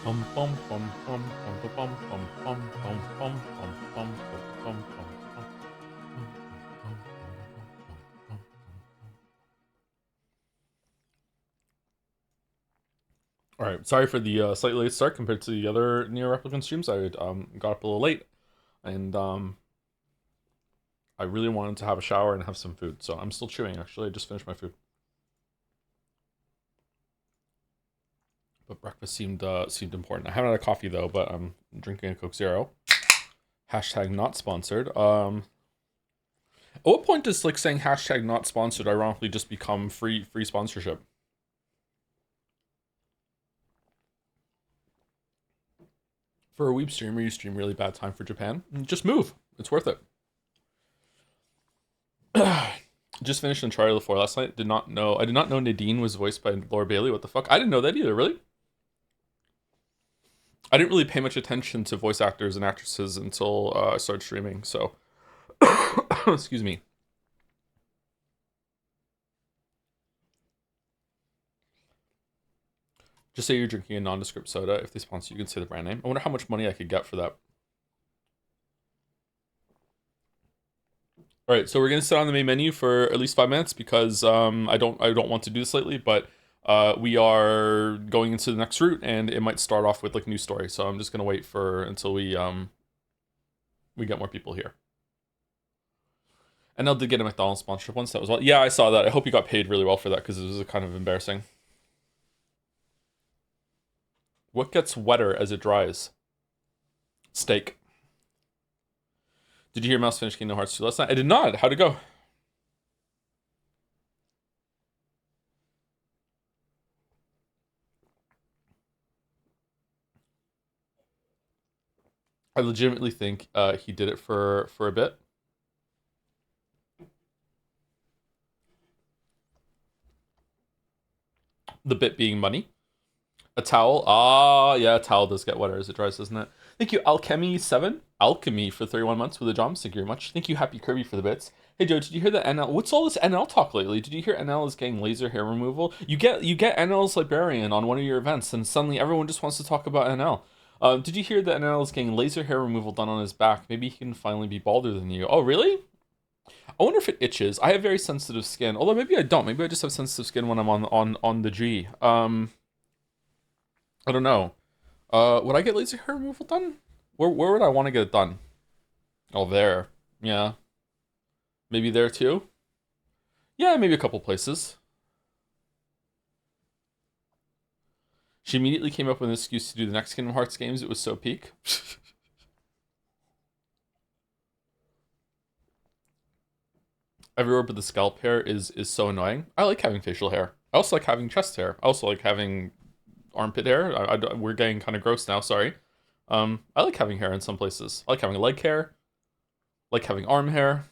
All right, sorry for the slightly late start compared to the other NieR Replicant streams. I got up a little late, and I really wanted to have a shower and have some food. So I'm still chewing. Actually, I just finished my food, but breakfast seemed important. I haven't had a coffee though, but I'm drinking a Coke Zero. Hashtag not sponsored. At what point does like saying hashtag not sponsored ironically just become free sponsorship? For a weeb streamer, you stream really bad time for Japan. Just move. It's worth it. Just finished Uncharted 4 last night. I did not know Nadine was voiced by Laura Bailey. What the fuck? I didn't know that either, really. I didn't really pay much attention to voice actors and actresses until I started streaming, so excuse me. Just say you're drinking a nondescript soda. If they sponsor you, can say the brand name. I wonder how much money I could get for that. All right, so we're gonna sit on the main menu for at least 5 minutes because I don't want to do this lately, but we are going into the next route and it might start off with like new story. So I'm just gonna wait for until we get more people here. And I did get a McDonald's sponsorship once. That was well. Yeah, I saw that. I hope you got paid really well for that because it was kind of embarrassing. What gets wetter as it dries? Steak. Did you hear Mouse finish Kingdom Hearts 2 last night? I did not. How'd it go? I legitimately think he did it for a bit. The bit being money. A towel. Ah, yeah, a towel does get wetter as it dries, doesn't it? Thank you, Alchemy7. Alchemy for 31 months with the jobs. Thank you very much. Thank you, Happy Kirby for the bits. Hey Joe, did you hear that NL? What's all this NL talk lately? Did you hear NL is getting laser hair removal? You get NL's librarian on one of your events, and suddenly everyone just wants to talk about NL. Did you hear that NL is getting laser hair removal done on his back? Maybe he can finally be balder than you. Oh, really? I wonder if it itches. I have very sensitive skin. Although maybe I don't. Maybe I just have sensitive skin when I'm on the G. I don't know. Would I get laser hair removal done? Where would I want to get it done? Oh, there. Yeah. Maybe there too? Yeah, maybe a couple places. She immediately came up with an excuse to do the next Kingdom Hearts games. It was so peak. Everywhere but the scalp hair is so annoying. I like having facial hair. I also like having chest hair. I also like having armpit hair. We're getting kind of gross now. Sorry. I like having hair in some places. I like having leg hair. I like having arm hair.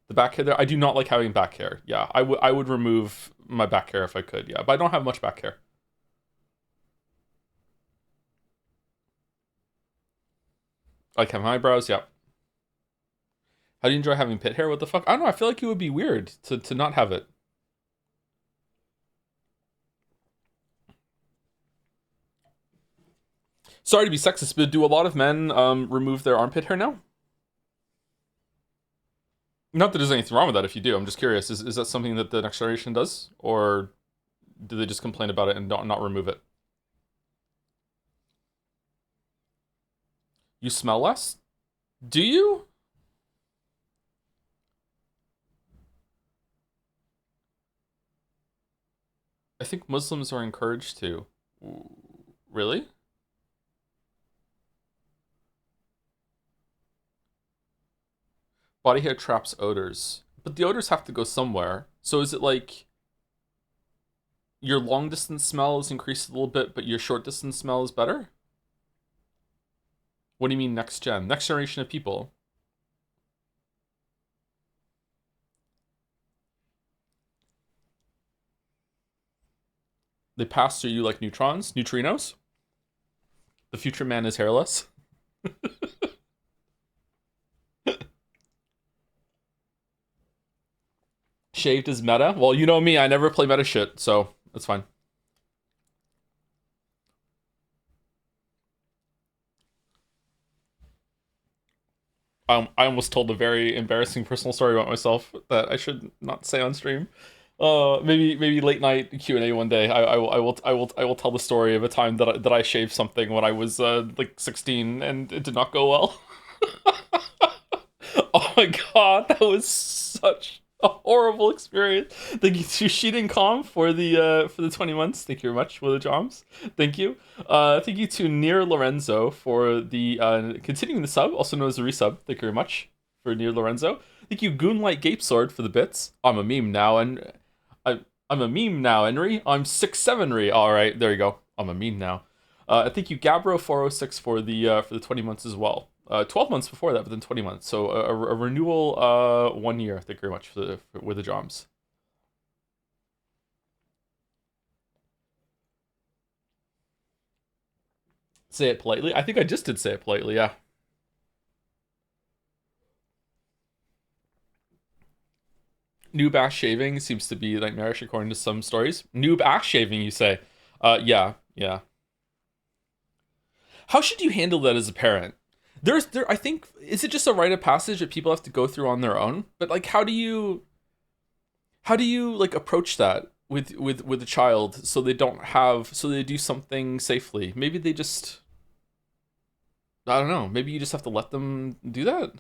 The back hair there. I do not like having back hair. Yeah, I would remove my back hair if I could. Yeah, but I don't have much back hair. I like having eyebrows. Yeah. How do you enjoy having pit hair? What the fuck? I don't know. I feel like it would be weird to not have it. Sorry to be sexist, but do a lot of men remove their armpit hair now? Not that there's anything wrong with that if you do. I'm just curious. Is that something that the next generation does? Or do they just complain about it and not remove it? You smell less? Do you? I think Muslims are encouraged to. Really? Body hair traps odors. But the odors have to go somewhere. So is it like your long distance smell is increased a little bit, but your short distance smell is better? What do you mean next gen? Next generation of people. They pass through you like neutrons, neutrinos. The future man is hairless. Shaved is meta. Well, you know me, I never play meta shit, so that's fine. I almost told a very embarrassing personal story about myself that I should not say on stream. Maybe late night Q&A one day. I will tell the story of a time that I shaved something when I was like 16 and it did not go well. Oh my god, that was such a horrible experience. Thank you to Sheeting Com for the 20 months. Thank you very much for the joms. Thank you. Thank you to NieR Lorenzo for the continuing the sub, also known as the resub. Thank you very much for NieR Lorenzo. Thank you Goonlight Gape Sword for the bits. I'm a meme now, and I'm a meme now, Henry. I'm 6'7" All right, there you go. I'm a meme now. Thank you Gabro406 for the 20 months as well. 12 months before that, but then 20 months. So a renewal 1 year. Thank you very much with the joms. Say it politely. I think I just did say it politely, yeah. Noob ass shaving seems to be nightmarish according to some stories. Noob ass shaving, you say? Yeah, yeah. How should you handle that as a parent? I think, is it just a rite of passage that people have to go through on their own? But like, how do you like approach that with a child so they do something safely? Maybe they just, I don't know. Maybe you just have to let them do that.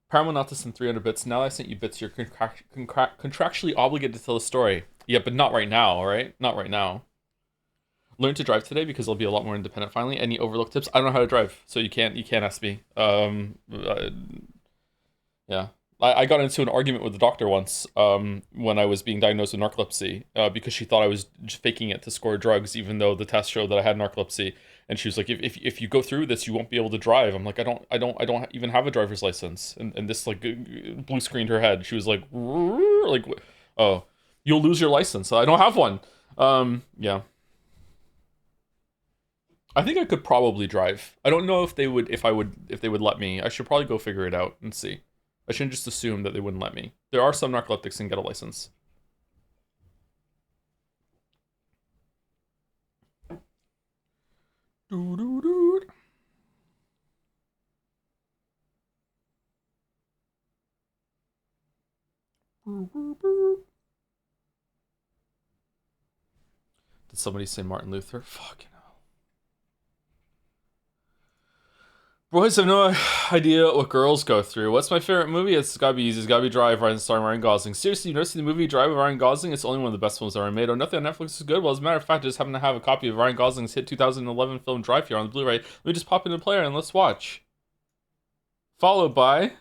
Paramount not to send 300 bits. Now that I sent you bits, you're contractually obligated to tell the story. Yeah, but not right now, all right? Not right now. Learn to drive today because I'll be a lot more independent finally. Any overlook tips? I don't know how to drive, so you can't ask me. Yeah. I got into an argument with the doctor once when I was being diagnosed with narcolepsy because she thought I was just faking it to score drugs, even though the test showed that I had narcolepsy. And she was like, if you go through this, you won't be able to drive. I'm like, I don't even have a driver's license. And this like blue screened her head. She was like, oh, you'll lose your license. I don't have one. Yeah. I think I could probably drive. I don't know if they would let me. I should probably go figure it out and see. I shouldn't just assume that they wouldn't let me. There are some narcoleptics and get a license. Did somebody say Martin Luther? Fucking hell. Boys have no idea what girls go through. What's my favorite movie? It's gotta be easy. It's gotta be Drive, starring Ryan Gosling. Seriously, you've never seen the movie Drive with Ryan Gosling? It's only one of the best films ever made. Oh, nothing on Netflix is good. Well, as a matter of fact, I just happen to have a copy of Ryan Gosling's hit 2011 film Drive here on the Blu-ray. Let me just pop in the player and let's watch. Followed by...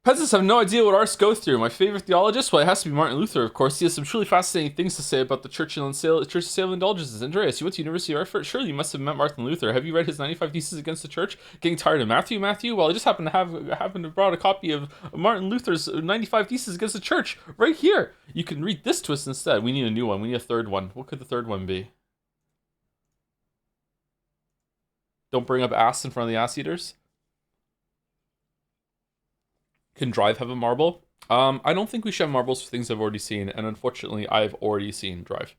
Peasants have no idea what arts go through. My favorite theologist? Well, it has to be Martin Luther, of course. He has some truly fascinating things to say about the Church of Sale of Indulgences. Andreas, you went to University of Erfurt? Surely you must have met Martin Luther. Have you read his 95 Theses Against the Church? Getting tired of Matthew? Well, I just happen to brought a copy of Martin Luther's 95 Theses Against the Church right here. You can read this twist instead. We need a new one. We need a third one. What could the third one be? Don't bring up ass in front of the ass eaters. Can Drive have a marble? I don't think we should have marbles for things I've already seen, and unfortunately, I've already seen Drive.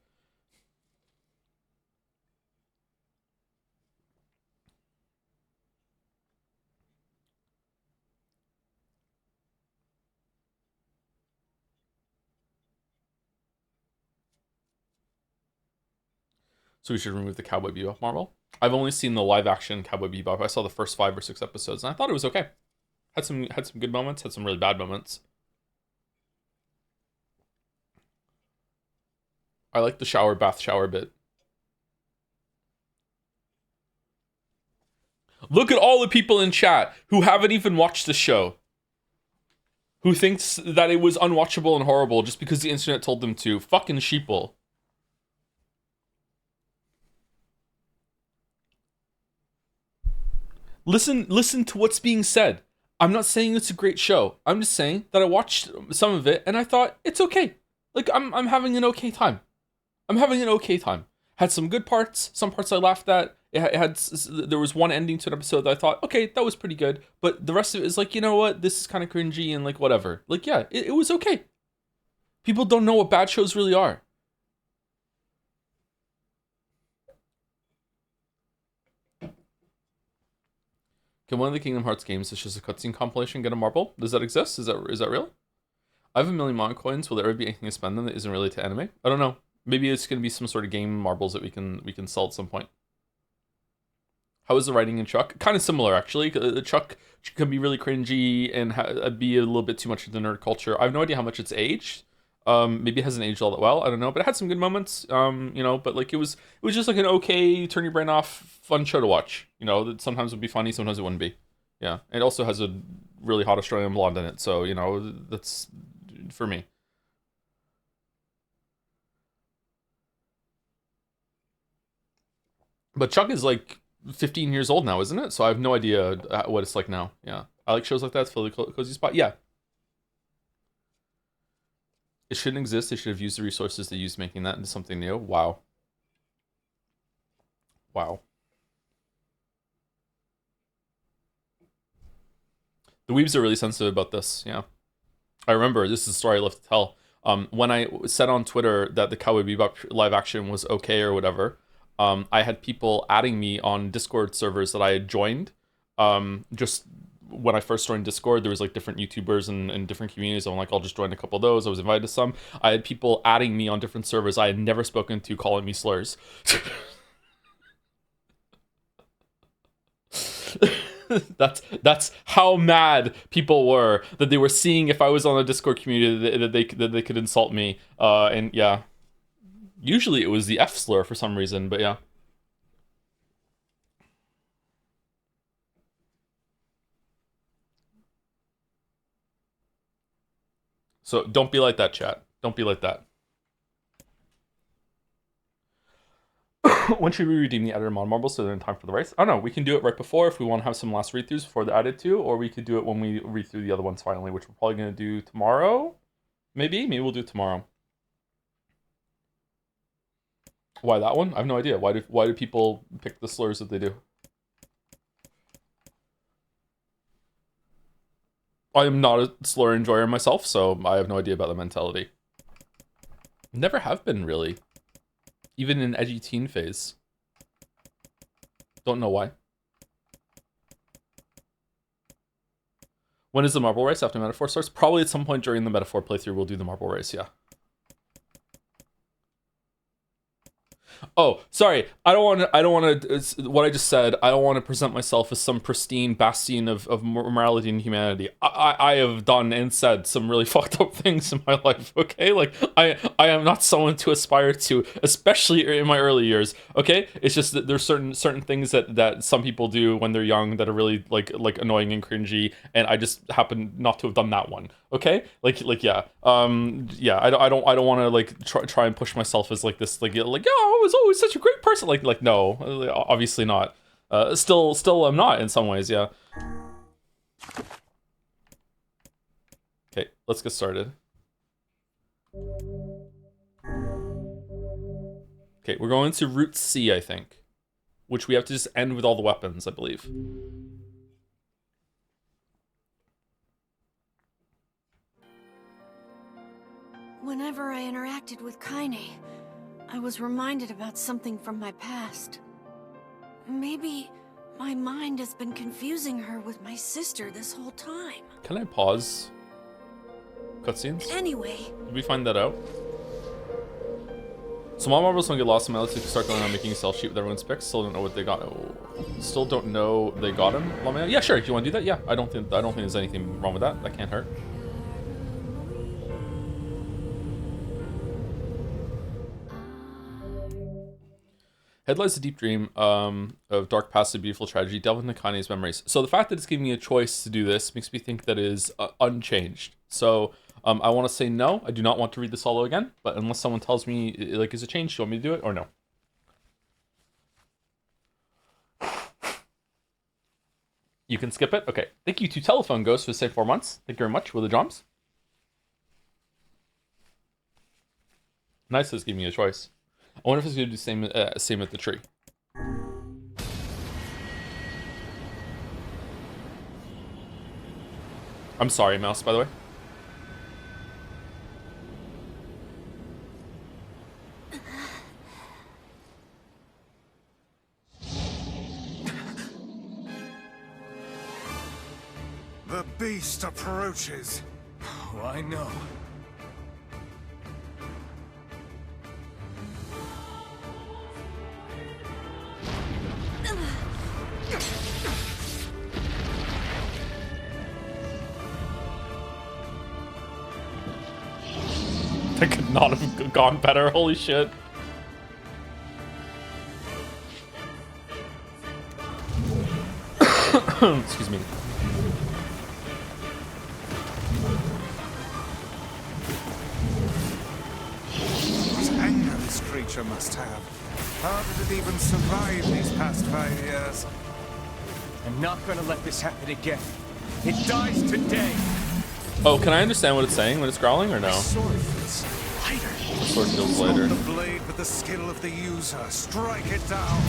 So we should remove the Cowboy Bebop marble. I've only seen the live-action Cowboy Bebop. I saw the first 5 or 6 episodes, and I thought it was okay. Had some good moments, had some really bad moments. I like the bath shower bit. Look at all the people in chat who haven't even watched the show. Who thinks that it was unwatchable and horrible just because the internet told them to. Fucking sheeple. Listen to what's being said. I'm not saying it's a great show. I'm just saying that I watched some of it and I thought it's okay. Like I'm having an okay time. I'm having an okay time. Had some good parts, some parts I laughed at. There was one ending to an episode that I thought, okay, that was pretty good, but the rest of it is like, you know what, this is kind of cringy and like whatever. Like, yeah, it was okay. People don't know what bad shows really are. Can one of the Kingdom Hearts games that's just a cutscene compilation get a marble? Does that exist? Is that real? I have 1,000,000 Mon coins. Will there ever be anything to spend them that isn't related to anime? I don't know. Maybe it's gonna be some sort of game marbles that we can sell at some point. How is the writing in Chuck? Kind of similar, actually. Chuck can be really cringy and be a little bit too much of the nerd culture. I have no idea how much it's aged. Maybe it hasn't aged all that well. I don't know, but it had some good moments. But like it was just like an okay, turn your brain off, fun show to watch. That sometimes would be funny, sometimes it wouldn't be. Yeah, it also has a really hot Australian blonde in it, so that's for me. But Chuck is like 15 years old now, isn't it? So I have no idea what it's like now. Yeah, I like shows like that. It's a cozy spot. Yeah. It shouldn't exist. They should have used the resources they used making that into something new. Wow. Wow. The weebs are really sensitive about this. Yeah. I remember, this is a story I love to tell. When I said on Twitter that the Cowboy Bebop live action was okay or whatever, I had people adding me on Discord servers that I had joined. Just when I first joined Discord, there was like different YouTubers and different communities. I'm like, I'll just join a couple of those. I was invited to some. I had people adding me on different servers I had never spoken to, calling me slurs. That's how mad people were that they were seeing if I was on a Discord community that they could insult me. And yeah, usually it was the F slur for some reason, but yeah. So don't be like that, chat. Don't be like that. When should we redeem the editor mod marbles so they're in time for the race? I don't know. We can do it right before if we want to have some last read-throughs before they're added to, or we could do it when we read through the other ones finally, which we're probably going to do tomorrow. Maybe we'll do it tomorrow. Why that one? I have no idea. Why do people pick the slurs that they do? I am not a slur enjoyer myself, so I have no idea about the mentality. Never have been, really. Even in edgy teen phase. Don't know why. When is the marble race after Metaphor starts? Probably at some point during the Metaphor playthrough we'll do the marble race, yeah. Oh, sorry. I don't want to, what I just said, I don't want to present myself as some pristine bastion of morality and humanity. I have done and said some really fucked up things in my life, okay? Like, I am not someone to aspire to, especially in my early years, okay? It's just that there's certain things that some people do when they're young that are really, like annoying and cringy, and I just happen not to have done that one, okay? Like yeah. Yeah, I don't want to, like, try and push myself as, like, this, like, oh, I was always such a great person. Like no, obviously not. Still I'm not in some ways, yeah. Okay, let's get started. Okay, we're going to Route C, I think. Which we have to just end with all the weapons, I believe. Whenever I interacted with Kaine, I was reminded about something from my past. Maybe my mind has been confusing her with my sister this whole time. Can I pause cutscenes? Anyway. Did we find that out? So my marbles don't get lost in my list. Start going on making a sell sheet with everyone's picks. Still don't know what they got. Oh, still don't know they got him. Yeah, sure. If you want to do that, yeah. I don't think there's anything wrong with that. That can't hurt. Head lies a deep dream of dark past and beautiful tragedy, delve into Kaine's memories. So the fact that it's giving me a choice to do this makes me think that it is unchanged. So I want to say no. I do not want to read the solo again, but unless someone tells me, like, is it changed? Do you want me to do it or no? You can skip it? Okay. Thank you to Telephone Ghost for the same 4 months. Thank you very much. With the drums. Nice, it's giving me a choice. I wonder if it's going to do the same at the tree. I'm sorry, Mouse, by the way. just approaches. Oh, I know. That could not have gone better, holy shit. Excuse me. What anger this creature must have. How did it even survive these past 5 years? I'm not gonna let this happen again. It dies today. Oh, can I understand what it's saying when it's growling or no? Sword feels lighter. The sword feels lighter. The blade with the skill of the user. Strike it down.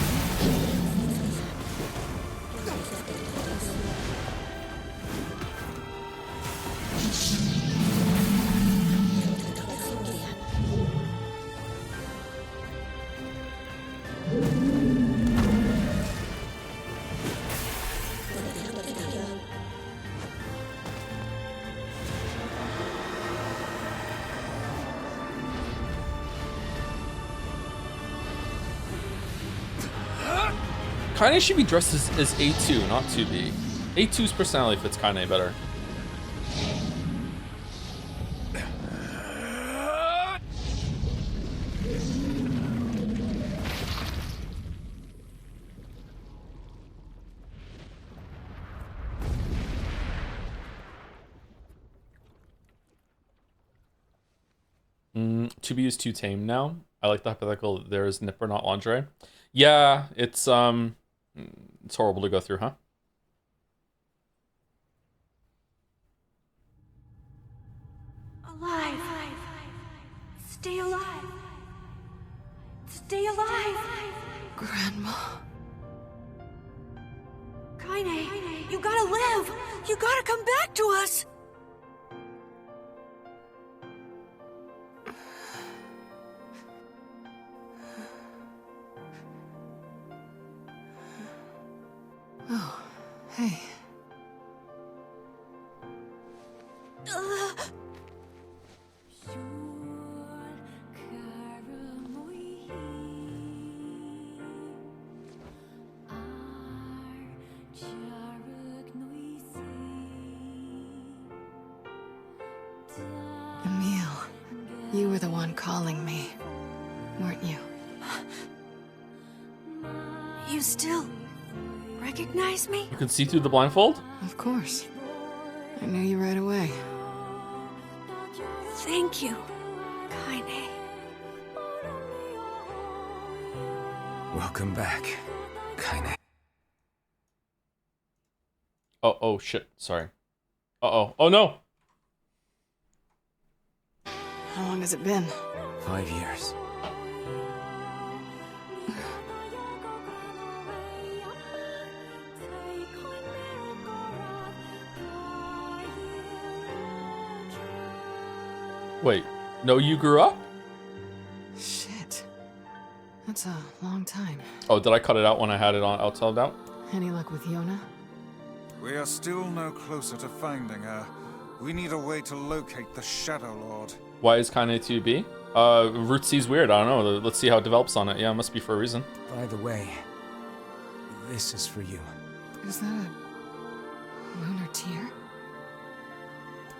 Kaine should be dressed as A2, not 2B. A2's personality fits Kaine better. To be is too tame now. I like the hypothetical. There's nipper, not lingerie. Yeah, it's horrible to go through, huh? Alive. Stay alive. Stay alive. Grandma. Kaine, you gotta live. You gotta come back to us. Oh, hey. Emil, you were the one calling me, weren't you? You still recognize me? You can see through the blindfold? Of course. I knew you right away. Thank you, Kaine. Welcome back, Kaine. Oh shit, sorry. Oh no! How long has it been? 5 years. Wait, no, you grew up? Shit. That's a long time. Oh, did I cut it out when I had it on outside out? Any luck with Yona? We are still no closer to finding her. We need a way to locate the Shadow Lord. Why is Kaine 2B? Root C's weird, I don't know. Let's see how it develops on it. Yeah, it must be for a reason. By the way, this is for you. Is that a lunar tear?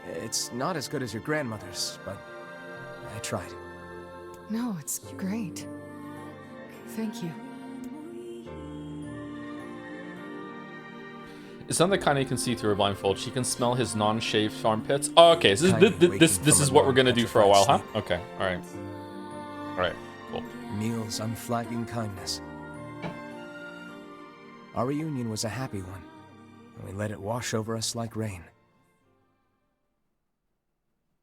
It's not as good as your grandmother's, but I tried. No, it's great. Thank you. It's not that Kaine can see through her blindfold. She can smell his non-shaved armpits. Oh, okay, so this is what we're gonna do for a while, huh? Okay, all right, cool. Emil's unflagging kindness. Our reunion was a happy one, and we let it wash over us like rain.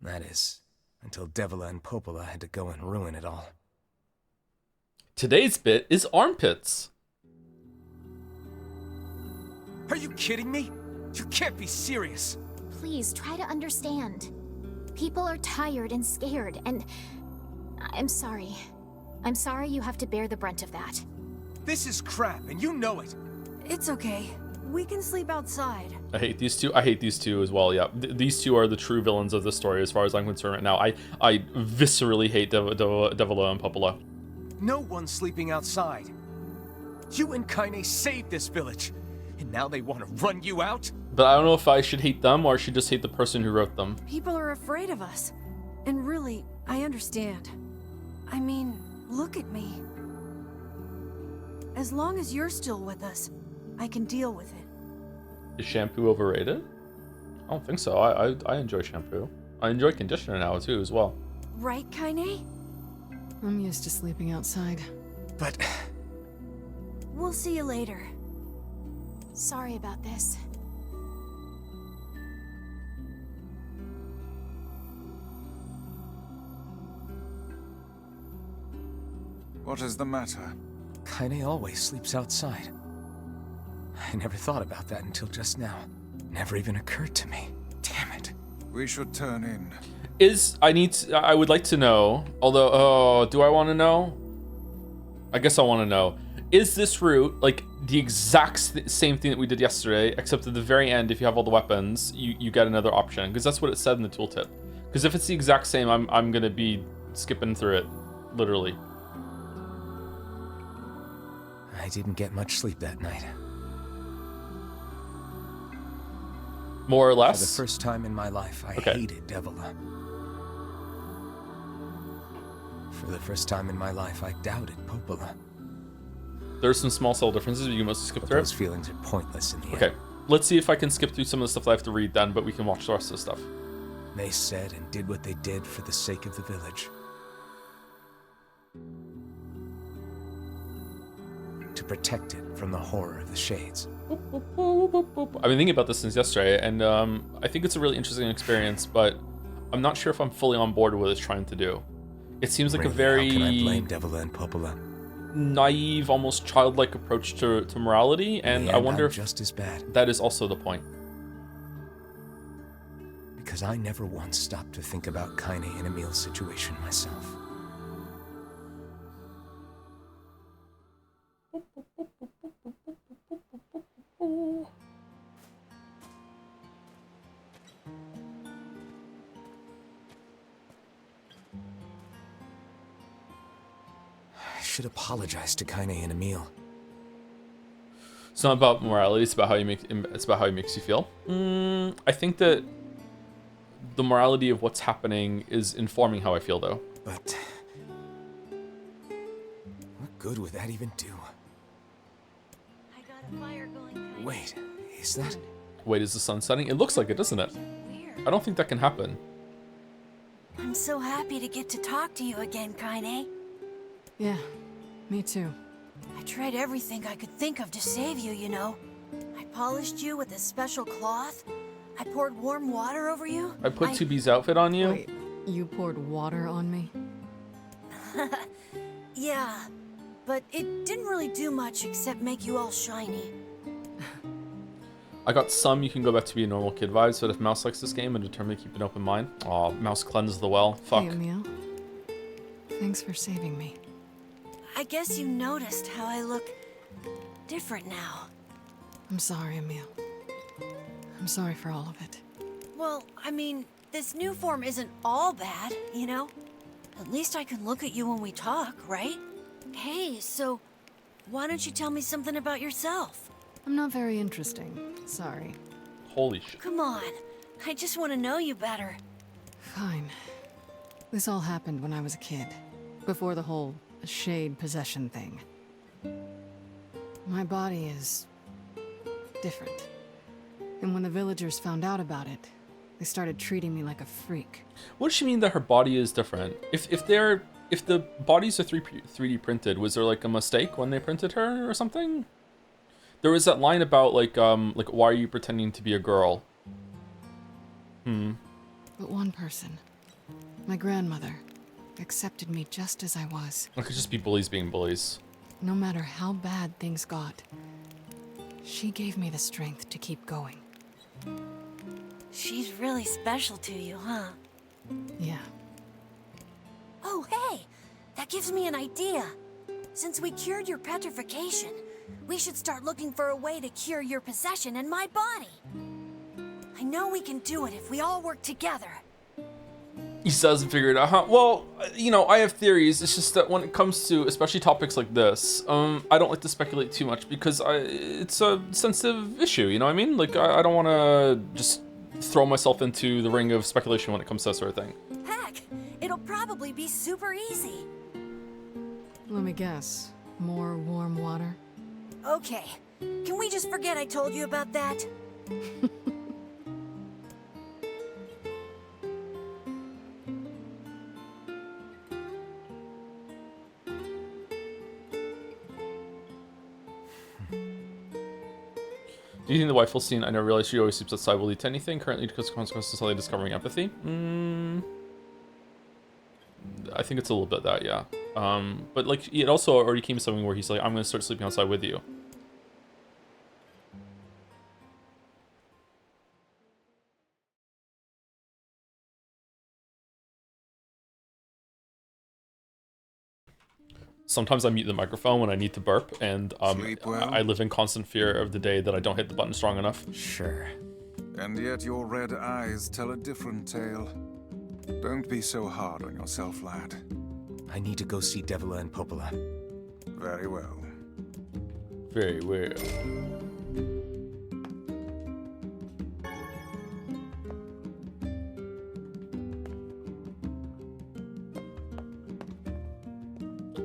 That is, until Devila and Popola had to go and ruin it all. Today's bit is armpits. Are you kidding me? You can't be serious. Please try to understand. People are tired and scared, and I'm sorry. I'm sorry you have to bear the brunt of that. This is crap, and you know it. It's okay. We can sleep outside. I hate these two. I hate these two as well. Yeah, these two are the true villains of the story, as far as I'm concerned right now. I viscerally hate Devilo and Popola. No one's sleeping outside. You and Kaine saved this village, and now they want to run you out? But I don't know if I should hate them or I should just hate the person who wrote them. People are afraid of us. And really, I understand. I mean, look at me. As long as you're still with us, I can deal with it. Is shampoo overrated? I don't think so. I enjoy shampoo. I enjoy conditioner now too as well. Right, Kaine? I'm used to sleeping outside. But We'll see you later. Sorry about this. What is the matter? Kaine always sleeps outside. I never thought about that until just now. Never even occurred to me. Damn it. We should turn in. I would like to know, although, do I want to know? I guess I want to know. Is this route, like, the exact same thing that we did yesterday, except at the very end, if you have all the weapons, you get another option? Because that's what it said in the tooltip. Because if it's the exact same, I'm going to be skipping through it, literally. I didn't get much sleep that night. More or less? For the first time in my life, I hated Devila. For the first time in my life, I doubted Popola. There's some small subtle differences, but you can mostly skip through Those feelings are pointless in the end. Okay, let's see if I can skip through some of the stuff that I have to read then, but we can watch the rest of the stuff. They said and did what they did for the sake of the village. To protect it from the horror of the Shades. I've been thinking about this since yesterday, and I think it's a really interesting experience, but I'm not sure if I'm fully on board with what it's trying to do. It seems like Really, a very how can I blame Devila and Popola? naive, almost childlike approach to morality, and I wonder if just as bad. that is also the point. Because I never once stopped to think about Kaine and Emil's situation myself. I should apologize to Kaine and Emil. It's not about morality, it's about how he makes you feel. I think that the morality of what's happening is informing how I feel, though. But what good would that even do? I got a fire going, Kaine. Wait, is that? Wait, is the sun setting? It looks like it, doesn't it? Weird. I don't think that can happen. I'm so happy to get to talk to you again, Kaine. Yeah, me too. I tried everything I could think of to save you, you know. I polished you with a special cloth. I poured warm water over you. I put 2B's outfit on you. Wait, you poured water on me? Yeah, but it didn't really do much except make you all shiny. I got some you can go back to be a normal kid vibes, but if Mouse likes this game and determined to keep an open mind. Aw, Mouse cleansed the well. Fuck. Hey, Emil. Thanks for saving me. I guess you noticed how I look different now. I'm sorry, Emil. I'm sorry for all of it. Well, I mean, this new form isn't all bad, you know? At least I can look at you when we talk, right? Hey, so why don't you tell me something about yourself? I'm not very interesting. Sorry. Holy shit. Come on, I just want to know you better. Fine. This all happened when I was a kid. Before the whole shade possession thing. My body is different. And when the villagers found out about it, they started treating me like a freak. What does she mean that her body is different? If the bodies are 3D printed, was there like a mistake when they printed her or something? There was that line about like why are you pretending to be a girl? But one person, my grandmother, accepted me just as I was. It could just be bullies being bullies. No matter how bad things got, she gave me the strength to keep going. She's really special to you, huh? Yeah. Oh, hey! That gives me an idea. Since we cured your petrification, we should start looking for a way to cure your possession in my body. I know we can do it if we all work together. He still hasn't figured it out, huh? Well, you know, I have theories. It's just that when it comes to, especially topics like this, I don't like to speculate too much because it's a sensitive issue, you know what I mean? Like, I don't want to just throw myself into the ring of speculation when it comes to that sort of thing. Heck, it'll probably be super easy. Let me guess. More warm water? Okay, can we just forget I told you about that? Do you think the wife will scene, I never realized she always sleeps outside, will lead to anything? Currently, because consequences of suddenly discovering empathy? I think it's a little bit that, yeah. But like, it also already came to something where he's like, I'm gonna start sleeping outside with you. Sometimes I mute the microphone when I need to burp, and Sleep well? I live in constant fear of the day that I don't hit the button strong enough. Sure. And yet your red eyes tell a different tale. Don't be so hard on yourself, lad. I need to go see Devila and Popola. Very well. Very well.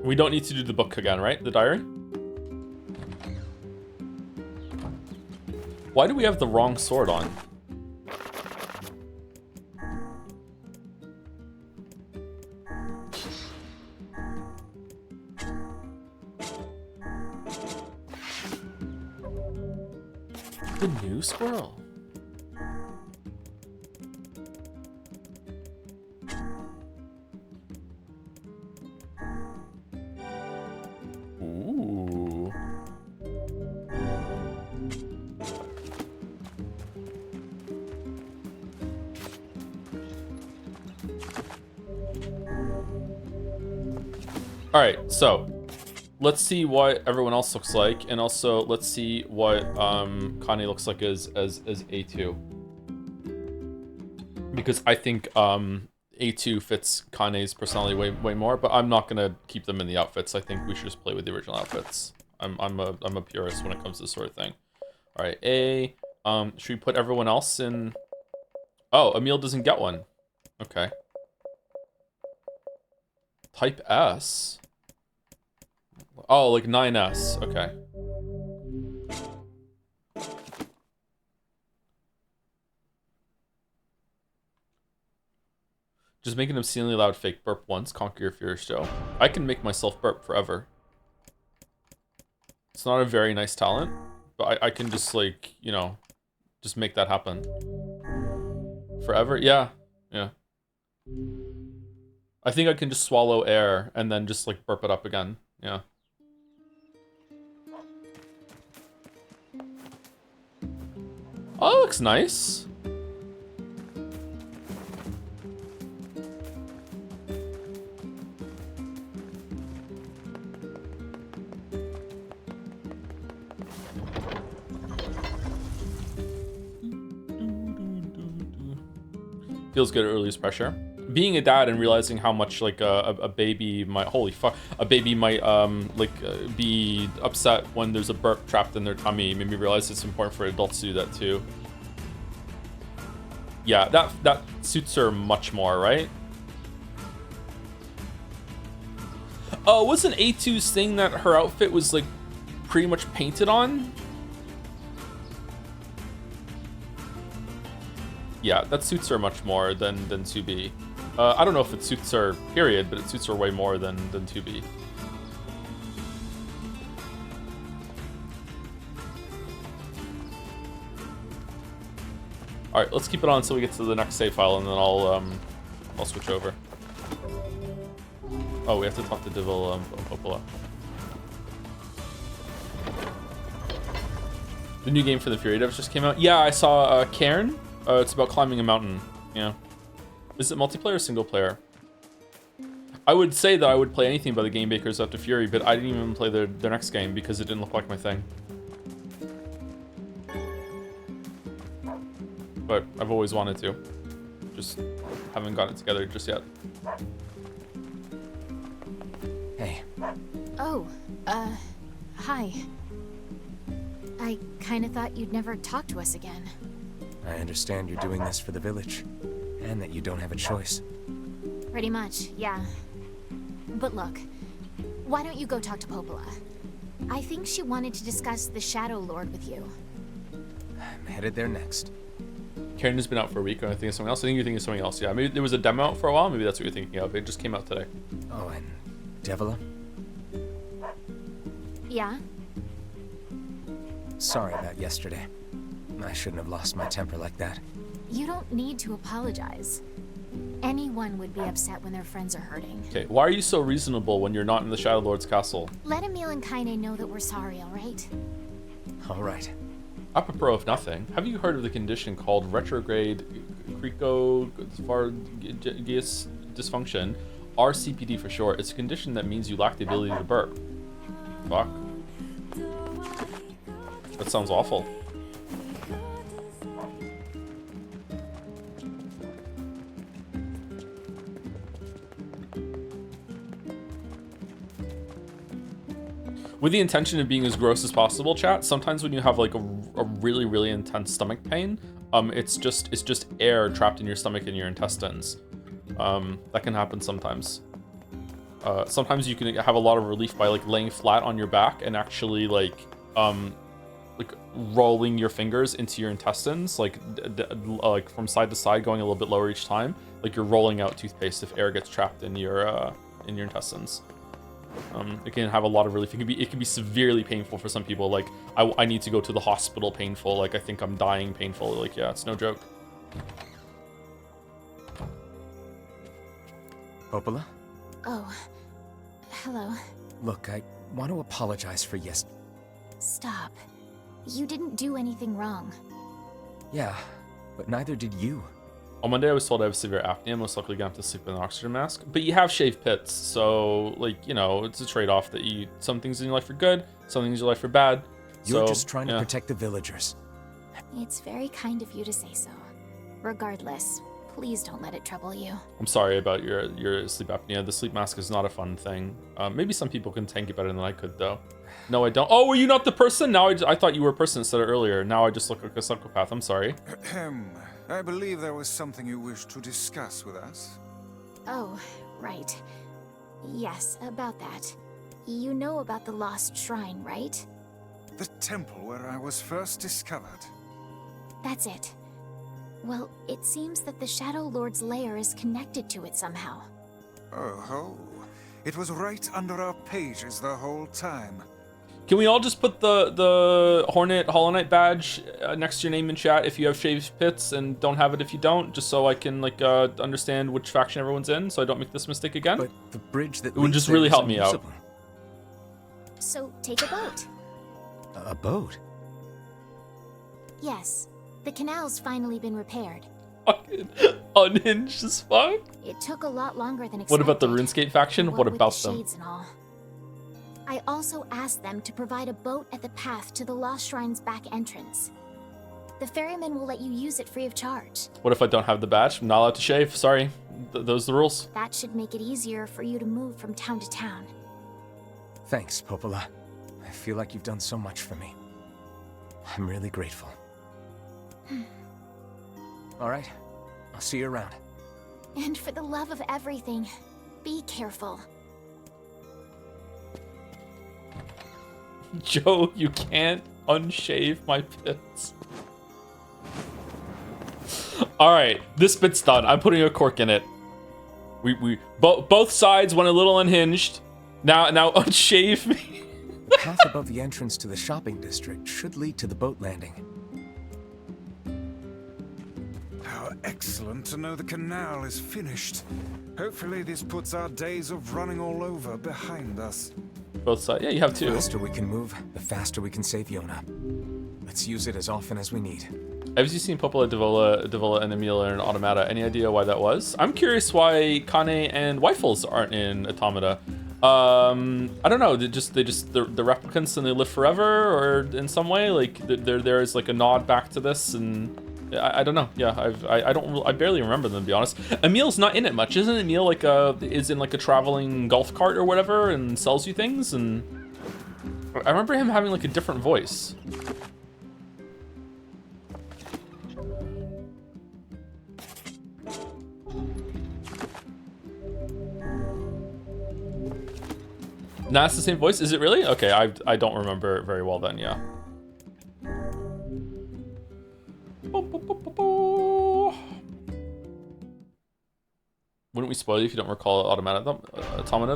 We don't need to do the book again, right? The diary? Why do we have the wrong sword on? The new squirrel. Ooh. All right, so let's see what everyone else looks like, and also let's see what Connie looks like as A2, because I think A2 fits Kane's personality way more, but I'm not gonna keep them in the outfits. I think we should just play with the original outfits. I'm a purist when it comes to this sort of thing. All right, A. Should we put everyone else in? Oh, Emil doesn't get one. Okay. Type S. Oh, like 9S. Okay. Just make an obscenely loud fake burp once, conquer your fears, Joe. I can make myself burp forever. It's not a very nice talent, but I can just, like, you know, just make that happen. Forever? Yeah. Yeah. I think I can just swallow air and then just, like, burp it up again. Yeah. Oh, that looks nice. Feels good at release pressure. Being a dad and realizing how much like a baby might, holy fuck, a baby might be upset when there's a burp trapped in their tummy made me realize it's important for adults to do that too. Yeah, that suits her much more, right? Oh, wasn't A2 saying that her outfit was like pretty much painted on? Yeah, that suits her much more than 2B. I don't know if it suits her, period, but it suits her way more than 2B. All right, let's keep it on until we get to the next save file, and then I'll switch over. Oh, we have to talk to Devil Popola. The new game for the Fury devs just came out. Yeah, I saw Cairn. It's about climbing a mountain. Yeah. Is it multiplayer or single player? I would say that I would play anything by the game makers after Fury, but I didn't even play their next game because it didn't look like my thing. but I've always wanted to. Just haven't gotten it together just yet. Hey, Oh, hi. I kinda thought you'd never talk to us again. I understand you're doing this for the village, and that you don't have a choice. Pretty much, yeah. But look, why don't you go talk to Popola? I think she wanted to discuss the Shadow Lord with you. I'm headed there next. Karen has been out for a week, and I think it's something else. I think you're thinking of something else. Yeah, maybe there was a demo out for a while. Maybe that's what you're thinking of. It just came out today. Oh, and Devila? Yeah? Sorry about yesterday. I shouldn't have lost my temper like that. You don't need to apologize. Anyone would be upset when their friends are hurting. Okay, why are you so reasonable when you're not in the Shadow Lord's castle? Let Emil and Kaine know that we're sorry, alright? All right. Apropos of nothing, have you heard of the condition called retrograde cricopharyngeus dysfunction, RCPD for short? It's a condition that means you lack the ability to burp. Fuck. That sounds awful. With the intention of being as gross as possible, chat, sometimes when you have like a really, really intense stomach pain, it's just air trapped in your stomach and your intestines. That can happen sometimes. Sometimes you can have a lot of relief by like laying flat on your back and actually like rolling your fingers into your intestines, like from side to side, going a little bit lower each time, like you're rolling out toothpaste if air gets trapped in your intestines. It can have a lot of relief. It can be severely painful for some people. Like I need to go to the hospital painful. Like I think I'm dying painful. Like yeah, it's no joke. Popola? Oh. Hello. Look, I want to apologize for Stop. You didn't do anything wrong. Yeah, but neither did you. On Monday, I was told I have severe apnea, most likely gonna have to sleep with an oxygen mask. But you have shaved pits, so like, you know, it's a trade-off that some things in your life are good, some things in your life are bad. You're so, just trying to protect the villagers. It's very kind of you to say so. Regardless, please don't let it trouble you. I'm sorry about your sleep apnea. The sleep mask is not a fun thing. Maybe some people can tank it better than I could, though. No, I don't. Oh, were you not the person? Now I thought you were a person instead of earlier. Now I just look like a psychopath. I'm sorry. I believe there was something you wished to discuss with us. Oh, right. Yes, about that. You know about the lost shrine, right? The temple where I was first discovered. That's it. Well, it seems that the Shadow Lord's lair is connected to it somehow. Oh, it was right under our pages the whole time. Can we all just put the Hornet Hollow Knight badge next to your name in chat if you have shaved pits and don't have it if you don't, just so I can like understand which faction everyone's in, so I don't make this mistake again? But the bridge that it would just really help me out. So take a boat. A boat? Yes. The canal's finally been repaired. Fucking unhinged as fuck. It took a lot longer than expected. What about the RuneScape faction? What about the them? Shades and all. I also asked them to provide a boat at the path to the Lost Shrine's back entrance. The ferryman will let you use it free of charge. What if I don't have the badge? I'm not allowed to shave. Sorry. Those are the rules. That should make it easier for you to move from town to town. Thanks, Popola. I feel like you've done so much for me. I'm really grateful. All right. I'll see you around. And for the love of everything, be careful. Joe, you can't unshave my pits. All right, this bit's done. I'm putting a cork in it. Both sides went a little unhinged. Now unshave me. The path above the entrance to the shopping district should lead to the boat landing. How excellent to know the canal is finished. Hopefully this puts our days of running all over behind us. Both sides. Yeah, you have The two. faster we can move, the faster we can save Yona. Let's use it as often as we need. Have you seen Popola, Devola, and Emilia in Automata? Any idea why that was? I'm curious why Kane and Weifels aren't in Automata. I don't know. They're the replicants and they live forever, or in some way, like there is like a nod back to this, and I don't know. Yeah, I barely remember them, to be honest. Emil's not in it much, isn't Emil? Like is in like a traveling golf cart or whatever and sells you things. And I remember him having like a different voice. Nah, it's the same voice. Is it really? Okay, I don't remember it very well then. Yeah. Wouldn't we spoil you if you don't recall Automata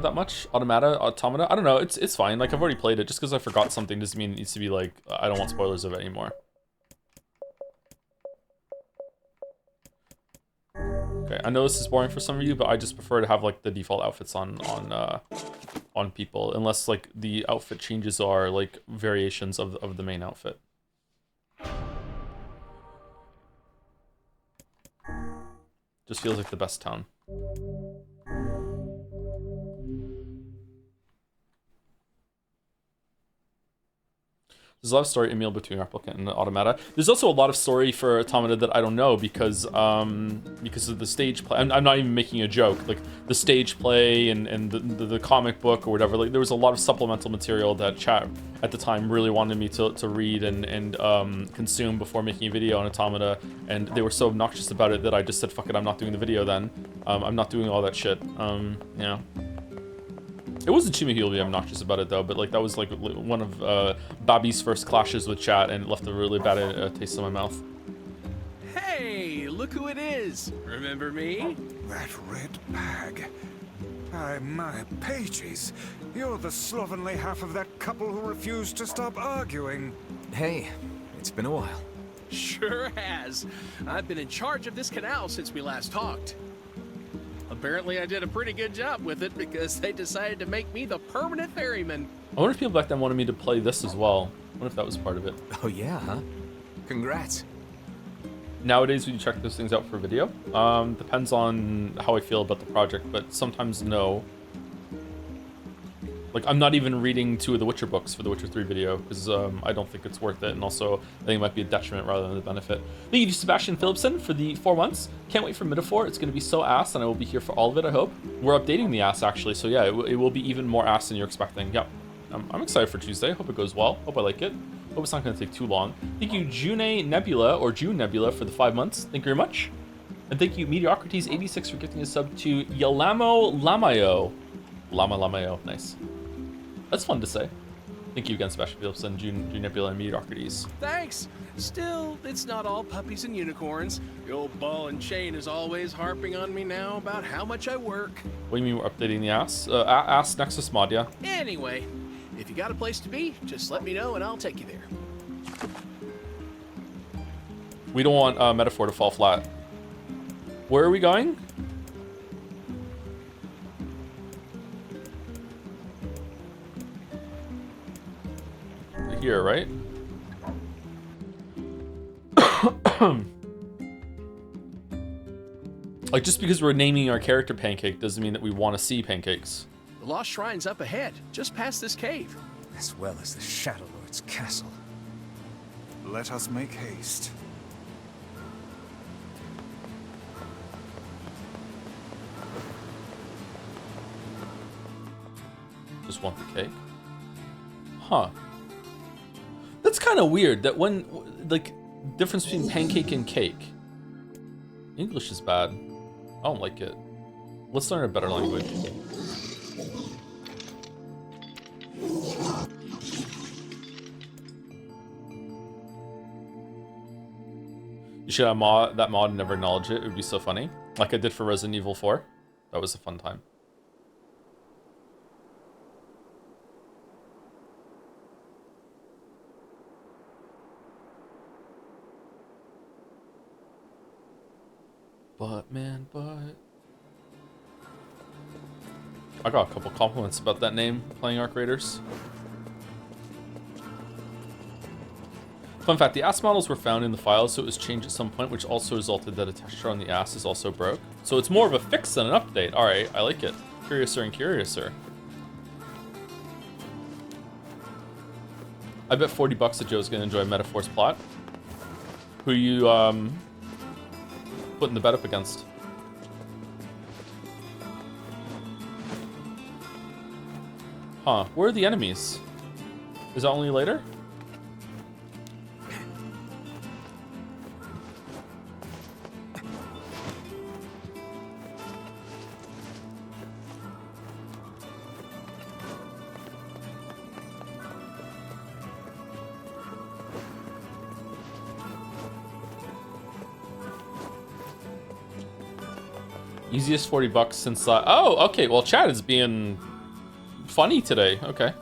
that much? Automata? I don't know. It's fine. Like I've already played it. Just because I forgot something doesn't mean it needs to be like I don't want spoilers of it anymore. Okay, I know this is boring for some of you, but I just prefer to have like the default outfits on people, unless like the outfit changes are like variations of the main outfit. Just feels like the best town. There's a lot of story Emil between Replicant and Automata. There's also a lot of story for Automata that I don't know because of the stage play. I'm not even making a joke. Like the stage play and the comic book or whatever. Like there was a lot of supplemental material that chat at the time really wanted me to read and consume before making a video on Automata. And they were so obnoxious about it that I just said, fuck it, I'm not doing the video then. I'm not doing all that shit. Yeah. It wasn't too many people being obnoxious about it though, but like that was like one of Bobby's first clashes with chat, and it left a really bad taste in my mouth. Hey, look who it is! Remember me? That red bag. My pages. You're the slovenly half of that couple who refused to stop arguing. Hey, it's been a while. Sure has. I've been in charge of this canal since we last talked. Apparently I did a pretty good job with it because they decided to make me the permanent ferryman. I wonder if people back then wanted me to play this as well. I wonder if that was part of it. Oh yeah, huh? Congrats. Nowadays, would you check those things out for video? Depends on how I feel about the project, but sometimes no. Like, I'm not even reading 2 of the Witcher books for the Witcher 3 video, because I don't think it's worth it, and also I think it might be a detriment rather than a benefit. Thank you to Sebastian Philipson for the 4 months. Can't wait for Metaphor. It's going to be so ass, and I will be here for all of it, I hope. We're updating the ass, actually, so yeah, it will be even more ass than you're expecting. Yep. I'm excited for Tuesday. Hope it goes well. Hope I like it. Hope it's not going to take too long. Thank you, June Nebula, or June Nebula, for the 5 months. Thank you very much. And thank you, Mediocrities86, for gifting a sub to Yalamo Lamayo. Lamayo, nice. That's fun to say. Thank you again, Sebastian Philipson, June Nebula, and Mediocrities. Thanks. Still, it's not all puppies and unicorns. The old ball and chain is always harping on me now about how much I work. What do you mean we're updating the ass? Ass Nexus mod, yeah. Anyway, if you got a place to be, just let me know and I'll take you there. We don't want Metaphor to fall flat. Where are we going? Here, right? Like, just because we're naming our character Pancake doesn't mean that we want to see pancakes. The Lost Shrine's up ahead, just past this cave. As well as the Shadow Lord's castle. Let us make haste. Just want the cake? Huh. That's kind of weird that when, like, difference between pancake and cake. English is bad. I don't like it. Let's learn a better language. You should have that mod and never acknowledge it. It would be so funny. Like I did for Resident Evil 4. That was a fun time. But man, I got a couple compliments about that name, playing Arc Raiders. Fun fact, the ass models were found in the files, so it was changed at some point, which also resulted that a texture on the ass is also broke. So it's more of a fix than an update. Alright, I like it. Curiouser and curiouser. I bet $40 that Joe's gonna enjoy Metaphor's plot. Who you putting the bet up against. Huh, where are the enemies? Is that only later? Easiest 40 bucks since oh, okay, well chat is being funny today. Okay.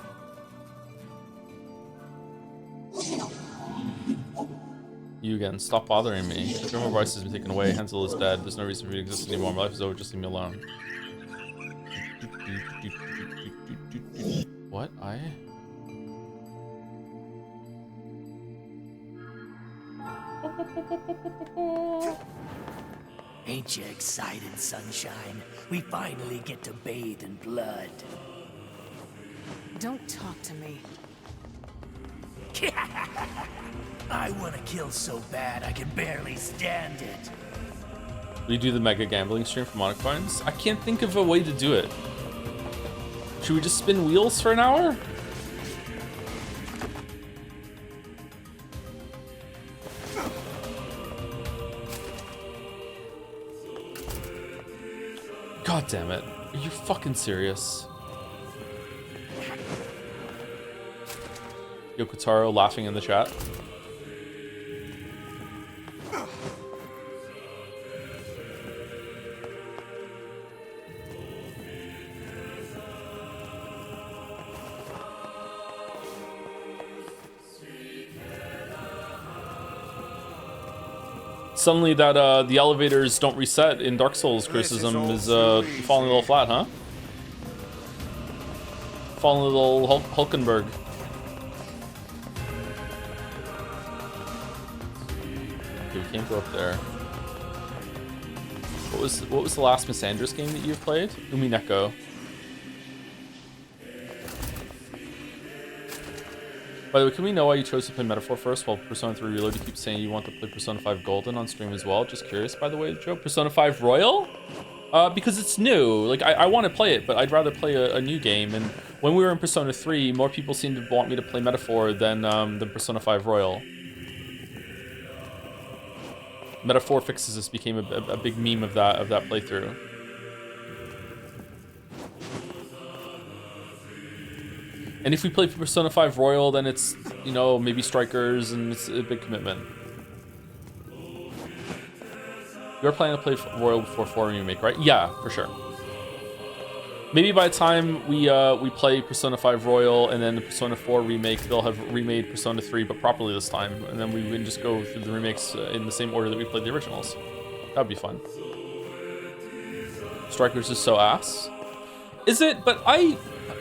You again, stop bothering me. No more voice has been taken away. Hansel is dead. There's no reason for me to exist anymore. My life is over, just leave me alone. What? Ain't you excited, sunshine? We finally get to bathe in blood. Don't talk to me. I want to kill so bad I can barely stand it. We do the mega gambling stream for monocoins? I can't think of a way to do it. Should we just spin wheels for an hour? God damn it. Are you fucking serious? Yokotaro laughing in the chat. Suddenly that the elevators don't reset in Dark Souls criticism is falling a little flat, huh? Falling a little Hulkenberg. Okay, we can't go up there. What was the last Missandras game that you've played? Umineko. By the way, can we know why you chose to play Metaphor first while Persona 3 Reload? You keep saying you want to play Persona 5 Golden on stream as well. Just curious, by the way, Joe. Persona 5 Royal? Because it's new. Like, I want to play it, but I'd rather play a new game. And when we were in Persona 3, more people seemed to want me to play Metaphor than Persona 5 Royal. Metaphor Fixes This became a big meme of that playthrough. And if we play Persona 5 Royal, then it's, you know, maybe Strikers, and it's a big commitment. You're planning to play Royal before 4 Remake, right? Yeah, for sure. Maybe by the time we play Persona 5 Royal and then the Persona 4 Remake, they'll have remade Persona 3, but properly this time. And then we can just go through the remakes in the same order that we played the originals. That'd be fun. Strikers is so ass. Is it? But I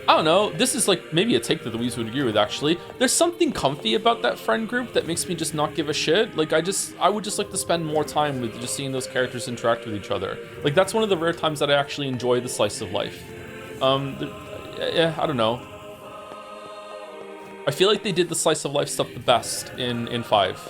don't know. This is like maybe a take that the Weez would agree with, actually. There's something comfy about that friend group that makes me just not give a shit. Like, I would just like to spend more time with just seeing those characters interact with each other. Like, that's one of the rare times that I actually enjoy the slice of life. Yeah, I don't know. I feel like they did the slice of life stuff the best in 5.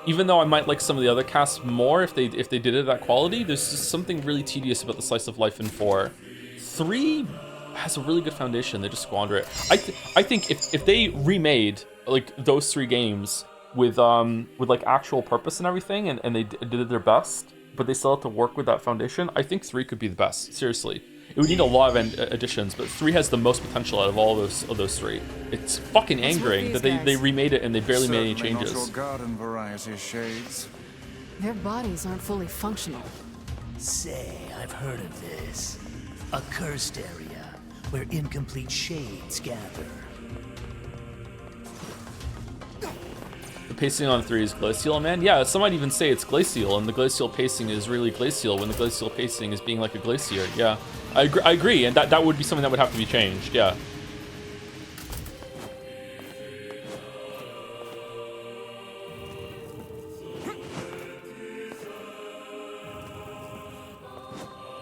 Even though I might like some of the other casts more if they did it at that quality, there's just something really tedious about the slice of life in 4. 3 has a really good foundation. They just squander it. I think if they remade like those 3 games with like actual purpose and everything, and they did their best, but they still have to work with that foundation, I think 3 could be the best. Seriously, it would need a lot of additions, but 3 has the most potential out of all those 3. It's fucking angering that they remade it and they barely made any changes. Not your garden variety, Shades. Their bodies aren't fully functional. Say, I've heard of this. A cursed area where incomplete shades gather. The pacing on 3 is glacial, man. Yeah, some might even say it's glacial, and the glacial pacing is really glacial when the glacial pacing is being like a glacier. Yeah, I agree, and that would be something that would have to be changed. Yeah.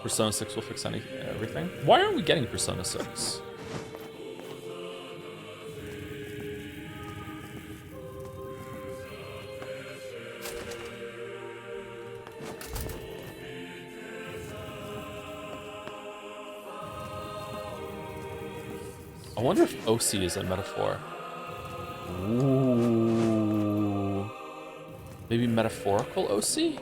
Persona 6 will fix everything. Why aren't we getting Persona 6? I wonder if OC is a metaphor. Ooh. Maybe metaphorical OC?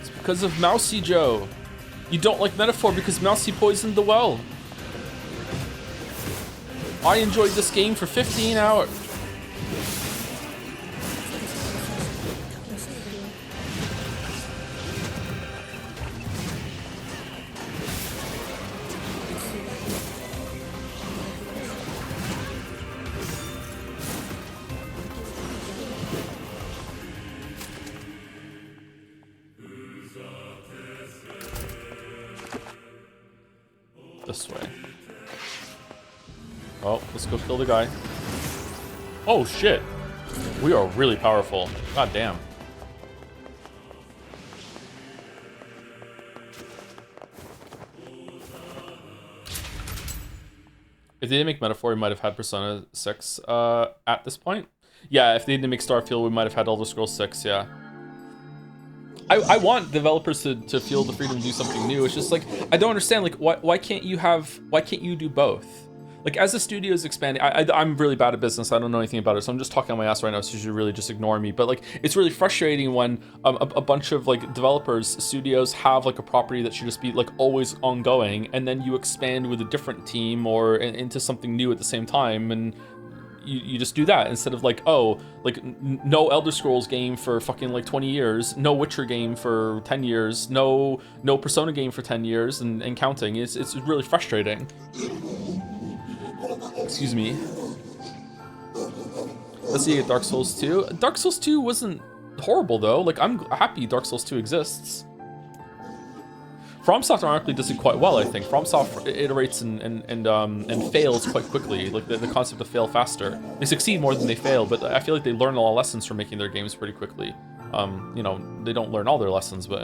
It's because of Mousy Joe. You don't like metaphor because Mousy poisoned the well. I enjoyed this game for 15 hours. This way. Oh, let's go kill the guy. Oh shit. We are really powerful. God damn. If they didn't make Metaphor, we might have had Persona 6 at this point. Yeah, if they didn't make Starfield, we might have had Elder Scrolls 6, yeah. I want developers to feel the freedom to do something new. It's just like, I don't understand, like, why can't you do both? Like, as the studio is expanding, I'm really bad at business. I don't know anything about it, so I'm just talking on my ass right now, so you should really just ignore me. But, like, it's really frustrating when a bunch of, like, developers, studios have, like, a property that should just be, like, always ongoing, and then you expand with a different team or into something new at the same time, and you just do that instead of, like, oh, like, no Elder Scrolls game for fucking, like, 20 years, no Witcher game for 10 years, no Persona game for 10 years, and counting. It's really frustrating. Excuse me. Let's see, Dark Souls 2. Dark Souls 2 wasn't horrible, though. Like, I'm happy Dark Souls 2 exists. FromSoft ironically does it quite well, I think. FromSoft iterates and fails quite quickly. Like, the concept of fail faster. They succeed more than they fail, but I feel like they learn a lot of lessons from making their games pretty quickly. You know, they don't learn all their lessons, but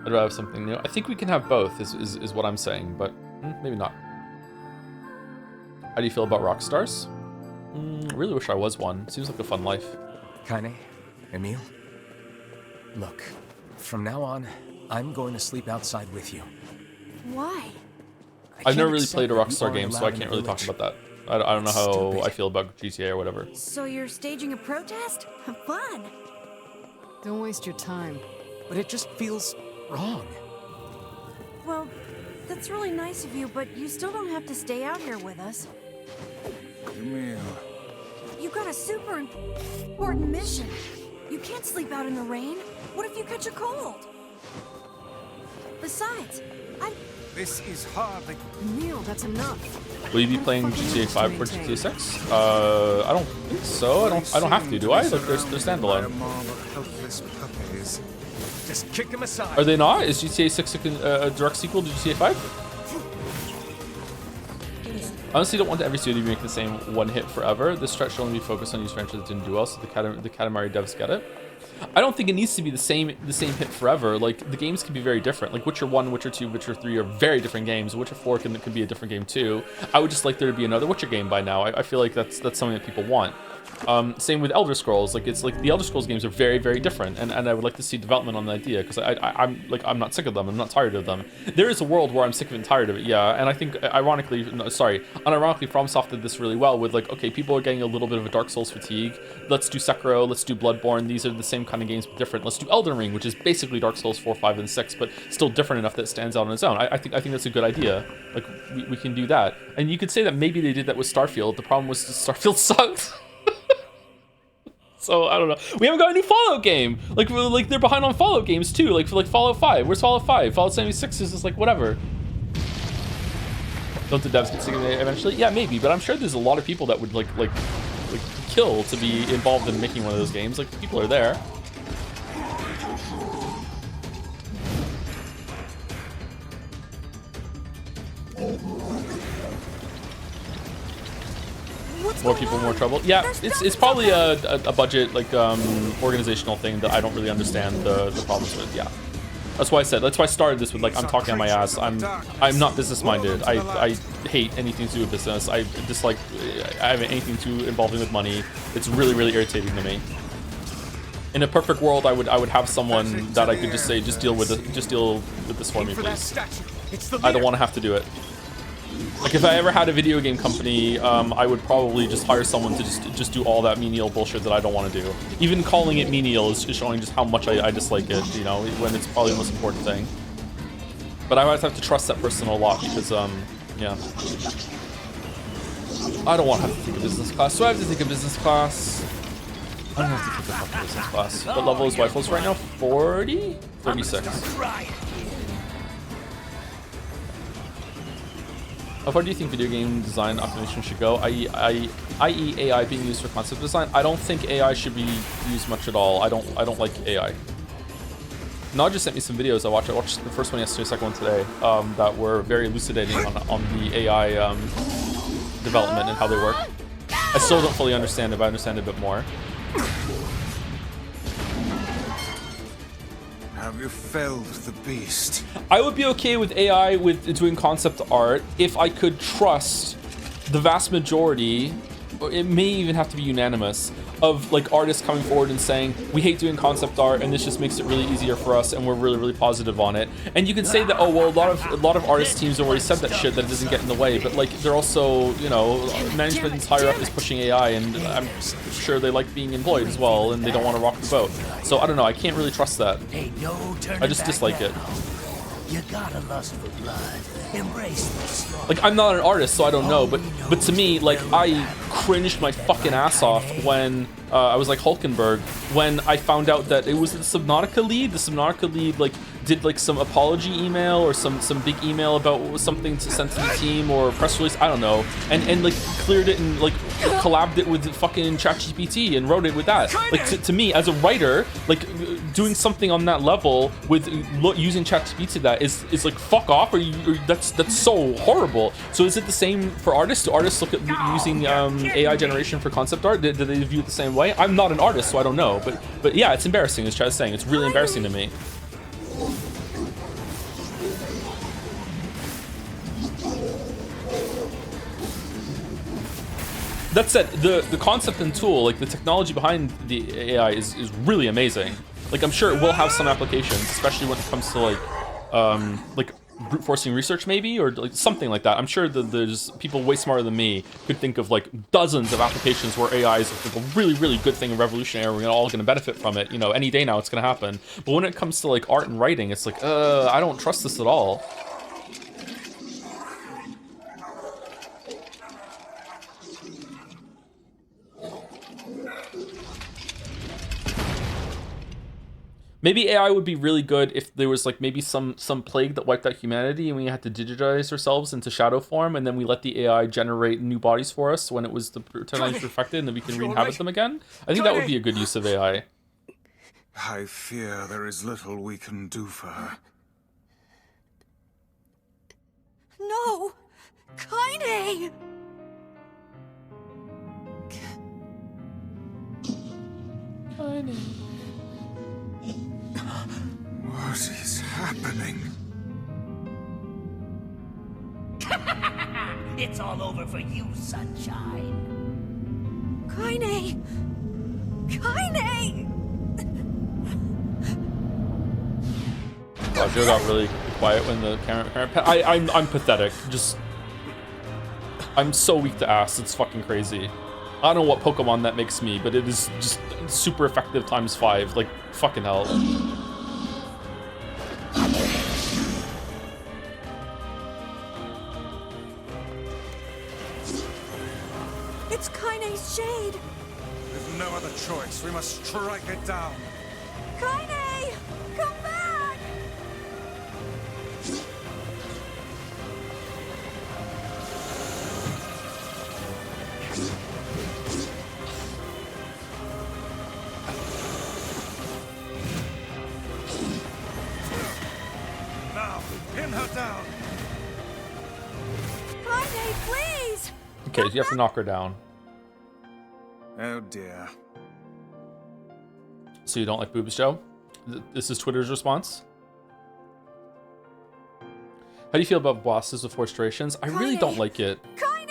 I'd rather have something new. I think we can have both, is what I'm saying, but maybe not. How do you feel about Rockstars? I really wish I was one. Seems like a fun life. Kaine, Emil, look, from now on, I'm going to sleep outside with you. Why? I've never really played a Rockstar game, so I can't really talk about that. I don't know how I feel about GTA or whatever. So you're staging a protest? Fun! Don't waste your time. But it just feels wrong. Well, that's really nice of you, but you still don't have to stay out here with us. Emil. You got a super important mission. You can't sleep out in the rain. What if you catch a cold? Besides, This is hardly... Neil, that's enough. Will you be playing GTA 5 or GTA 6? I don't think so. I don't have to, do I? Like, they're standalone. Just kick him aside. Are they not? Is GTA 6 a direct sequel to GTA 5? I honestly don't want every studio to make the same one hit forever. This stretch should only be focused on these franchises that didn't do well, so the Katamari devs get it. I don't think it needs to be the same hit forever. Like, the games can be very different. Like, Witcher 1, Witcher 2, Witcher 3 are very different games. Witcher 4 can be a different game too. I would just like there to be another Witcher game by now. I feel like that's something that people want. Same with Elder Scrolls. Like, it's like the Elder Scrolls games are very, very different, and I would like to see development on the idea, because I'm not sick of them. I'm not tired of them. There is a world where I'm sick of and tired of it, yeah. And I think unironically, FromSoft did this really well with, like, okay, people are getting a little bit of a Dark Souls fatigue. Let's do Sekiro. Let's do Bloodborne. These are the same kind of games but different. Let's do Elden Ring, which is basically Dark Souls 4, 5, and 6, but still different enough that it stands out on its own. I think that's a good idea. Like, we can do that. And you could say that maybe they did that with Starfield. The problem was Starfield sucked. So I don't know. We haven't got a new Fallout game. Like they're behind on Fallout games too. Like Fallout 5. Where's Fallout 5? Fallout 76 is just like whatever. Don't the devs get sick of it eventually? Yeah, maybe. But I'm sure there's a lot of people that would like kill to be involved in making one of those games. Like, people are there. more people, more trouble. Yeah, it's probably a budget, like, organizational thing that I don't really understand the problems with. Yeah, that's why I said, that's why I started this with, like, I'm talking on my ass. I'm not business minded. I hate anything to do with business. I dislike having anything too involving with money. It's really, really irritating to me. In a perfect world, I would have someone that I could just say, just deal with this for me, please. I don't want to have to do it. Like, if I ever had a video game company, I would probably just hire someone to just do all that menial bullshit that I don't want to do. Even calling it menial is showing just how much I dislike it, you know, when it's probably the most important thing. But I always have to trust that person a lot because, yeah. I don't want to have to take a business class. Do I have to take a business class? I don't have to take a fucking business class. What level is Rifles right now? 40? 36. How far do you think video game design optimization should go? i.e. AI being used for concept design? I don't think AI should be used much at all. I don't like AI. Nod just sent me some videos I watched. I watched the first one yesterday, the second one today, that were very elucidating on the AI development and how they work. I still don't fully understand it, but I understand it a bit more. Have you felled the beast? I would be okay with AI with doing concept art if I could trust the vast majority, or it may even have to be unanimous, of like artists coming forward and saying, we hate doing concept art and this just makes it really easier for us and we're really, really positive on it. And you can say that, oh well, a lot of artist teams have already said that shit, that it doesn't get in the way, but like they're also, you know, management higher up is pushing AI and I'm sure they like being employed as well and they don't want to rock the boat. So I don't know, I can't really trust that. I just dislike it. You gotta lust for blood. Embrace this. Like, I'm not an artist, so I don't know, but to me, like, I cringed my fucking ass off when I was like Hulkenberg, when I found out that it was the Subnautica lead. The Subnautica lead, like, did like some apology email or some big email about something to send to the team or a press release, I don't know, and like cleared it and like collabed it with fucking ChatGPT and wrote it with that. Like, to me as a writer, like doing something on that level with using ChatGPT to that is like, fuck off, or that's so horrible. So is it the same for artists? Do artists look at using AI generation for concept art? Do they view it the same way? I'm not an artist, so I don't know, but yeah, it's embarrassing, as Chad's saying. It's really embarrassing to me. That said, the concept and tool, like the technology behind the AI is really amazing. Like, I'm sure it will have some applications, especially when it comes to like brute forcing research maybe, or like something like that. I'm sure that there's people way smarter than me could think of like dozens of applications where AI is like a really, really good thing and revolutionary. We're all going to benefit from it. You know, any day now it's going to happen. But when it comes to like art and writing, it's like, I don't trust this at all. Maybe AI would be really good if there was like maybe some plague that wiped out humanity and we had to digitize ourselves into shadow form, and then we let the AI generate new bodies for us when it was the technology perfected, and then we can re-inhabit them again. I think that would be a good use of AI. I fear there is little we can do for her. No! Kaine! Kaine. What is happening? It's all over for you, sunshine. Kaine! Kaine! Wow, Joe got really quiet when the camera I'm pathetic. Just, I'm so weak to ass. It's fucking crazy. I don't know what Pokemon that makes me, but it is just super effective times 5. Like, fucking hell. It's Kaine's shade! With no other choice, we must strike it down. Kaine! Come back! Now, pin her down. Kaine, please! Okay, you have to knock her down. Oh dear. So you don't like boobs, Joe? This is Twitter's response. How do you feel about bosses with forced durations? I really don't like it. Kaine!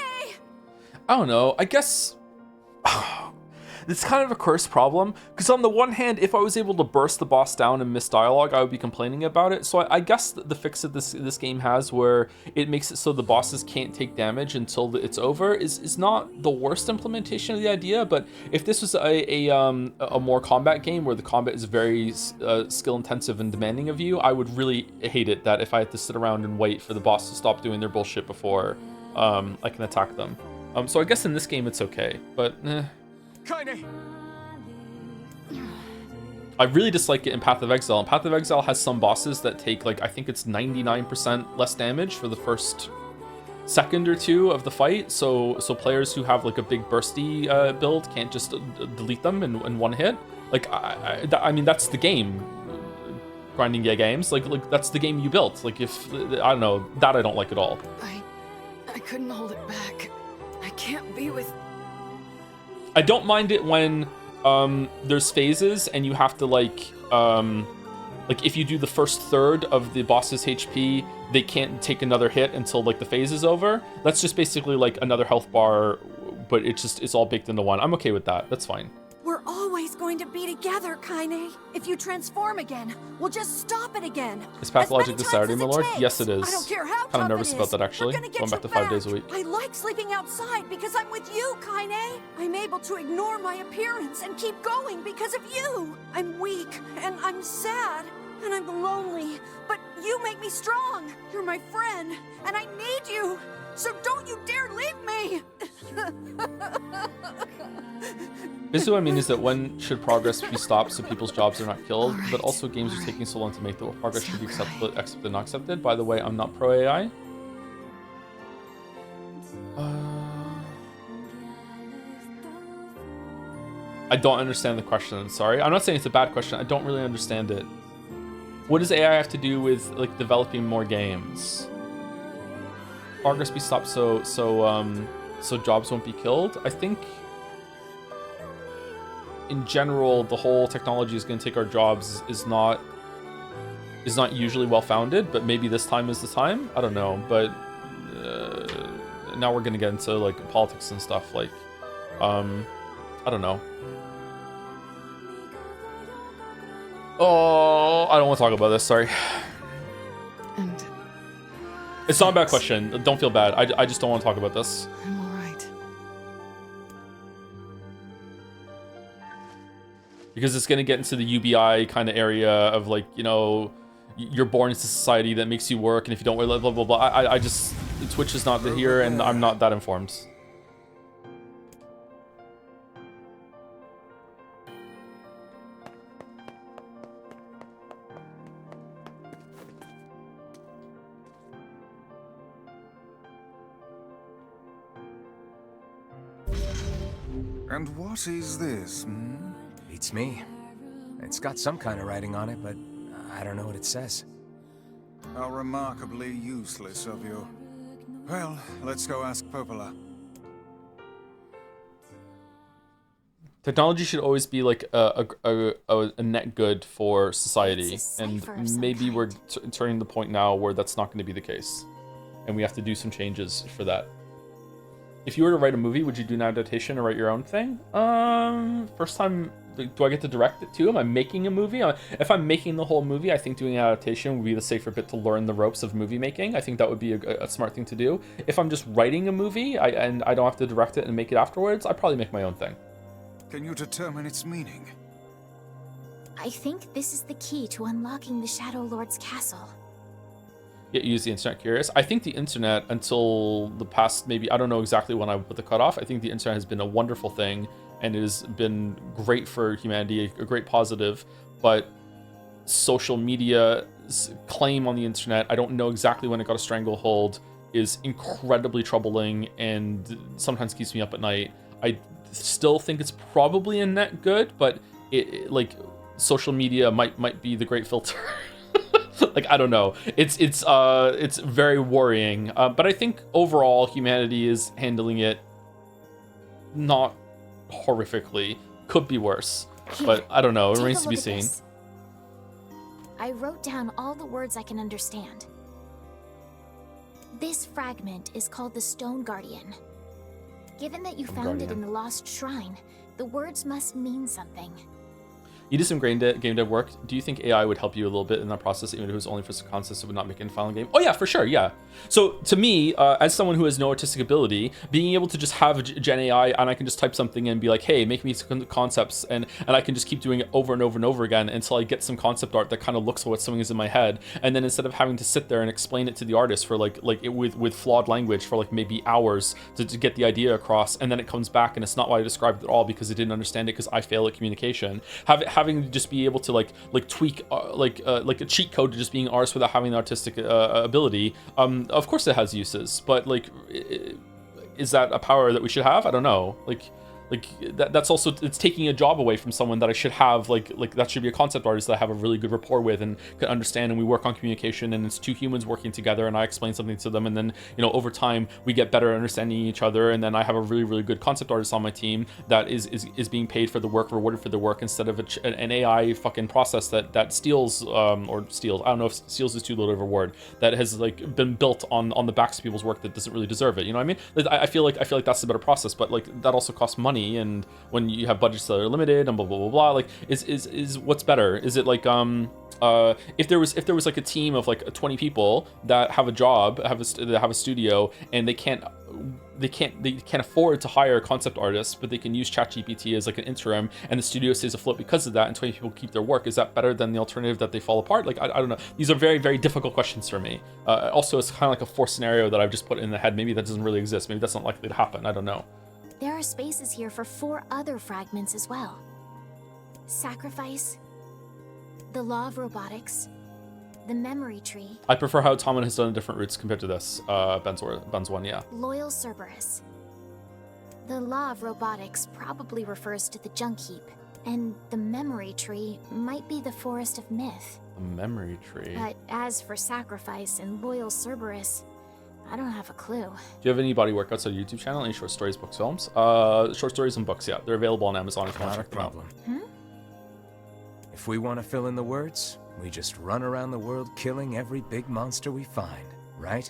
I don't know. I guess it's kind of a cursed problem, because on the one hand, if I was able to burst the boss down and miss dialogue, I would be complaining about it. So I guess the fix that this game has, where it makes it so the bosses can't take damage until it's over, is not the worst implementation of the idea. But if this was a more combat game where the combat is very skill intensive and demanding of you, I would really hate it that if I had to sit around and wait for the boss to stop doing their bullshit before I can attack them. So I guess in this game it's okay, but Kaine! I really dislike it in Path of Exile. And Path of Exile has some bosses that take, like, I think it's 99% less damage for the first second or two of the fight. So players who have like a big bursty build can't just delete them in one hit. Like, I mean, that's the game. Grinding games, like that's the game you built. Like, if I don't know, that I don't like at all. I couldn't hold it back. I can't be with. I don't mind it when there's phases and you have to like if you do the first third of the boss's HP, they can't take another hit until like the phase is over. That's just basically like another health bar, but it's all baked into one. I'm okay with that. That's fine. We're always going to be together, Kaine. If you transform again, we'll just stop it again. Is pathologic As this many Saturday, times my as it lord? takes. Yes, it is. I don't care how Kind tough of nervous it about is. that, actually. We're gonna get Going back you to 5 days a week. I like sleeping outside because I'm with you, Kaine. I'm able to ignore my appearance and keep going because of you. I'm weak and I'm sad and I'm lonely, but you make me strong. You're my friend and I need you. So don't you dare leave me! Basically what I mean is that when should progress be stopped so people's jobs are not killed, but also games are taking so long to make that progress should be accepted, not accepted. By the way, I'm not pro AI. I don't understand the question, sorry. I'm not saying it's a bad question, I don't really understand it. What does AI have to do with like developing more games? Progress be stopped so jobs won't be killed? I think in general the whole technology is going to take our jobs is not usually well founded, but maybe this time is the time. I don't know, but now we're going to get into like politics and stuff. Like I don't know. Oh, I don't want to talk about this, sorry. And It's not a bad question. Don't feel bad. I just don't want to talk about this. I'm all right. Because it's going to get into the UBI kind of area of like, you know, you're born into society that makes you work, and if you don't, blah, blah, blah, blah. I just, Twitch is not here, and I'm not that informed. And what is this, hmm? Beats me. It's got some kind of writing on it, but I don't know what it says. How remarkably useless of you. Well, let's go ask Popola. Technology should always be like a net good for society, It's a and cipher of some maybe we're kind. turning the point now where that's not going to be the case, and we have to do some changes for that. If you were to write a movie, would you do an adaptation or write your own thing? First time, do I get to direct it too? Am I making a movie? If I'm making the whole movie, I think doing an adaptation would be the safer bit to learn the ropes of movie making. I think that would be a smart thing to do. If I'm just writing a movie and I don't have to direct it and make it afterwards, I'd probably make my own thing. Can you determine its meaning? I think this is the key to unlocking the Shadow Lord's castle. Yet use the internet curious. I think the internet, until the past, maybe, I don't know exactly when I put the cutoff, I think the internet has been a wonderful thing and it has been great for humanity, a great positive, but social media's claim on the internet, I don't know exactly when it got a stranglehold, is incredibly troubling and sometimes keeps me up at night. I still think it's probably a net good, but it like social media might be the great filter. Like, I don't know. It's very worrying. But I think overall humanity is handling it not horrifically. Could be worse, Here, but I don't know. It take a remains to be look at seen. this. I wrote down all the words I can understand. This fragment is called the Stone Guardian. Given that you found it in the Lost Shrine, the words must mean something. You did some game dev work. Do you think AI would help you a little bit in that process, even if it was only for some concepts that would not make it in final game? Oh yeah, for sure, yeah. So to me, as someone who has no artistic ability, being able to just have Gen AI and I can just type something in and be like, hey, make me some concepts, and I can just keep doing it over and over and over again until I get some concept art that kind of looks like what something is in my head. And then instead of having to sit there and explain it to the artist for with flawed language for like maybe hours to get the idea across, and then it comes back and it's not what I described at all because it didn't understand it because I fail at communication. Having to just be able to like tweak like a cheat code to just being artist without having the artistic ability. Of course it has uses, but like, is that a power that we should have? I don't know. Like that's also, it's taking a job away from someone that I should have, like that should be a concept artist that I have a really good rapport with and can understand, and we work on communication, and it's two humans working together, and I explain something to them, and then, you know, over time we get better at understanding each other, and then I have a really, really good concept artist on my team that is being paid for the work, rewarded for the work, instead of an AI fucking process that steals, or steals, I don't know if steals is too little of a word, that has like been built on the backs of people's work that doesn't really deserve it. You know what I mean? I feel like that's the better process, but like that also costs money, and when you have budgets that are limited and blah blah blah blah, like is what's better? Is it like if there was like a team of like 20 people that have a job, that have a studio, and they can't afford to hire concept artists, but they can use ChatGPT as like an interim, and the studio stays afloat because of that, and 20 people keep their work. Is that better than the alternative that they fall apart? Like I don't know. These are very, very difficult questions for me. Also, it's kind of like a forced scenario that I've just put in the head. Maybe that doesn't really exist. Maybe that's not likely to happen. I don't know. There are spaces here for 4 other fragments as well. Sacrifice, the Law of Robotics, the Memory Tree. I prefer how Tomlin has done different routes compared to this. Ben's one, yeah. Loyal Cerberus. The Law of Robotics probably refers to the Junk Heap, and the Memory Tree might be the Forest of Myth. The Memory Tree. But as for Sacrifice and Loyal Cerberus, I don't have a clue. Do you have any body workouts on your YouTube channel? Any short stories, books, films? Short stories and books, yeah. They're available on Amazon if you want to check them out. If we want to fill in the words, we just run around the world killing every big monster we find, right?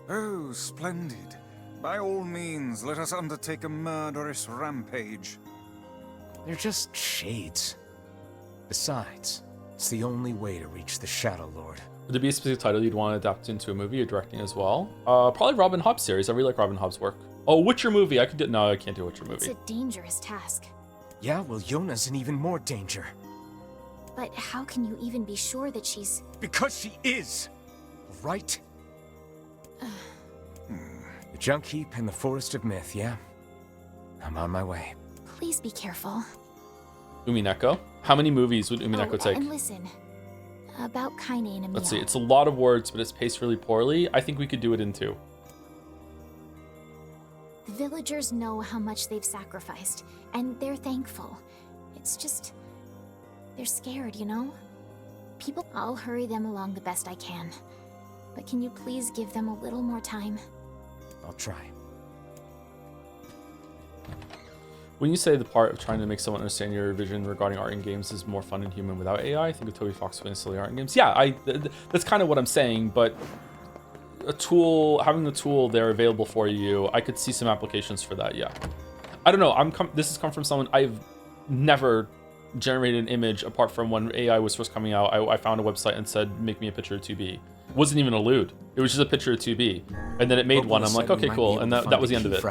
Oh, splendid. By all means, let us undertake a murderous rampage. They're just shades. Besides, it's the only way to reach the Shadow Lord. Would there be a specific title you'd want to adapt into a movie or directing as well? Probably Robin Hobb's series. I really like Robin Hobb's work. Oh, Witcher movie. I could do. No, I can't do a Witcher movie. It's a dangerous task. Yeah, well, Yona's in even more danger. But how can you even be sure that she's... Because she is! Right? The Junk Heap and the Forest of Myth, yeah? I'm on my way. Please be careful. Umineko. How many movies would Umineko take? And listen, about Kaine and Emil. Let's see. It's a lot of words, but it's paced really poorly. I think we could do it in 2. The villagers know how much they've sacrificed, and they're thankful. It's just... they're scared, you know? I'll hurry them along the best I can. But can you please give them a little more time? I'll try. When you say the part of trying to make someone understand your vision regarding art in games is more fun and human without AI, I think of Toby Fox playing silly art in games. Yeah, that's kind of what I'm saying, but a tool, having the tool there available for you, I could see some applications for that, yeah. I don't know, this has come from someone, I've never generated an image apart from when AI was first coming out. I found a website and said, make me a picture of 2B. It wasn't even a lewd. It was just a picture of 2B. And then it made one. I'm like, okay, cool. And that was the end of it.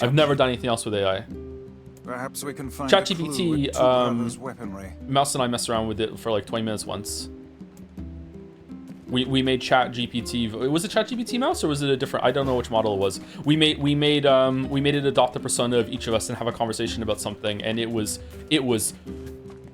I've never done anything else with AI. Perhaps we can find ChatGPT, weaponry. Mouse and I messed around with it for like 20 minutes once. We made ChatGPT. Was it ChatGPT Mouse or was it a different? I don't know which model it was. We made it adopt the persona of each of us and have a conversation about something, and it was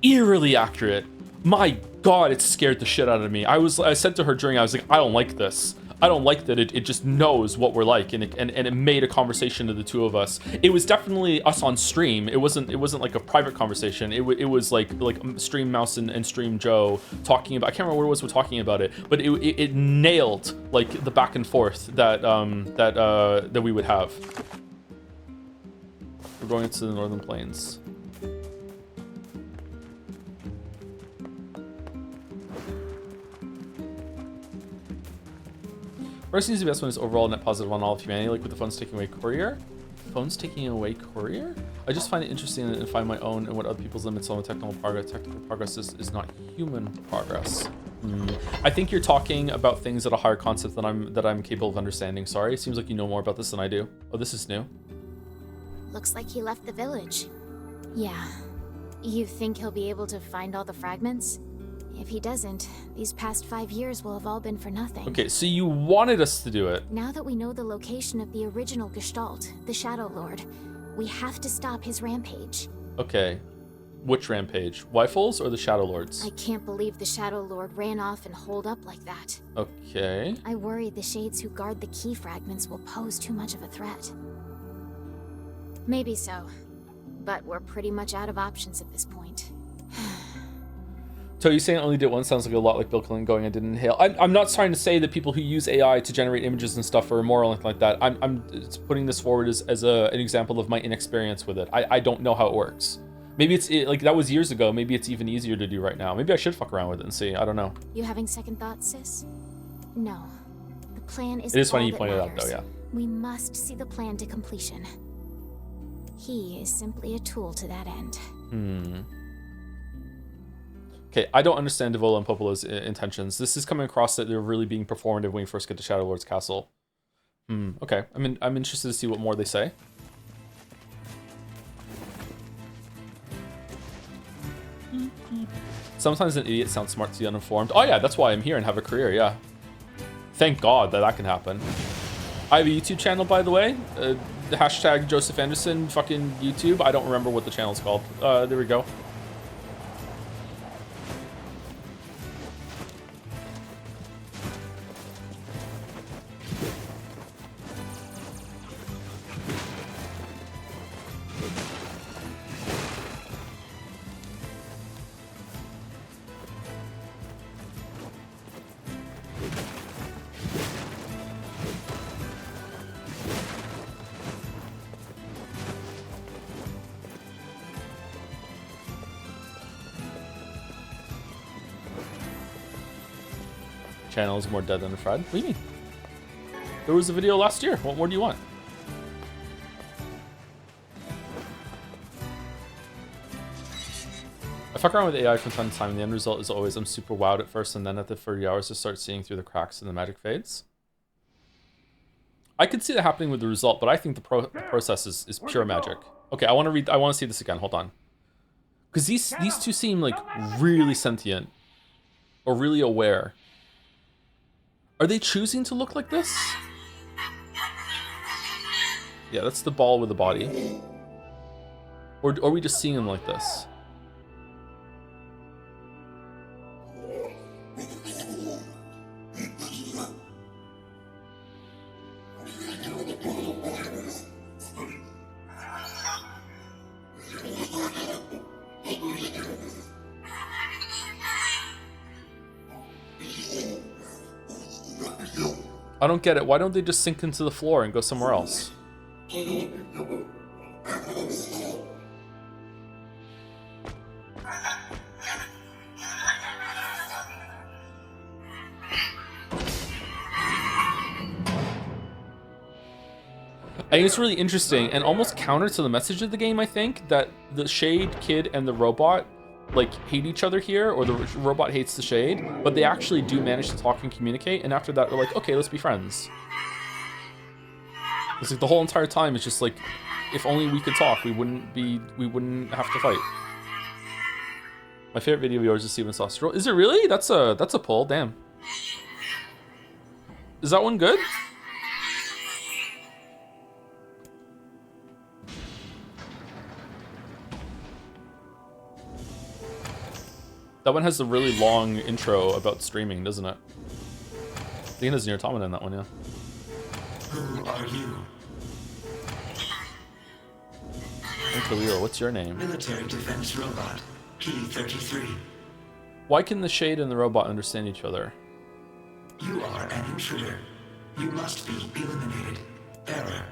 eerily accurate. My God, it scared the shit out of me. I said to her during, I was like, I don't like this. I don't like that it just knows what we're like, and it made a conversation of the two of us. It was definitely us on stream. It wasn't like a private conversation. It was like Stream Mouse and Stream Joe talking about. I can't remember what it was we're talking about it, but it nailed like the back and forth that we would have. We're going into the northern plains. First seems the best one is overall net positive on all of humanity, like with the phones taking away courier. Phones taking away courier? I just find it interesting and find my own and what other people's limits on technical progress. Technical progress is not human progress. I think you're talking about things at a higher concept than I'm capable of understanding. Sorry, it seems like you know more about this than I do. Oh, this is new. Looks like he left the village. Yeah. You think he'll be able to find all the fragments? If he doesn't, these past 5 years will have all been for nothing. Okay, so you wanted us to do it. Now that we know the location of the original Gestalt, the Shadow Lord, we have to stop his rampage. Okay. Which rampage? Rifles or the Shadow Lords? I can't believe the Shadow Lord ran off and holed up like that. Okay. I worry the Shades who guard the key fragments will pose too much of a threat. Maybe so, but we're pretty much out of options at this point. So you saying only did it once sounds like a lot like Bill Clinton going, I didn't inhale. I'm not trying to say that people who use AI to generate images and stuff are immoral or anything like that. I'm putting this forward as an example of my inexperience with it. I don't know how it works. Maybe like that was years ago. Maybe it's even easier to do right now. Maybe I should fuck around with it and see. I don't know. You having second thoughts, sis? No. The plan is. It is funny all you that pointed it out matters. though, yeah. We must see the plan to completion. He is simply a tool to that end. Okay, I don't understand Devola and Popolo's intentions. This is coming across that they're really being performative when you first get to Shadow Lord's castle. Okay. I'm interested to see what more they say. Sometimes an idiot sounds smart to the uninformed. Oh yeah, that's why I'm here and have a career, yeah. Thank God that can happen. I have a YouTube channel, by the way. The hashtag Joseph Anderson fucking YouTube. I don't remember what the channel's called. There we go. Channel is more dead than a Fred. What do you mean? There was a video last year. What more do you want? I fuck around with AI from time to time, and the end result is always I'm super wowed at first, and then at the 30 hours I start seeing through the cracks and the magic fades. I could see that happening with the result, but I think the process is pure magic. Okay, I want to see this again. Hold on. Because these two seem like really sentient. Or really aware. Are they choosing to look like this? Yeah, that's the ball with the body. Or are we just seeing them like this? I don't get it. Why don't they just sink into the floor and go somewhere else? I think it's really interesting and almost counter to the message of the game, I think, that the Shade Kid and the robot like hate each other here, or the robot hates the Shade, but they actually do manage to talk and communicate, and after that they're like, okay, let's be friends. It's like the whole entire time it's just like, if only we could talk, we wouldn't have to fight. My favorite video of yours is Steven Sauce Roll. Is it really? That's a pull, damn. Is that one good? That one has a really long intro about streaming, doesn't it? I think it has NieR Automata in that one, yeah. Who are you? I'm Khalil, what's your name? Military defense robot, Key 33. Why can the Shade and the robot understand each other? You are an intruder. You must be eliminated. Error.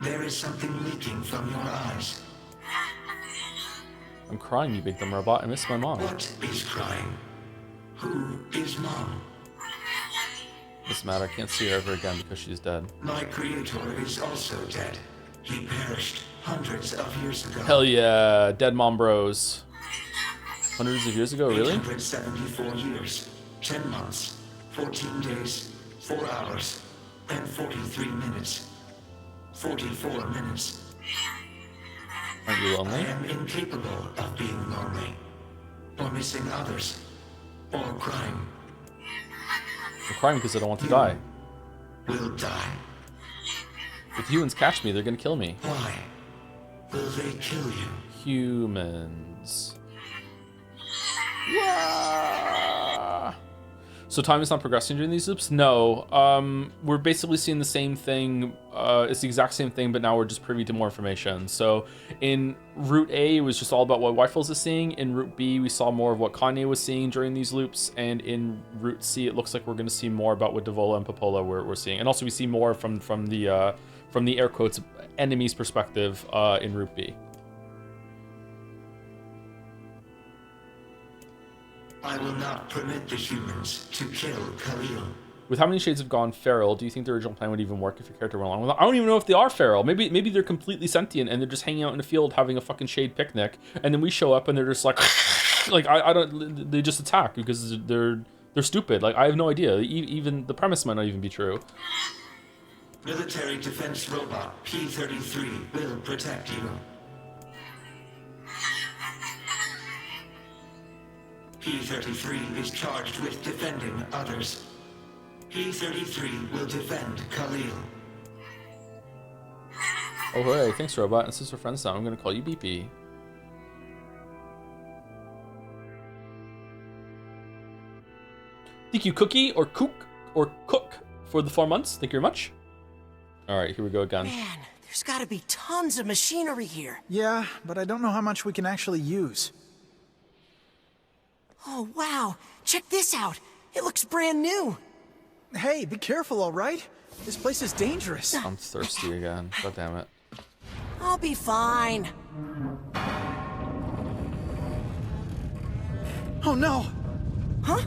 There is something leaking from your eyes. I'm crying, you big dumb robot. I miss my mom. What is crying? Who is Mom? Doesn't matter. I can't see her ever again because she's dead. My creator is also dead. He perished hundreds of years ago. Hell yeah, dead mom bros. Hundreds of years ago, really? 874 years, 10 months, 14 days, 4 hours, and 43 minutes. 44 minutes. Aren't you I lonely? am incapable of being lonely, or missing others, or crying. I'm crying because I don't want to die. Will die. If humans catch me, they're gonna kill me. Why? Will they kill you? Humans. Yeah. So time is not progressing during these loops? No. We're basically seeing the same thing. It's the exact same thing, but now we're just privy to more information. So in Route A, it was just all about what Wyfels is seeing. In Route B, we saw more of what Kanye was seeing during these loops. And in Route C, it looks like we're going to see more about what Devola and Popola we're seeing. And also we see more from the air quotes enemy's perspective in Route B. I will not permit the humans to kill Khalil. With how many shades have gone feral, do you think the original plan would even work if your character went along with it? I don't even know if they are feral. Maybe they're completely sentient and they're just hanging out in the field having a fucking shade picnic, and then we show up and they're just like, like I don't. They just attack because they're stupid. Like I have no idea. Even the premise might not even be true. Military defense robot P-33 will protect you. P-33 is charged with defending others. P-33 will defend Khalil. Oh hey, thanks robot. And since we're friends now, I'm gonna call you BP. Thank you, Cookie or Cook for the 4 months. Thank you very much. All right, here we go again. Man, there's gotta be tons of machinery here. Yeah, but I don't know how much we can actually use. Oh, wow. Check this out. It looks brand new. Hey, be careful, all right? This place is dangerous. I'm thirsty again. God damn it. I'll be fine. Oh, no. Huh?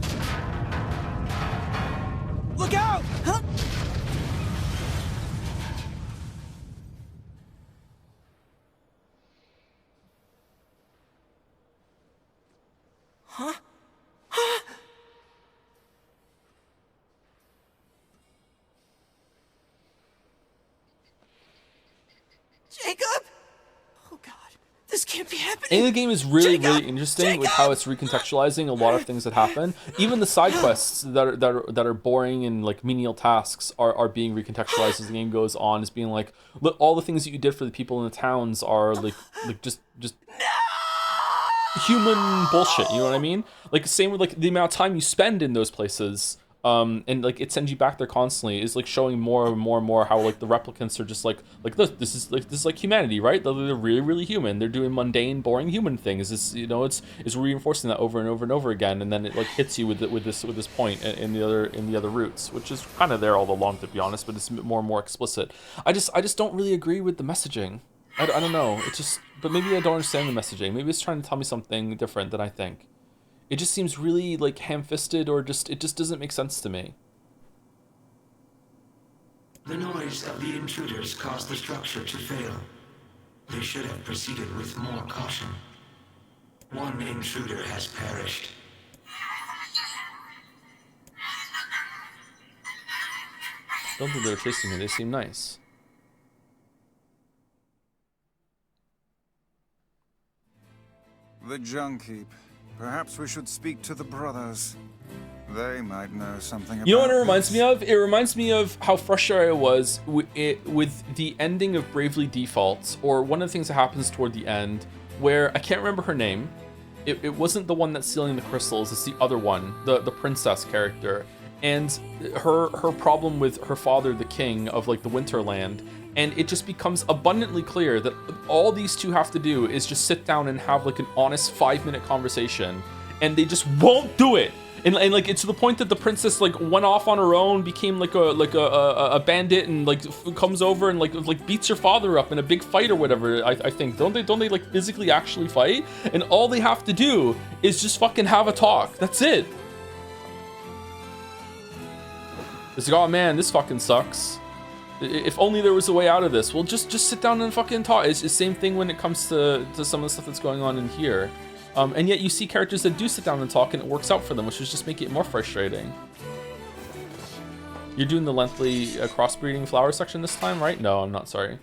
Look out! Huh? Huh? Huh? Jacob? Oh god, this can't be happening. And the game is really, Jacob! really interesting with how it's recontextualizing a lot of things that happen. Even the side quests that are boring and like menial tasks are being recontextualized as the game goes on. As being like, look, all the things that you did for the people in the towns are like just human bullshit. You know what I mean? Like same with like the amount of time you spend in those places. And like it sends you back there constantly is like showing more and more and more how like the replicants are just like this is like humanity, right? They're really, really human. They're doing mundane, boring human things. It's, you know, it's reinforcing that over and over and over again, and then it like hits you with this point in the other routes, which is kind of there all along, to be honest, but it's more and more explicit. I just don't really agree with the messaging. I don't know. It's just, but maybe I don't understand the messaging. Maybe it's trying to tell me something different than I think. It just seems really like ham-fisted, or it just doesn't make sense to me. The noise of the intruders caused the structure to fail. They should have proceeded with more caution. One intruder has perished. Don't think they're chasing me. They seem nice. The junk heap. Perhaps we should speak to the brothers. They might know something about You know what it reminds this. me of? It reminds me of how frustrated I was with the ending of Bravely Default, or one of the things that happens toward the end, where I can't remember her name. It wasn't the one that's stealing the crystals, it's the other one, the princess character. And her problem with her father, the king of like the Winterland, and it just becomes abundantly clear that all these two have to do is just sit down and have like an honest 5-minute conversation, and they just won't do it. And like it's to the point that the princess like went off on her own, became like a bandit, and like comes over and like beats her father up in a big fight or whatever. I think don't they like physically actually fight? And all they have to do is just fucking have a talk. That's it. It's like, oh man, this fucking sucks. If only there was a way out of this. Well, just sit down and fucking talk. It's the same thing when it comes to some of the stuff that's going on in here. And yet you see characters that do sit down and talk and it works out for them, which is just make it more frustrating. You're doing the lengthy crossbreeding flower section this time, right? No, I'm not, sorry.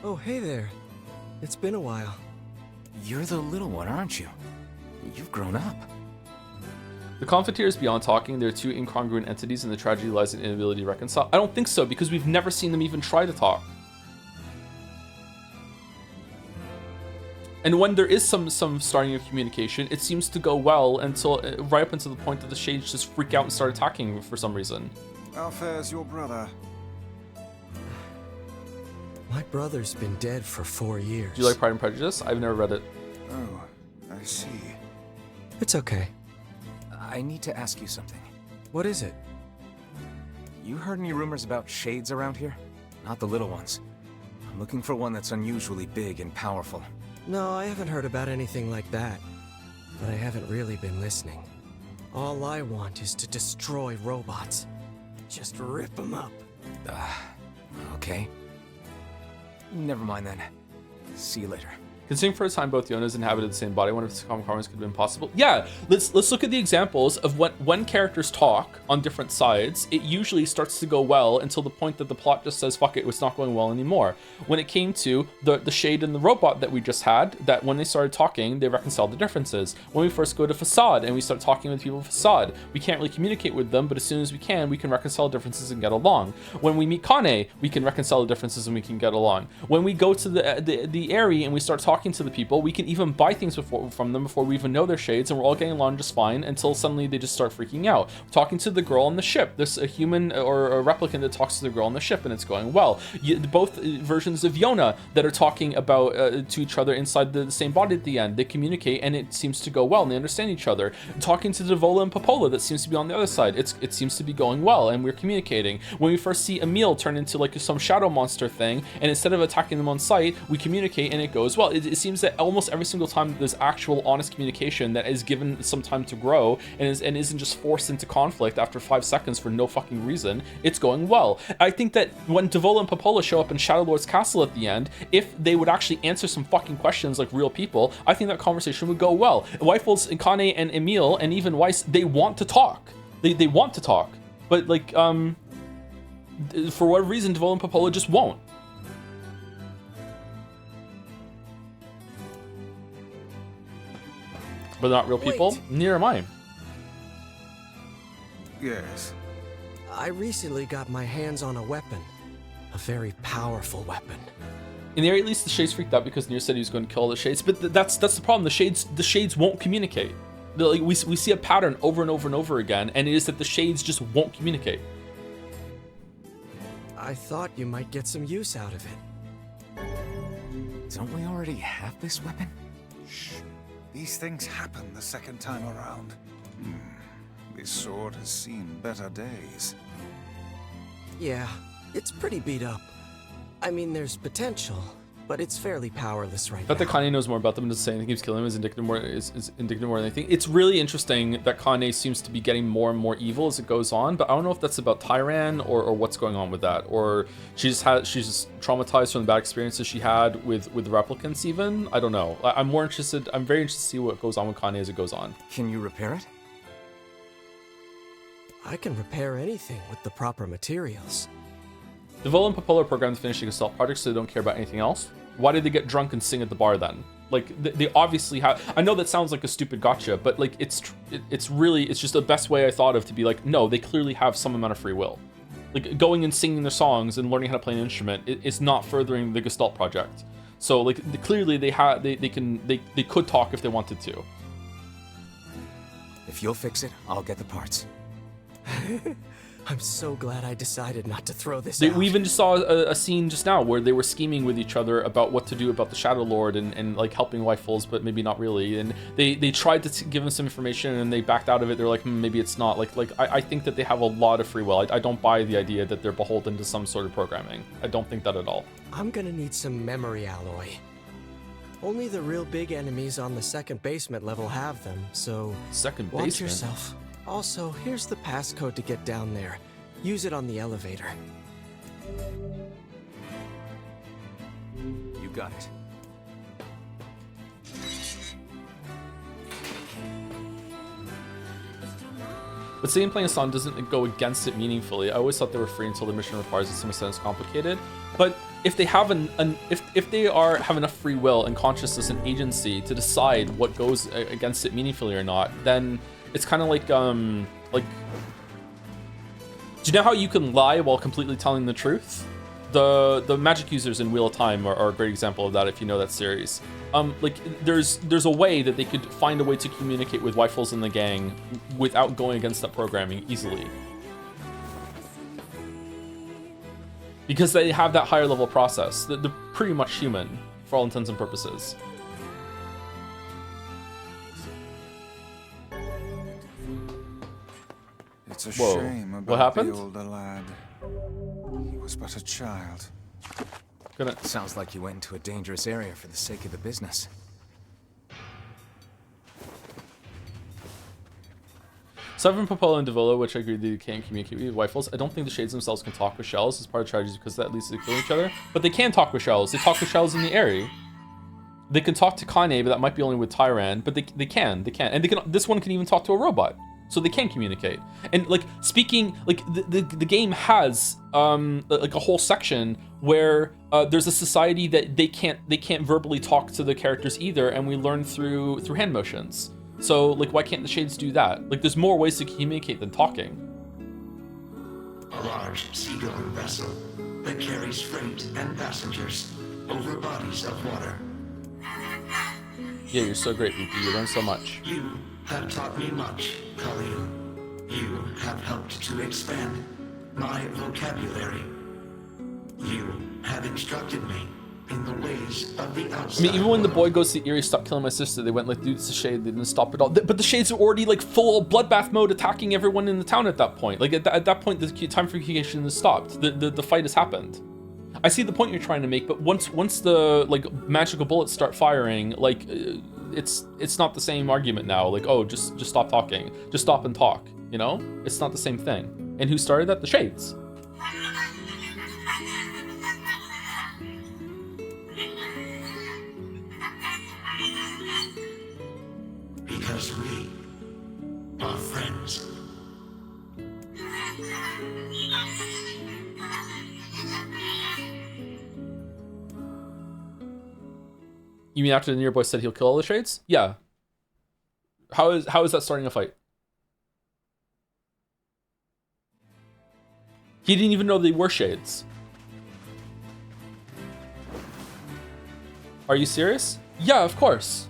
Oh, hey there. It's been a while. You're the little one, aren't you? You've grown up. The conflict here is beyond talking. They're two incongruent entities and the tragedy lies in inability to reconcile. I don't think so, because we've never seen them even try to talk. And when there is some starting of communication, it seems to go well until right up until the point that the shades just freak out and start attacking for some reason. How fares your brother? My brother's been dead for 4 years. Do you like Pride and Prejudice? I've never read it. Oh, I see. It's okay. I need to ask you something. What is it? You heard any rumors about shades around here? Not the little ones. I'm looking for one that's unusually big and powerful. No, I haven't heard about anything like that. But I haven't really been listening. All I want is to destroy robots. Just rip them up. Okay. Never mind then. See you later. Considering for a time both Yonas inhabited the same body, I wonder if common karmas could have been possible. Yeah, let's look at the examples of when characters talk on different sides. It usually starts to go well until the point that the plot just says, fuck it, it's not going well anymore. When it came to the Shade and the robot that we just had, that when they started talking, they reconciled the differences. When we first go to Facade and we start talking with people of Facade, we can't really communicate with them, but as soon as we can reconcile differences and get along. When we meet Kane, we can reconcile the differences and we can get along. When we go to the Aerie and we start talking to the people, we can even buy things from them before we even know their shades, and we're all getting along just fine until suddenly they just start freaking out. Talking to the girl on the ship, there's a human or a replicant that talks to the girl on the ship and it's going well. Both versions of Yona that are talking about to each other inside the same body at the end, they communicate and it seems to go well and they understand each other. Talking to Devola and Popola that seems to be on the other side, it seems to be going well and we're communicating. When we first see Emil turn into like some shadow monster thing, and instead of attacking them on sight, we communicate and it goes well. It seems that almost every single time there's actual honest communication that is given some time to grow and isn't just forced into conflict after 5 seconds for no fucking reason, it's going well. I think that when Devola and Popola show up in Shadow Lord's castle at the end, if they would actually answer some fucking questions like real people, I think that conversation would go well. Weifels and Kane and Emil and even Weiss, they want to talk. They want to talk. But like, for whatever reason, Devola and Popola just won't. But not real people? Wait. Neither am I. Yes. I recently got my hands on a weapon. A very powerful weapon. In the area, at least the Shades freaked out because NieR said he was going to kill all the Shades, but that's the problem. The Shades won't communicate. We see a pattern over and over and over again, and it is that the Shades just won't communicate. I thought you might get some use out of it. Don't we already have this weapon? Shh. These things happen the second time around. This sword has seen better days. Yeah, it's pretty beat up. I mean, there's potential, but it's fairly powerless right now. That Kane knows more about them and doesn't say anything, keeps killing him is indicative more than anything. It's really interesting that Kane seems to be getting more and more evil as it goes on, but I don't know if that's about Tyran or what's going on with that, or she's just traumatized from the bad experiences she had with the replicants even. I don't know. I'm very interested to see what goes on with Kane as it goes on. Can you repair it? I can repair anything with the proper materials. Devola and Popola are programmed to finish the Gestalt project, so they don't care about anything else. Why did they get drunk and sing at the bar then? Like, they obviously have. I know that sounds like a stupid gotcha, but like it's just the best way I thought of to be like, no, they clearly have some amount of free will. Like going and singing their songs and learning how to play an instrument is not furthering the Gestalt project. So like clearly they could talk if they wanted to. If you'll fix it, I'll get the parts. I'm so glad I decided not to throw this We out. even just saw a scene just now where they were scheming with each other about what to do about the Shadow Lord and like helping Rifles, but maybe not really. And they tried to give him some information and they backed out of it. They're like, maybe it's not. I think that they have a lot of free will. I don't buy the idea that they're beholden to some sort of programming. I don't think that at all. I'm gonna need some memory alloy. Only the real big enemies on the second basement level have them, so second watch basement? yourself. Also, here's the passcode to get down there. Use it on the elevator. You got it. But saying playing a song doesn't go against it meaningfully. I always thought they were free until the mission requires it. Some extent it's complicated. But if they have if they have enough free will and consciousness and agency to decide what goes against it meaningfully or not, then it's kind of like do you know how you can lie while completely telling the truth? The magic users in Wheel of Time are a great example of that, if you know that series. Like there's a way that they could find a way to communicate with Rifles in the gang without going against that programming easily. Because they have that higher level process. They're pretty much human for all intents and purposes. It's a Whoa. shame about What happened? the older lad. He was but a child. Sounds like you went into a dangerous area for the sake of the business. Aside from Popola and Davolo, which I agree they can't communicate with Rifles, I don't think the Shades themselves can talk with Shells as part of strategies because that leads to killing each other. But they can talk with Shells. They talk with Shells in the area. They can talk to Kane, but that might be only with Tyran. But they can. And they can. This one can even talk to a robot. So they can communicate. And like speaking, like the game has like a whole section where there's a society that they can't verbally talk to the characters either, and we learn through hand motions. So like why can't the Shades do that? Like there's more ways to communicate than talking. A large seagoing vessel that carries freight and passengers over bodies of water. Yeah, you're so great, VP. You learn so much. You have taught me much, Khalil. You have helped to expand my vocabulary. You have instructed me in the ways of the outside. I mean, even when the boy goes to Eerie, stop killing my sister, they went like, dude, it's a Shade, they didn't stop it all. But the Shades are already like full bloodbath mode, attacking everyone in the town at that point. Like at that point, the time for communication has stopped. The fight has happened. I see the point you're trying to make, but once the like magical bullets start firing, like it's not the same argument now. Like, oh, just stop talking, just stop and talk. You know, it's not the same thing. And who started that? The Shades. Because we are friends. You mean after the NieR boy said he'll kill all the Shades? Yeah. How is that starting a fight? He didn't even know they were Shades. Are you serious? Yeah, of course.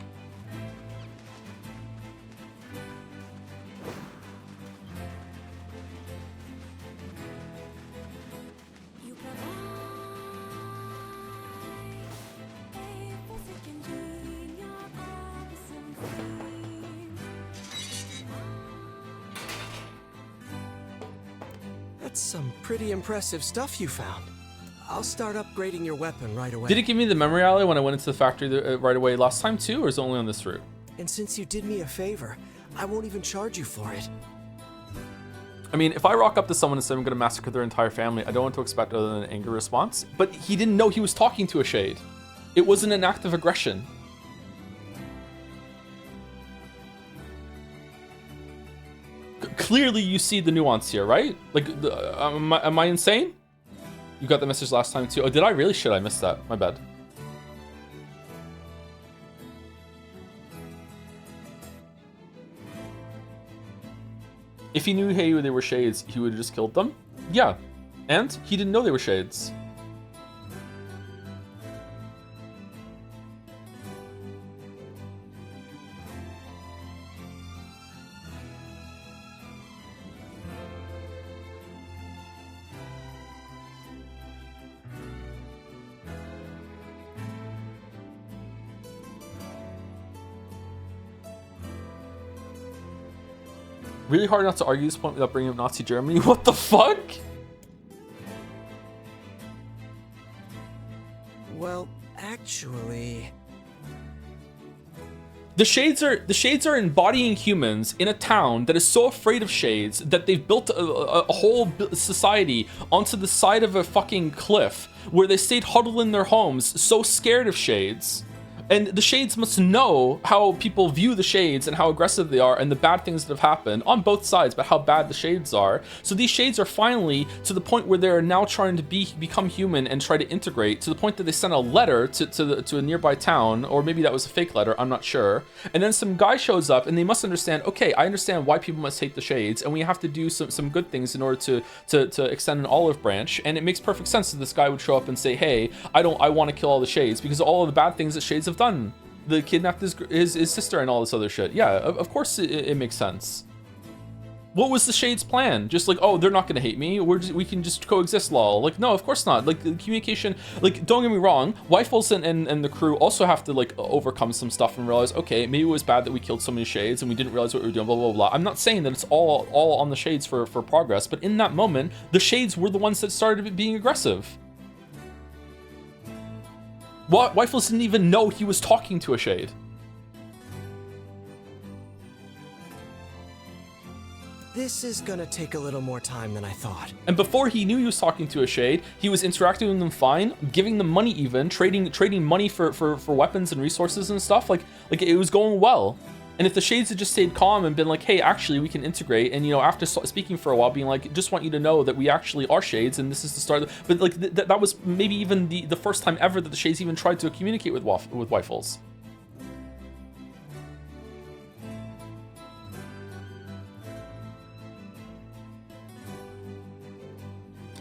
That's some pretty impressive stuff you found. I'll start upgrading your weapon right away. Did it give me the memory alley when I went into the factory right away last time too, or is it only on this route? And since you did me a favor, I won't even charge you for it. I mean, if I rock up to someone and say I'm gonna massacre their entire family, I don't want to expect other than an anger response. But he didn't know he was talking to a Shade. It wasn't an act of aggression. Clearly you see the nuance here, right? Like, am I insane? You got the message last time too. Oh, did I really? Shit, I missed that. My bad. If he knew, hey, they were Shades, he would have just killed them? Yeah. And he didn't know they were Shades. Really hard not to argue this point without bringing up Nazi Germany. What the fuck? Well, actually... The shades are embodying humans in a town that is so afraid of shades that they've built a whole society onto the side of a fucking cliff where they stayed huddled in their homes, so scared of shades. And the shades must know how people view the shades and how aggressive they are and the bad things that have happened on both sides, but how bad the shades are. So these shades are finally to the point where they're now trying to become human and try to integrate, to the point that they sent a letter to a nearby town, or maybe that was a fake letter, I'm not sure. And then some guy shows up and they must understand, okay, I understand why people must hate the shades, and we have to do some good things in order to extend an olive branch. And it makes perfect sense that this guy would show up and say, hey, I want to kill all the shades because of all of the bad things that shades have done. The kidnapped his sister and all this other shit. Yeah, of course it makes sense. What was the shades plan? Just like, oh, they're not gonna hate me, we can just coexist, lol. Like, no, of course not. Like, the communication, like, don't get me wrong, Weifels and the crew also have to like overcome some stuff and realize, okay, maybe it was bad that we killed so many shades and we didn't realize what we were doing, blah blah blah. I'm not saying that it's all on the shades for progress, but in that moment the shades were the ones that started being aggressive. Weifels didn't even know he was talking to a shade. This is gonna take a little more time than I thought. And before he knew he was talking to a shade, he was interacting with them fine, giving them money even, trading money for weapons and resources and stuff. Like it was going well. And if the shades had just stayed calm and been like, hey, actually we can integrate, and you know, after speaking for a while, being like, just want you to know that we actually are shades and this is the start. But like that was maybe even the first time ever that the shades even tried to communicate with Weifels.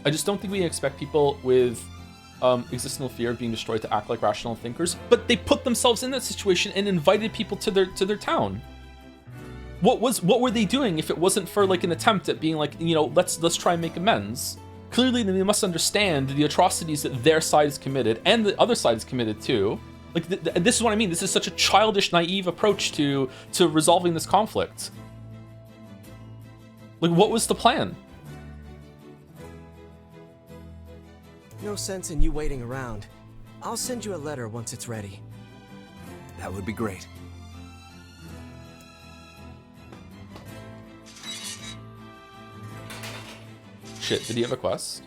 I just don't think we expect people with existential fear of being destroyed to act like rational thinkers, but they put themselves in that situation and invited people to their town. What were they doing if it wasn't for like an attempt at being like, you know, let's try and make amends? Clearly they must understand the atrocities that their side has committed and the other side is committed too. Like this is what I mean. This is such a childish, naive approach to resolving this conflict. Like, what was the plan? No sense in you waiting around. I'll send you a letter once it's ready. That would be great. Shit, did he have a quest?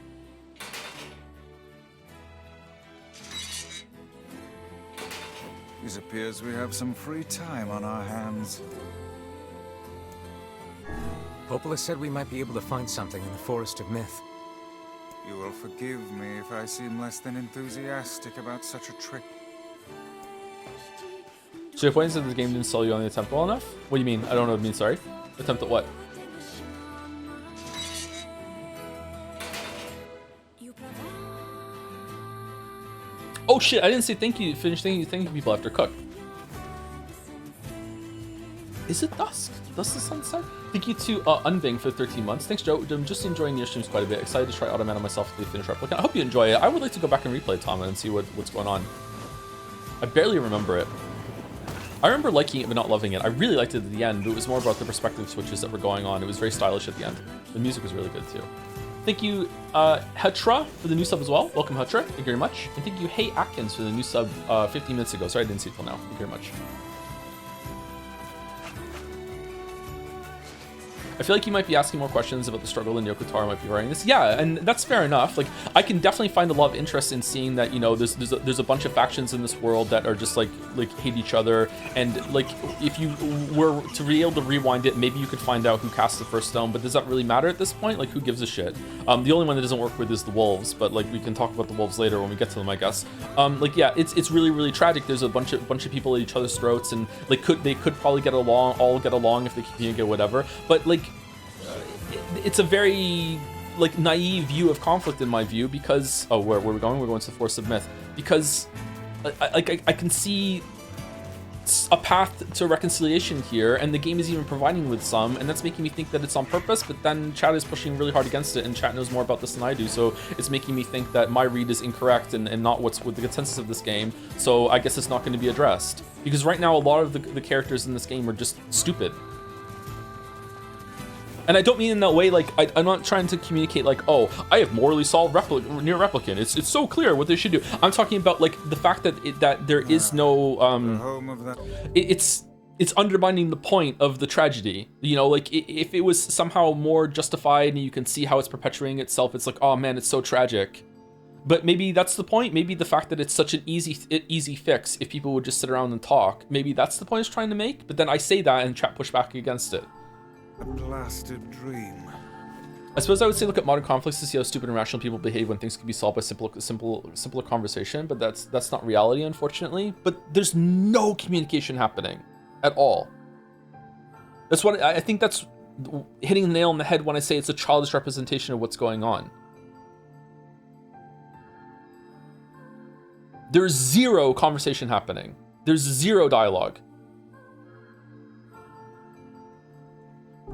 It appears we have some free time on our hands. Popola said we might be able to find something in the Forest of Myth. You will forgive me if I seem less than enthusiastic about such a trip. So your point is that the game didn't sell you on the attempt well enough? What do you mean? I don't know what it means, sorry. Attempt at what? Oh shit, I didn't say thank you. Finish thanking you people after cook. Is it dusk? Dusk the sunset? Thank you to Unbing for 13 months. Thanks, Joe. I'm just enjoying your streams quite a bit. Excited to try Automata myself to finish Replicant. I hope you enjoy it. I would like to go back and replay Tama and see what's going on. I barely remember it. I remember liking it but not loving it. I really liked it at the end, but it was more about the perspective switches that were going on. It was very stylish at the end. The music was really good too. Thank you, Hetra, for the new sub as well. Welcome, Hetra. Thank you very much. And thank you, Hey Atkins, for the new sub 15 minutes ago. Sorry I didn't see it till now. Thank you very much. I feel like you might be asking more questions about the struggle and Yoko Taro might be writing this. Yeah, and that's fair enough. Like, I can definitely find a lot of interest in seeing that, you know, there's a bunch of factions in this world that are just like hate each other. And like, if you were to be able to rewind it, maybe you could find out who cast the first stone. But does that really matter at this point? Like, who gives a shit? The only one that doesn't work with is the wolves. But like, we can talk about the wolves later when we get to them, I guess. Like, yeah, it's really, really tragic. There's a bunch of people at each other's throats, and like, they could probably all get along if they continue to get whatever. But like, it's a very like naive view of conflict in my view, because where are we going? We're going to the Forest of Myth, because I can see a path to reconciliation here, and the game is even providing with some, and that's making me think that it's on purpose. But then chat is pushing really hard against it, and chat knows more about this than I do, so it's making me think that my read is incorrect and not what's with the consensus of this game. So I guess it's not going to be addressed, because right now a lot of the characters in this game are just stupid. And I don't mean in that way, like, I'm not trying to communicate like, oh, I have morally solved NieR Replicant. It's so clear what they should do. I'm talking about, like, the fact that that there is no, it's undermining the point of the tragedy. You know, like, if it was somehow more justified and you can see how it's perpetuating itself, it's like, oh man, it's so tragic. But maybe that's the point. Maybe the fact that it's such an easy fix, if people would just sit around and talk, maybe that's the point it's trying to make. But then I say that and chat push back against it. A blasted dream. I suppose I would say look at modern conflicts to see how stupid and irrational people behave when things can be solved by simpler conversation, but that's not reality, unfortunately. But there's no communication happening at all. That's what I think, that's hitting the nail on the head when I say it's a childish representation of what's going on. There's zero conversation happening. There's zero dialogue.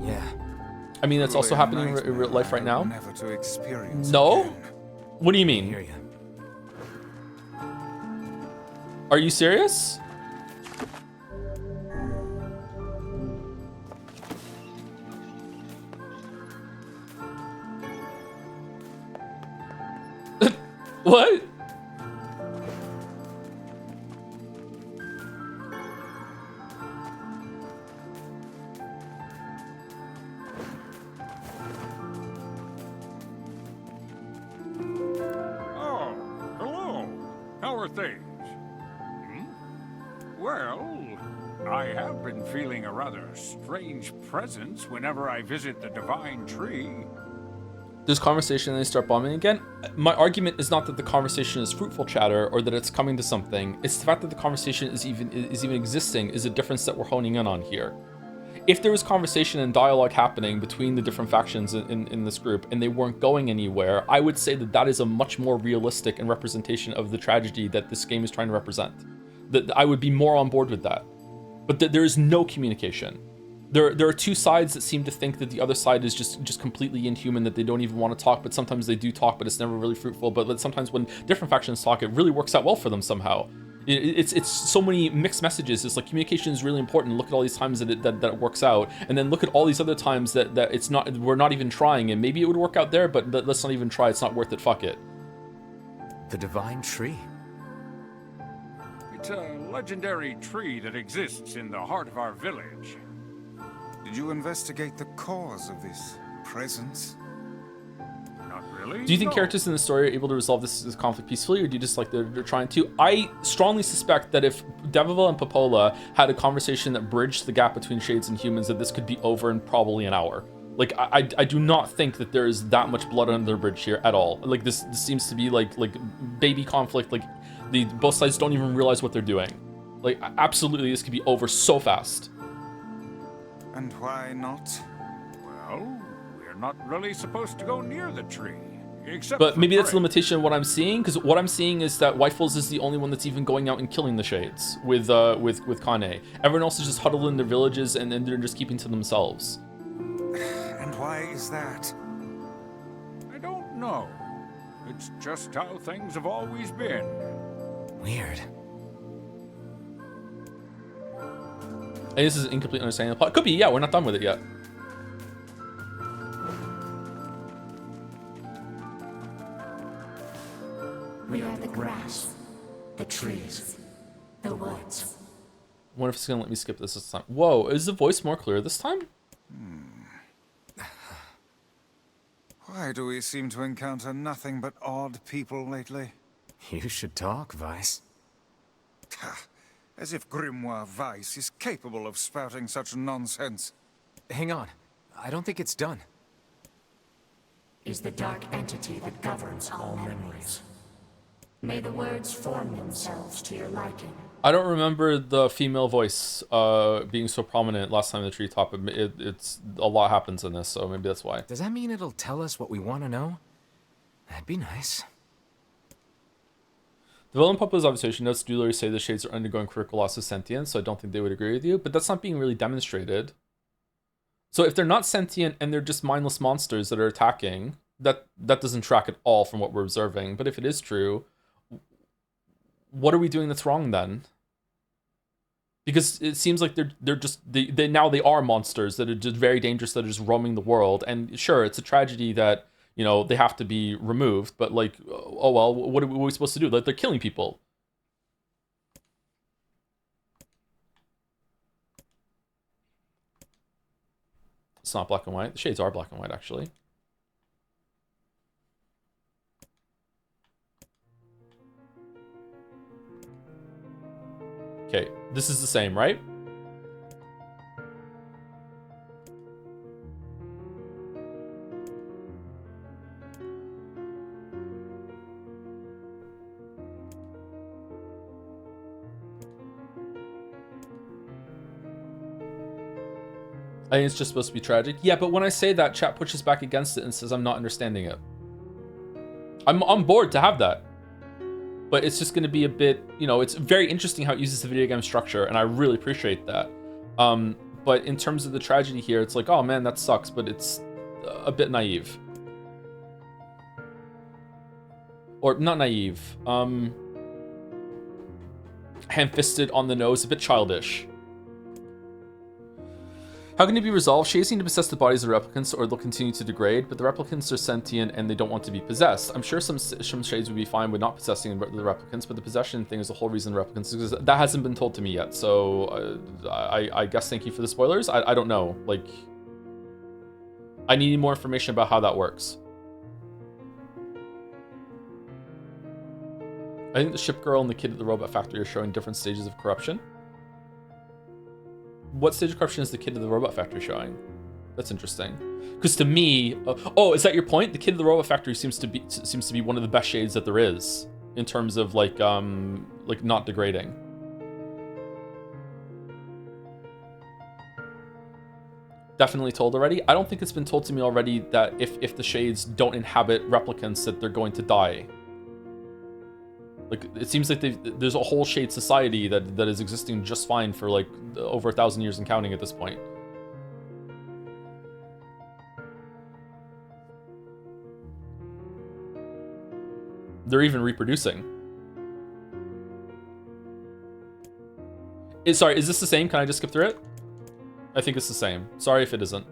Yeah. I mean, that's also happening in real life right now. Never to experience No? again. What do you mean? I hear you. Are you serious? What? Oh, hello. How are things? Well, I have been feeling a rather strange presence whenever I visit the Divine Tree. There's conversation and they start bombing again. My argument is not that the conversation is fruitful chatter or that it's coming to something. It's the fact that the conversation is even existing is a difference that we're honing in on here. If there was conversation and dialogue happening between the different factions in this group and they weren't going anywhere, I would say that that is a much more realistic and representation of the tragedy that this game is trying to represent. That I would be more on board with that. But there is no communication. There are two sides that seem to think that the other side is just completely inhuman, that they don't even want to talk, but sometimes they do talk, but it's never really fruitful. But sometimes when different factions talk, it really works out well for them somehow. It's so many mixed messages. It's like communication is really important. Look at all these times that it works out, and then look at all these other times that it's not. We're not even trying, and maybe it would work out there, but let's not even try. It's not worth it. Fuck it. The Divine Tree. It's a legendary tree that exists in the heart of our village. Did you investigate the cause of this presence? Not really. Do you think No. characters in the story are able to resolve this conflict peacefully, or do you just like they're trying to? I strongly suspect that if Devival and Popola had a conversation that bridged the gap between Shades and humans, that this could be over in probably an hour. Like I do not think that there is that much blood under the bridge here at all. Like this seems to be like baby conflict. Like both sides don't even realize what they're doing. Like absolutely, this could be over so fast. And why not? Well, we're not really supposed to go near the tree. Except But for maybe that's the prey. limitation of what I'm seeing, because what I'm seeing is that Wifles is the only one that's even going out and killing the Shades with Kane. Everyone else is just huddled in their villages and they're just keeping to themselves. And why is that? I don't know. It's just how things have always been. Weird. And this is an incomplete understanding of the plot. Could be, yeah, we're not done with it yet. We are the grass, the trees, the woods. I wonder if it's gonna let me skip this time. Whoa, is the voice more clear this time? Why do we seem to encounter nothing but odd people lately? You should talk, Vice. As if Grimoire Weiss is capable of spouting such nonsense. Hang on. I don't think it's done. Is the dark entity that governs all memories. May the words form themselves to your liking. I don't remember the female voice being so prominent last time in the treetop. It's a lot happens in this, so maybe that's why. Does that mean it'll tell us what we want to know? That'd be nice. The villain Popo's observation notes do say the Shades are undergoing critical loss of sentience, so I don't think they would agree with you, but that's not being really demonstrated. So if they're not sentient and they're just mindless monsters that are attacking, that doesn't track at all from what we're observing. But if it is true, what are we doing that's wrong then? because it seems like they're just they now they are monsters that are just very dangerous, that are just roaming the world. And sure, it's a tragedy that, you know, they have to be removed, but like, oh well, what are we supposed to do? Like, they're killing people. It's not black and white. The shades are black and white, actually. Okay, this is the same, right? I think it's just supposed to be tragic. Yeah, but when I say that, chat pushes back against it and says I'm not understanding it. I'm on board to have that. But it's just going to be a bit, you know, it's very interesting how it uses the video game structure, and I really appreciate that. But in terms of the tragedy here, it's like, oh man, that sucks, but it's a bit naive. Or not naive. Ham-fisted on the nose, a bit childish. How can it be resolved? Shades seem to possess the bodies of the replicants, or they'll continue to degrade, but the replicants are sentient and they don't want to be possessed. I'm sure some shades would be fine with not possessing the replicants, but the possession thing is the whole reason the replicants exist. That hasn't been told to me yet, so I guess thank you for the spoilers. I don't know. Like, I need more information about how that works. I think the ship girl and the kid at the robot factory are showing different stages of corruption. What stage of corruption is the kid of the robot factory showing? That's interesting. Because to me, oh, is that your point? The kid of the robot factory seems to be one of the best shades that there is in terms of like not degrading. Definitely told already. I don't think it's been told to me already that if the shades don't inhabit replicants, that they're going to die. Like, it seems like there's a whole shade society that is existing just fine for like over 1,000 years and counting at this point. They're even reproducing. Sorry, is this the same? Can I just skip through it? I think it's the same. Sorry if it isn't.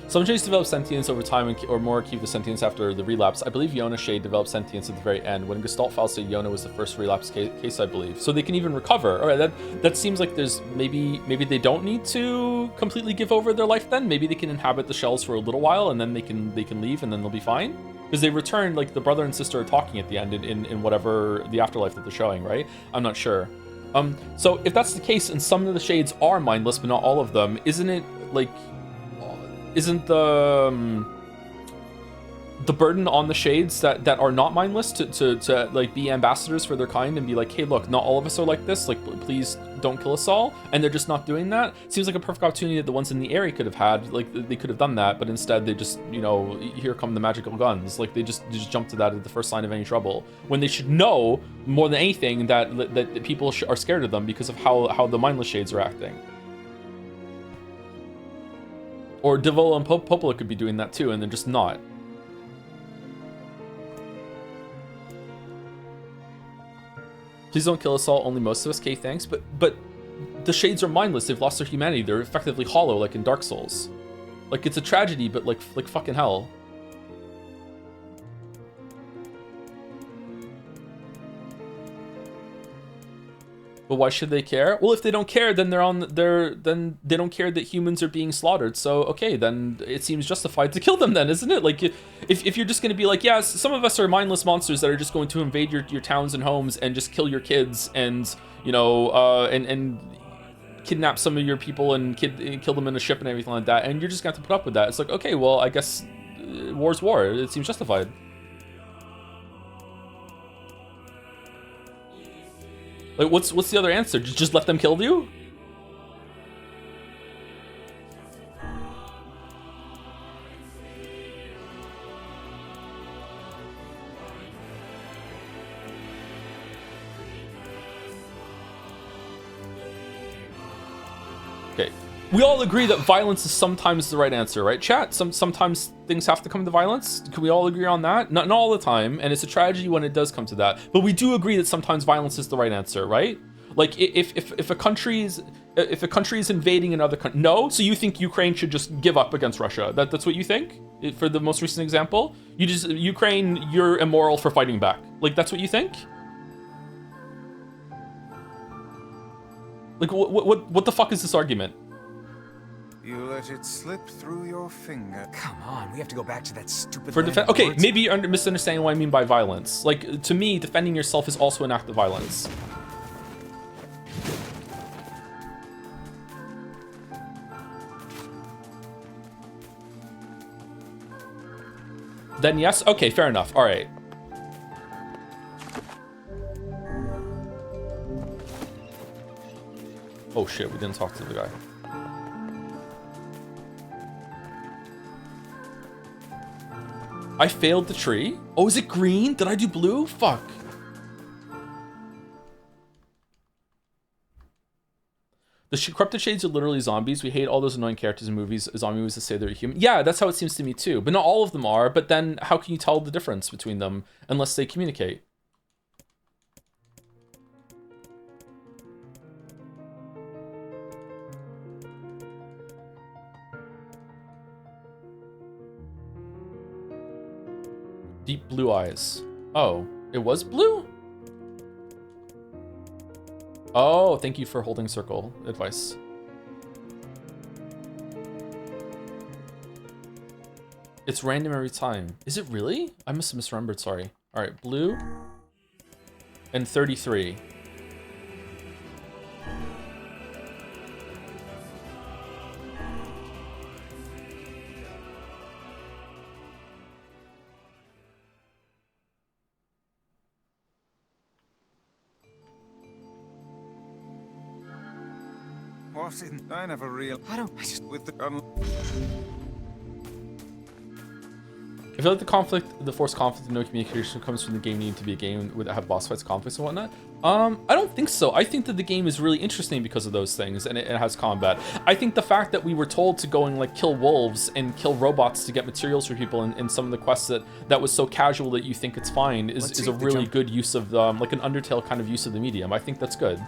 Some shades develop sentience over time, or more keep the sentience after the relapse. I believe Yona's shade developed sentience at the very end. When Gestalt files say Yona was the first relapse case, I believe. So they can even recover. All right, that seems like there's maybe they don't need to completely give over their life then. Maybe they can inhabit the shells for a little while and then they can leave and then they'll be fine. Because they return, like the brother and sister are talking at the end in whatever the afterlife that they're showing, right? I'm not sure. So if that's the case and some of the shades are mindless but not all of them, isn't it like... Isn't the burden on the shades that are not mindless to like be ambassadors for their kind and be like, hey, look, not all of us are like this, like please don't kill us all, and they're just not doing that? Seems like a perfect opportunity that the ones in the area could have had. Like, they could have done that, but instead they just, you know, here come the magical guns. Like, they just jump to that at the first sign of any trouble, when they should know more than anything that people are scared of them because of how the mindless shades are acting. Or Devola and Popola could be doing that too, and they're just not. Please don't kill us all, only most of us. Okay, thanks. But the shades are mindless. They've lost their humanity. They're effectively hollow, like in Dark Souls. Like, it's a tragedy, but like fucking hell. But why should they care? Well, if they don't care, then then they don't care that humans are being slaughtered. So okay, then it seems justified to kill them then, isn't it? Like, if you're just going to be like, yeah, some of us are mindless monsters that are just going to invade your towns and homes and just kill your kids and, you know, and kidnap some of your people and kill them in a ship and everything like that, and you're just going to have to put up with that. It's like, okay, well, I guess war's war. It seems justified. Like, what's the other answer? Just let them kill you? we all agree that violence is sometimes the right answer, right, chat? Sometimes things have to come to violence. Can we all agree on that? Not all the time, and it's a tragedy when it does come to that. But we do agree that sometimes violence is the right answer, right? Like if a country is invading another country, no. So you think Ukraine should just give up against Russia? That's what you think? For the most recent example, Ukraine, you're immoral for fighting back. Like that's what you think? Like what the fuck is this argument? You let it slip through your finger. Come on, we have to go back to that stupid. Okay, maybe you're misunderstanding what I mean by violence. Like to me, defending yourself is also an act of violence. Then yes? Okay, fair enough. All right. Oh shit, we didn't talk to the guy. I failed the tree? Oh, is it green? Did I do blue? Fuck. The corrupted shades are literally zombies. We hate all those annoying characters in movies, zombie movies that say they're human. Yeah, that's how it seems to me too. But not all of them are. But then how can you tell the difference between them unless they communicate? Deep blue eyes. Oh, it was blue? Oh, thank you for holding circle advice. It's random every time. Is it really? I must have misremembered, sorry. All right, blue and 33. What in? I never realized. I just with the. I feel like the conflict, the forced conflict and no communication comes from the game needing to be a game that have boss fights, conflicts, and whatnot. I don't think so. I think that the game is really interesting because of those things, and it has combat. I think the fact that we were told to go and like kill wolves and kill robots to get materials for people in some of the quests that was so casual that you think it's fine is a really good use of like an Undertale kind of use of the medium. I think that's good.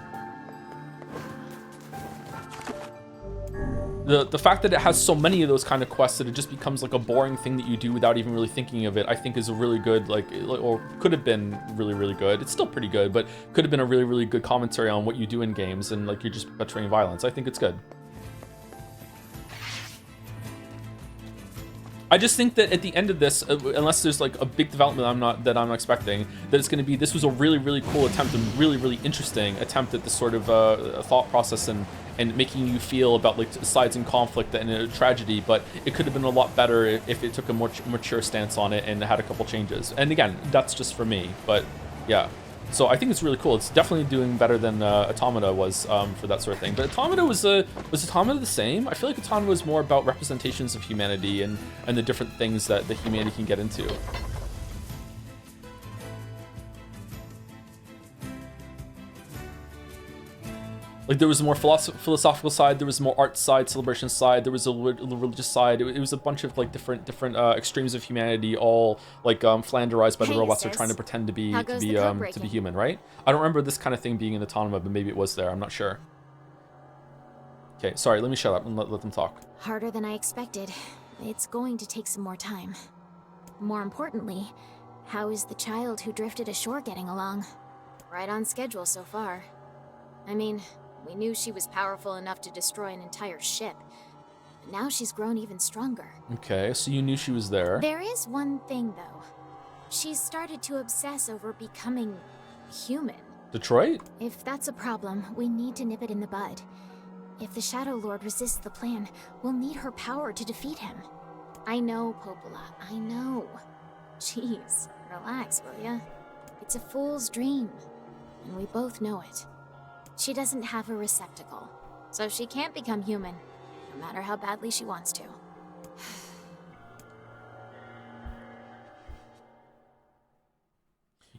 The fact that it has so many of those kind of quests that it just becomes like a boring thing that you do without even really thinking of it, I think is a really good, like, or could have been really, really good. It's still pretty good, but could have been a really, really good commentary on what you do in games and like you're just perpetuating violence. I think it's good. I just think that at the end of this, unless there's like a big development I'm not expecting, that it's going to be, this was a really, really cool attempt and really, really interesting attempt at this sort of thought process and making you feel about like sides in conflict and a tragedy, but it could have been a lot better if it took a more mature stance on it and had a couple changes. And again, that's just for me, but yeah. So I think it's really cool. It's definitely doing better than Automata was for that sort of thing. But Automata was Automata the same? I feel like Automata was more about representations of humanity and the different things that the humanity can get into. Like there was a more philosophical side, there was a more art side, celebration side, there was a religious side. It was a bunch of like different extremes of humanity, all like flanderized by the robots who are trying to pretend to be human, right? I don't remember this kind of thing being in Automata, but maybe it was there. I'm not sure. Okay, sorry. Let me shut up and let them talk. Harder than I expected. It's going to take some more time. More importantly, how is the child who drifted ashore getting along? Right on schedule so far. I mean, we knew she was powerful enough to destroy an entire ship. But now she's grown even stronger. Okay, so you knew she was there. There is one thing, though. She's started to obsess over becoming human. Detroit? If that's a problem, we need to nip it in the bud. If the Shadow Lord resists the plan, we'll need her power to defeat him. I know, Popola, I know. Jeez, relax, will ya? It's a fool's dream, and we both know it. She doesn't have a receptacle, so she can't become human, no matter how badly she wants to.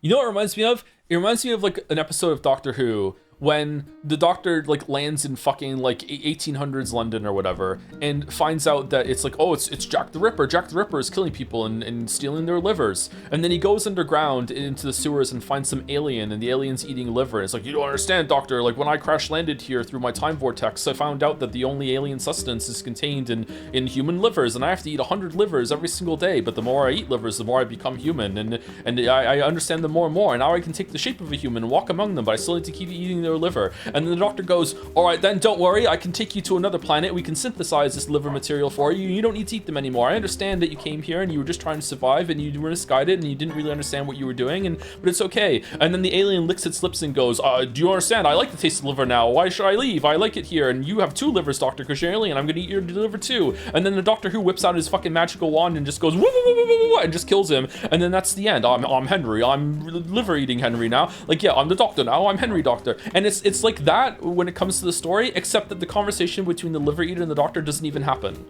You know what it reminds me of? It reminds me of like an episode of Doctor Who when the doctor like lands in fucking like 1800s London or whatever and finds out that it's like, oh, it's Jack the Ripper. Jack the Ripper is killing people and stealing their livers. And then he goes underground into the sewers and finds some alien, and the alien's eating liver. And it's like, you don't understand, doctor. Like when I crash landed here through my time vortex, I found out that the only alien sustenance is contained in human livers, and I have to eat 100 livers every single day. But the more I eat livers, the more I become human, and I understand them more and more. And now I can take the shape of a human and walk among them, but I still need to keep eating their liver. And then the doctor goes, all right, then don't worry, I can take you to another planet. We can synthesize this liver material for you. You don't need to eat them anymore. I understand that you came here and you were just trying to survive and you were misguided and you didn't really understand what you were doing, but it's okay. And then the alien licks its lips and goes, do you understand? I like the taste of liver now. Why should I leave? I like it here. And you have 2 livers, doctor, because you're alien. I'm gonna eat your liver too. And then the Doctor Who whips out his fucking magical wand and just goes, woo, woo, woo, woo, woo, woo, and just kills him. And then that's the end. I'm Henry. I'm liver eating Henry now. Like, yeah, I'm the Doctor now. I'm Henry Doctor. And it's like that when it comes to the story, except that the conversation between the liver eater and the Doctor doesn't even happen.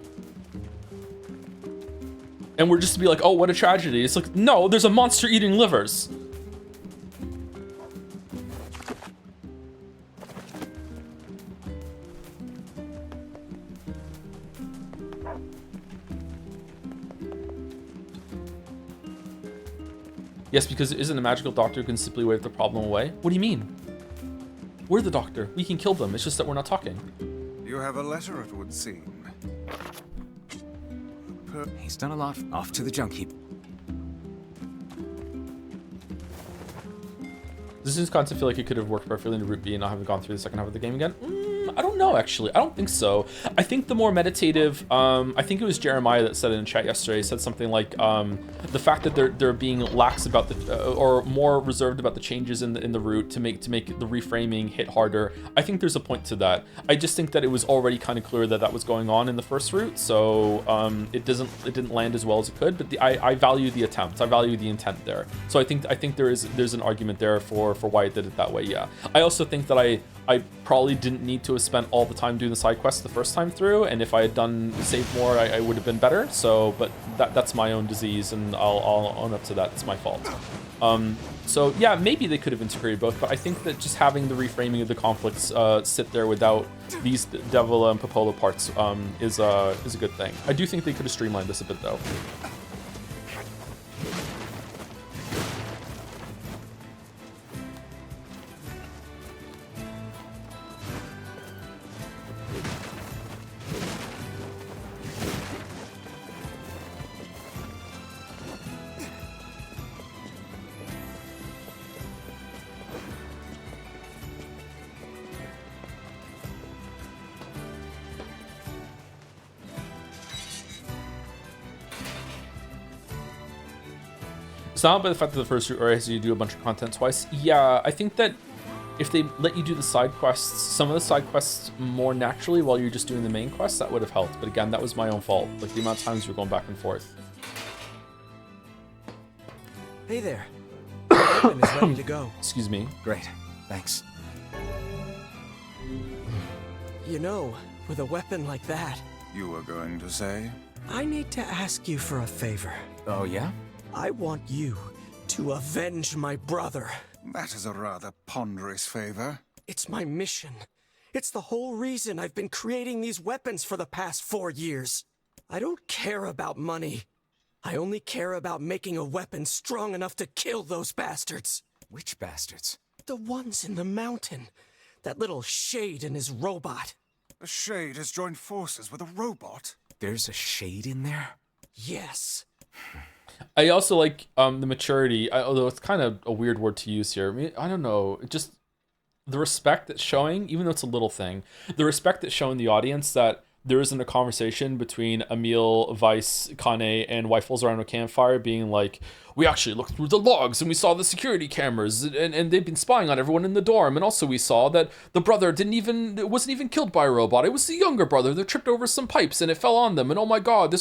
And we're just to be like, oh, what a tragedy. It's like, no, there's a monster eating livers. Yes, because it isn't a magical doctor who can simply wave the problem away. What do you mean? We're the doctor. We can kill them. It's just that we're not talking. You have a letter, it would seem. He's done a lot. Off to the junk heap. Does this concept feel like it could have worked perfectly in Route B and not having gone through the second half of the game again? I don't know, actually. I don't think so. I think the more meditative, I think it was Jeremiah that said it in chat yesterday, said something like the fact that they're being lax about the, or more reserved about the changes in the route to make the reframing hit harder. I think there's a point to that. I just think that it was already kind of clear that that was going on in the first route, so it didn't land as well as it could. But I value the attempt. I value the intent there. So I think there's an argument there for why it did it that way. Yeah. I also think that I probably didn't need to have spent all the time doing the side quests the first time through, and if I had saved more, I would have been better. So, but that's my own disease, and I'll own up to that. It's my fault. So yeah, maybe they could have integrated both, but I think that just having the reframing of the conflicts sit there without these Devil and Popola parts is a good thing. I do think they could have streamlined this a bit though. It's not by the fact that the first route already has you do a bunch of content twice. Yeah, I think that if they let you do the side quests, some of the side quests more naturally while you're just doing the main quest, that would have helped. But again, that was my own fault. Like the amount of times we were going back and forth. Hey there. The weapon is ready to go. Excuse me. Great. Thanks. You know, with a weapon like that... You were going to say? I need to ask you for a favor. Oh, yeah? I want you to avenge my brother. That is a rather ponderous favor. It's my mission. It's the whole reason I've been creating these weapons for the past 4 years. I don't care about money. I only care about making a weapon strong enough to kill those bastards. Which bastards? The ones in the mountain. That little Shade and his robot. A Shade has joined forces with a robot? There's a Shade in there? Yes. I also like the maturity, although it's kind of a weird word to use here. I mean, I don't know, just the respect that's showing, even though it's a little thing, the respect that's showing the audience that there isn't a conversation between Emil, Weiss, Kane, and Weifels around a campfire being like, we actually looked through the logs and we saw the security cameras and they've been spying on everyone in the dorm. And also we saw that the brother wasn't even killed by a robot. It was the younger brother that tripped over some pipes and it fell on them. And oh my God,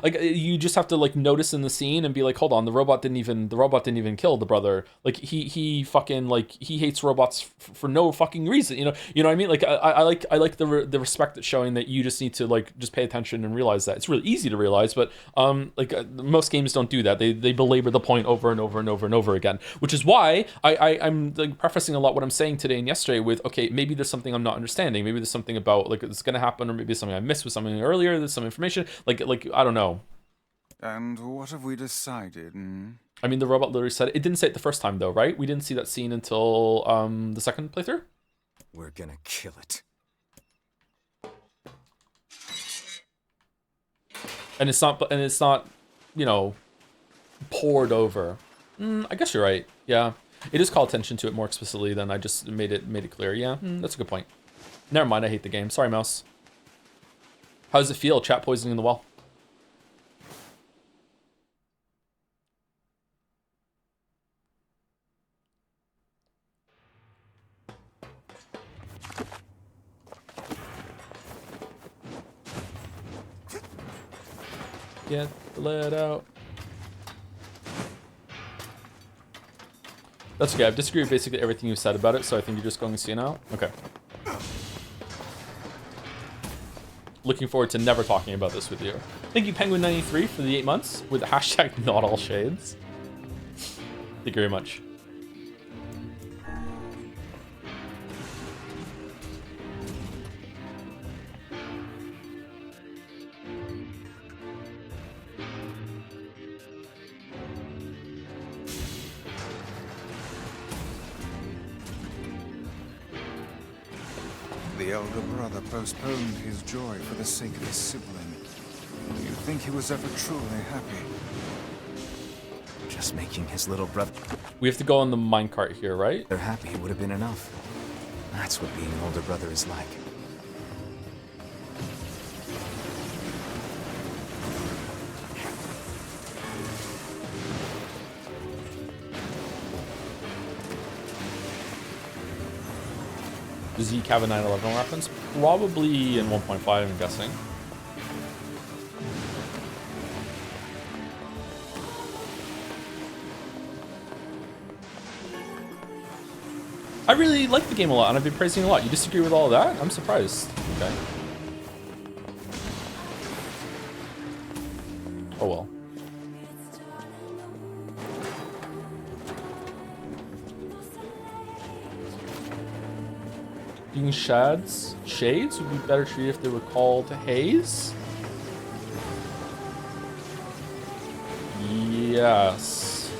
like, you just have to like notice in the scene and be like, hold on, the robot didn't even kill the brother. Like he fucking, like, he hates robots for no fucking reason. You know what I mean? Like I like the respect that's showing that you just need need to like just pay attention and realize that. It's really easy to realize, but most games don't do that. They belabor the point over and over and over and over again, which is why I'm like prefacing a lot what I'm saying today and yesterday with, okay, maybe there's something I'm not understanding. Maybe there's something about like it's gonna happen, or maybe there's something I missed with something earlier. There's some information like I don't know. And what have we decided? I mean, the robot literally said it. It didn't say it the first time though, right? We didn't see that scene until the second playthrough. We're gonna kill it. And it's not, you know, poured over. I guess you're right. Yeah, it is call attention to it more explicitly than I just made it clear. Yeah, that's a good point. Never mind. I hate the game. Sorry, mouse. How does it feel? Chat poisoning the well. Get the lead out. That's okay. I've disagreed with basically everything you said about it, so I think you're just going to see it now. Okay. Looking forward to never talking about this with you. Thank you, Penguin93, for the 8 months with the hashtag not all shades. Thank you very much. The elder brother postponed his joy for the sake of his sibling. Do you think he was ever truly happy? Just making his little brother... We have to go on the minecart here, right? They're happy would have been enough. That's what being an older brother is like. Does Zeke have a 9/11 reference? Probably in 1.5, I'm guessing. I really like the game a lot, and I've been praising it a lot. You disagree with all of that? I'm surprised. Okay. Oh well. Being shades would be better treated if they were called haze? Yes.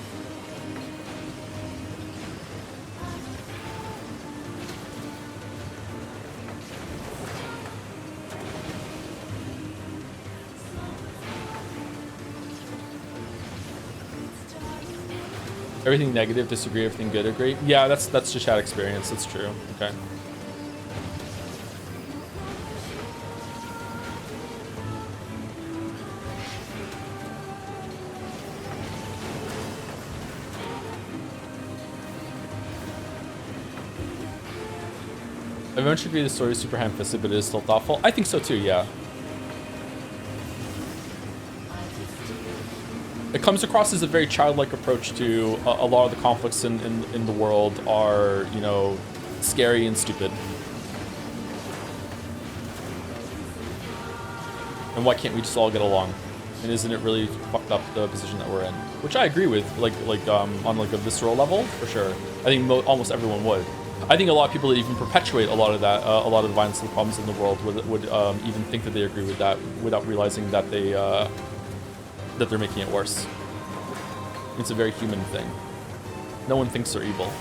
Everything negative, disagree, everything good, agree. Yeah, that's just chat experience, that's true. Okay. I eventually agree the story is super ham-fisted, but it is still thoughtful. I think so too, yeah. It comes across as a very childlike approach to a lot of the conflicts in the world are, you know, scary and stupid. And why can't we just all get along? And isn't it really fucked up the position that we're in? Which I agree with, on like a visceral level, for sure. I think almost everyone would. I think a lot of people that even perpetuate a lot of that, a lot of the violence and the problems in the world would even think that they agree with that without realizing that they're making it worse. It's a very human thing. No one thinks they're evil.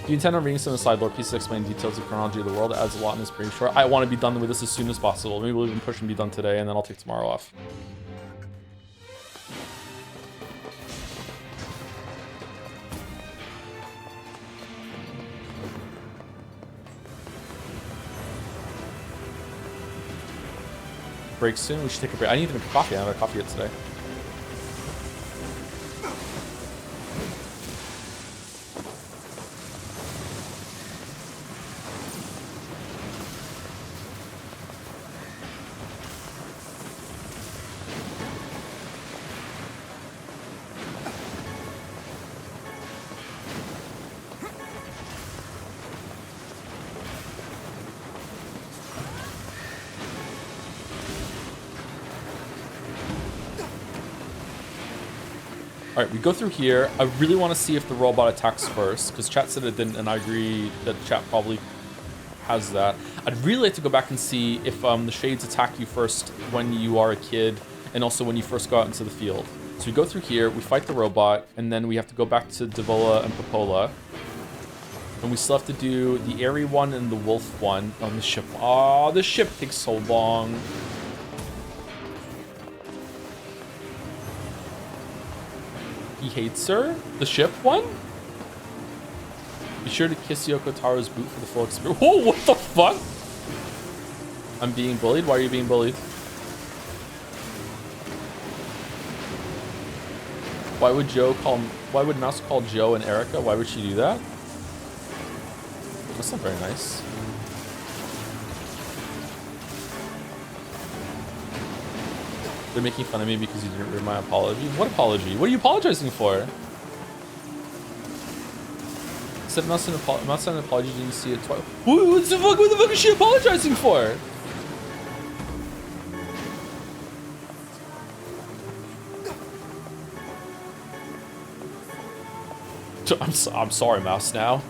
Do you intend on reading some of the side lore pieces explaining details of chronology of the world? It adds a lot and is pretty short. I want to be done with this as soon as possible. Maybe we'll even push and be done today, and then I'll take tomorrow off. Break soon? We should take a break. I need to make coffee. I haven't had coffee yet today. All right, we go through here. I really want to see if the robot attacks first, because chat said it didn't, and I agree that chat probably has that. I'd really like to go back and see if the shades attack you first when you are a kid, and also when you first go out into the field. So we go through here, we fight the robot, and then we have to go back to Devola and Popola. And we still have to do the airy one and the wolf one on the ship. Oh, the ship takes so long. He hates her? The ship one? Be sure to kiss Yoko Taro's boot for the full experience. Whoa, what the fuck? I'm being bullied? Why are you being bullied? Why would Mouse call Joe and Erica? Why would she do that? That's not very nice. They're making fun of me because you didn't read my apology. What apology? What are you apologizing for? I said I'm not sending an apology, didn't see it twice. What the fuck is she apologizing for? I'm sorry, Mouse, now.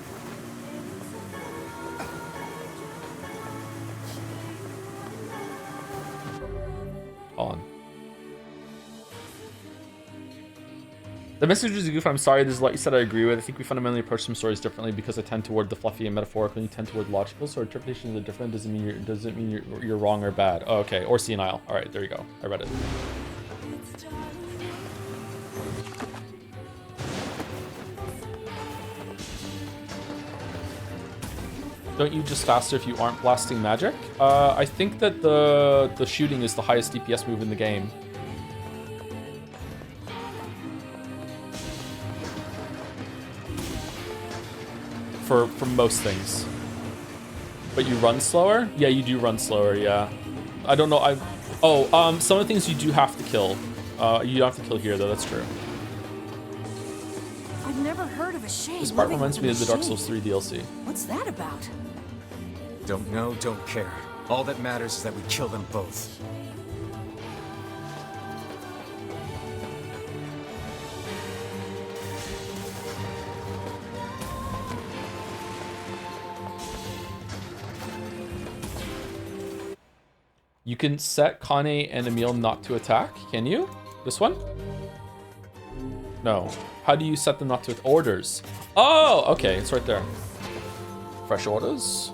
Hold on. The message is goof. I'm sorry. There's a lot you said I agree with. I think we fundamentally approach some stories differently because I tend toward the fluffy and metaphorical, and you tend toward logical. So our interpretations are different. Doesn't mean you're wrong or bad. Oh, okay. Or senile. All right, there you go. I read it. Don't you just faster if you aren't blasting magic? I think that the shooting is the highest DPS move in the game. For most things. But you run slower? Yeah, you do run slower, yeah. I don't know, some of the things you do have to kill. You don't have to kill here though, that's true. I've never heard of a shade. This part reminds me of the Dark Souls 3 DLC. What's that about? Don't know, don't care. All that matters is that we kill them both. You can set Kane and Emil not to attack, can you? This one? No. How do you set them not to orders? Oh, okay, it's right there. Fresh orders.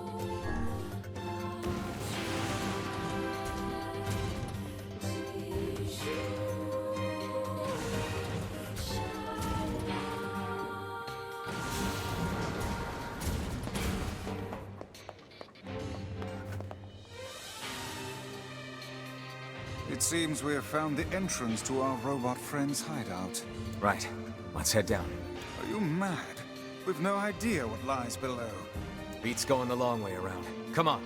It seems we have found the entrance to our robot friend's hideout. Right. Let's head down. Are you mad? We've no idea what lies below. Beats going the long way around. Come on.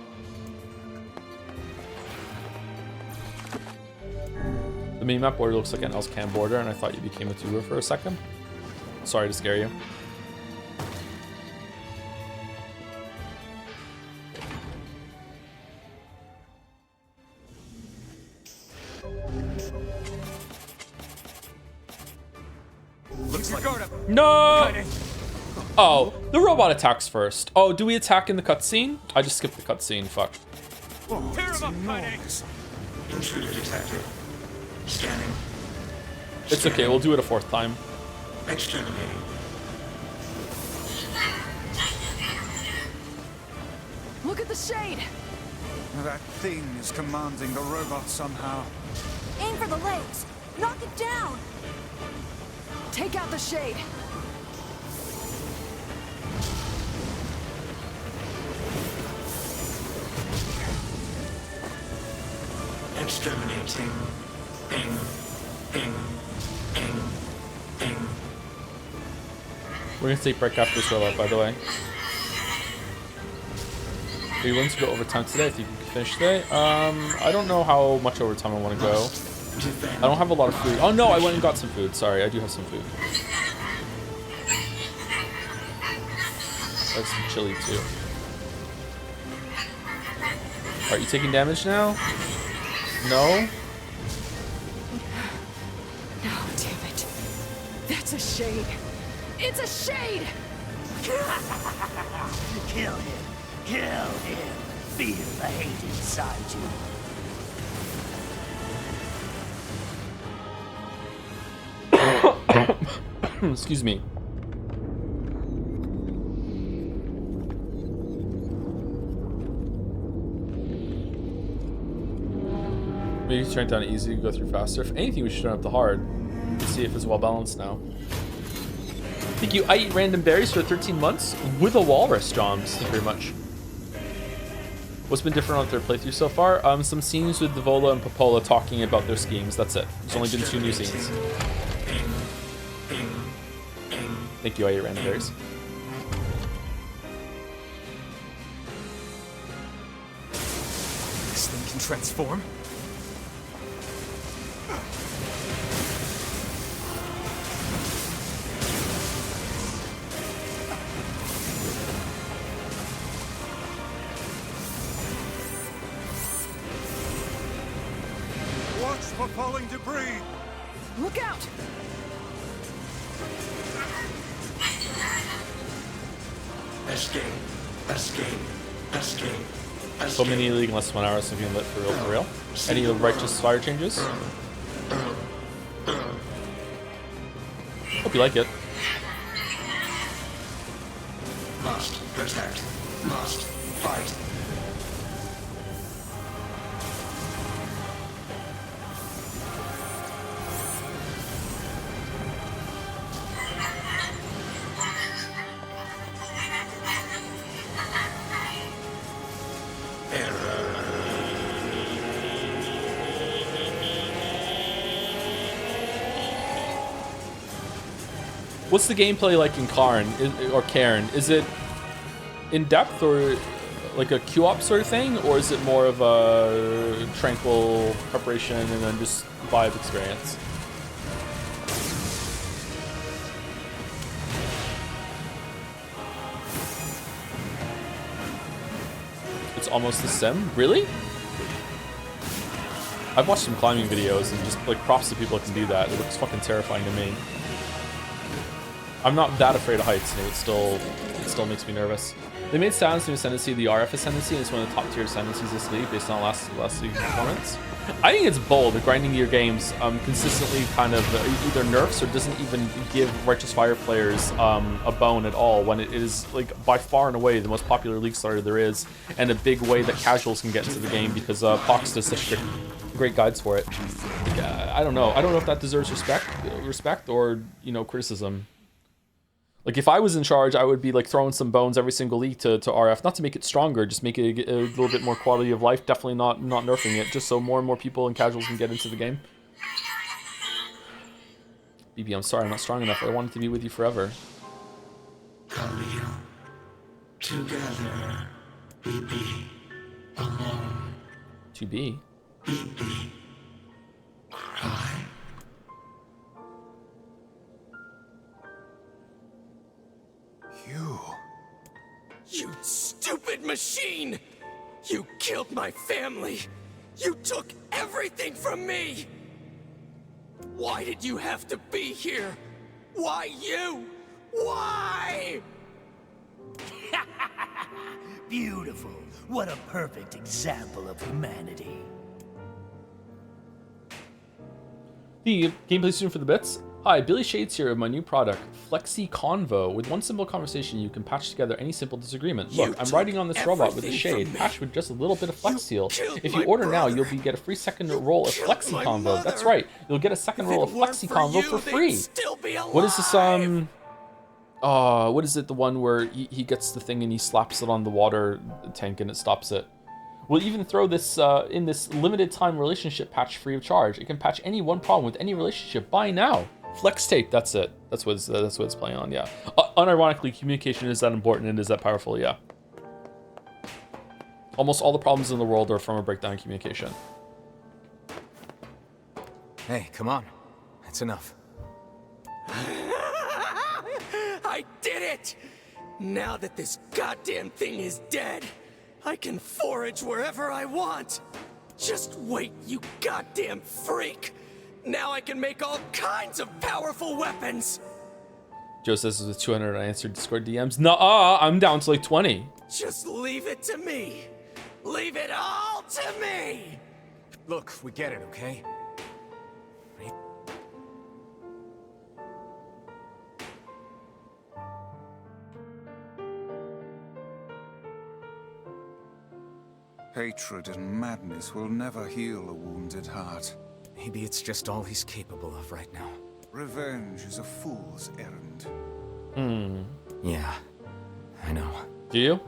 The minimap border looks like an else can border, and I thought you became a tuber for a second. Sorry to scare you. No! Oh, the robot attacks first. Oh, do we attack in the cutscene? I just skipped the cutscene. Fuck. Oh, it's enormous. Intruder detected. Scanning. It's okay. We'll do it a fourth time. Exterminating. Look at the shade. That thing is commanding the robot somehow. Aim for the legs. Knock it down. Take out the shade. Exterminating. Ping. Ping. Ping. Ping. We're gonna take break after this rollout, by the way. Are you willing to go overtime today if you can finish today? I don't know how much overtime I want to go. I don't have a lot of food. Oh no, I went and got some food. Sorry, I do have some food. I have some chili too. Are you taking damage now? No? No, damn it. There shade. It's a shade! Kill him. Kill him. Feel the hate inside you. Excuse me. Maybe turn it down easy, go through faster. If anything, we should turn up the hard to see if it's well balanced now. Thank you. I eat random berries for 13 months with a walrus, Joms. Thank you very much. What's been different on their playthrough so far? Some scenes with Devola and Popola talking about their schemes. That's it. There's only been 2 new scenes. Thank you. I eat random berries. This thing can transform? For falling debris. Look out! Escape. Escape. Escape. So many League in less than 1 hour, so being lit for real, for real. Any righteous fire changes? Hope you like it. Must protect. Must fight. What's the gameplay like in Cairn? Is it in depth or like a Q-op sort of thing, or is it more of a tranquil preparation and then just vibe experience? It's almost the sim? Really? I've watched some climbing videos and just like props to people that can do that. It looks fucking terrifying to me. I'm not that afraid of heights, and it still makes me nervous. They made Silence new ascendancy the RF ascendancy, and it's one of the top tier ascendancies this league based on last league's performance. I think it's bold, grinding your games consistently kind of either nerfs or doesn't even give Righteous Fire players a bone at all, when it is like by far and away the most popular league starter there is, and a big way that casuals can get into the game because Pox does such great guides for it. I don't know. I don't know if that deserves respect or, you know, criticism. Like, if I was in charge, I would be like throwing some bones every single league to RF, not to make it stronger, just make it a little bit more quality of life. Definitely not nerfing it, just so more and more people and casuals can get into the game. BB, I'm sorry, I'm not strong enough. I wanted to be with you forever. Khalil, together, BB, alone. To be. BB, cry. You stupid machine! You killed my family! You took everything from me! Why did you have to be here? Why you? Why? Beautiful. What a perfect example of humanity. The gameplay student for the bits. Hi, Billy Shades here of my new product, Flexi Convo. With one simple conversation, you can patch together any simple disagreement. Look, I'm riding on this robot with a shade, patched with just a little bit of Flex Seal. If you order now, you'll get a free second roll of Flexi Convo. That's right, you'll get a second roll of Flexi Convo for free. What is this, what is it, the one where he gets the thing and he slaps it on the water tank and it stops it? We'll even throw this in this limited time relationship patch free of charge. It can patch any one problem with any relationship. Buy now. Flex tape, that's it. That's what it's playing on, yeah. Unironically, communication is that important and is that powerful, yeah. Almost all the problems in the world are from a breakdown in communication. Hey, come on. That's enough. I did it! Now that this goddamn thing is dead, I can forage wherever I want. Just wait, you goddamn freak! Now I can make all kinds of powerful weapons! Joe says with 200 unanswered Discord DMs. Nuh-uh, I'm down to like 20. Just leave it to me. Leave it all to me. Look, we get it, okay? Hatred and madness will never heal a wounded heart. Maybe it's just all he's capable of right now. Revenge is a fool's errand. Yeah, I know. Do you?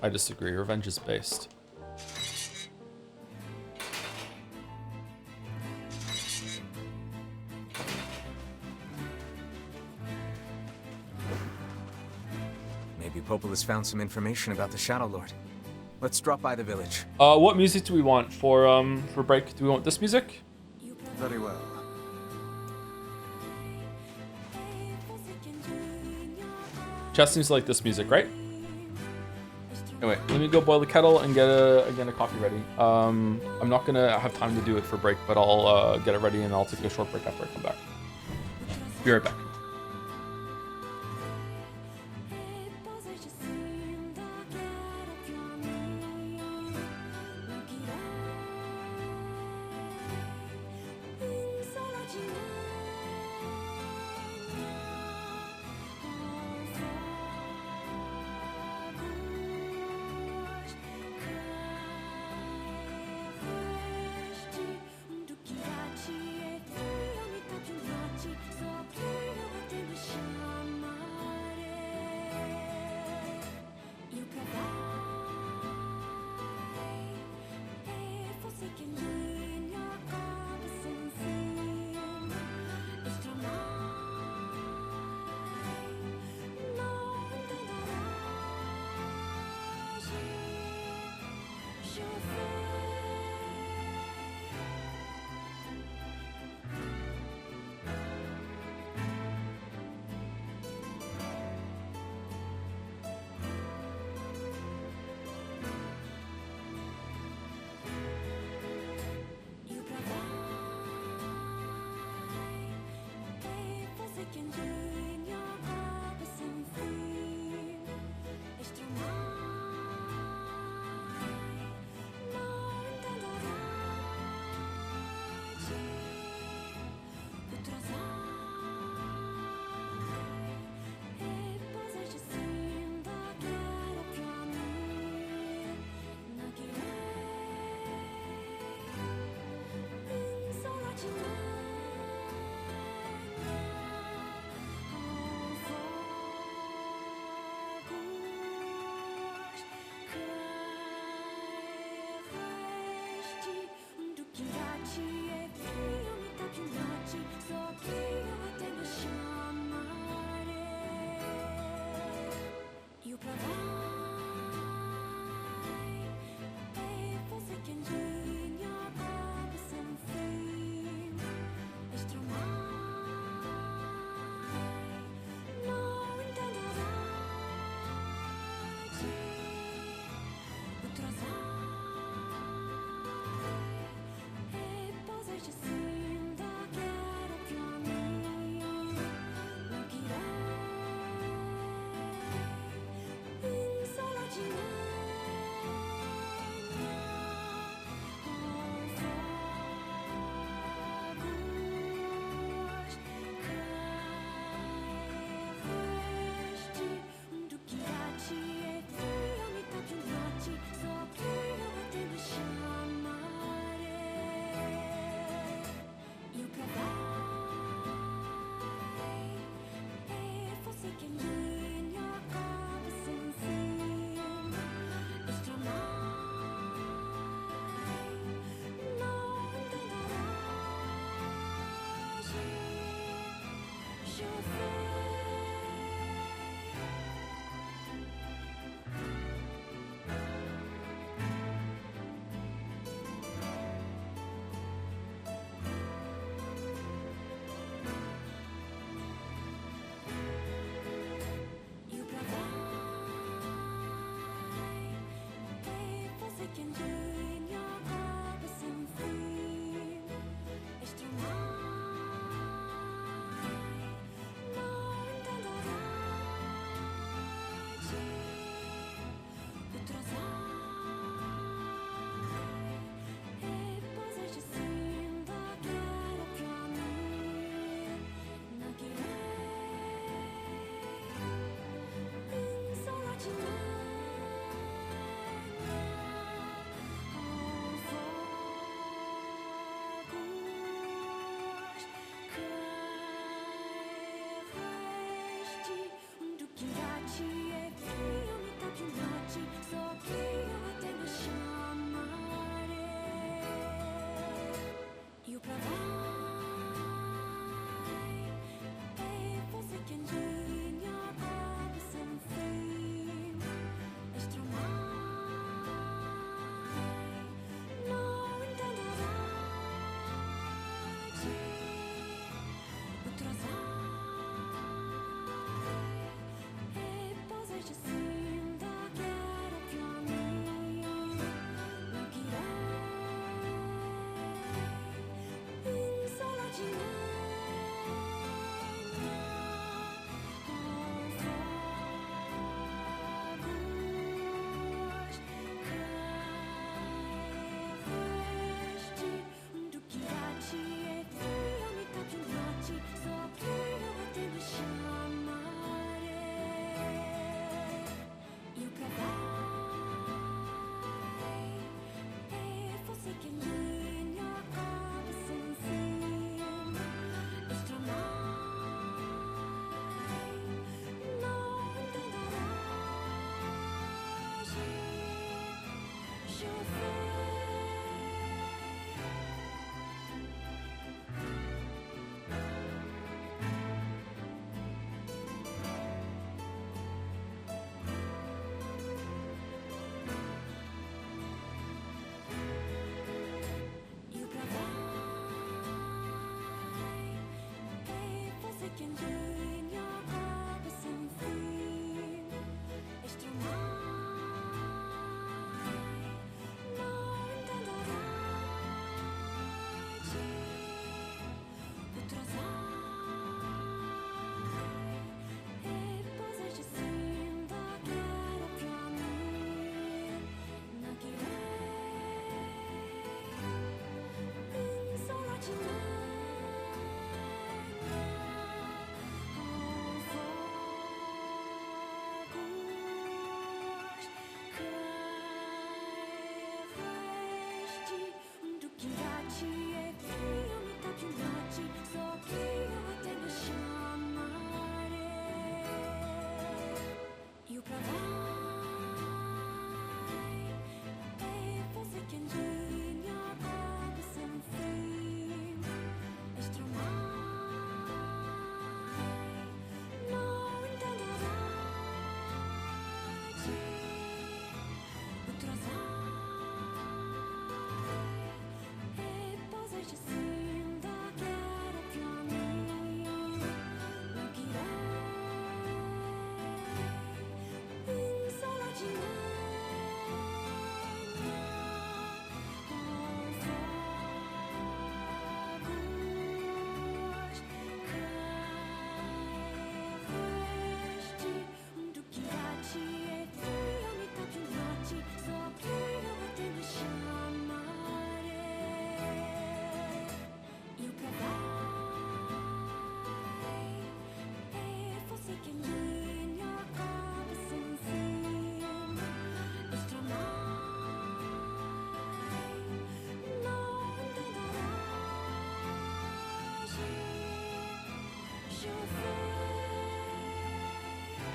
I disagree. Revenge is based. Maybe Popol has found some information about the Shadow Lord. Let's drop by the village. What music do we want for break? Do we want this music? Very well. Chess seems to like this music, right? Anyway, let me go boil the kettle and get a coffee ready. I'm not gonna have time to do it for break, but I'll get it ready and I'll take a short break after I come back. Be right back. can do in your purpose and feel.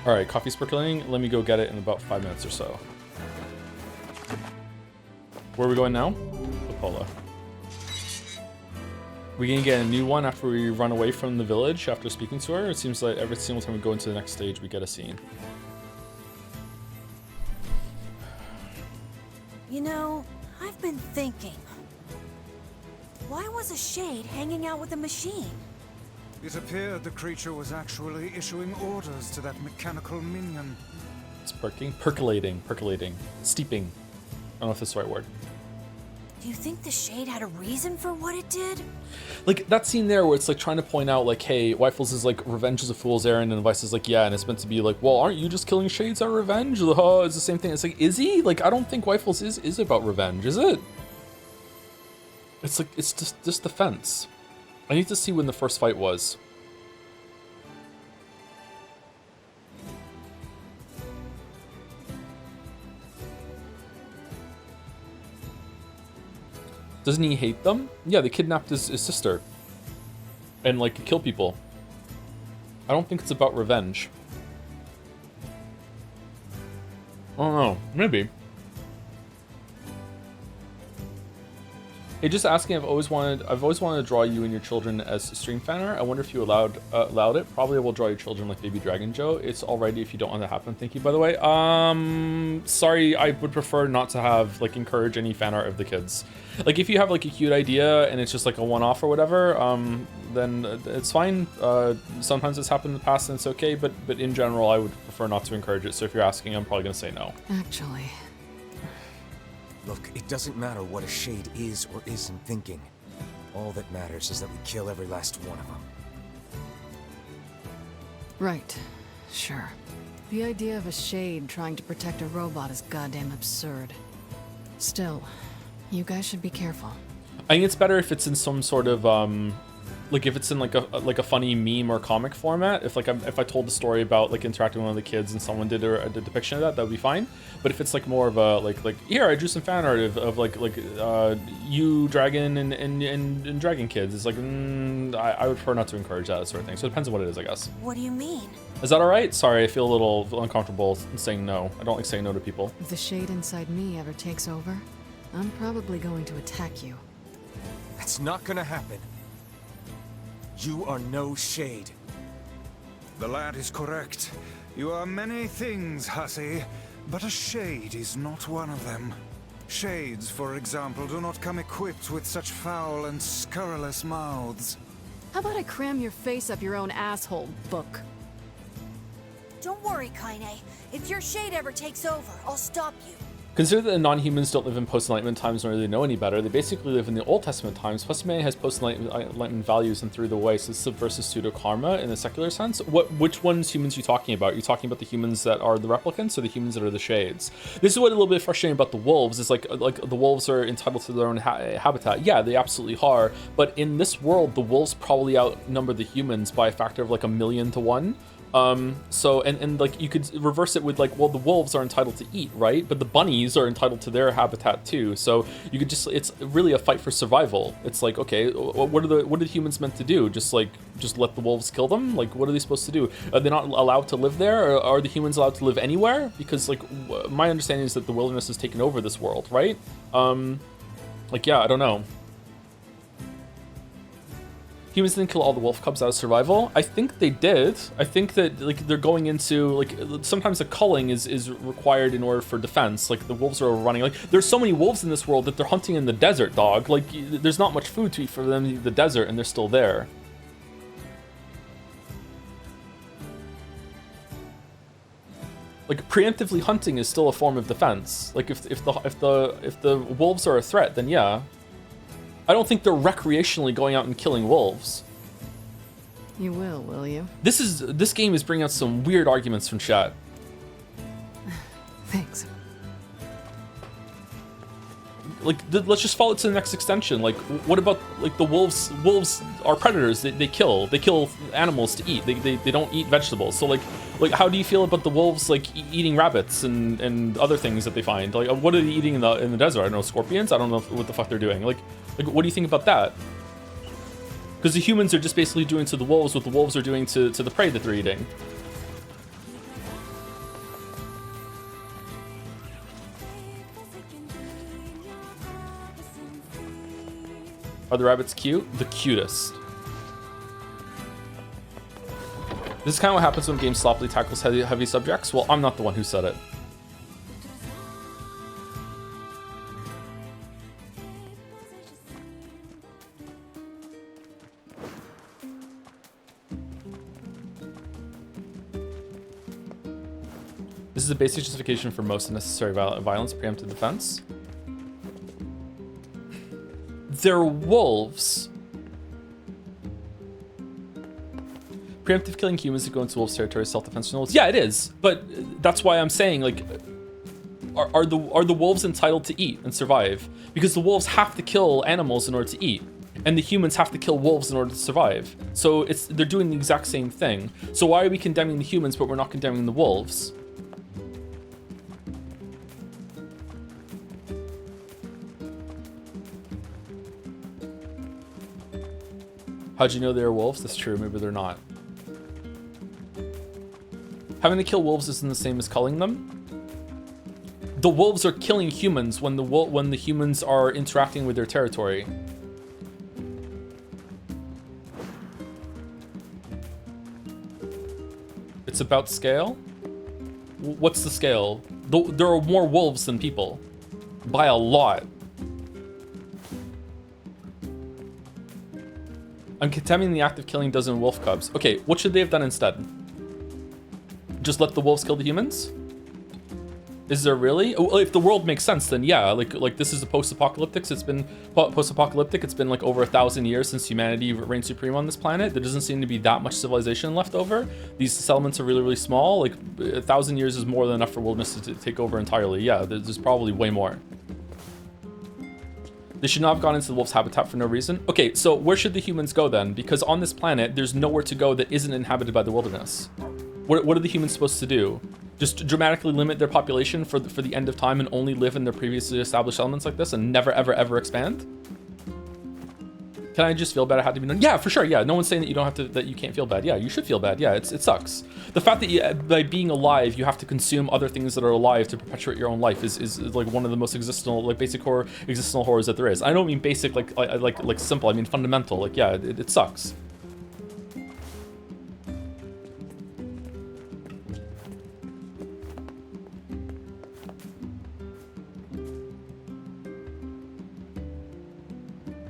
All right, coffee's percolating. Let me go get it in about 5 minutes or so. Where are we going now? Apollo. We gonna get a new one after we run away from the village after speaking to her? It seems like every single time we go into the next stage, we get a scene. You know, I've been thinking. Why was a shade hanging out with a machine? It appeared the creature was actually issuing orders to that mechanical minion. It's percolating, steeping. I don't know if that's the right word. Do you think the shade had a reason for what it did? Like that scene there where it's like trying to point out like, hey, Wyfels is like revenge is a fool's errand, and Vice is like, yeah, and it's meant to be like, well, aren't you just killing shades out of revenge? It's the same thing. It's like, is he? Like, I don't think Wyfels is about revenge, is it? It's like, it's just defense. I need to see when the first fight was. Doesn't he hate them? Yeah, they kidnapped his sister. And, like, kill people. I don't think it's about revenge. I don't know. Maybe. Hey, just asking. I've always wanted to draw you and your children as stream fanner. I wonder if you allowed it. Probably will draw your children like Baby Dragon Joe. It's alrighty if you don't want that to happen. Thank you, by the way. Sorry. I would prefer not to have like encourage any fan art of the kids. Like if you have like a cute idea and it's just like a one-off or whatever, then it's fine. Sometimes it's happened in the past and it's okay. But in general, I would prefer not to encourage it. So if you're asking, I'm probably gonna say no. Actually. Look, it doesn't matter what a shade is or isn't thinking. All that matters is that we kill every last one of them. Right. Sure. The idea of a shade trying to protect a robot is goddamn absurd. Still, you guys should be careful. I think it's better if it's in some sort of like if it's in like a funny meme or comic format. If I told the story about like interacting with one of the kids and someone did a depiction of that would be fine. But if it's like more of a like here I drew some fan art of like you dragon and dragon kids, it's like I would prefer not to encourage that sort of thing. So it depends on what it is, I guess. What do you mean? Is that all right? Sorry, I feel a little uncomfortable saying no. I don't like saying no to people. If the shade inside me ever takes over, I'm probably going to attack you. That's not gonna happen. You are no shade. The lad is correct. You are many things, hussy, but a shade is not one of them. Shades, for example, do not come equipped with such foul and scurrilous mouths. How about I cram your face up your own asshole, book? Don't worry, Kaine. If your shade ever takes over, I'll stop you. Consider that the non-humans don't live in post-enlightenment times nor do they know any better. They basically live in the Old Testament times. Plus, humanity has post-enlightenment values and threw the way, so this subverses pseudo-karma in the secular sense. Which ones humans are you talking about? Are you talking about the humans that are the replicants or the humans that are the shades? This is what a little bit frustrating about the wolves is like the wolves are entitled to their own habitat. Yeah, they absolutely are. But in this world, the wolves probably outnumber the humans by a factor of like 1,000,000 to 1. So like you could reverse it with like, well, the wolves are entitled to eat, right? But the bunnies are entitled to their habitat too. So you could it's really a fight for survival. It's like, okay, what are the humans meant to do? Just let the wolves kill them? Like, what are they supposed to do? Are they not allowed to live there? Or are the humans allowed to live anywhere? Because like my understanding is that the wilderness has taken over this world, right? Like, yeah, I don't know. Humans didn't kill all the wolf cubs out of survival. I think they did. I think that like they're going into like sometimes the culling is required in order for defense. Like the wolves are running. Like there's so many wolves in this world that they're hunting in the desert, dog. Like there's not much food to eat for them in the desert, and they're still there. Like preemptively hunting is still a form of defense. Like if the wolves are a threat, then yeah. I don't think they're recreationally going out and killing wolves. You will you? This game is bringing out some weird arguments from chat. Thanks. Like, let's just follow it to the next extension. Like, what about like the wolves? Wolves are predators. They kill animals to eat. They don't eat vegetables. So like how do you feel about the wolves like eating rabbits and other things that they find? Like, what are they eating in the desert? I don't know, scorpions. I don't know what the fuck they're doing. Like, what do you think about that? Because the humans are just basically doing to the wolves what the wolves are doing to the prey that they're eating. Are the rabbits cute? The cutest. This is kind of what happens when games sloppily tackles heavy subjects. Well, I'm not the one who said it. This is a basic justification for most unnecessary violence, preemptive defense. They're wolves. Preemptive killing humans to go into wolves' territory, self-defense wolves. Yeah, it is. But that's why I'm saying, like, are the wolves entitled to eat and survive? Because the wolves have to kill animals in order to eat, and the humans have to kill wolves in order to survive. So they're doing the exact same thing. So why are we condemning the humans but we're not condemning the wolves? How'd you know they were wolves? That's true, maybe they're not. Having to kill wolves isn't the same as culling them. The wolves are killing humans when the humans are interacting with their territory. It's about scale? What's the scale? There are more wolves than people. By a lot. I'm condemning the act of killing dozen wolf cubs. Okay, what should they have done instead? Just let the wolves kill the humans? Is there really? Well, if the world makes sense, then yeah. Like this is a post-apocalyptic. It's been post-apocalyptic. It's been like over 1,000 years since humanity reigned supreme on this planet. There doesn't seem to be that much civilization left over. These settlements are really, really small. Like 1,000 years is more than enough for wilderness to take over entirely. Yeah, there's probably way more. They should not have gone into the wolf's habitat for no reason. Okay, so where should the humans go then? Because on this planet, there's nowhere to go that isn't inhabited by the wilderness. What are the humans supposed to do? Just dramatically limit their population for the end of time and only live in their previously established elements like this and never, ever, ever expand? Can I just feel bad? I had to be done? Yeah, for sure. Yeah, no one's saying that you don't have to, that you can't feel bad. Yeah, you should feel bad. Yeah, it sucks. The fact that by being alive, you have to consume other things that are alive to perpetuate your own life is like one of the most existential, like basic horror, existential horrors that there is. I don't mean basic, like simple. I mean fundamental. Like, yeah, it sucks.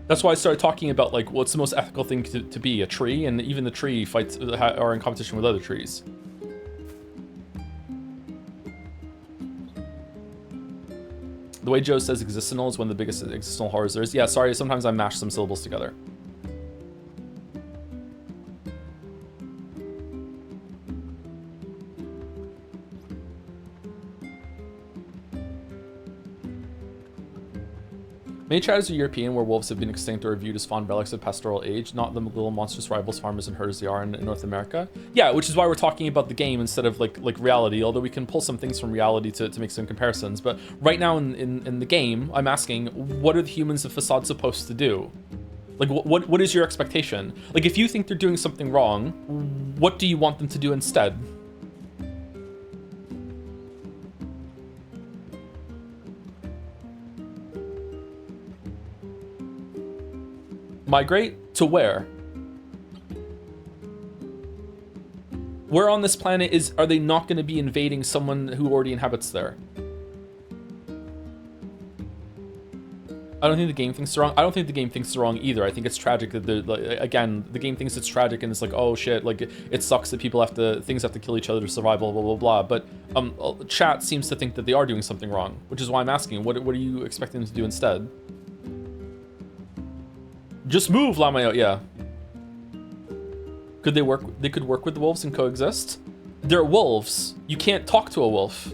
That's why I started talking about like what's the most ethical thing to be, a tree, and even the tree fights are in competition with other trees. The way Joe says existential is one of the biggest existential horrors there is. Yeah, sorry, sometimes I mash some syllables together. Many tribes are European where wolves have been extinct or viewed as fond relics of pastoral age, not the little monstrous rivals farmers and herders they are in North America. Yeah, which is why we're talking about the game instead of like reality, although we can pull some things from reality to make some comparisons. But right now in the game, I'm asking, what are the humans of Facade supposed to do? Like, what is your expectation? Like, if you think they're doing something wrong, what do you want them to do instead? Migrate to where? Where on this planet are they not going to be invading someone who already inhabits there? I don't think the game thinks it's wrong. I don't think the game thinks it's wrong either. I think it's tragic that again, the game thinks it's tragic and it's like, oh shit, like it sucks that things have to kill each other to survive, blah, blah, blah, blah. But chat seems to think that they are doing something wrong, which is why I'm asking, what are you expecting them to do instead? Just move, Lamayo. Yeah. Could they work? They could work with the wolves and coexist. They're wolves. You can't talk to a wolf.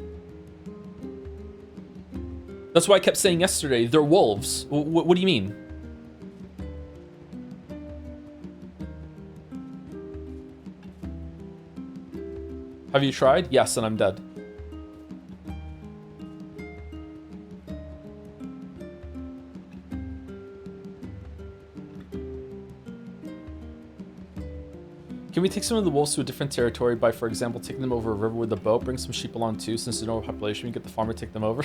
That's why I kept saying yesterday, they're wolves. What do you mean? Have you tried? Yes, and I'm dead. Can we take some of the wolves to a different territory by, for example, taking them over a river with a boat? Bring some sheep along too, since there's no population. We get the farmer to take them over.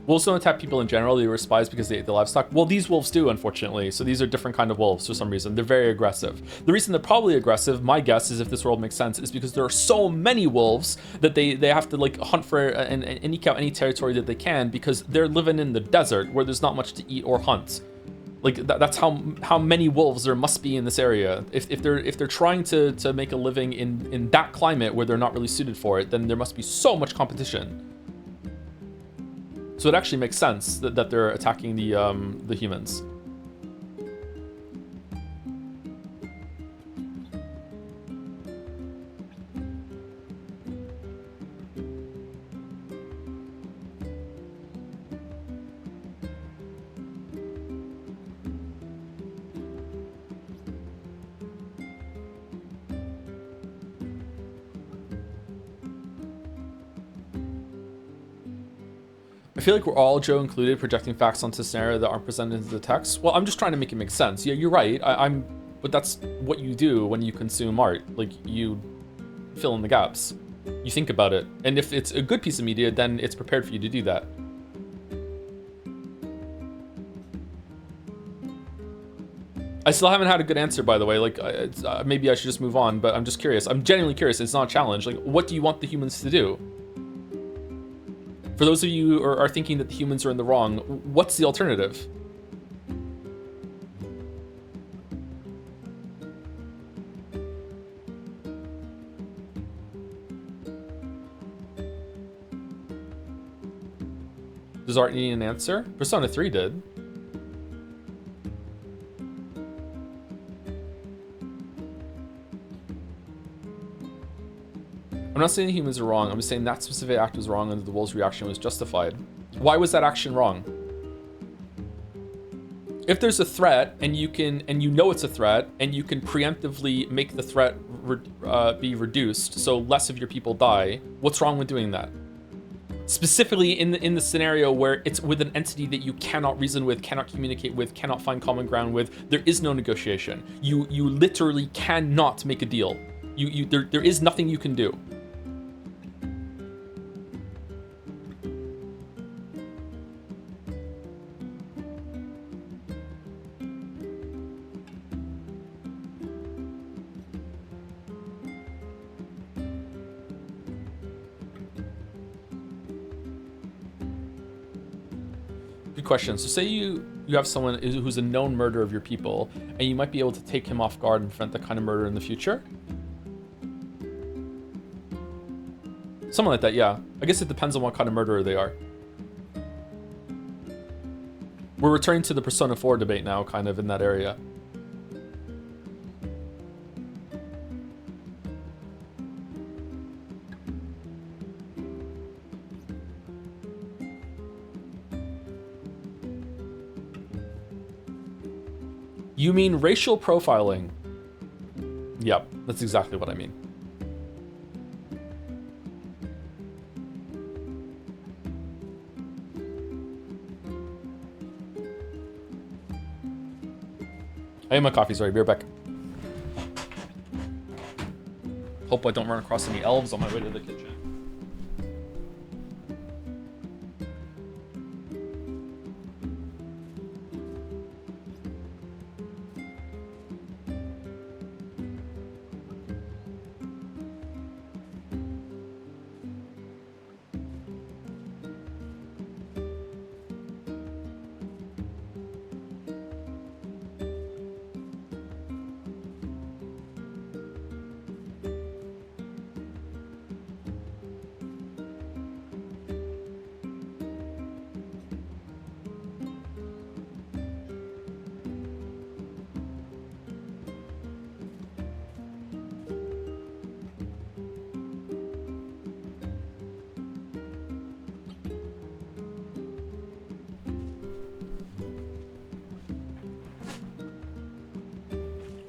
Wolves don't attack people in general. They were spies because they ate the livestock. Well, these wolves do, unfortunately. So these are different kind of wolves for some reason. They're very aggressive. The reason they're probably aggressive, my guess is, if this world makes sense, is because there are so many wolves that they have to like hunt for and eke out any territory that they can, because they're living in the desert where there's not much to eat or hunt. Like that's how many wolves there must be in this area. If they're trying to make a living in that climate where they're not really suited for it, then there must be so much competition. So it actually makes sense that they're attacking the humans. I feel like we're all, Joe included, projecting facts onto scenario that aren't presented in the text. Well, I'm just trying to make it make sense. Yeah, you're right. But that's what you do when you consume art. Like, you fill in the gaps. You think about it. And if it's a good piece of media, then it's prepared for you to do that. I still haven't had a good answer, by the way. Like, maybe I should just move on, but I'm just curious. I'm genuinely curious. It's not a challenge. Like, what do you want the humans to do? For those of you who are thinking that the humans are in the wrong, what's the alternative? Does art need an answer? Persona 3 did. I'm not saying the humans are wrong. I'm just saying that specific act was wrong and the wolves' reaction was justified. Why was that action wrong? If there's a threat and you know it's a threat and you can preemptively make the threat be reduced so less of your people die, what's wrong with doing that? Specifically in the scenario where it's with an entity that you cannot reason with, cannot communicate with, cannot find common ground with, there is no negotiation. You literally cannot make a deal. There is nothing you can do. Good question. So say you have someone who's a known murderer of your people, and you might be able to take him off guard and prevent that kind of murder in the future? Something like that, yeah. I guess it depends on what kind of murderer they are. We're returning to the Persona 4 debate now, kind of in that area. You mean racial profiling? Yep, that's exactly what I mean. I am my coffee, sorry, be right back. Hope I don't run across any elves on my way to the kitchen.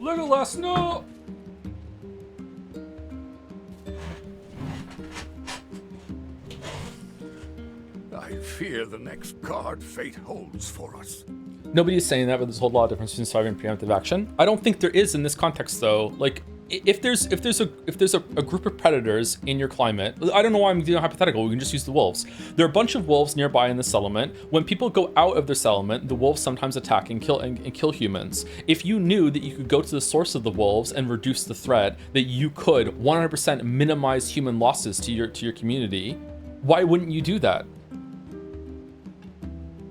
Legolas, no! I fear the next card fate holds for us. Nobody is saying that, but there's a whole lot of difference between surviving and preemptive action. I don't think there is in this context, though. Like, if there's a group of predators in your climate, I don't know why I'm doing a hypothetical. We can just use the wolves. There are a bunch of wolves nearby in the settlement. When people go out of their settlement, the wolves sometimes attack and kill humans. If you knew that you could go to the source of the wolves and reduce the threat, that you could 100% minimize human losses to your community, why wouldn't you do that?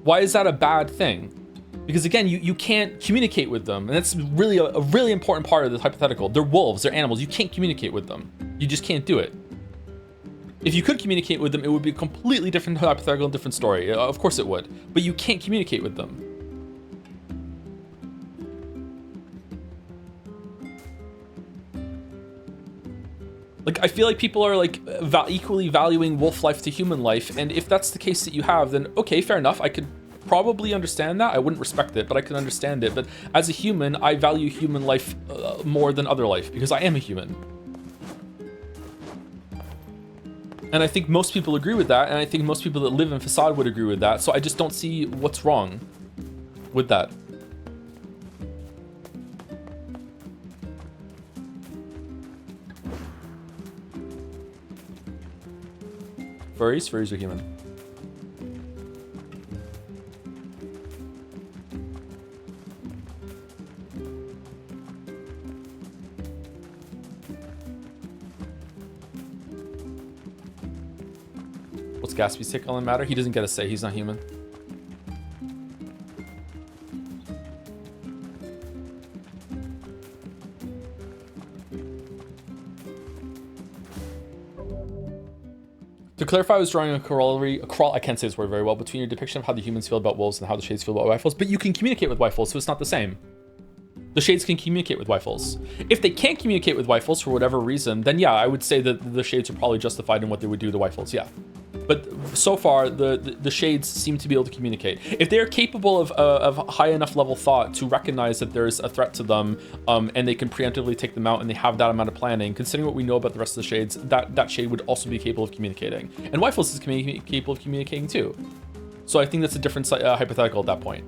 Why is that a bad thing? Because again, you can't communicate with them, and that's really a really important part of this hypothetical. They're wolves, they're animals. You can't communicate with them. You just can't do it. If you could communicate with them, it would be a completely different hypothetical, different story. Of course it would, but you can't communicate with them. Like, I feel like people are like equally valuing wolf life to human life, and if that's the case that you have, then okay, fair enough. I could probably understand that. I wouldn't respect it, but I could understand it. But as a human, I value human life more than other life because I am a human. And I think most people agree with that, and I think most people that live in Facade would agree with that, so I just don't see what's wrong with that. Furries are human. What's Gatsby's take on the matter? He doesn't get a say, he's not human. To clarify, I was drawing a corollary, I can't say this word very well, between your depiction of how the humans feel about wolves and how the shades feel about rifles, but you can communicate with rifles, so it's not the same. The shades can communicate with rifles. If they can't communicate with rifles for whatever reason, then yeah, I would say that the shades are probably justified in what they would do to rifles, yeah. But so far, the shades seem to be able to communicate. If they're capable of high enough level thought to recognize that there's a threat to them, and they can preemptively take them out, and they have that amount of planning, considering what we know about the rest of the shades, that shade would also be capable of communicating. And rifles is capable of communicating too. So I think that's a different hypothetical at that point.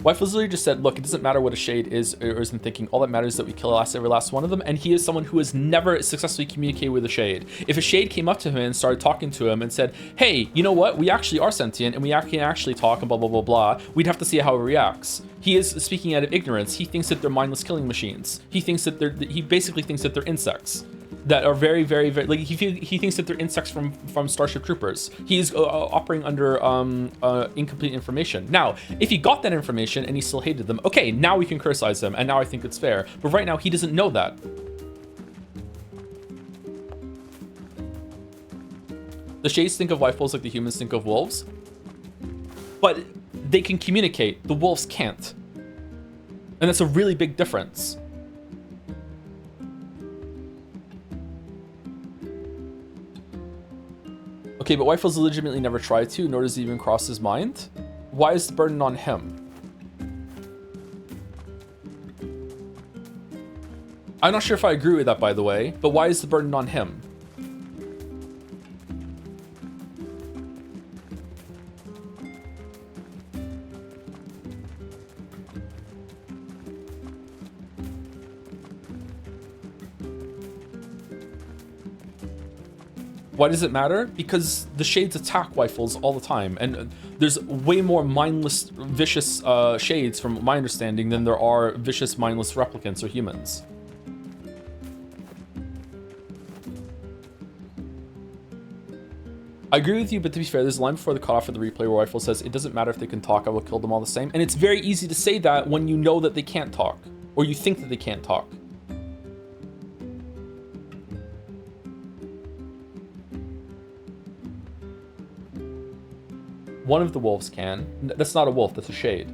Wife's literally just said, look, it doesn't matter what a shade is or isn't thinking. All that matters is that we kill every last one of them. And he is someone who has never successfully communicated with a shade. If a shade came up to him and started talking to him and said, hey, you know what? We actually are sentient and we can actually talk and blah, blah, blah, blah. We'd have to see how he reacts. He is speaking out of ignorance. He thinks that they're mindless killing machines. He thinks that he basically thinks that they're insects that are very, very, very, like he thinks that they're insects from Starship Troopers. He's operating under incomplete information. Now, if he got that information and he still hated them, okay, now we can criticize him, and now I think it's fair. But right now, he doesn't know that. The shades think of rifles like the humans think of wolves, but they can communicate. The wolves can't, and that's a really big difference. Okay, but Wifels legitimately never tried to, nor does it even cross his mind. Why is the burden on him? I'm not sure if I agree with that, by the way, but why is the burden on him? Why does it matter? Because the shades attack rifles all the time, and there's way more mindless, vicious shades, from my understanding, than there are vicious, mindless replicants or humans. I agree with you, but to be fair, there's a line before the cutoff of the replay where Rifle says, it doesn't matter if they can talk, I will kill them all the same. And it's very easy to say that when you know that they can't talk, or you think that they can't talk. One of the wolves can. That's not a wolf, that's a shade.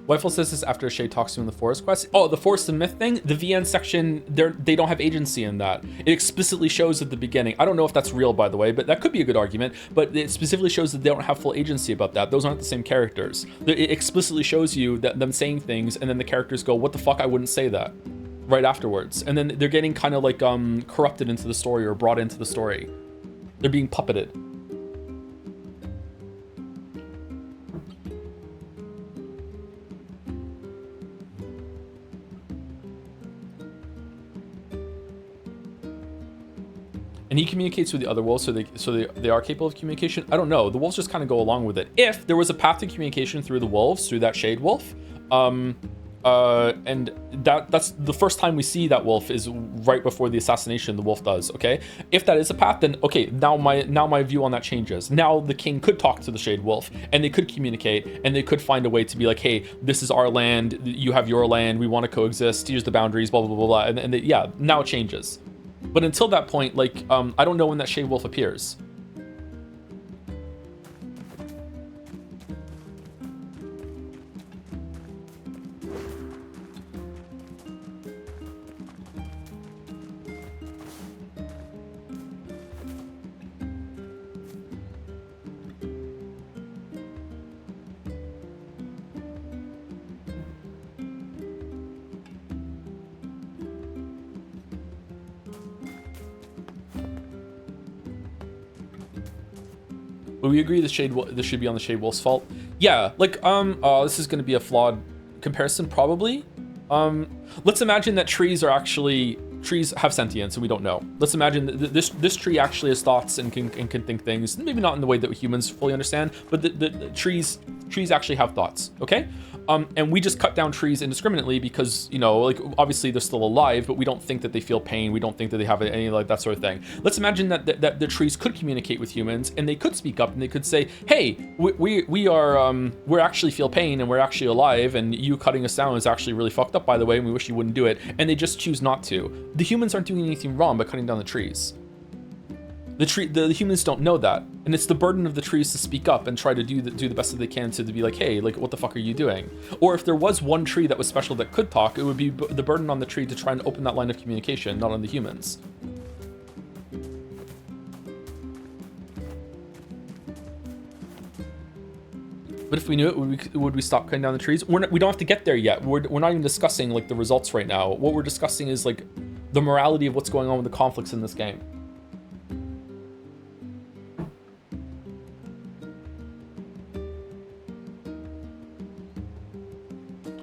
Wifel says this after a shade talks to him in the forest quest. Oh, the forest and myth thing? The VN section, they don't have agency in that. It explicitly shows at the beginning. I don't know if that's real, by the way, but that could be a good argument. But it specifically shows that they don't have full agency about that. Those aren't the same characters. It explicitly shows you that them saying things, and then the characters go, what the fuck, I wouldn't say that. Right afterwards. And then they're getting kind of like corrupted into the story or brought into the story. They're being puppeted. And he communicates with the other wolves, so they are capable of communication. I don't know. The wolves just kind of go along with it. If there was a path to communication through the wolves, through that shade wolf, And that's the first time we see that wolf is right before the assassination the wolf does. Okay, if that is a path, then okay, now my view on that changes. Now the king could talk to the Shade Wolf, and they could communicate, and they could find a way to be like, hey, this is our land, you have your land, we want to coexist, here's the boundaries, blah blah blah blah, and yeah, now it changes. But until that point, like, I don't know when that Shade Wolf appears. But we agree this should be on the Shade Wolf's fault. Yeah, like this is going to be a flawed comparison probably. Let's imagine that trees have sentience and we don't know. Let's imagine that this tree actually has thoughts and can think things. Maybe not in the way that humans fully understand, but the trees actually have thoughts. Okay. And we just cut down trees indiscriminately because, you know, like obviously they're still alive, but we don't think that they feel pain. We don't think that they have any like that sort of thing. Let's imagine that the trees could communicate with humans and they could speak up and they could say, hey, we're actually feel pain and we're actually alive, and you cutting us down is actually really fucked up, by the way, and we wish you wouldn't do it. And they just choose not to. The humans aren't doing anything wrong by cutting down the trees. The humans don't know that, and it's the burden of the trees to speak up and try to do the best that they can to be like, hey, like, what the fuck are you doing? Or if there was one tree that was special that could talk, it would be the burden on the tree to try and open that line of communication, not on the humans. But if we knew it, would we stop cutting down the trees? We don't have to get there yet. We're not even discussing like the results right now. What we're discussing is like the morality of what's going on with the conflicts in this game.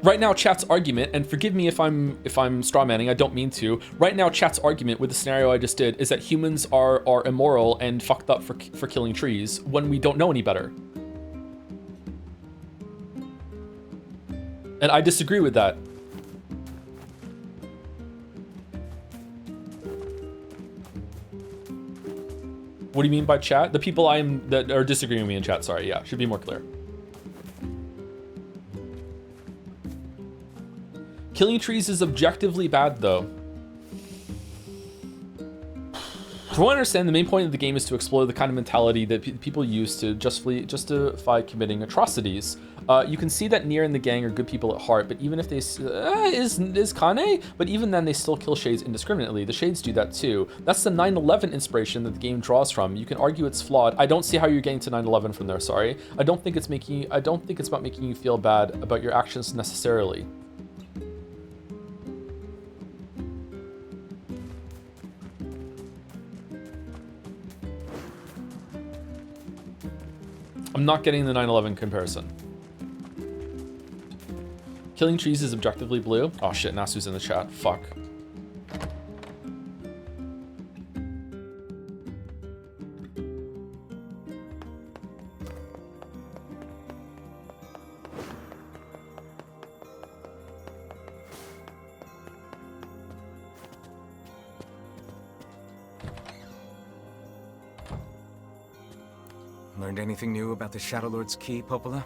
Right now, chat's argument, and forgive me if I'm strawmanning, I don't mean to. Right now, chat's argument with the scenario I just did is that humans are immoral and fucked up for killing trees when we don't know any better. And I disagree with that. What do you mean by chat? The people that are disagreeing with me in chat, sorry, yeah, should be more clear. Killing trees is objectively bad, though. From what I understand, the main point of the game is to explore the kind of mentality that people use to justify committing atrocities. You can see that NieR and the gang are good people at heart, but even if they is Kane, but even then they still kill Shades indiscriminately. The Shades do that too. That's the 9/11 inspiration that the game draws from. You can argue it's flawed. I don't see how you're getting to 9/11 from there. Sorry, I don't think it's about making you feel bad about your actions necessarily. I'm not getting the 9/11 comparison. Killing trees is objectively blue. Oh shit, Nasu's in the chat. Fuck. Learned anything new about the Shadow Lord's key, Popola?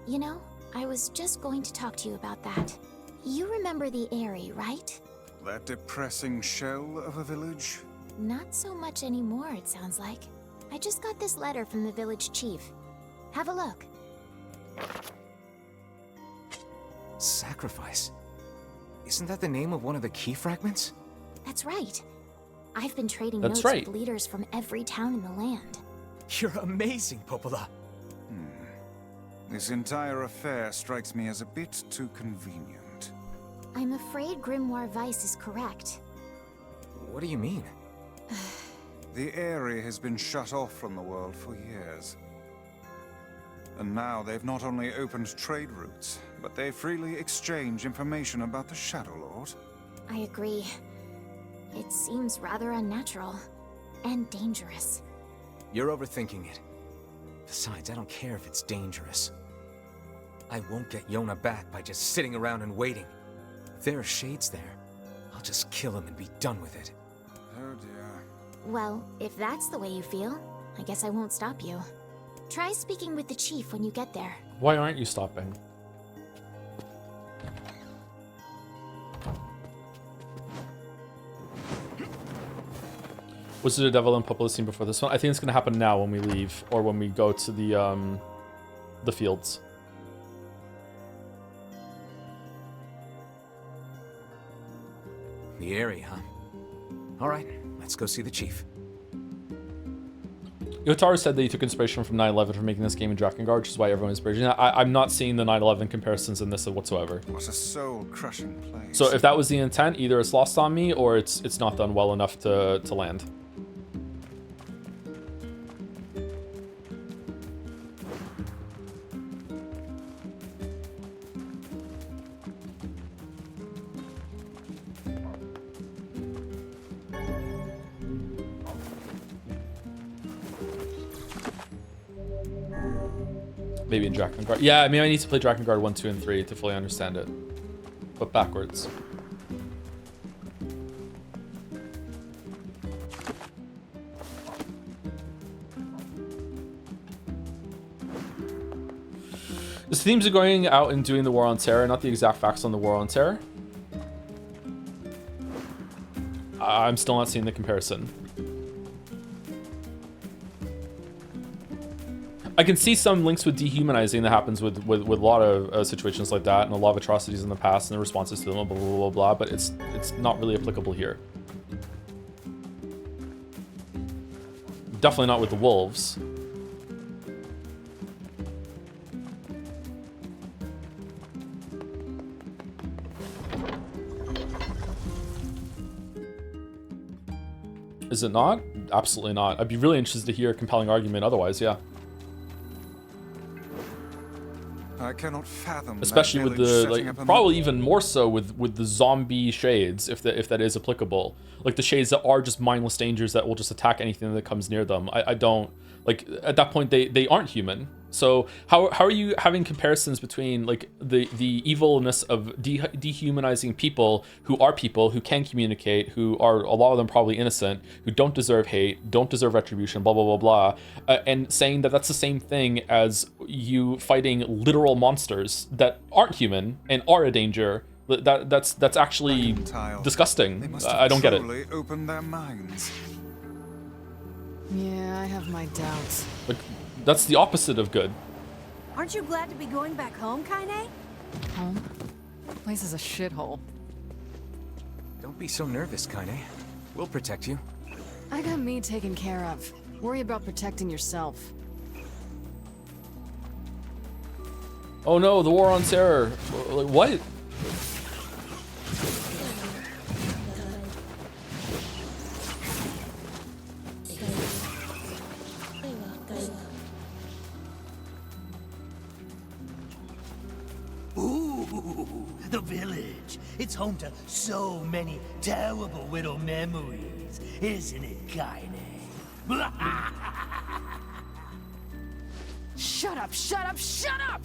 You know, I was just going to talk to you about that. You remember the Eyrie, right? That depressing shell of a village? Not so much anymore, it sounds like. I just got this letter from the village chief. Have a look. Sacrifice? Isn't that the name of one of the key fragments? That's right. I've been trading That's notes right. with leaders from every town in the land. You're amazing, Popola. This entire affair strikes me as a bit too convenient. I'm afraid Grimoire Weiss is correct. What do you mean? The Eyrie has been shut off from the world for years. And now they've not only opened trade routes, but they freely exchange information about the Shadow Lord. I agree. It seems rather unnatural and dangerous. You're overthinking it. Besides, I don't care if it's dangerous. I won't get Yona back by just sitting around and waiting. If there are shades there, I'll just kill him and be done with it. Oh dear. Well, if that's the way you feel, I guess I won't stop you. Try speaking with the chief when you get there. Why aren't you stopping? Was it a devil and Popolo scene before this one? I think it's gonna happen now when we leave, or when we go to the fields. The area, huh? Alright, let's go see the chief. Yotaro said that he took inspiration from 9/11 for making this game in Drakengard, which is why everyone is praising it. I'm not seeing the 9/11 comparisons in this whatsoever. What a soul-crushing place. So if that was the intent, either it's lost on me or it's not done well enough to land. Maybe in Drakengard. Yeah, I mean, I need to play Drakengard 1, 2, and 3 to fully understand it. But backwards. The themes are going out and doing the War on Terror, not the exact facts on the War on Terror. I'm still not seeing the comparison. I can see some links with dehumanizing that happens with a lot of situations like that, and a lot of atrocities in the past and the responses to them, blah blah blah blah. But it's not really applicable here. Definitely not with the wolves. Is it not? Absolutely not. I'd be really interested to hear a compelling argument otherwise. Yeah. I cannot fathom. Especially with the, like, probably even more so with the zombie shades, if that is applicable. Like the shades that are just mindless dangers that will just attack anything that comes near them. I don't, like, at that point they aren't human. So how are you having comparisons between, like, the evilness of dehumanizing people who can communicate, who are, a lot of them probably innocent, who don't deserve hate, don't deserve retribution, blah blah blah blah, and saying that that's the same thing as you fighting literal monsters that aren't human and are a danger? That's actually disgusting. I don't get it. Open their minds. Yeah, I have my doubts. Like, that's the opposite of good. Aren't you glad to be going back home, Kaine? Home? The place is a shithole. Don't be so nervous, Kaine. We'll protect you. I got me taken care of. Worry about protecting yourself. Oh no, the War on Terror. Like, what? Ooh, the village. It's home to so many terrible little memories, isn't it, Kaine? Shut up, shut up, shut up!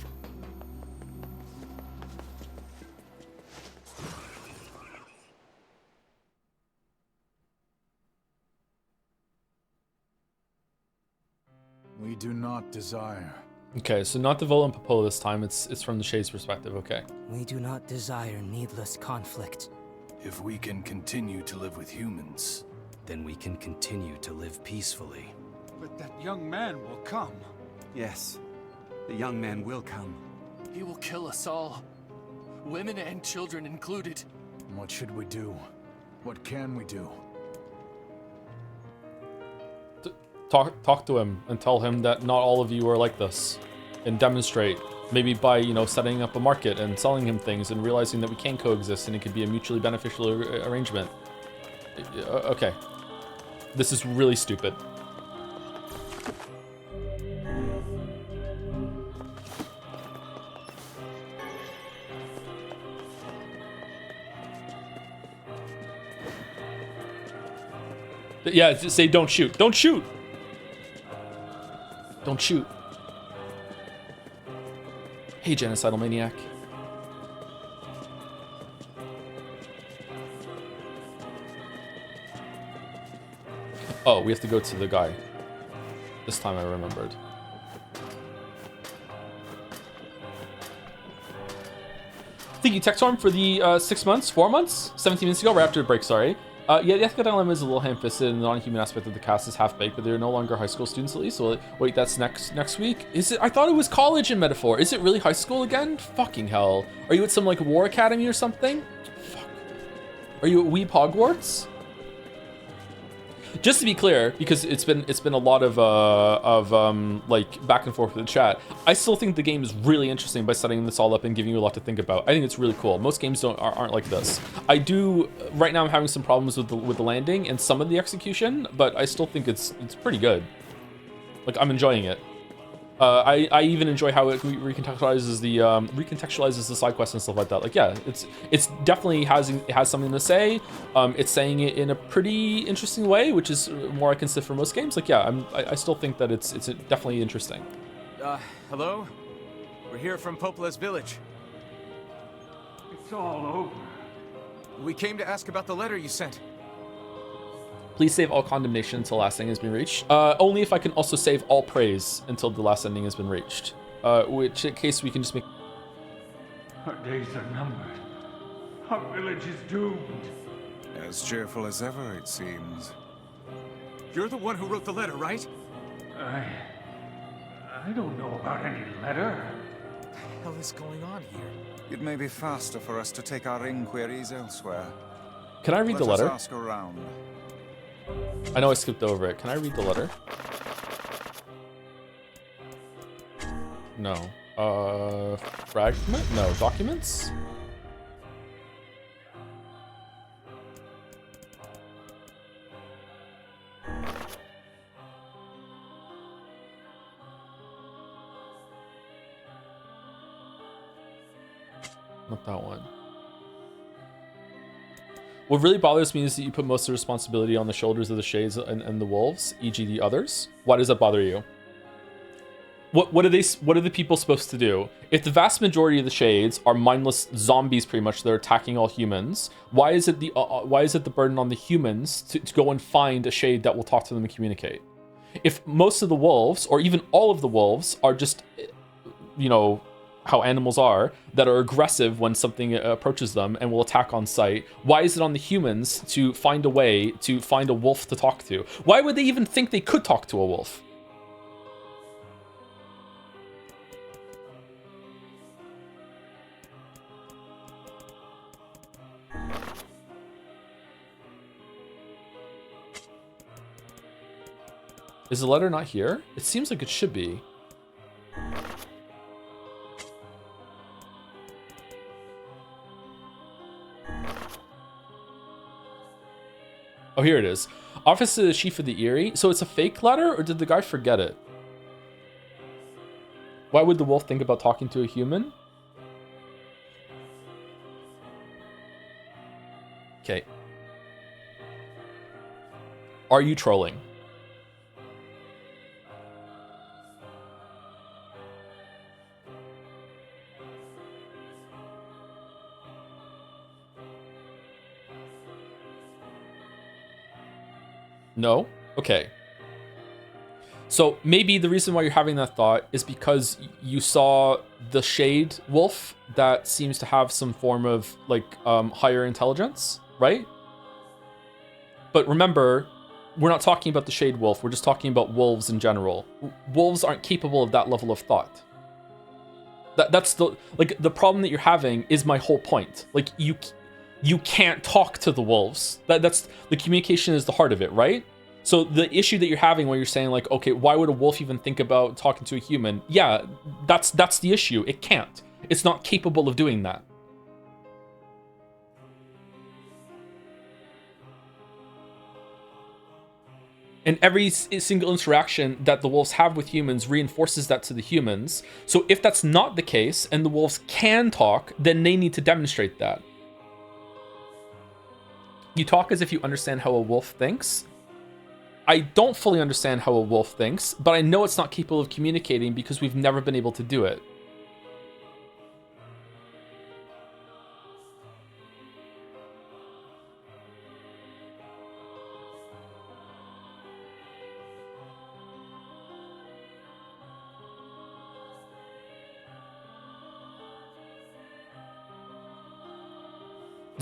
We do not desire. Okay, so not the Volo and Popolo this time. It's from the Shade's perspective. Okay. We do not desire needless conflict. If we can continue to live with humans, then we can continue to live peacefully. But that young man will come. Yes, the young man will come. He will kill us all. Women and children included. What should we do? What can we do? Talk to him and tell him that not all of you are like this, and demonstrate, maybe by, you know, setting up a market and selling him things and realizing that we can coexist and it could be a mutually beneficial arrangement. Okay, this is really stupid. Yeah, just say don't shoot. Don't shoot. Don't shoot. Hey, genocidal maniac. Oh, we have to go to the guy. This time I remembered. Thank you, Techstorm, for the 6 months, 4 months, 17 minutes ago, right after the break, sorry. Yeah, the ethical dilemma is a little ham-fisted, and the non-human aspect of the cast is half-baked, but they're no longer high school students at least. So wait, that's next week? Is it? I thought it was college in Metaphor. Is it really high school again? Fucking hell. Are you at some, like, war academy or something? Fuck. Are you at Weeb Hogwarts? Just to be clear, because it's been a lot of like back and forth with the chat. I still think the game is really interesting by setting this all up and giving you a lot to think about. I think it's really cool. Most games aren't like this. I do right now. I'm having some problems with the landing and some of the execution, but I still think it's pretty good. Like, I'm enjoying it. I even enjoy how it recontextualizes the side quests and stuff like that. Like, yeah, it's definitely has something to say. It's saying it in a pretty interesting way, which is more I can say for most games. Like, yeah, I still think that it's definitely interesting. Hello? We're here from Popola's village. It's all over. We came to ask about the letter you sent. Please save all condemnation until last ending has been reached. Only if I can also save all praise until the last ending has been reached. Which in case we can just make... Our days are numbered. Our village is doomed. As cheerful as ever, it seems. You're the one who wrote the letter, right? I don't know about any letter. What the hell is going on here? It may be faster for us to take our inquiries elsewhere. Can I read the letter? Let us ask around. I know I skipped over it. Can I read the letter? No. Fragment? No. Documents? Not that one. What really bothers me is that you put most of the responsibility on the shoulders of the Shades and the Wolves, e.g. the others. Why does that bother you? What are the people supposed to do? If the vast majority of the Shades are mindless zombies, pretty much, that are attacking all humans, why is it the burden on the humans to go and find a Shade that will talk to them and communicate? If most of the Wolves, or even all of the Wolves, are just, you know, how animals are, that are aggressive when something approaches them and will attack on sight, why is it on the humans to find a way to find a wolf to talk to? Why would they even think they could talk to a wolf? Is the letter not here? It seems like it should be. Oh, here it is. Office of the Chief of the Eyrie. So it's a fake letter, or did the guy forget it? Why would the wolf think about talking to a human? Okay. Are you trolling? No? Okay. So maybe the reason why you're having that thought is because you saw the Shade Wolf that seems to have some form of, like, higher intelligence, right? But remember, we're not talking about the Shade Wolf, we're just talking about wolves in general. Wolves aren't capable of that level of thought. That's the, like, the problem that you're having is my whole point. Like, you can't talk to the wolves. That's the communication is the heart of it, right? So the issue that you're having when you're saying, like, okay, why would a wolf even think about talking to a human? Yeah, that's the issue. It can't. It's not capable of doing that. And every single interaction that the wolves have with humans reinforces that to the humans. So if that's not the case and the wolves can talk, then they need to demonstrate that. You talk as if you understand how a wolf thinks. I don't fully understand how a wolf thinks, but I know it's not capable of communicating because we've never been able to do it.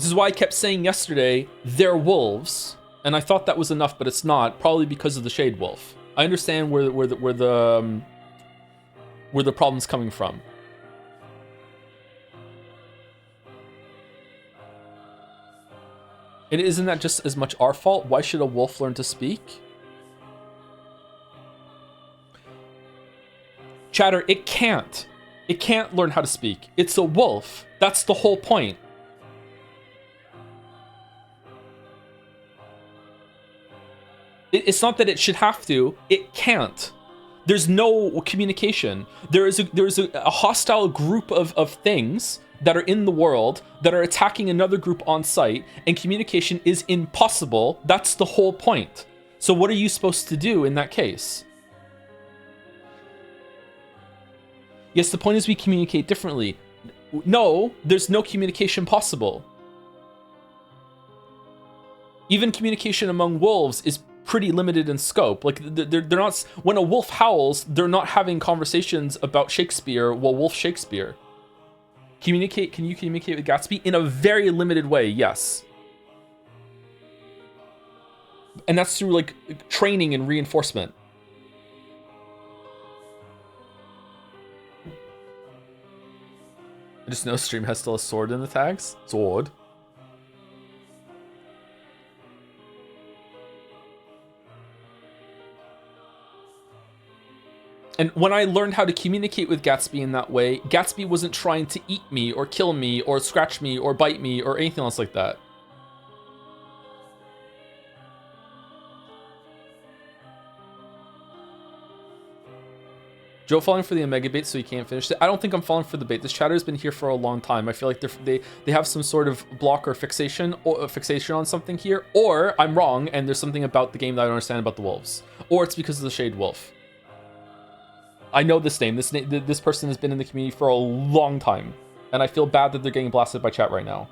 This is why I kept saying yesterday, they're wolves. And I thought that was enough, but it's not. Probably because of the Shade Wolf. I understand where the problem's coming from. And isn't that just as much our fault? Why should a wolf learn to speak? Chatter, it can't. It can't learn how to speak. It's a wolf. That's the whole point. It's not that it should have to. It can't. There's no communication. There is a hostile group of things that are in the world that are attacking another group on site, and communication is impossible. That's the whole point. So what are you supposed to do in that case? Yes, the point is we communicate differently. No, there's no communication possible. Even communication among wolves is pretty limited in scope. Like they're not, when a wolf howls, they're not having conversations about Shakespeare while Wolf Shakespeare. Can you communicate with Gatsby? In a very limited way, yes. And that's through like training and reinforcement. I just know stream has still a sword in the tags. Sword. And when I learned how to communicate with Gatsby in that way, Gatsby wasn't trying to eat me or kill me or scratch me or bite me or anything else like that. Joe falling for the Omega bait so he can't finish it. I don't think I'm falling for the bait. This chatter has been here for a long time. I feel like they have some sort of block or fixation on something here, or I'm wrong and there's something about the game that I don't understand about the wolves, or it's because of the Shade Wolf. I know this name. This person has been in the community for a long time, and I feel bad that they're getting blasted by chat right now.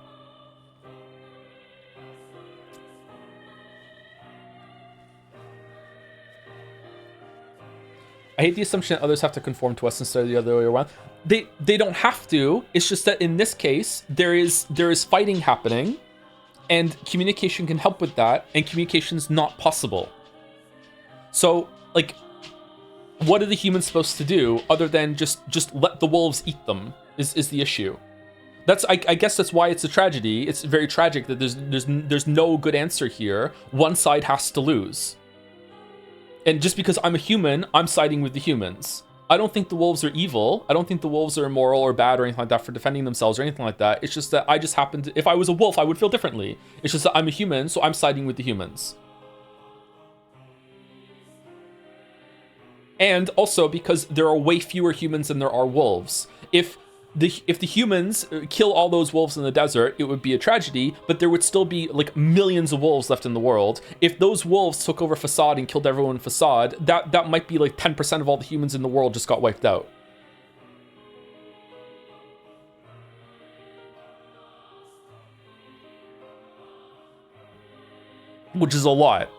I hate the assumption that others have to conform to us instead of the other way around. They don't have to. It's just that in this case, there is fighting happening, and communication can help with that, and communication's not possible. So, like, what are the humans supposed to do other than just let the wolves eat them is the issue. I guess that's why it's a tragedy. It's very tragic that there's no good answer here. One side has to lose. And just because I'm a human, I'm siding with the humans. I don't think the wolves are evil. I don't think the wolves are immoral or bad or anything like that for defending themselves or anything like that. It's just that I just happen to, if I was a wolf, I would feel differently. It's just that I'm a human, so I'm siding with the humans. And also because there are way fewer humans than there are wolves. If the humans kill all those wolves in the desert, it would be a tragedy, but there would still be like millions of wolves left in the world. If those wolves took over Facade and killed everyone in Facade, that might be like 10% of all the humans in the world just got wiped out. Which is a lot.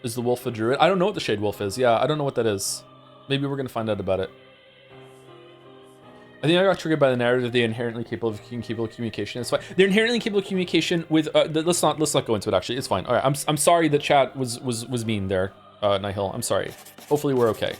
Is the wolf a druid? I don't know what the Shade Wolf is. Yeah, I don't know what that is. Maybe we're going to find out about it. I think I got triggered by the narrative that they're inherently capable of communication. It's fine. They're inherently capable of communication with... let's not go into it, actually. It's fine. All right, I'm sorry that chat was mean there, Nihil. I'm sorry. Hopefully we're okay.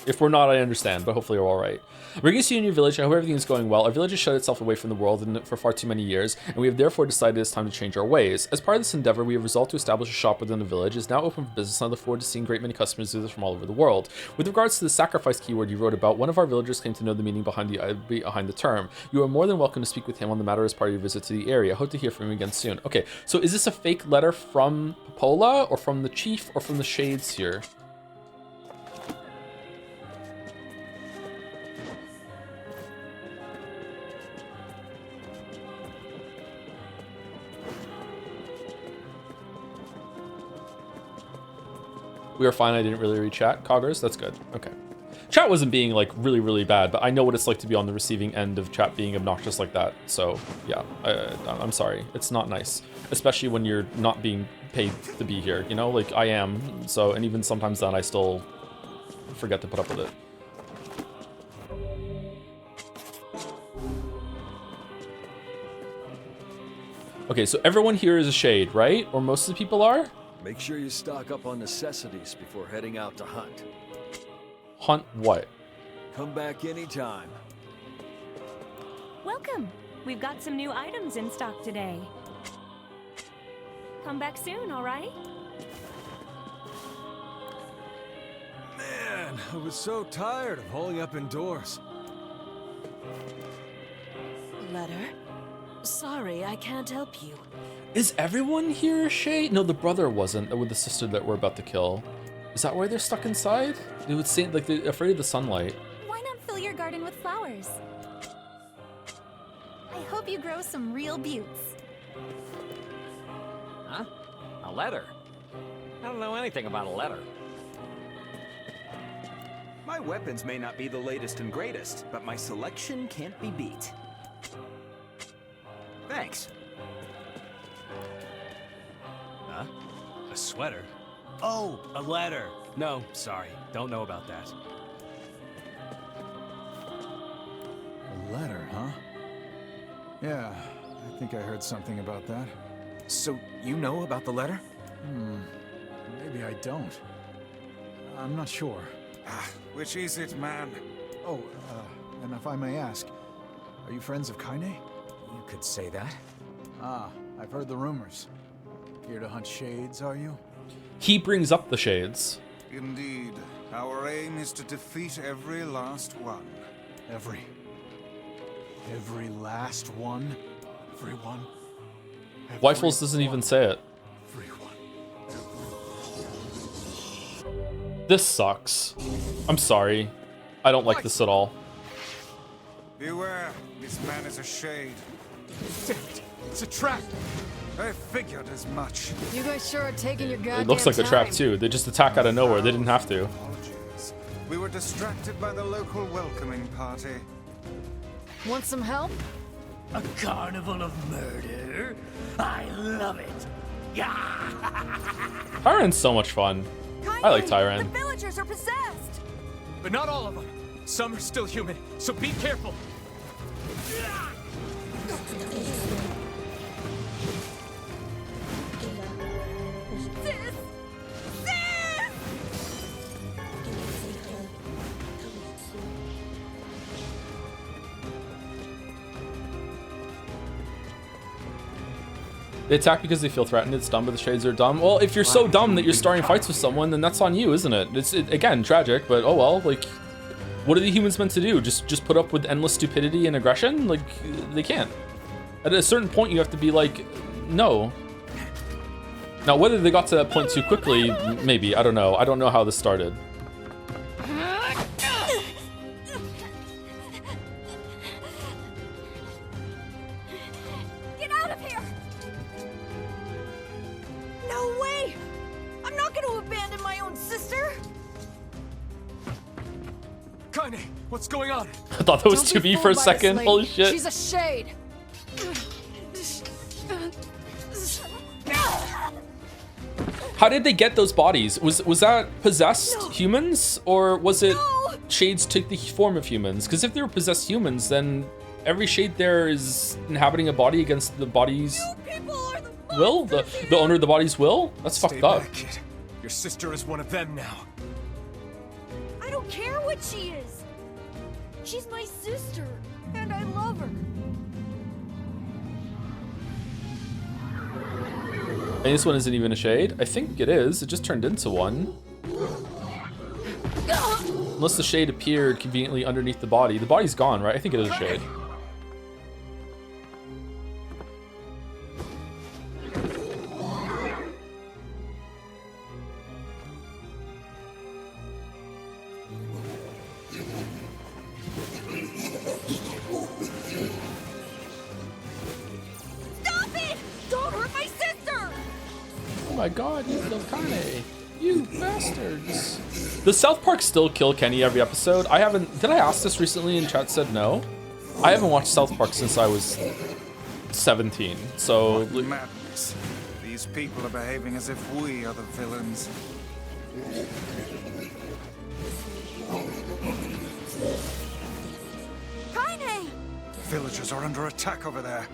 If we're not, I understand, but hopefully we're all right. We're going to see you in your village. I hope everything is going well. Our village has shut itself away from the world for far too many years, and we have therefore decided it's time to change our ways. As part of this endeavor, we have resolved to establish a shop within the village. It is now open for business, and I look forward to seeing great many customers visit from all over the world. With regards to the sacrifice keyword you wrote about, one of our villagers claimed to know the meaning behind the term. You are more than welcome to speak with him on the matter as part of your visit to the area. I hope to hear from him again soon. Okay, so is this a fake letter from Popola, or from the chief, or from the Shades here? We are fine. I didn't really read chat. Coggers, that's good. Okay. Chat wasn't being like really, really bad, but I know what it's like to be on the receiving end of chat being obnoxious like that. So yeah, I'm sorry. It's not nice, especially when you're not being paid to be here, you know, like I am. So, and even sometimes then I still forget to put up with it. Okay, so everyone here is a shade, right? Or most of the people are? Make sure you stock up on necessities before heading out to hunt. Hunt what? Come back anytime. Welcome. We've got some new items in stock today. Come back soon, all right? Man, I was so tired of holding up indoors. Letter? Sorry, I can't help you. Is everyone here a shade? No, the brother wasn't with the sister that we're about to kill. Is that why they're stuck inside? It would seem like they're afraid of the sunlight. Why not fill your garden with flowers? I hope you grow some real buttes. Huh? A letter? I don't know anything about a letter. My weapons may not be the latest and greatest, but my selection can't be beat. Thanks. Huh? A sweater? Oh, a letter. No, sorry. Don't know about that. A letter, huh? Yeah, I think I heard something about that. So, you know about the letter? Maybe I don't. I'm not sure. Which is it, man? Oh, and if I may ask, are you friends of Kaine? You could say that. Ah, I've heard the rumors. Here to hunt shades, are you? He brings up the shades. Indeed. Our aim is to defeat every last one. Every last one? Everyone? Wyfels doesn't even say it. This sucks. I'm sorry. I don't like this at all. Beware, this man is a shade. Damn it, it's a trap. I figured as much. You guys sure are taking your goddamn It looks like a trap time. too. They just attack out of nowhere. They didn't have to. Apologies. We were distracted by the local welcoming party. Want some help? A carnival of murder? I love it. Yeah. Tyran's so much fun. I like Tyran. The villagers are possessed. But not all of them. Some are still human, so be careful. They attack because they feel threatened. It's dumb, but the shades are dumb. Well, if you're so dumb that you're starting fights with someone, then that's on you, isn't it? It's again tragic, but oh well. Like, what are the humans meant to do? Just put up with endless stupidity and aggression? Like, they can't. At a certain point, you have to be like, no. Now, whether they got to that point too quickly, maybe. I don't know. I don't know how this started. Get out of here! No way! I'm not going to abandon my own sister! Kaine, what's going on? I thought that was Don't be 2B for a fooled by this second. lady. Holy shit. She's a shade. How did they get those bodies? Was that possessed humans, or was it shades took the form of humans? Because if they were possessed humans, then every shade there is inhabiting a body against the body's will, the owner of the body's will. That's fucked up. Back, kid. Your sister is one of them now. I don't care what she is! She's my sister, and I love her. And this one isn't even a shade. I think it is. It just turned into one. Unless the shade appeared conveniently underneath the body. The body's gone, right? I think it is a shade. Stop it! Don't hurt my sister! Oh my god, you killed Kaine. You bastards. Does South Park still kill Kenny every episode? I haven't. Did I ask this recently and chat said no? I haven't watched South Park since I was 17. So. What madness. These people are behaving as if we are the villains. Kaine! Villagers are under attack over there.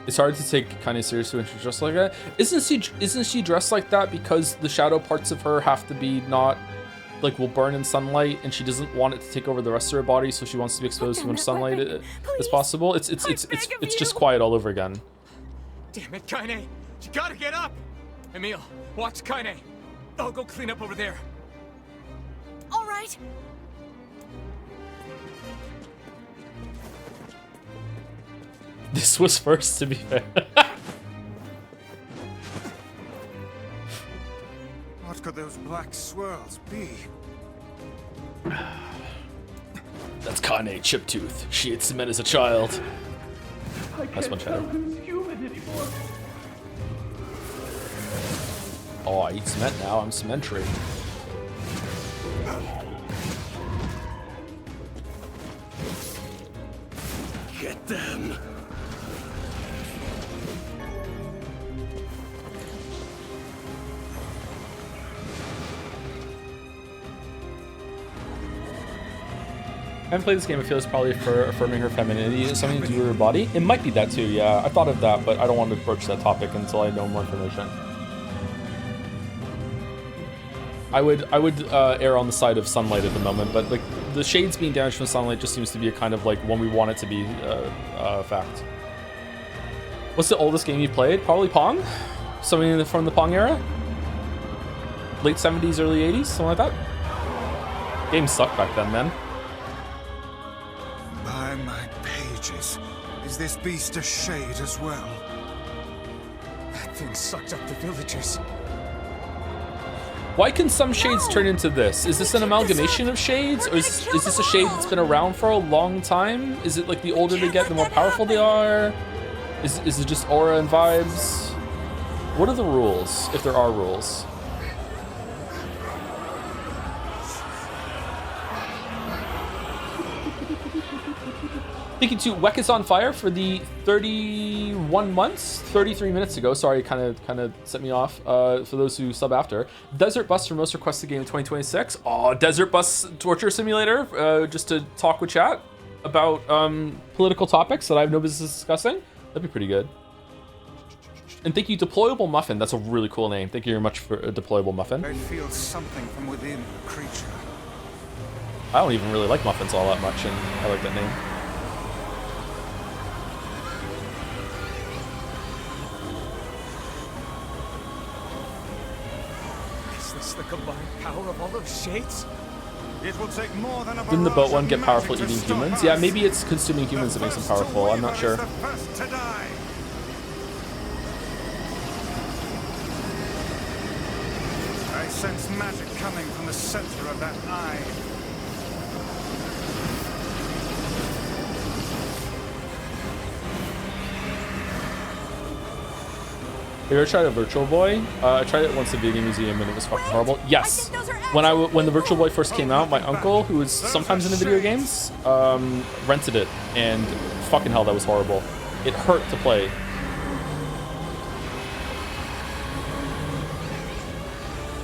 It's hard to take Kaine seriously when she's dressed like that. Isn't she dressed like that because the shadow parts of her have to be not like will burn in sunlight, and she doesn't want it to take over the rest of her body, so she wants to be exposed to as much sunlight as possible. It's just quiet all over again. Damn it, Kaine! You gotta get up! Emil, watch Kaine. I'll go clean up over there. All right. This was first, to be fair. What could those black swirls be? That's Kaine Chiptooth. She ate cement as a child. Nice one, Shadow. Oh, I eat cement now. I'm cementary. Get them. I haven't played this game. I feel it's probably for affirming her femininity, something to do with her body. It might be that too, yeah. I thought of that, but I don't want to approach that topic until I know more information. I would err on the side of sunlight at the moment, but like the shades being damaged from sunlight just seems to be a kind of like when we want it to be fact. What's the oldest game you played? Probably Pong? Something from the Pong era? Late 70s, early 80s, something like that? Games sucked back then, man. By my pages, is this beast a shade as well? That thing sucked up the villagers. Why can some shades turn into this? Is this an amalgamation of shades? Or is this a shade that's been around for a long time? Is it like the older they get, the more powerful they are? Is it just aura and vibes? What are the rules, if there are rules? Thank you to Weck is on fire for the 31 months, 33 minutes ago. Sorry, kind of set me off. For those who sub after, Desert Bus for most requested game in 2026. Oh, Desert Bus Torture Simulator, just to talk with chat about political topics that I have no business discussing. That'd be pretty good. And thank you, Deployable Muffin. That's a really cool name. Thank you very much for Deployable Muffin. I feel something from within the creature. I don't even really like muffins all that much, and I like that name. The combined power of all those shades? It will take more than a Didn't the boat one get powerful eating humans? Yeah, maybe it's consuming humans that makes them powerful. I'm not sure. I sense magic coming from the center of that eye. Have you ever tried a Virtual Boy? I tried it once at Video Game Museum and it was fucking horrible. Yes, when the Virtual Boy first came out, my uncle, who was sometimes into video games, rented it, and fucking hell, that was horrible. It hurt to play.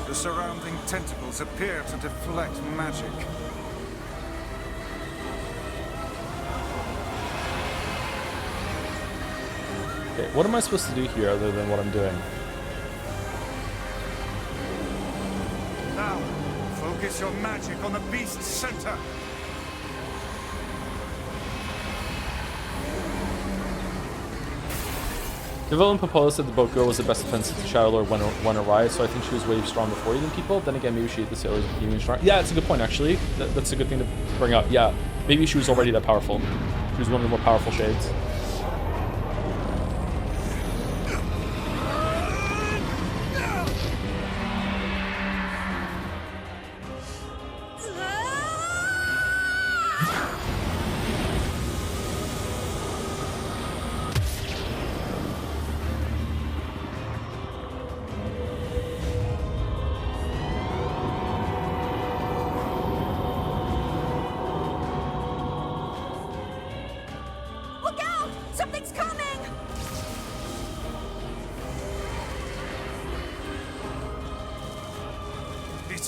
The surrounding tentacles appear to deflect magic. Okay, what am I supposed to do here other than what I'm doing? Now, focus your magic on the beast's center. The villain Popola said the boat girl was the best defense to Shadow Lord when arrived, so I think she was way strong before even people. Then again, maybe she ate the sailors with even strong. Yeah, it's a good point actually. That's a good thing to bring up. Yeah, maybe she was already that powerful. She was one of the more powerful shades.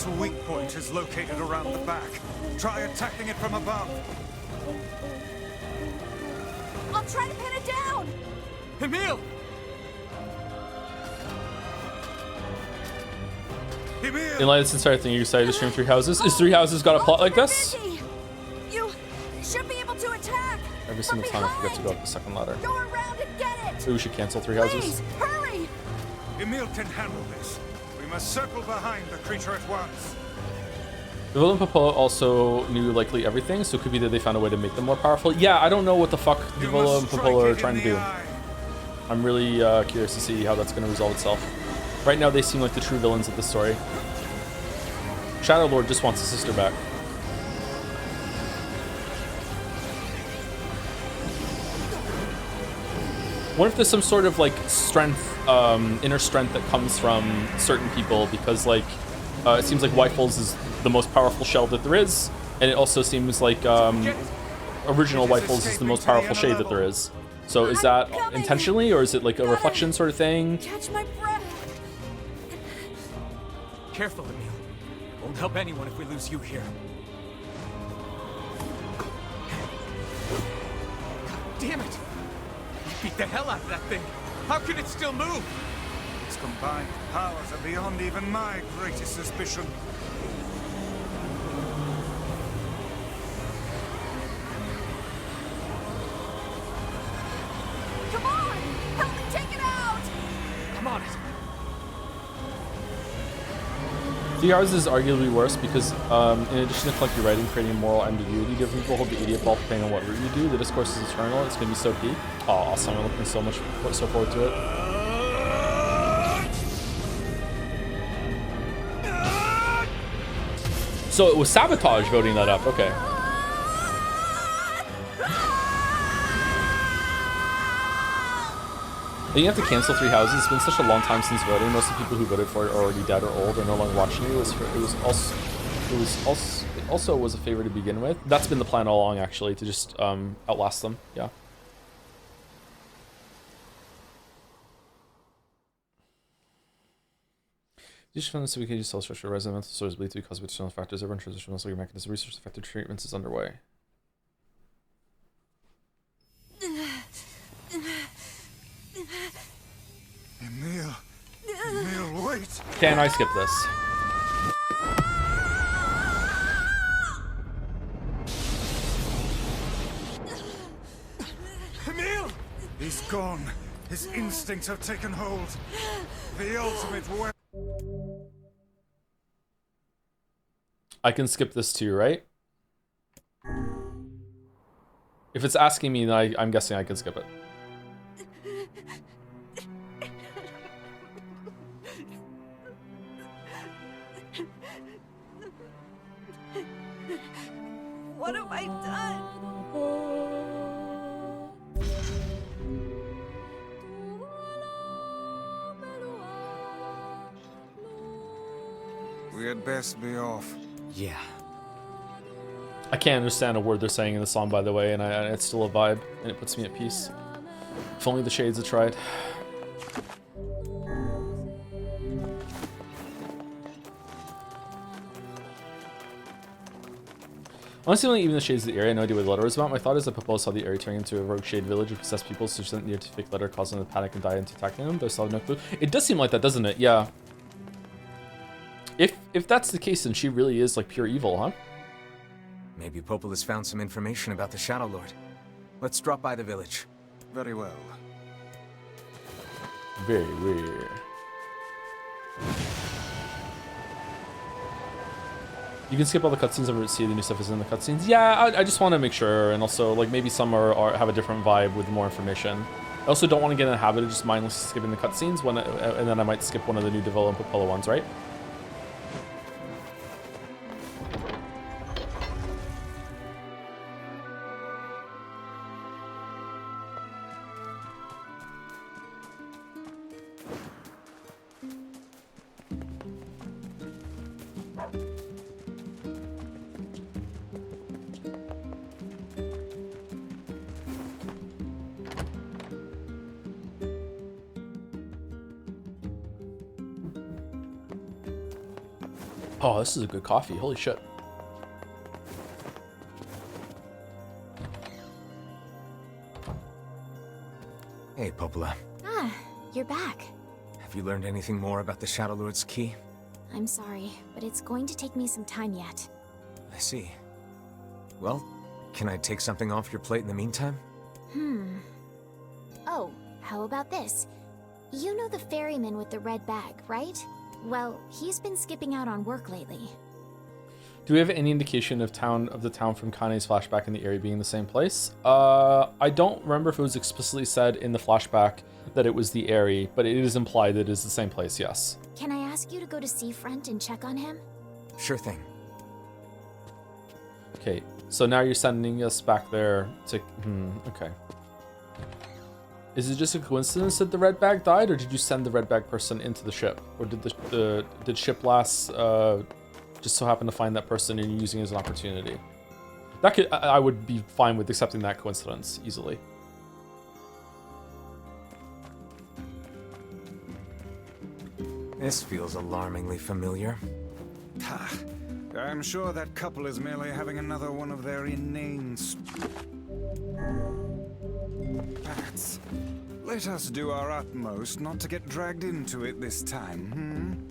Its weak point is located around the back. Try attacking it from above. I'll try to pin it down! Emil! In light of this entire thing, you decided to stream Three Houses. Is Three Houses got a plot like this? You should be able to attack! Every single time I forget to go up the second ladder. Go around and get it! Maybe we should cancel Three Houses. Please, hurry! Emil can handle this. We must circle behind the creature at once. Villa and Popola also knew likely everything, so it could be that they found a way to make them more powerful. Yeah, I don't know what the fuck Villa and Popola are trying to do. I'm really curious to see how that's going to resolve itself. Right now, they seem like the true villains of the story. Shadow Lord just wants his sister back. What if there's some sort of like strength, inner strength that comes from certain people? Because like, it seems like Whitefalls is the most powerful shell that there is, and it also seems like original Whitefalls is the most powerful shade that there is. So is that intentionally, or is it like a reflection sort of thing? Catch my breath! Careful, Emil. Won't help anyone if we lose you here. God damn it! You beat the hell out of that thing. How can it still move? Its combined powers are beyond even my greatest suspicion. Come on! Help me take it out! Come on. Three Houses is arguably worse because, in addition to clunky writing, creating moral ambiguity, different people hold the idiot ball depending on what route you do. The discourse is eternal. It's going to be so peak. Oh, awesome. I'm looking so forward to it. So it was Sabotage voting that up. Okay. You have to cancel Three Houses. It's been such a long time since voting. Most of the people who voted for it are already dead or old or no longer watching you. It also was a favor to begin with. That's been the plan all along, actually, to just outlast them. Yeah. Each from this we can use cell structure, resonant sources believed to be caused by external factors. Everyone transitional cellular mechanism research effective treatments is underway. Emil, wait! Can I skip this? Emil! He's gone. His instincts have taken hold. The ultimate weapon. I can skip this too, right? If it's asking me, then I'm guessing I can skip it. What have I done? We had best be off. Yeah. I can't understand a word they're saying in the song, by the way, and it's still a vibe, and it puts me at peace. If only the Shades had tried. Honestly, even the Shades of the area, I had no idea what the letter was about. My thought is that Popola saw the area turning into a rogue Shade village with possessed people, so she sent the fake letter, causing them to panic and die into attacking them. Though I still have no clue. It does seem like that, doesn't it? Yeah. If that's the case, then she really is like pure evil, huh? Maybe Popola's found some information about the Shadow Lord. Let's drop by the village. Very well. Very rare. You can skip all the cutscenes and see the new stuff is in the cutscenes. Yeah, I just want to make sure, and also like maybe some have a different vibe with more information. I also don't want to get in the habit of just mindlessly skipping the cutscenes and then I might skip one of the new Devil and Popola ones, right? Oh, this is a good coffee. Holy shit. Hey, Popola. Ah, you're back. Have you learned anything more about the Shadow Lord's key? I'm sorry, but it's going to take me some time yet. I see. Well, can I take something off your plate in the meantime? Oh, how about this? You know the ferryman with the red bag, right? Well, he's been skipping out on work lately. Do we have any indication of the town from Kane's flashback and the area being the same place? I don't remember if it was explicitly said in the flashback that it was the area, but it is implied that it is the same place, yes. Can I ask you to go to Seafront and check on him? Sure thing. Okay, so now you're sending us back there to... okay. Is it just a coincidence that the red bag died, or did you send the red bag person into the ship? Or did did ship lass just so happen to find that person and using it as an opportunity? That could... I would be fine with accepting that coincidence easily. This feels alarmingly familiar. I'm sure that couple is merely having another one of their inane spats. Let us do our utmost not to get dragged into it this time,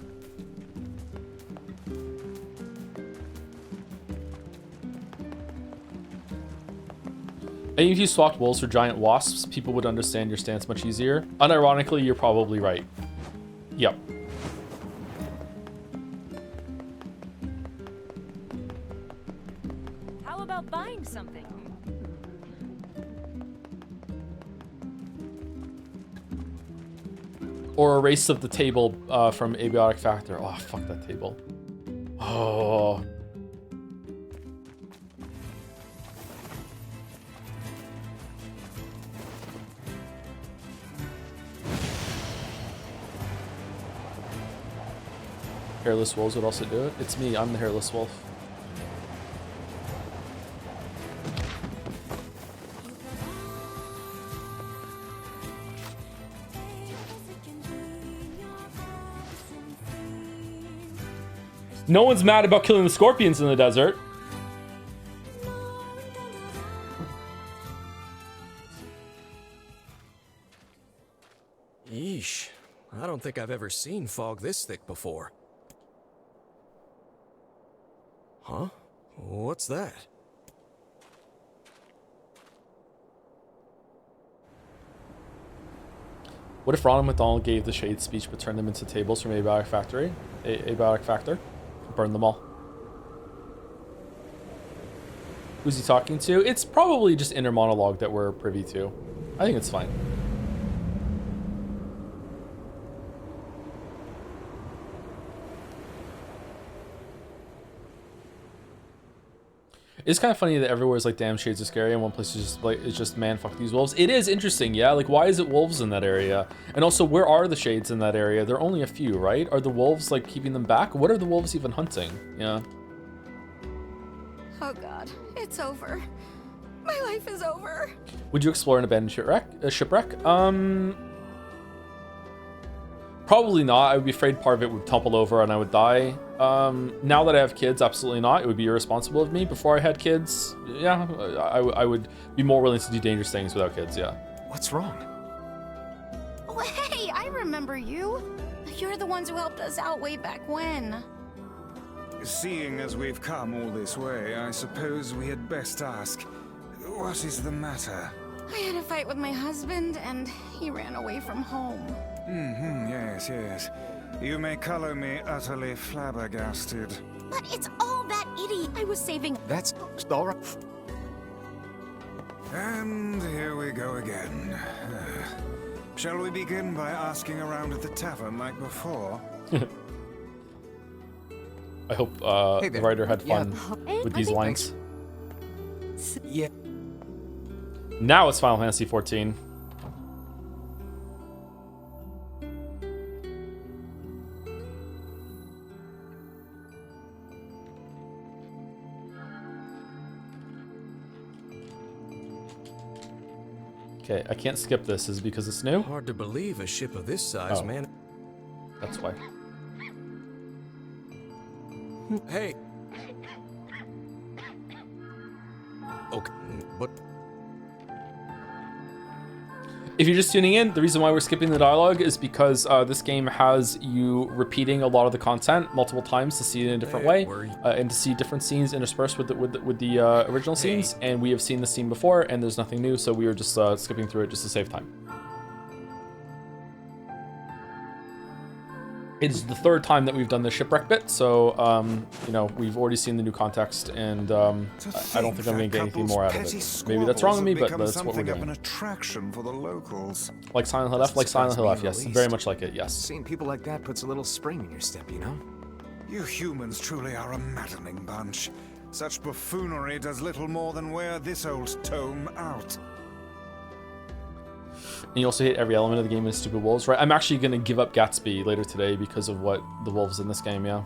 I think if you swapped wolves for giant wasps, people would understand your stance much easier. Unironically, you're probably right. Yep. How about buying something? Or erase of the table from Abiotic Factor. Oh, fuck that table. Oh. Hairless wolves would also do it. It's me, I'm the hairless wolf. No one's mad about killing the scorpions in the desert. Yeesh. I don't think I've ever seen fog this thick before. Huh? What's that? What if Ronald McDonald gave the Shade speech but turned them into tables from Abiotic Factory? Abiotic Factor? Burn them all. Who's he talking to? It's probably just inner monologue that we're privy to. I think it's fine. It's kind of funny that everywhere's like, damn, shades are scary, and one place is just like, it's just, man, fuck these wolves. It is interesting, yeah? Like, why is it wolves in that area? And also, where are the shades in that area? There are only a few, right? Are the wolves, like, keeping them back? What are the wolves even hunting? Yeah. Oh god, it's over. My life is over. Would you explore an abandoned shipwreck? Probably not. I would be afraid part of it would topple over and I would die. Now that I have kids, absolutely not. It would be irresponsible of me. Before I had kids, yeah, I would be more willing to do dangerous things without kids, yeah. What's wrong? Oh, hey, I remember you. You're the ones who helped us out way back when. Seeing as we've come all this way, I suppose we had best ask, what is the matter? I had a fight with my husband, and he ran away from home. Yes, yes. You may color me utterly flabbergasted. But it's all that idiot. I was saving... That's all right. And here we go again. Shall we begin by asking around at the tavern like before? I hope the writer had fun with these lines. Yeah. Now it's Final Fantasy 14. Okay, I can't skip this. Is it because it's new? Hard to believe a ship of this size, man. That's why. Hey. Okay, but If you're just tuning in, the reason why we're skipping the dialogue is because this game has you repeating a lot of the content multiple times to see it in a different way, and to see different scenes interspersed with the original scenes. And we have seen this scene before, and there's nothing new, so we were just skipping through it just to save time. It's the third time that we've done the shipwreck bit, so you know, we've already seen the new context, and I don't think I'm going to get anything more out of it. Maybe that's wrong of me, but that's what we're doing. An attraction for the locals. Like Silent Hill F, like Silent Hill F, yes, very much like it, yes. Seeing people like that puts a little spring in your step, you know? You humans truly are a maddening bunch. Such buffoonery does little more than wear this old tome out. And you also hit every element of the game with stupid wolves, right? I'm actually going to give up Gatsby later today because of what the wolves in this game, yeah.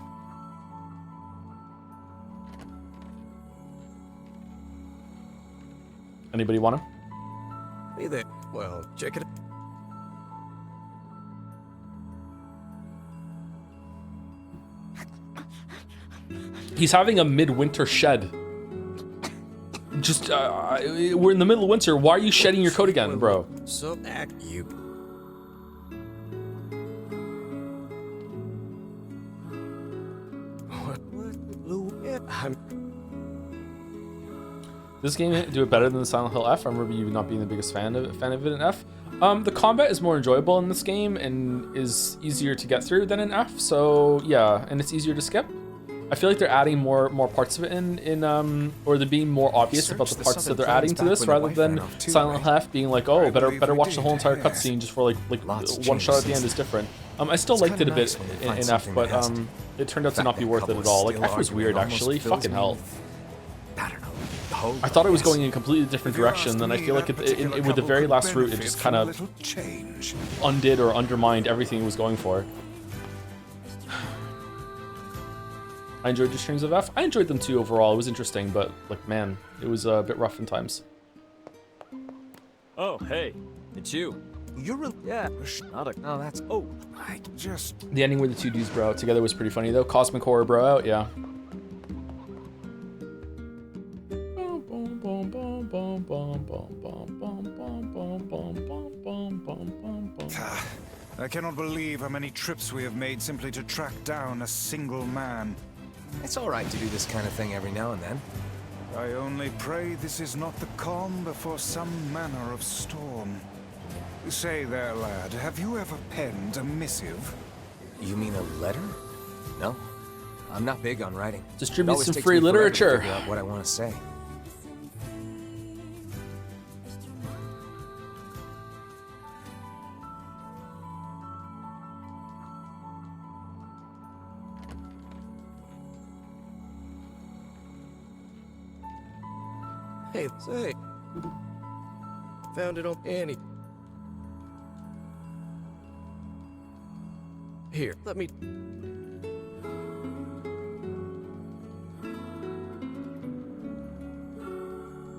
Anybody want him? Hey there. Well, check it out. He's having a midwinter shed. Just, we're in the middle of winter. Why are you shedding your coat again, bro? So act you. This game do it better than the Silent Hill F. I remember you not being the biggest fan of it in F. The combat is more enjoyable in this game and is easier to get through than in F. So yeah, and it's easier to skip. I feel like they're adding more parts of it or they're being more obvious about the parts that they're adding to this, rather than Silent Hill F being like, oh, better watch the whole entire cutscene just for like one shot at the end is different. I still liked it a bit in F, but it turned out to not be worth it at all. Like F was weird actually. Fucking hell. I thought it was going in a completely different direction, and I feel like with the very last route, it just kind of undid or undermined everything it was going for. I enjoyed your streams of F. I enjoyed them too overall. It was interesting, but like, man, it was a bit rough in times. Oh, hey, it's you. You're yeah. Not a. No, that's. Oh, I just. The ending where the two dudes bro out together was pretty funny though. Cosmic horror bro out, yeah. I cannot believe how many trips we have made simply to track down a single man. It's all right to do this kind of thing every now and then. I only pray this is not the calm before some manner of storm. Say there, lad, have you ever penned a missive? You mean a letter? No. I'm not big on writing. Distribute some free literature. To figure out what I want to say. Hey, say. Found it on Annie. Here, let me.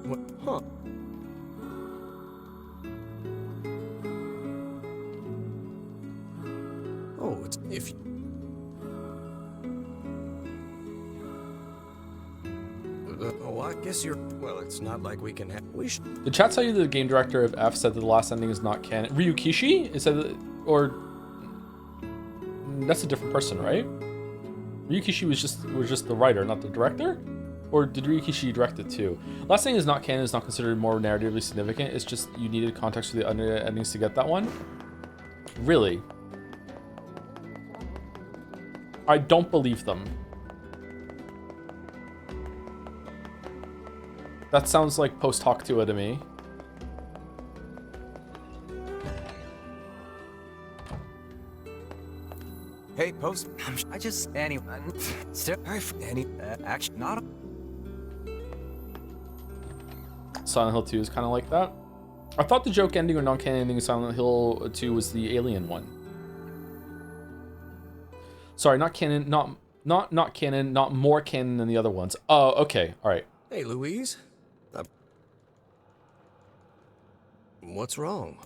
What? Huh. Oh, it's if you. Oh, I guess you're. Well, it's not like we can have. We should. Did chat tell you that the game director of F said that the last ending is not canon? Ryukishi? It said that, or that's a different person, right? Ryukishi was just the writer, not the director, or did Ryukishi direct it too? Last ending is not canon is not considered more narratively significant. It's just you needed context for the other endings to get that one. Really? I don't believe them. That sounds like post hoc to it to me. Hey, post. I just anyone. Any action not. Silent Hill 2 is kind of like that. I thought the joke ending or non-canon ending of Silent Hill 2 was the alien one. Sorry, not canon, not canon, not more canon than the other ones. Oh, okay, all right. Hey, Louise. What's wrong?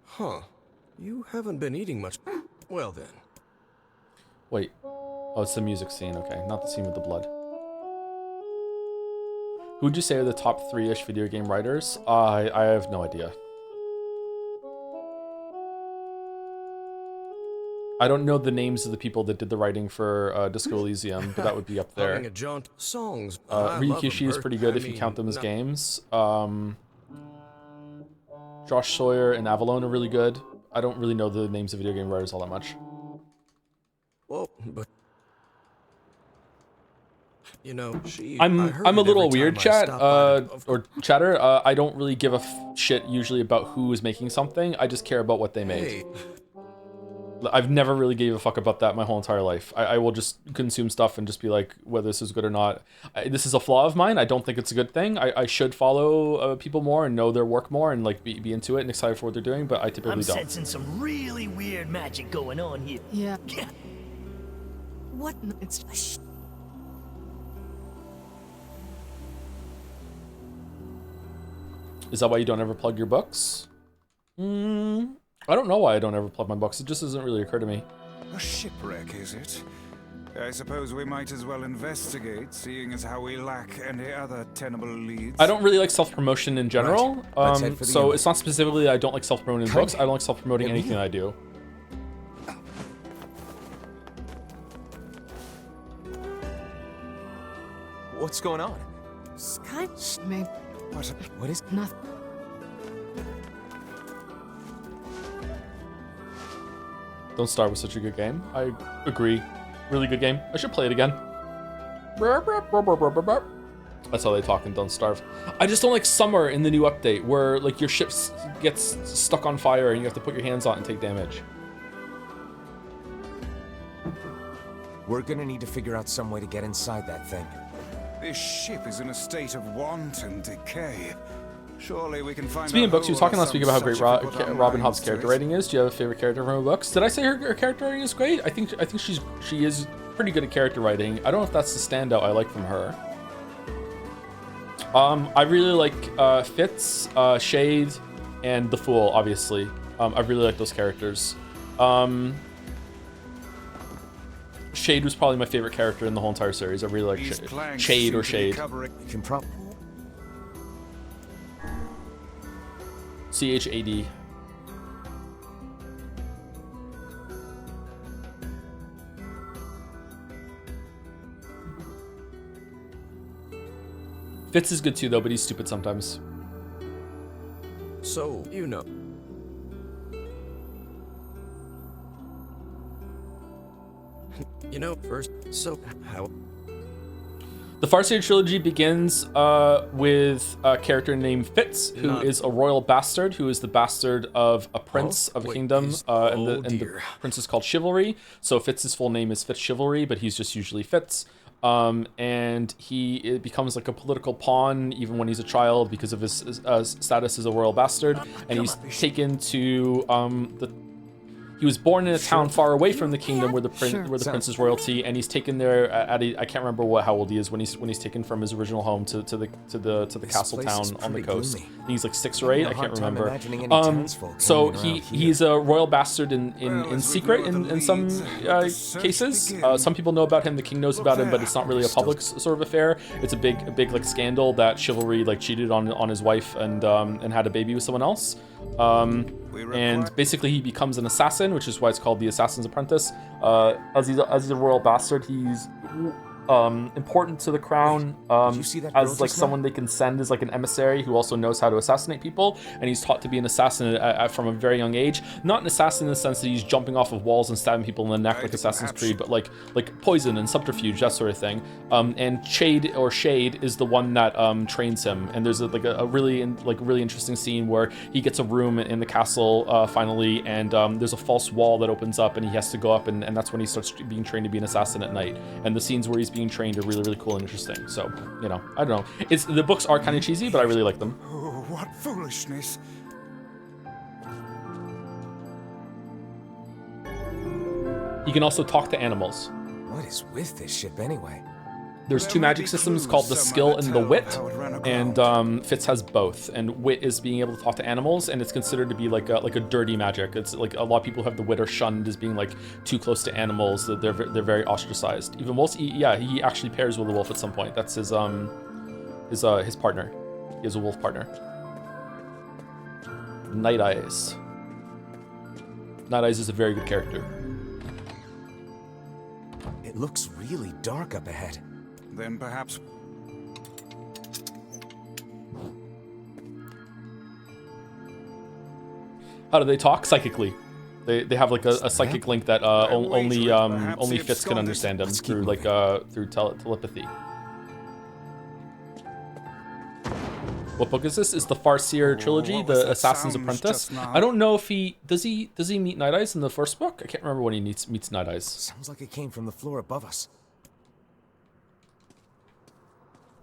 Huh. You haven't been eating much. Well then. Wait. Oh, it's the music scene. Okay, not the scene with the blood. Who would you say are the top 3-ish video game writers? I have no idea. I don't know the names of the people that did the writing for Disco Elysium, but that would be up there. Having a jaunt. Songs. Ryukishi is pretty good if you count them as games. Josh Sawyer and Avalon are really good. I don't really know the names of video game writers all that much. Well, but you know, I'm a little weird, chat or chatter. I don't really give a shit usually about who is making something. I just care about what they made. Hey. I've never really gave a fuck about that my whole entire life. I will just consume stuff and just be like, whether this is good or not. This is a flaw of mine. I don't think it's a good thing. I should follow people more and know their work more and like be into it and excited for what they're doing, but I typically don't. I'm sensing some really weird magic going on here. Yeah. What? It's... Is that why you don't ever plug your books? I don't know why I don't ever plug my books. It just doesn't really occur to me. A shipwreck, is it? I suppose we might as well investigate, seeing as how we lack any other tenable leads. I don't really like self-promotion in general. Right. So it's not specifically I don't like self-promoting books. I don't like self-promoting anything I do. What's going on? Sky... Maybe... What is... Nothing. Don't Starve was such a good game. I agree. Really good game. I should play it again. That's how they talk in Don't Starve. I just don't like Summer in the new update, where like your ship gets stuck on fire and you have to put your hands on it and take damage. We're gonna need to figure out some way to get inside that thing. This ship is in a state of wanton decay. Surely we can find. Speaking of books, you were talking last week about how great Robin Hobb's character writing is. Do you have a favorite character from her books? Did I say her character writing is great? I think she is pretty good at character writing. I don't know if that's the standout I like from her. I really like Fitz, Shade, and the Fool. Obviously, I really like those characters. Shade was probably my favorite character in the whole entire series. I really like Shade or Shade. You can probably. CHAD. Fitz is good too, though, but he's stupid sometimes. So, you know. You know, first, so how... The Farseer trilogy begins with a character named Fitz, who is a royal bastard, who is the bastard of a prince of a kingdom, and the prince is called Chivalry. So Fitz's full name is Fitz Chivalry, but he's just usually Fitz. And he becomes like a political pawn even when he's a child because of his status as a royal bastard, and he's taken to He was born in a town far away from the kingdom where the prince is royalty, and he's taken there at I can't remember how old he is when he's taken from his original home to the castle town on the coast. He's like 6 or 8, I can't remember. So he's a royal bastard in secret in some cases. Some people know about him, the king knows about him, but it's not really a public sort of affair. It's a big like scandal that Chivalry like cheated on his wife and had a baby with someone else. And basically he becomes an assassin, which is why it's called the Assassin's Apprentice. As he's a royal bastard, he's important to the crown as like someone they can send as like an emissary who also knows how to assassinate people, and he's taught to be an assassin from a very young age. Not an assassin in the sense that he's jumping off of walls and stabbing people in the neck like Assassin's Creed, but like poison and subterfuge, that sort of thing. And Shade is the one that trains him, and there's a really interesting scene where he gets a room in the castle finally, and there's a false wall that opens up and he has to go up, and that's when he starts being trained to be an assassin at night. And the scenes where he's being trained are really cool and interesting. So, you know, I don't know. The books are kind of cheesy, but I really like them. Oh, what foolishness. He can also talk to animals. What is with this ship anyway? There's two magic systems called the skill and the wit, and Fitz has both. And wit is being able to talk to animals, and it's considered to be like a dirty magic. It's like a lot of people who have the wit are shunned as being like too close to animals. That they're very ostracized. Even wolves, he actually pairs with a wolf at some point. That's his partner. He has a wolf partner. Night Eyes. Night Eyes is a very good character. It looks really dark up ahead. Then perhaps... How do they talk? Psychically. They have like a psychic link that only Fitz can understand them through like through telepathy. What book is this? Is the Farseer trilogy, the Assassin's Apprentice? I don't know if does he meet Night Eyes in the first book? I can't remember when he meets Night Eyes. Sounds like it came from the floor above us.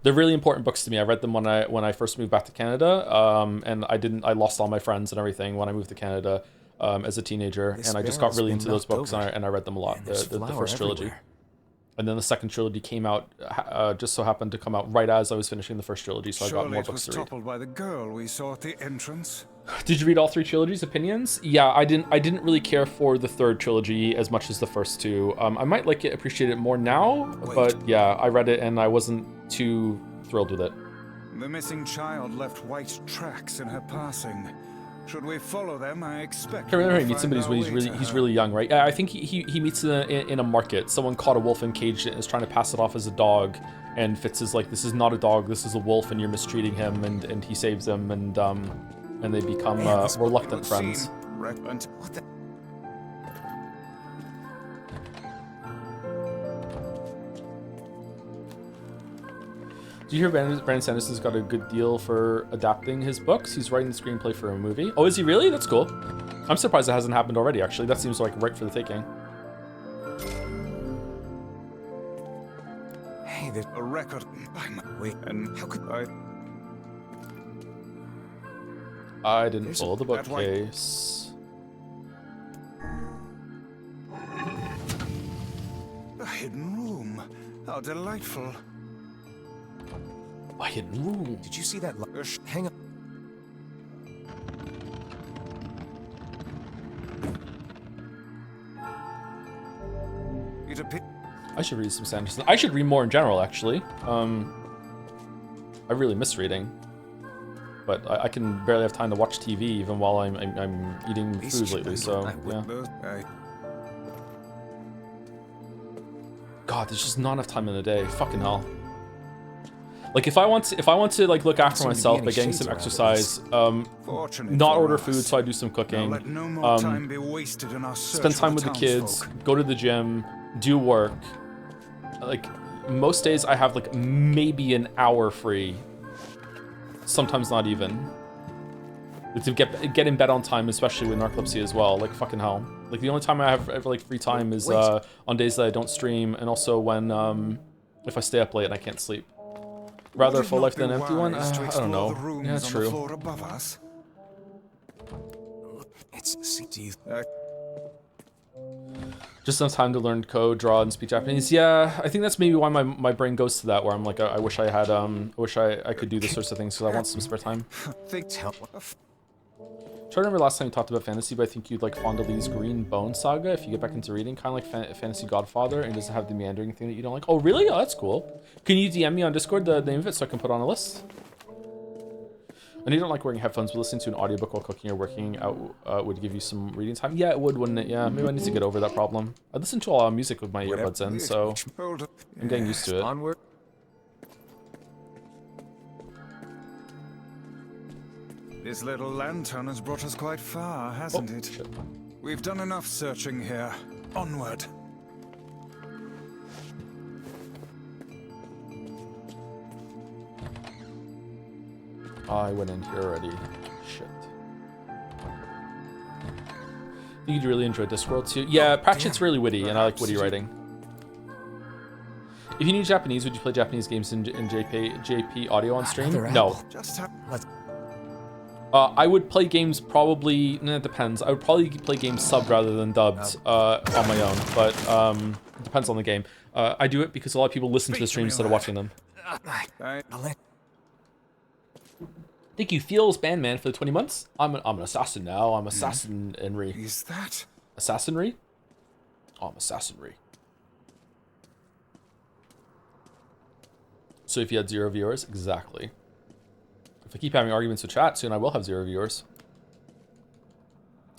They're really important books to me. I read them when I first moved back to Canada, and I lost all my friends and everything when I moved to Canada as a teenager, and I just got really into those books and I read them a lot. The first trilogy. And then the second trilogy came out, just so happened to come out right as I was finishing the first trilogy, so I got more books to read. Surely it was toppled by the girl we saw at the entrance. Did you read all three trilogies? Opinions? Yeah, I didn't really care for the third trilogy as much as the first two. I might appreciate it more now, but yeah, I read it and I wasn't too thrilled with it. The missing child left white tracks in her passing. Should we follow them? I expect. I remember he meets somebody when he's really young, right? I think he meets in a market. Someone caught a wolf and caged it and is trying to pass it off as a dog. And Fitz is like, "This is not a dog. This is a wolf, and you're mistreating him." And he saves him, and they become reluctant friends. What the? Do you hear Brandon Sanderson's got a good deal for adapting his books? He's writing the screenplay for a movie. Oh, is he really? That's cool. I'm surprised it hasn't happened already, actually. That seems like right for the taking. Hey, there's a record. Wait, and how could I didn't pull the bookcase. A hidden room. How delightful. A hidden room. Did you see that? Hang on. I should read some Sanderson. I should read more in general, actually. I really miss reading, but I can barely have time to watch TV even while I'm eating food lately. So yeah. God, there's just not enough time in the day. Fucking hell. Like if I want to like look after myself by getting some exercise, not order food, so I do some cooking, spend time with the kids, go to the gym, do work. Like most days I have like maybe an hour free, sometimes not even. To get in bed on time, especially with narcolepsy as well. Like fucking hell. Like the only time I have ever like free time is on days that I don't stream, and also when if I stay up late and I can't sleep. Rather a full life than an empty one? I don't know. Yeah, that's true. Just enough time to learn code, draw, and speak Japanese. Yeah, I think that's maybe why my brain goes to that, where I'm like, I wish I had, I could do this sorts of things, because I want some spare time. I remember last time you talked about fantasy, but I think you'd like Fondle's Green Bone Saga if you get back into reading, kind of like Fantasy Godfather, and doesn't have the meandering thing that you don't like. Oh, really? Oh, that's cool. Can you DM me on Discord the name of it so I can put it on a list? And you don't like wearing headphones, but listening to an audiobook while cooking or working out would give you some reading time? Yeah, it would, wouldn't it? Yeah, maybe I need to get over that problem. I listen to a lot of music with my earbuds in, so I'm getting used to it. Onward. This little lantern has brought us quite far, hasn't it? Shit. We've done enough searching here. Onward. I went in here already. Shit. You'd really enjoy Discworld too? Yeah, Pratchett's really witty, and I like witty writing. If you knew Japanese, would you play Japanese games in JP audio on stream? No. I would play games probably, it depends. I would probably play games subbed rather than dubbed on my own, but it depends on the game. I do it because a lot of people listen to the streams instead of watching them. Thank you, Feels Bandman, for the 20 months. I'm an assassin now. I'm Assassin NieR. Is that Assassinry? Oh, I'm Assassinry. So if you had 0 viewers, exactly. If I keep having arguments with chat, soon I will have 0 viewers.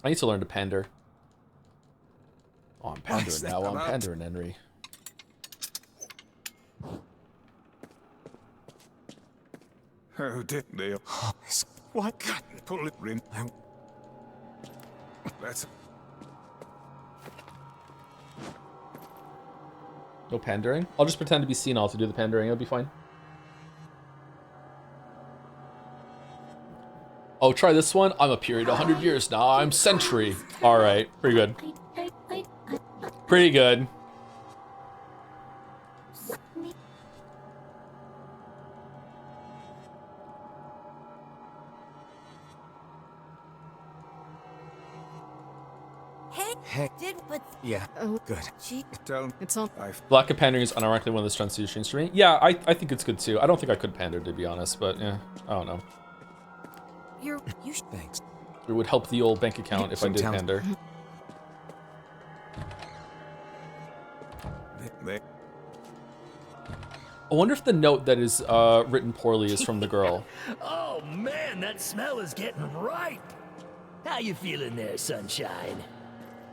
I need to learn to pander. Oh, I'm pandering now. I'm pandering, NieR. Oh, did they? What? Pull it, Rim. That's. No pandering? I'll just pretend to be senile to do the pandering. It'll be fine. Oh, try this one. I'm a period 100 years now. I'm century. All right, pretty good. Pretty good. Hey. Yeah. Good. It's all. Lack of pandering is unironically one of the strengths of your stream. Yeah, I think it's good too. I don't think I could pander, to be honest, but yeah, I don't know. Thanks. It would help the old bank account if I did pander. I wonder if the note that is written poorly is from the girl. Oh man, that smell is getting ripe. How you feeling there, sunshine?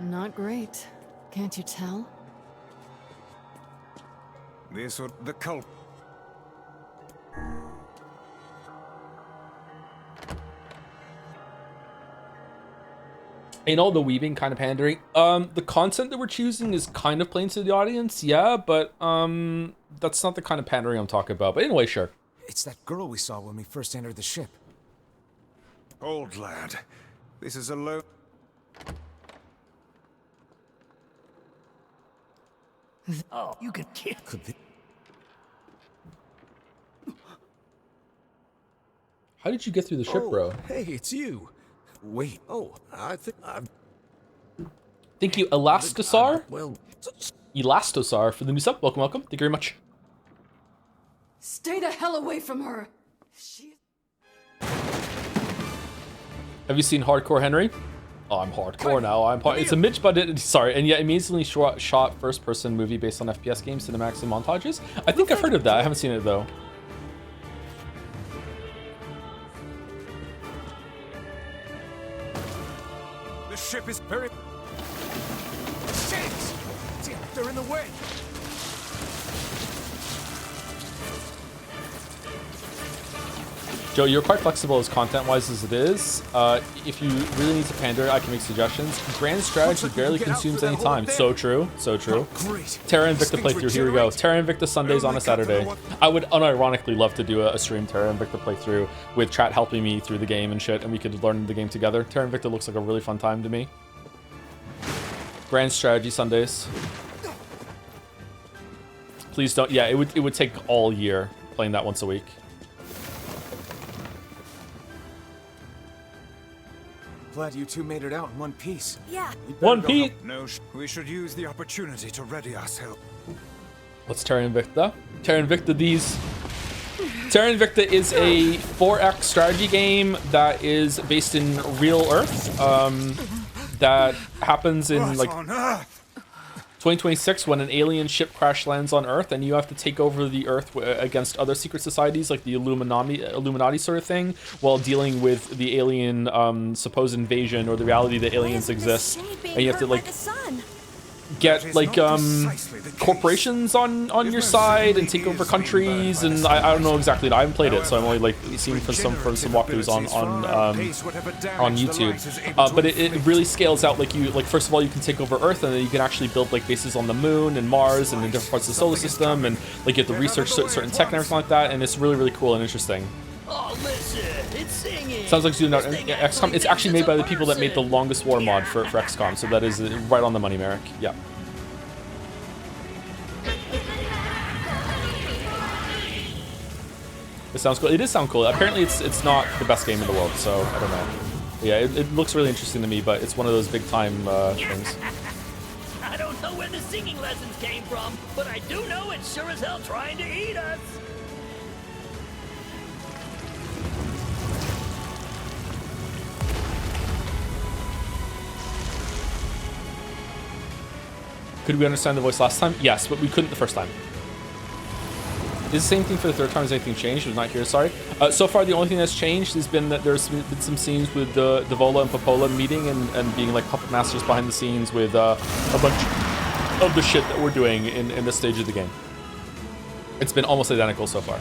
Not great. Can't you tell? This or the cult. Ain't all the weaving kind of pandering. The content that we're choosing is kind of playing to the audience, yeah, but that's not the kind of pandering I'm talking about. But anyway, sure. It's that girl we saw when we first entered the ship. Old lad, this is a low. Oh, you could kill. How did you get through the ship, bro? Hey, it's you. Wait. Oh, I think I'm. Thank you, Elastasar. Well, Elastasar for the new sub. Welcome, welcome. Thank you very much. Stay the hell away from her. Have you seen Hardcore Henry? Oh, I'm hardcore now. It's a Mitch budget. Sorry, and yet amazingly shot first-person movie based on FPS games, cinematics, and montages. I think I've heard of that. I haven't seen it though. The ship is very. Shakes! Damn, they're in the way. Joe, you're quite flexible as content-wise as it is. If you really need to pander, I can make suggestions. Grand strategy barely consumes any time. So true, so true. Terra Invicta playthrough, here we go. Terra Invicta Sundays on a Saturday. I would unironically love to do a stream Terra Invicta playthrough with chat helping me through the game and shit, and we could learn the game together. Terra Invicta looks like a really fun time to me. Grand strategy Sundays. Please don't. Yeah, it would take all year playing that once a week. Glad you two made it out in one piece. Yeah. One piece. No, we should use the opportunity to ready ourselves. What's Terra Invicta? Terra Invicta Terra Invicta is a 4X strategy game that is based in real Earth. That happens in like 2026 when an alien ship crash lands on Earth, and you have to take over the Earth against other secret societies like the Illuminati sort of thing, while dealing with the alien supposed invasion or the reality that aliens exist, and you have to like get like corporations on your side and take over countries, and I don't know exactly. I haven't played it, so I'm only like seeing from some walkthroughs on YouTube. But it really scales out. Like first of all, you can take over Earth, and then you can actually build like bases on the Moon and Mars and in different parts of the solar system, and like you have to research certain tech and everything like that. And it's really cool and interesting. Oh, listen, it's singing. Sounds like XCOM. It's actually made by the people that made the Longest War mod for XCOM, so that is right on the money, Merrick. Yeah. It sounds cool. It does sound cool. Apparently, it's not the best game in the world, so I don't know. But yeah, it looks really interesting to me, but it's one of those big time things. I don't know where the singing lessons came from, but I do know it's sure as hell trying to eat us. Could we understand the voice last time? Yes, but we couldn't the first time. Is the same thing for the third time? Has anything changed? I was not here, sorry. So far, the only thing that's changed has been that there's been some scenes with Devola and Popola meeting and being like puppet masters behind the scenes with a bunch of the shit that we're doing in this stage of the game. It's been almost identical so far.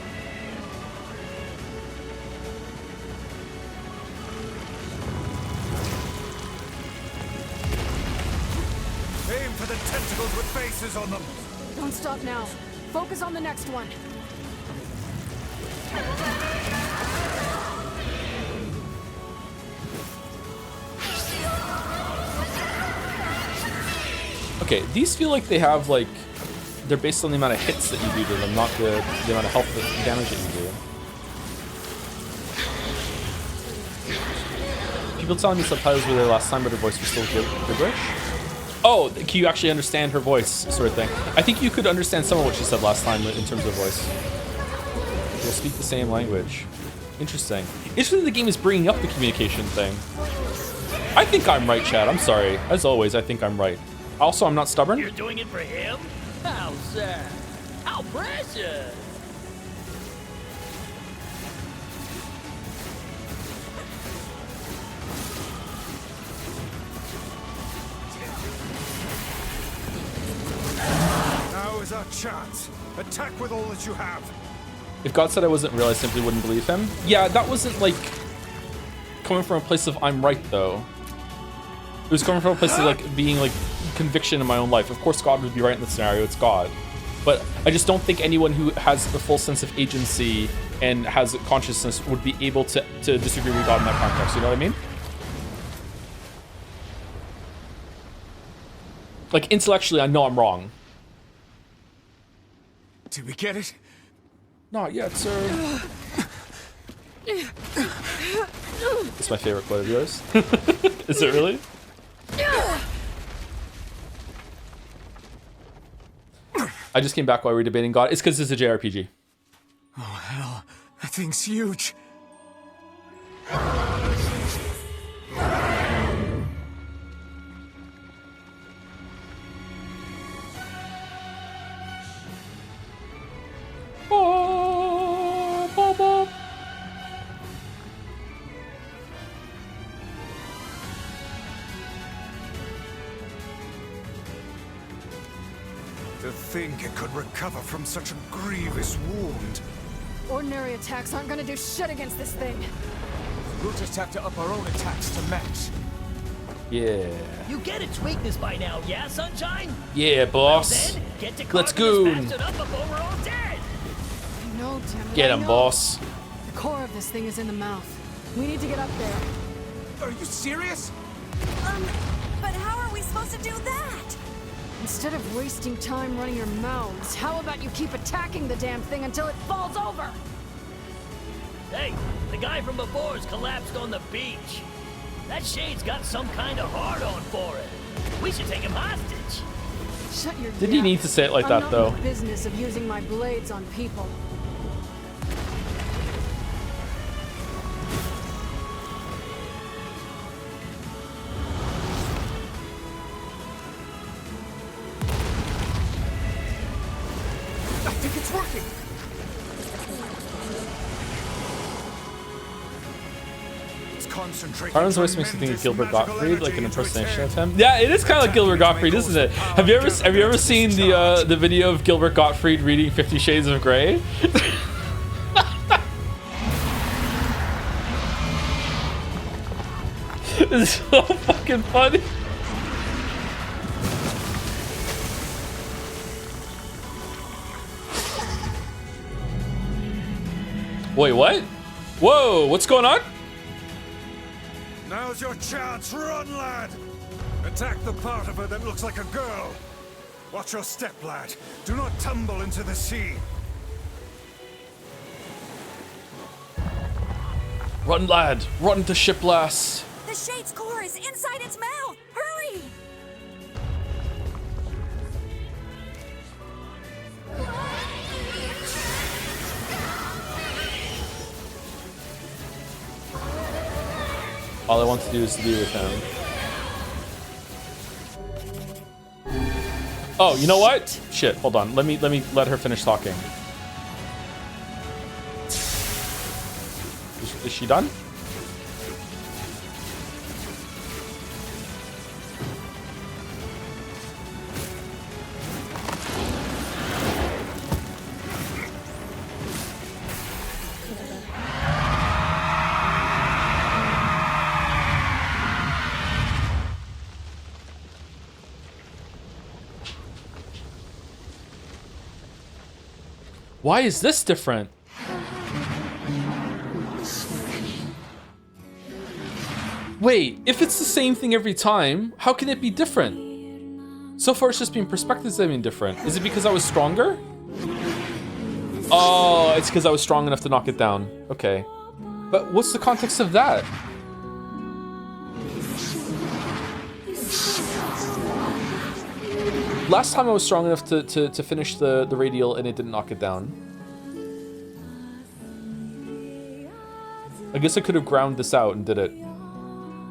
Aim for the tentacles with faces on them. Don't stop now. Focus on the next one. Okay, these feel like they have like they're based on the amount of hits that you do to them, not the amount of health and damage that you do. People telling me subtitles were there last time, but her voice was still gibberish. Oh, can you actually understand her voice, sort of thing? I think you could understand some of what she said last time in terms of voice. We'll speak the same language. Interesting. Interesting the game is bringing up the communication thing. I think I'm right, Chad. I'm sorry. As always, I think I'm right. Also, I'm not stubborn. You're doing it for him? How sad. How precious. Now is our chance. Attack with all that you have. If God said I wasn't real, I simply wouldn't believe him. Yeah, that wasn't like coming from a place of I'm right though. It was coming from a place of like being like conviction in my own life. Of course God would be right in the scenario, it's God. But I just don't think anyone who has the full sense of agency and has consciousness would be able to disagree with God in that context, you know what I mean? Like intellectually I know I'm wrong. Did we get it? Not yet, sir. It's my favorite quote of yours. Is it really? I just came back while we were debating God. It's because it's a JRPG. Oh, hell. That thing's huge. To think it could recover from such a grievous wound. Ordinary attacks aren't gonna do shit against this thing. We'll just have to up our own attacks to match. Yeah. You get its weakness by now, yeah, Sunshine? Yeah, boss. Well, then, get to Let's carving go. this bastard up before we're all dead. I know, Tim. Get I him, know. boss. The core of this thing is in the mouth. We need to get up there. Are you serious? But how are we supposed to do that? Instead of wasting time running your mouths, how about you keep attacking the damn thing until it falls over? Hey, the guy from before's collapsed on the beach. That shade's got some kind of hard-on for it. We should take him hostage. Shut your Did he need to say it like I'm that, not though? in the business of using my blades on people. I think it's working. Concentrate. Harlan's voice makes me think of Gilbert Gottfried, like an impersonation of him. Yeah, it is kind of like Gilbert Gottfried, isn't it? Have you ever seen the video of Gilbert Gottfried reading 50 Shades of Grey? It's so fucking funny. Wait, what? Whoa, what's going on? Now's your chance. Run, lad. Attack the part of her that looks like a girl. Watch your step, lad. Do not tumble into the sea. Run, lad. Run to ship lass. The shade's core is inside its mouth. Hurry! All I want to do is be with him. Oh, you know what? Shit, hold on. Let me let her finish talking. Is she done? Why is this different? Wait, if it's the same thing every time, how can it be different? So far it's just been perspectives that have been different. Is it because I was stronger? Oh, it's because I was strong enough to knock it down. Okay. But what's the context of that? Last time I was strong enough to finish the radial and it didn't knock it down. I guess I could have ground this out and did it.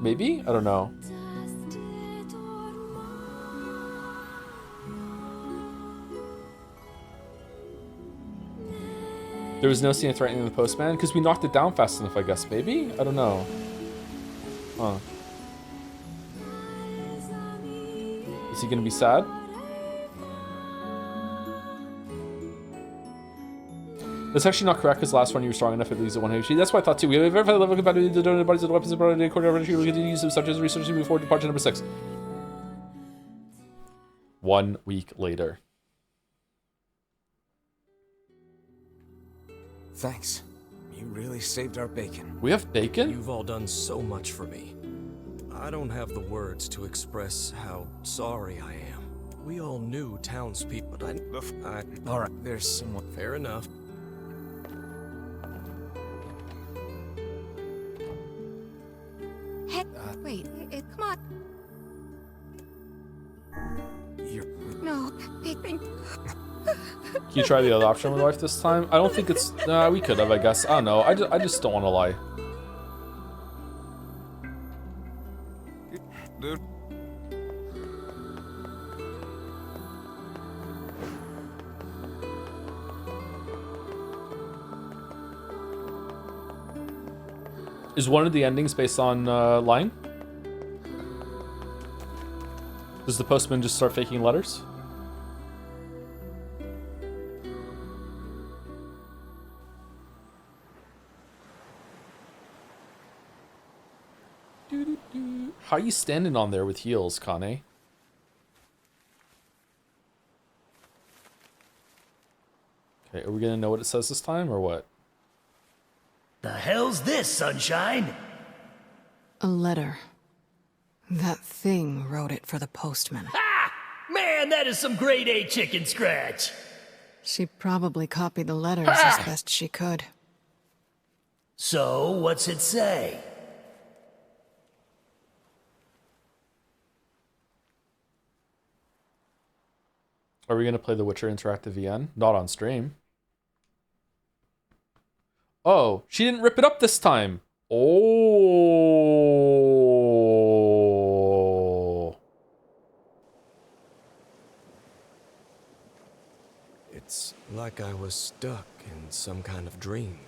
Maybe? I don't know. There was no scene of threatening the postman because we knocked it down fast enough, I guess. Maybe? I don't know. Huh. Is he gonna be sad? That's actually not correct because the last one you were strong enough, it leaves at 1 HP. That's what I thought too. We have verified the level of compatibility of the donated bodies of the weapons and body according to our we continue to use them such as research before departure number 6. 1 week later. Thanks. You really saved our bacon. We have bacon? You've all done so much for me. I don't have the words to express how sorry I am. We all knew townspeople, but all right, there's someone. Fair enough. Hey, wait, come on. No, I think. Can you try the other option with life this time? I don't think it's... Nah, we could have, I guess. I don't know. I just don't want to lie. Dude. Is one of the endings based on lying? Does the postman just start faking letters? How are you standing on there with heels, Kane? Okay, are we gonna know what it says this time, or what? The hell's this, Sunshine? A letter. That thing wrote it for the postman. Ha! Man, that is some grade A chicken scratch. She probably copied the letters as best she could. So, what's it say? Are we gonna play The Witcher Interactive VN? Not on stream. Oh, she didn't rip it up this time. Oh. It's like I was stuck in some kind of dream.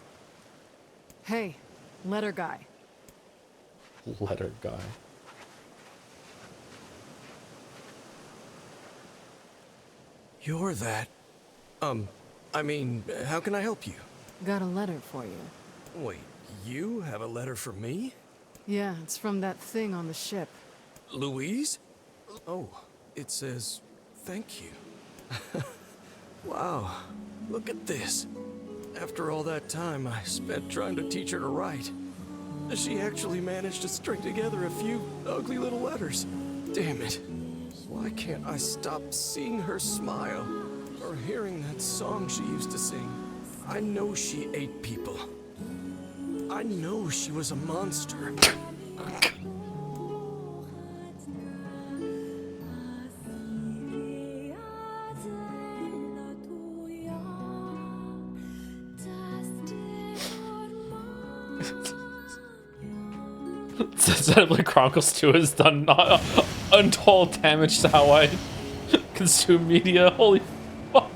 Hey, letter guy. Letter guy. You're that. I mean, how can I help you? Got a letter for you. Wait, you have a letter for me? Yeah, it's from that thing on the ship. Louise? Oh, it says, thank you. Wow, look at this. After all that time I spent trying to teach her to write, she actually managed to string together a few ugly little letters. Damn it. Why can't I stop seeing her smile or hearing that song she used to sing? I know she ate people. I know she was a monster. Xenoblade Chronicles 2 has done untold damage to how I consume media. Holy fuck.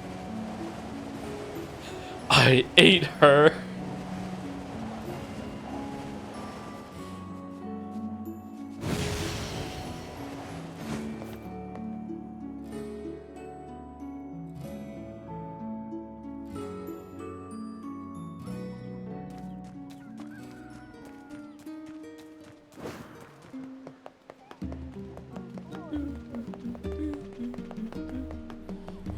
I ate her.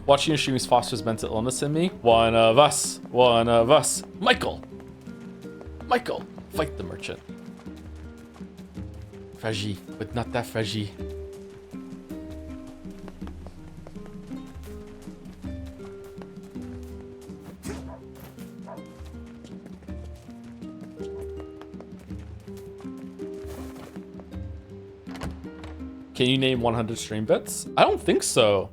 Watching your streams fosters mental illness in me. One of us. One of us. Michael. Michael, fight the merchant. Fragile, but not that fragile. Can you name 100 stream bits? I don't think so.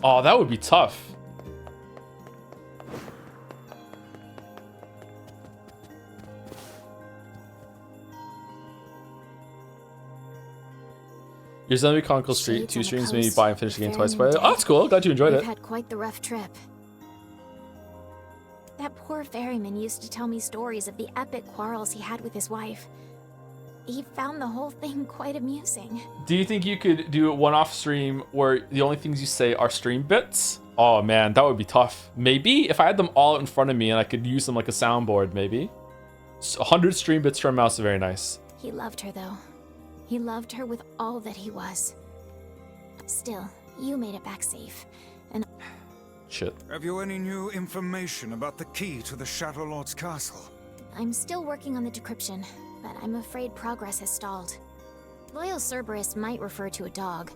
Oh, that would be tough. Your Xenoblade Chronicles Street 2 streams made me buy and finish the game twice. Oh, that's cool. Glad you enjoyed it. We've had quite the rough trip. That poor ferryman used to tell me stories of the epic quarrels he had with his wife. He found the whole thing quite amusing. Do you think you could do a one-off stream where the only things you say are stream bits? Oh man, that would be tough. Maybe if I had them all in front of me and I could use them like a soundboard, maybe. 100 stream bits from mouse, very nice. He loved her though. He loved her with all that he was. Still, you made it back safe. And shit. Have you any new information about the key to the Shadow Lord's castle? I'm still working on the decryption, but I'm afraid progress has stalled. Loyal Cerberus might refer to a dog,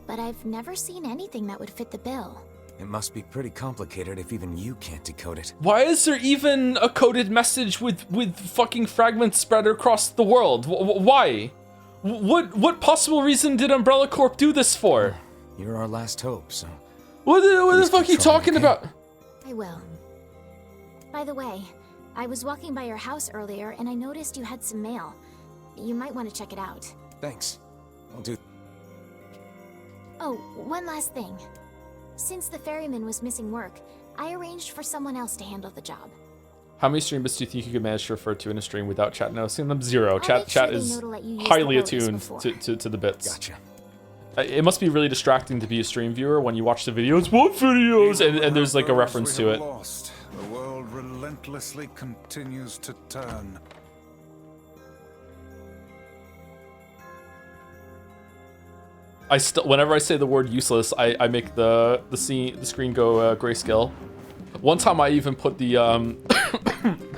but I've never seen anything that would fit the bill. It must be pretty complicated if even you can't decode it. Why is there even a coded message with fucking fragments spread across the world? Why? What possible reason did Umbrella Corp do this for? You're our last hope, so... What the fuck are you talking about? I will. By the way, I was walking by your house earlier and I noticed you had some mail. You might want to check it out. Thanks. I'll do... Oh, one last thing. Since the ferryman was missing work, I arranged for someone else to handle the job. How many stream bits do you think you could manage to refer to in a stream without chat noticing them? 0. Chat is highly attuned to the bits. Gotcha. It must be really distracting to be a stream viewer when you watch the videos. What videos? And there's like a reference to it. Lost. The world relentlessly continues to turn. Whenever I say the word useless, I make the screen go grayscale. One time I even put the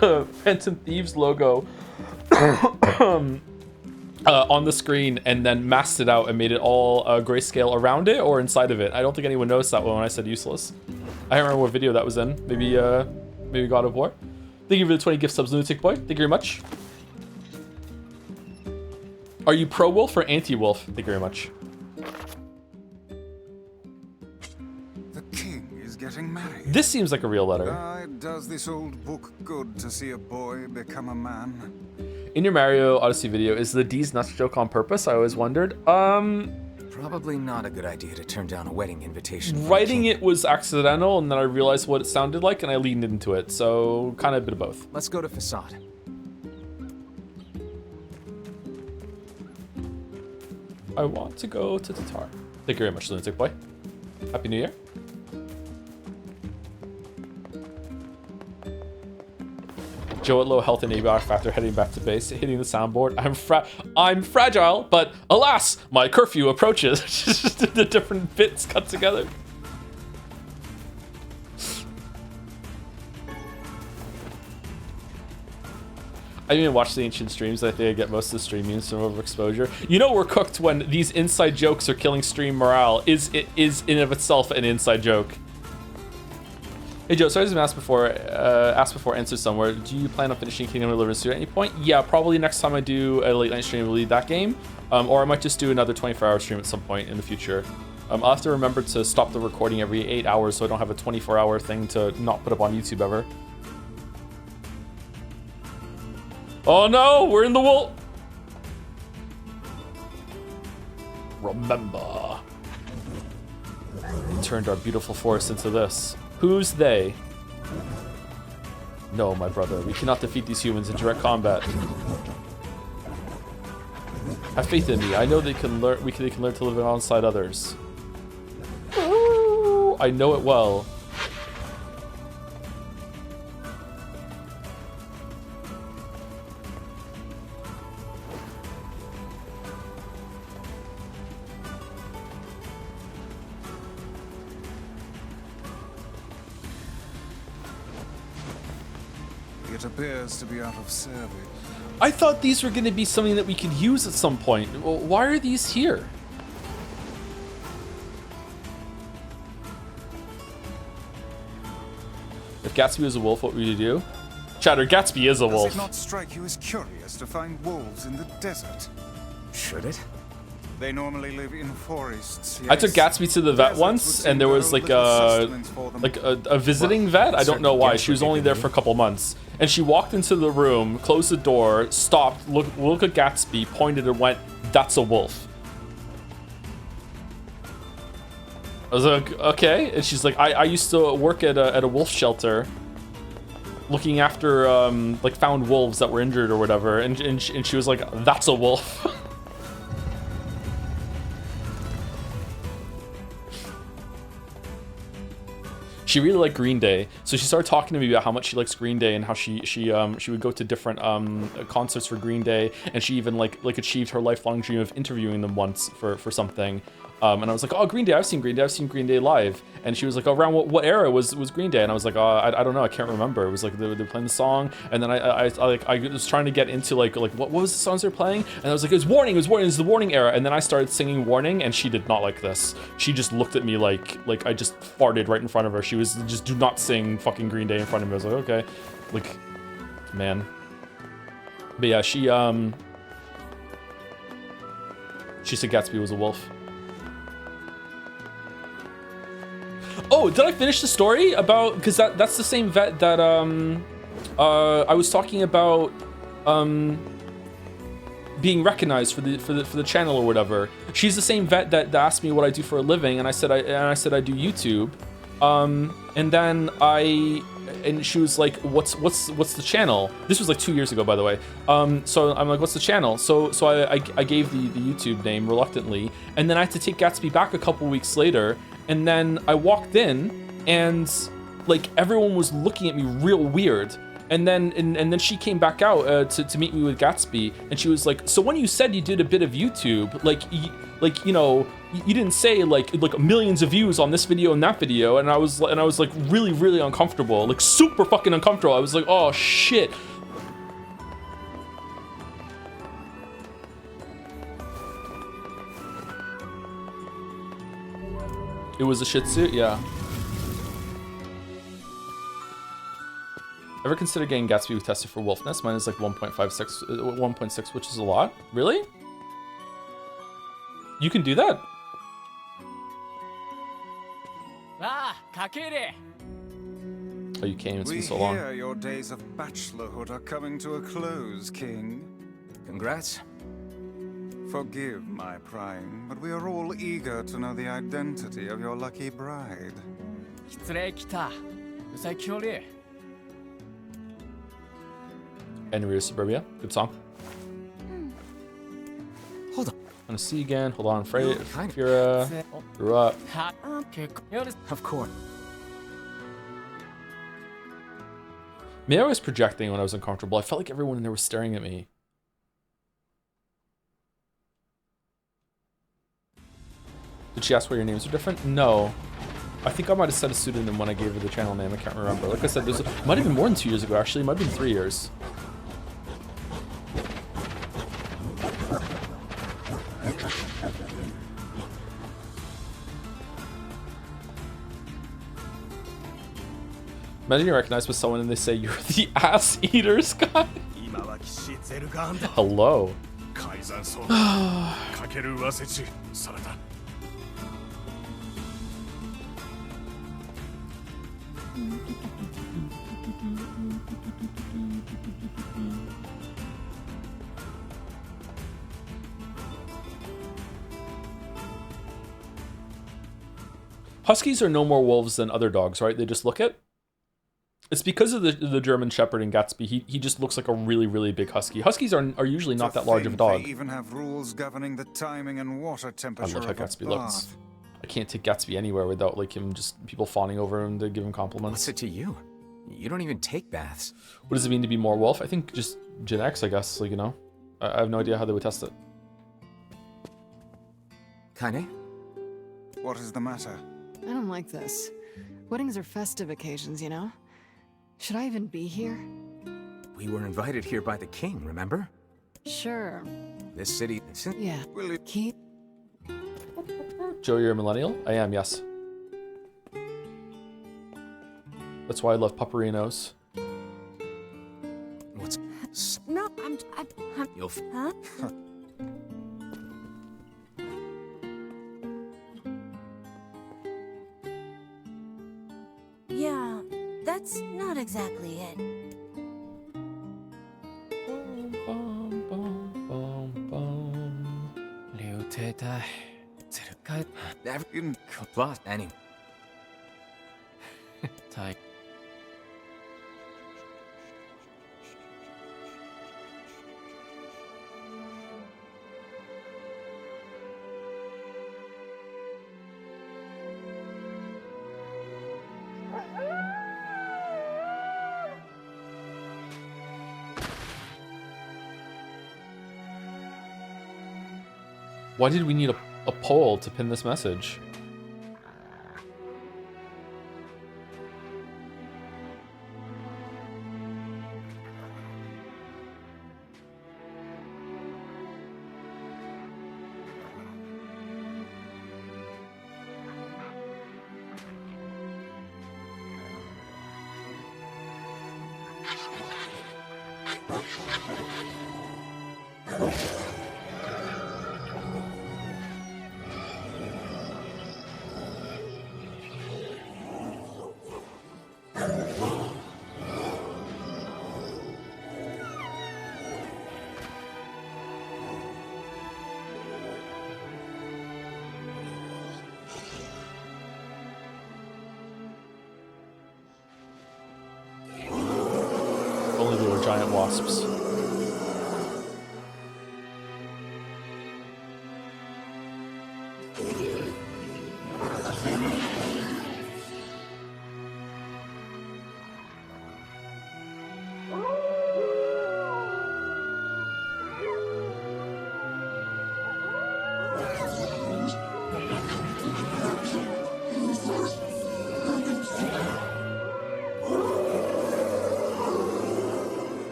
the Phantom Thieves logo on the screen and then masked it out and made it all grayscale around it or inside of it. I don't think anyone noticed that when I said useless. I don't remember what video that was in. Maybe God of War. Thank you for the 20 gift subs, Lunatic Boy. Thank you very much. Are you pro wolf or anti wolf? Thank you very much. The king is getting married. This seems like a real letter. Does this old book good to see a boy become a man? In your Mario Odyssey video, is the D's nuts joke on purpose? I always wondered. Probably not a good idea to turn down a wedding invitation. Writing it was accidental, and then I realized what it sounded like, and I leaned into it. So, kind of a bit of both. Let's go to Facade. I want to go to Tatar. Thank you very much, Lunatic Boy. Happy New Year. Joe at low health and ABR after heading back to base, hitting the soundboard. I'm fragile, but alas, my curfew approaches. Just the different bits cut together. I didn't even watch the ancient streams. I think I get most of the stream memes from overexposure. You know we're cooked when these inside jokes are killing stream morale. Is in of itself an inside joke. Hey Joe, sorry to ask before answer somewhere. Do you plan on finishing Kingdom Deliverance 2 at any point? Yeah, probably next time I do a late night stream, we'll lead that game. Or I might just do another 24-hour stream at some point in the future. I'll have to remember to stop the recording every 8 hours so I don't have a 24-hour thing to not put up on YouTube ever. Oh no, we're in the wolf. Remember. We turned our beautiful forest into this. Who's they? No, my brother, we cannot defeat these humans in direct combat. Have faith in me. I know they can learn. They can learn to live alongside others. Ooh, I know it well. It appears to be out of service. I thought these were going to be something that we could use at some point. Why are these here? If Gatsby was a wolf, what would you do? Chatter, Gatsby is a wolf. Does it not strike you as curious to find wolves in the desert? Should it? They normally live in forests. Yes. I took Gatsby to the vet once, and there was like a visiting vet. I don't know why. She was only there for a couple months, and she walked into the room, closed the door, stopped, looked at Gatsby, pointed, and went, "That's a wolf." I was like, "Okay," and she's like, "I used to work at a wolf shelter, looking after like found wolves that were injured or whatever," and she was like, "That's a wolf." She really liked Green Day, so she started talking to me about how much she likes Green Day and how she would go to different concerts for Green Day, and she even like achieved her lifelong dream of interviewing them once for something. And I was like, "Oh, Green Day! I've seen Green Day. I've seen Green Day live." And she was like, "Around what era was Green Day?" And I was like, "I don't know. I can't remember." It was like they were playing the song, and then I was trying to get into like what was the songs they're playing, and I was like, "It was Warning. It was Warning. It was the Warning era." And then I started singing Warning, and she did not like this. She just looked at me like I just farted right in front of her. She was just, "Do not sing fucking Green Day in front of me." I was like, "Okay," like, man. But yeah, she said Gatsby was a wolf. Oh, did I finish the story about, because that's the same vet that I was talking about being recognized for the channel or whatever. She's the same vet that asked me what I do for a living, and I said I do YouTube. And then she was like, what's the channel? This was like 2 years ago, by the way. So I'm like, what's the channel? So I gave the YouTube name reluctantly, and then I had to take Gatsby back a couple weeks later. And then I walked in, and like everyone was looking at me real weird. And then she came back out to meet me with Gatsby, and she was like, "So when you said you did a bit of YouTube, like you know, you didn't say like millions of views on this video and that video." And I was like really uncomfortable, like super fucking uncomfortable. I was like, "Oh shit." It was a Shih Tzu, yeah. Ever consider getting Gatsby tested for wolfness? Mine is like 1.6, which is a lot. Really? You can do that? Ah, Kakere! Oh, you came. It's been so long. We hear your days of bachelorhood are coming to a close, King. Congrats. Forgive my prying, but we are all eager to know the identity of your lucky bride. Henry of Suburbia, good song. Hold on. Want to see again? Hold on, Fira grew up. Of course. Maybe I was projecting when I was uncomfortable. I felt like everyone in there was staring at me. Did she ask why your names are different? No. I think I might have set a pseudonym when I gave her the channel name. I can't remember. Like I said, it might have been more than 2 years ago, actually. It might have been 3 years. Imagine you're recognized by someone and they say, "You're the ass eaters guy." Hello. Huskies are no more wolves than other dogs, right? They just look it. It's because of the German Shepherd and Gatsby. He just looks like a really, really big husky. Huskies are usually not that large of a dog. They even have rules governing the timing and water temperature I love how of a Gatsby looks. bath. I can't take Gatsby anywhere without like him just people fawning over him to give him compliments. What's it to you? You don't even take baths. What does it mean to be more wolf? I think just genetics, I guess. Like, you know, I have no idea how they would test it. Kaine? What is the matter? I don't like this. Weddings are festive occasions, you know? Should I even be here? We were invited here by the king, remember? Sure. This city... Yeah. Keep... Joe, you're a millennial? I am, yes. That's why I love Pupperinos. What's... No, I'm You'll... Huh? Yeah, that's not exactly it. Why did we need a poll to pin this message? Only they were giant wasps.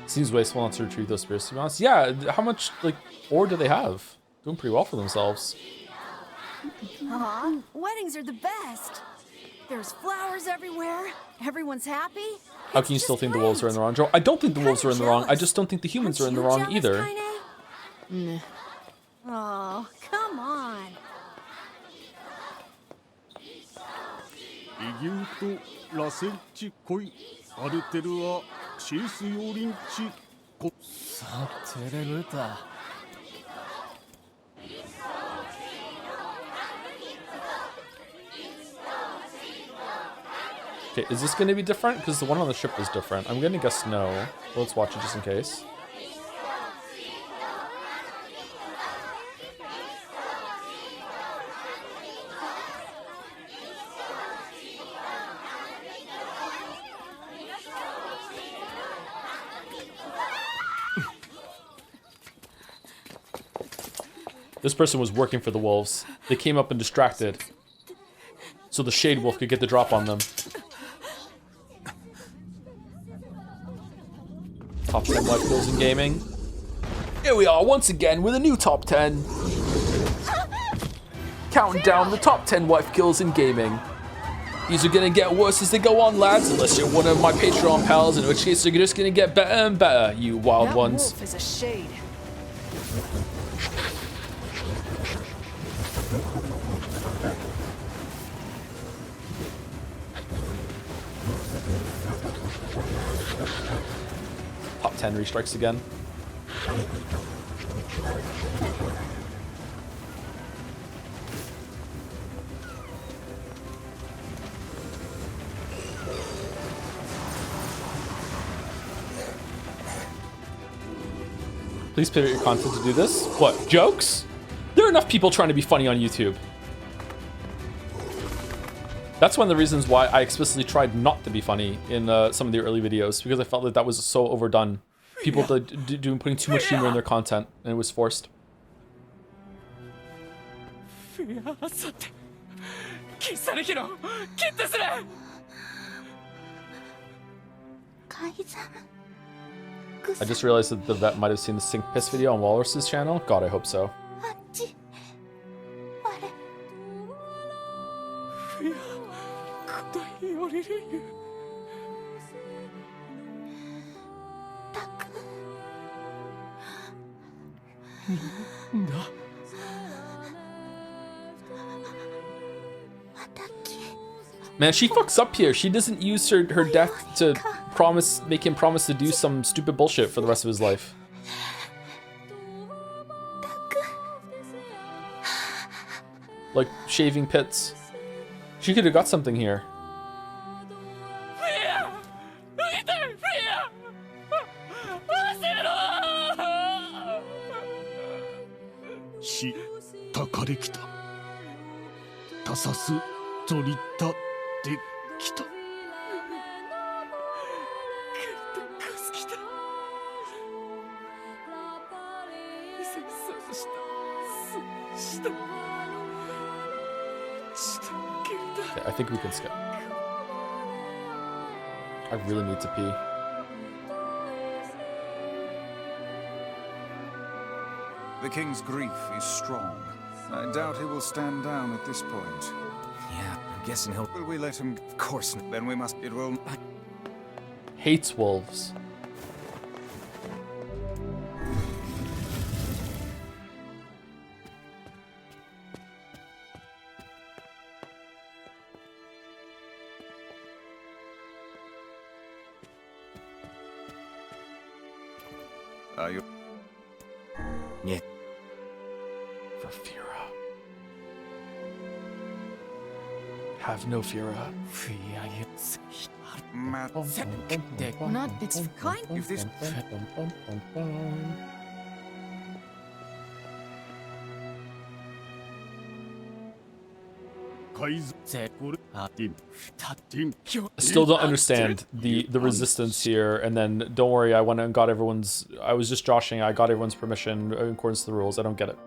Seems wasteful not to retrieve those spirits, to be honest. Yeah, how much, like, ore do they have? Doing pretty well for themselves. Aw, weddings are the best. There's flowers everywhere. Everyone's happy. How can you still think the wolves are in the wrong, Joe? I don't think the wolves are in the wrong. I just don't think the humans are in the wrong either. Nah. Oh, come on. Okay, is this going to be different? Because the one on the ship was different. I'm going to guess no. Well, let's watch it just in case. This person was working for the wolves. They came up and distracted, so the Shade Wolf could get the drop on them. Top 10 life goals in gaming. Here we are once again with a new top 10. Counting down the top 10 wife kills in gaming. These are gonna get worse as they go on, lads, unless you're one of my Patreon pals, in which case they're just gonna get better and better, you wild ones. Wolf is a shade. Top 10 restrikes again. Please pivot your content to do this. What, jokes? There are enough people trying to be funny on YouTube. That's one of the reasons why I explicitly tried not to be funny in some of the early videos, because I felt that that was so overdone. People putting too much humor in their content, and it was forced. I just realized that the vet might have seen the Sink Piss video on Walrus's channel. God, I hope so. Man, she fucks up here. She doesn't use her death to make him promise to do some stupid bullshit for the rest of his life. Like shaving pits. She could have got something here. Okay, I think we can skip. I really need to pee. The king's grief is strong. I doubt he will stand down at this point. Yeah, I'm guessing he'll... Will we let him? Of course not. Then we must... It will... Hates wolves. Are you? Yeah. For Fira. Have no Fira. We're not, it's kind. If this... I still don't understand the resistance here, and then don't worry, I went and got everyone's... I was just joshing, I got everyone's permission in accordance to the rules. I don't get it.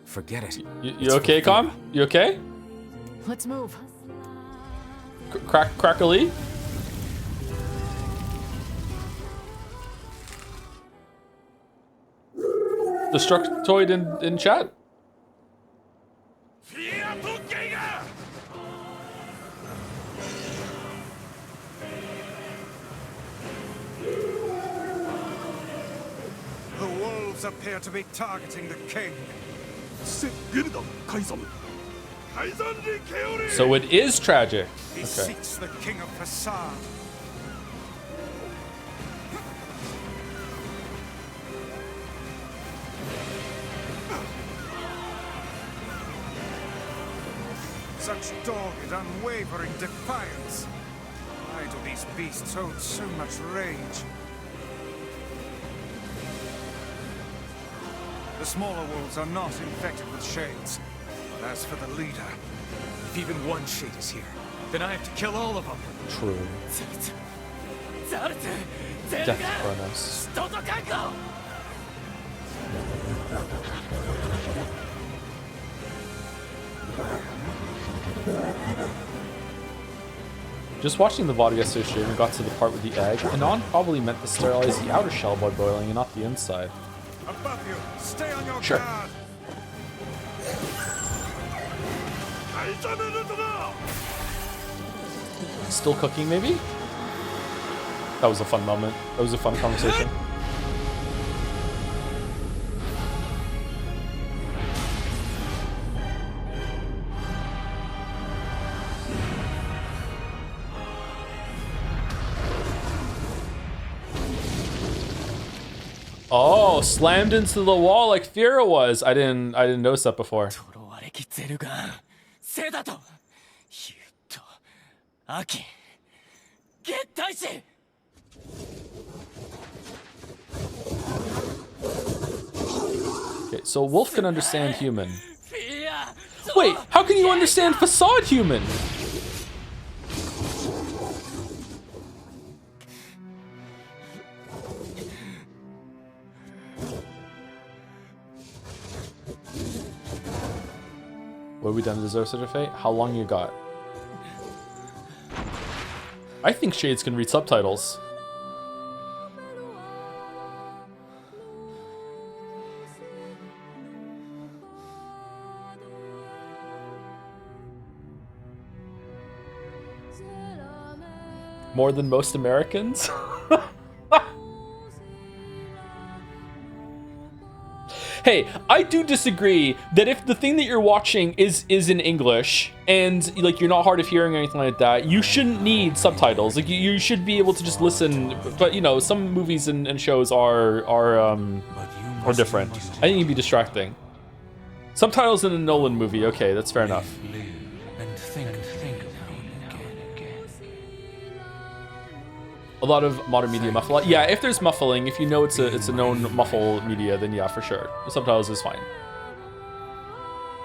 Forget it. You okay, Com? You okay? Let's move. Crackly? Destructoid in chat? The wolves appear to be targeting the king. So it is tragic. He Okay. seeks the king of Facade. Such dogged, unwavering defiance. Why do these beasts hold so much rage? The smaller wolves are not infected with shades. But as for the leader, If even one shade is here, then I have to kill all of them. True. Death Chronos. Just watching the VOD yesterday stream and got to the part with the egg, Anon probably meant to sterilize the outer shell by boiling and not the inside. Above you. Stay on your Sure. guard. Still cooking, maybe? That was a fun moment. That was a fun conversation. Oh, slammed into the wall like Fira was. I didn't notice that before. Okay, so Wolf can understand human. Wait, how can you understand facade human? What have we done to deserve such a fate? How long you got? I think Shades can read subtitles. More than most Americans? Hey, I do disagree that if the thing that you're watching is in English and like you're not hard of hearing or anything like that, you shouldn't need subtitles. Like you should be able to just listen. But you know, some movies and shows are different. I think it'd be distracting. Subtitles in a Nolan movie, okay, that's fair enough. A lot of modern media muffle. Yeah, if there's muffling, if you know it's a known muffle media, then yeah, for sure. The subtitles is fine.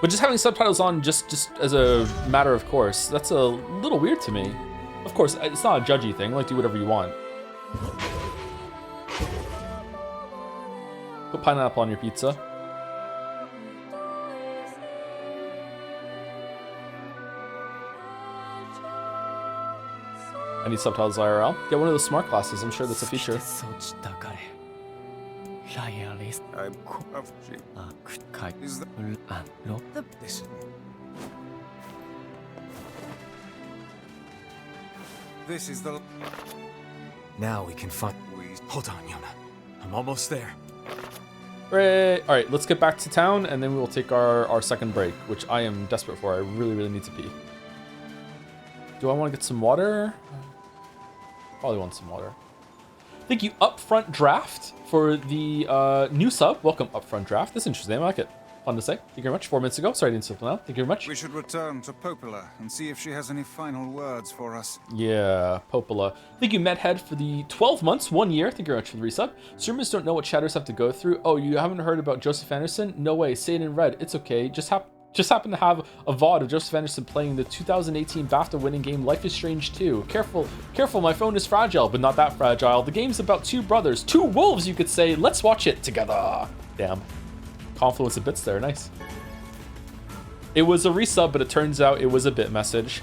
But just having subtitles on just as a matter of course, that's a little weird to me. Of course, it's not a judgy thing, like do whatever you want. Put pineapple on your pizza. I need subtitles IRL. Get one of those smart glasses. I'm sure that's a feature. This is the... Now we can find... Hold on, Yona. I'm almost there. Hooray! All right, let's get back to town, and then we will take our second break, which I am desperate for. I really, really need to pee. Do I want to get some water? Probably want some water. Thank you, Upfront Draft, for the new sub. Welcome, Upfront Draft. That's interesting. I like it. Fun to say. Thank you very much. 4 minutes ago. Sorry, I didn't slip now. Thank you very much. We should return to Popola and see if she has any final words for us. Yeah, Popola. Thank you, Medhead, for the 12 months, 1 year. Thank you very much for the resub. Streamers don't know what shadows have to go through. Oh, you haven't heard about Joseph Anderson? No way. Say it in red. It's okay. Just happen to have a VOD of Joseph Anderson playing the 2018 BAFTA winning game Life is Strange 2. Careful, my phone is fragile, but not that fragile. The game's about two brothers, two wolves, you could say. Let's watch it together. Damn. Confluence of bits there, nice. It was a resub, but it turns out it was a bit message.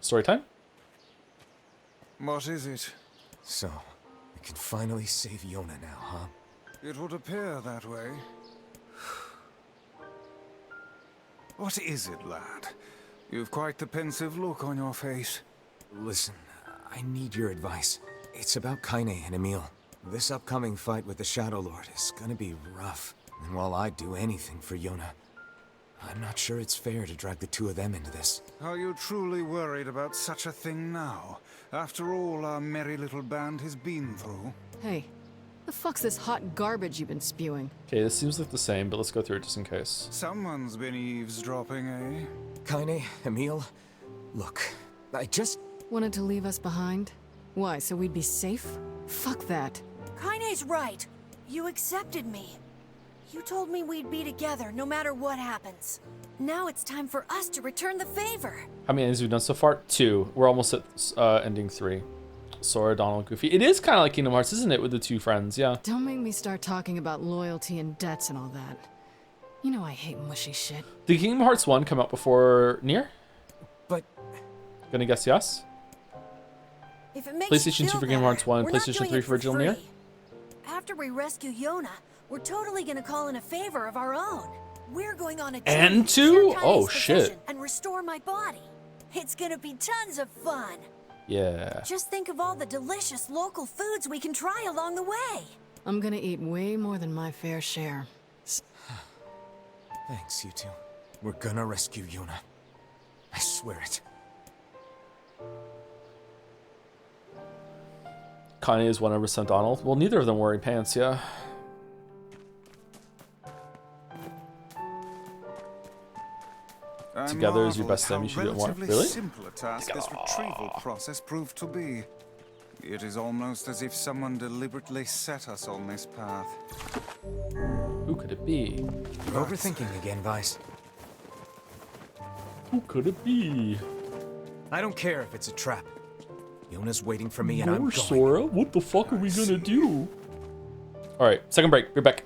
Story time? What is it? So, we can finally save Yona now, huh? It would appear that way. What is it, lad? You've quite the pensive look on your face. Listen, I need your advice. It's about Kaine and Emil. This upcoming fight with the Shadow Lord is gonna be rough. And while I'd do anything for Yona, I'm not sure it's fair to drag the two of them into this. Are you truly worried about such a thing now? After all our merry little band has been through? Hey, the fuck's this hot garbage you've been spewing? Okay, this seems like the same, but let's go through it just in case. Someone's been eavesdropping, eh? Kaine, Emil, look, I just... Wanted to leave us behind? Why, so we'd be safe? Fuck that. Kaine's right. You accepted me. You told me we'd be together no matter what happens. Now it's time for us to return the favor. How many endings have we done so far? 2. We're almost at ending 3. Sora, Donald, Goofy. It is kind of like Kingdom Hearts, isn't it, with the two friends? Yeah. Don't make me start talking about loyalty and debts and all that. You know I hate mushy shit. Did Kingdom Hearts 1 come out before NieR? But... Gonna guess yes. If it makes PlayStation you 2 feel for Kingdom Hearts 1, better, we're not PlayStation doing 3 it for original NieR? free. After we rescue Yona, we're totally gonna call in a favor of our own. We're going on a And journey to cure 2? Kaine's Oh, possession shit. and restore my body. It's gonna be tons of fun. Yeah. Just think of all the delicious local foods we can try along the way. I'm gonna eat way more than my fair share. Thanks, you two. We're gonna rescue Yona. I swear it. Kaine is 100% Donald. Well, neither of them wearing pants, yeah. Together is your best time. You should do it more. Really? Simple a task this retrieval process proved to be. It is almost as if someone deliberately set us on this path. Who could it be? You're overthinking again, Vice. Who could it be? I don't care if it's a trap. Yona's waiting for me and I'm More going. Sora? What the fuck are we gonna do? Alright, second break. Be back.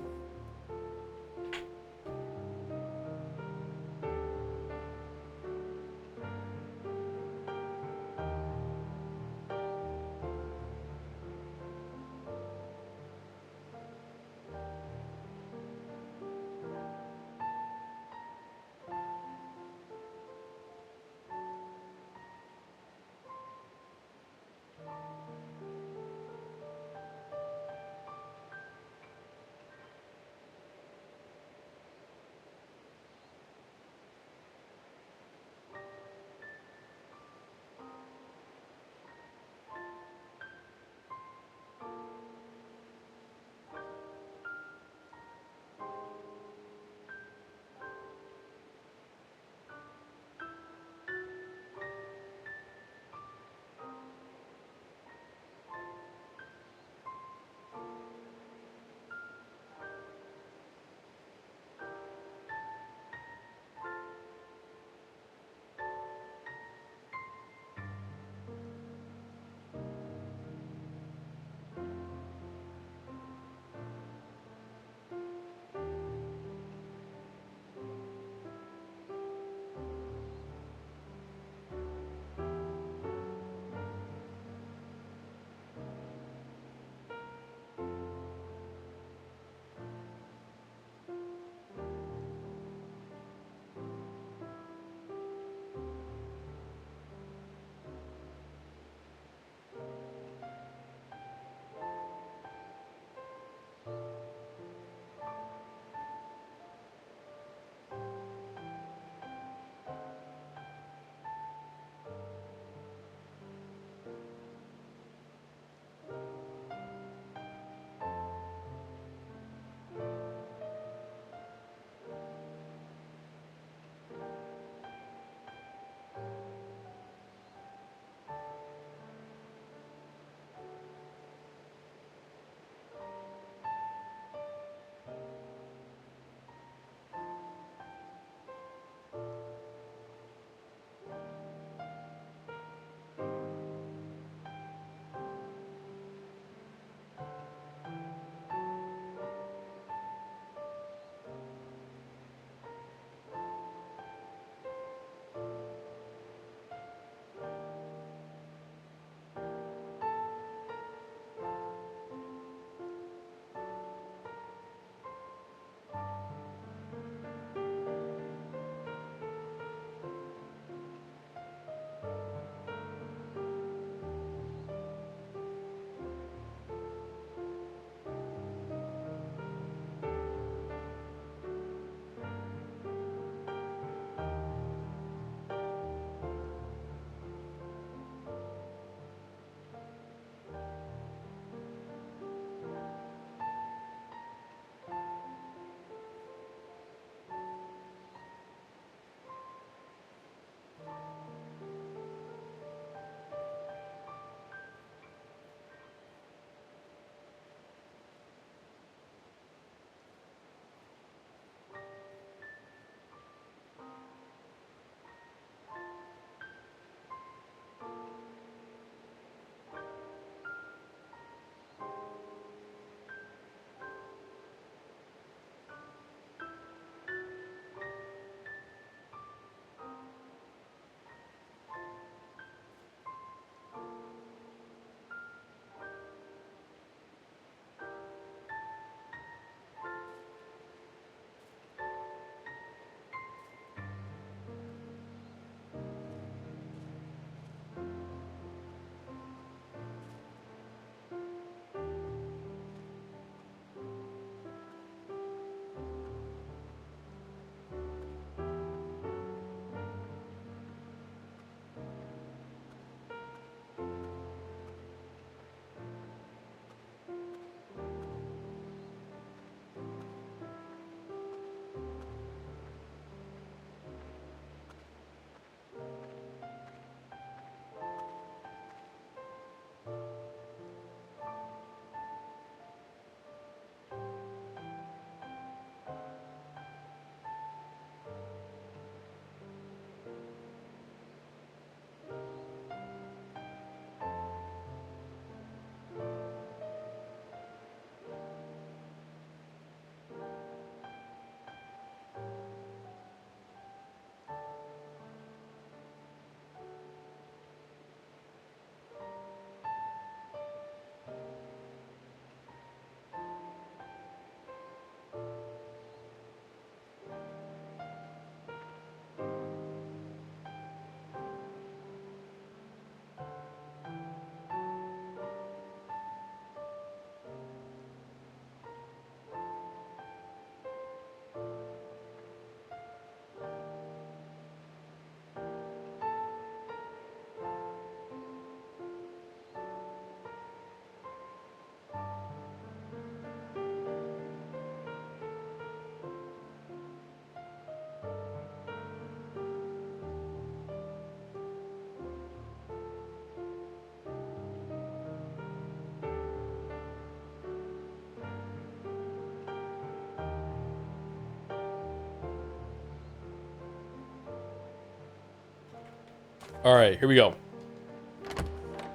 All right, here we go.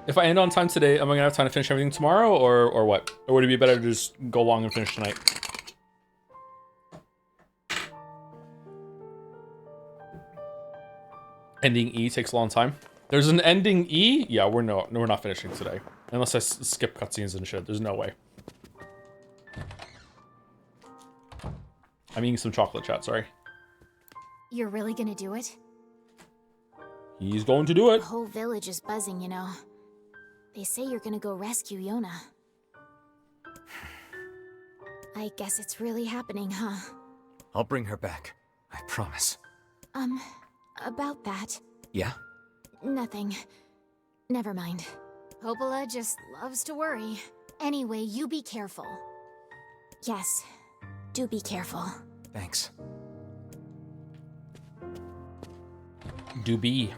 If I end on time today, am I gonna have time to finish everything tomorrow, or what? Or would it be better to just go long and finish tonight? Ending E takes a long time. There's an ending E? Yeah, we're not finishing today. Unless I skip cutscenes and shit. There's no way. I'm eating some chocolate, chat, sorry. You're really gonna do it? He's going to do it. The whole village is buzzing, you know. They say you're gonna go rescue Yona. I guess it's really happening, huh? I'll bring her back. I promise. About that. Yeah? Nothing. Never mind. Popola just loves to worry. Anyway, you be careful. Yes, do be careful. Thanks. Do be.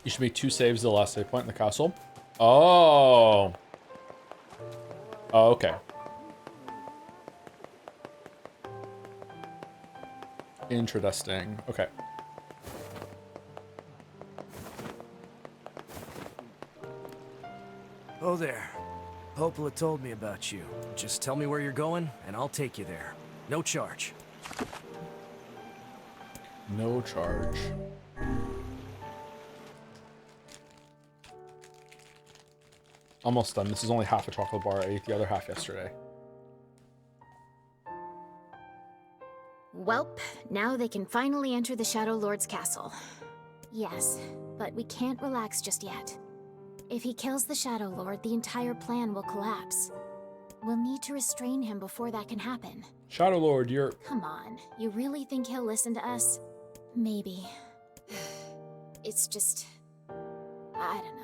You should make 2 saves the last save point in the castle. Oh. Oh, okay. Interesting. Okay. Oh there. Popola told me about you. Just tell me where you're going, and I'll take you there. No charge. No charge. Almost done. This is only half a chocolate bar. I ate the other half yesterday. Welp, now they can finally enter the Shadow Lord's castle. Yes, but we can't relax just yet. If he kills the Shadow Lord, the entire plan will collapse. We'll need to restrain him before that can happen. Shadow Lord, you're... Come on, you really think he'll listen to us? Maybe. It's just... I don't know.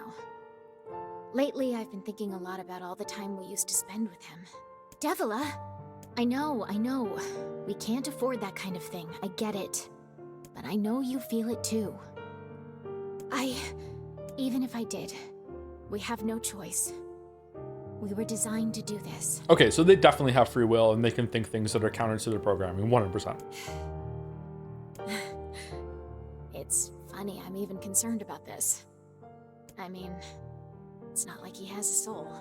Lately, I've been thinking a lot about all the time we used to spend with him. Devila! I know. We can't afford that kind of thing, I get it. But I know you feel it too. Even if I did, we have no choice. We were designed to do this. Okay, so they definitely have free will and they can think things that are counter to their programming, 100%. It's funny, I'm even concerned about this. I mean, it's not like he has a soul.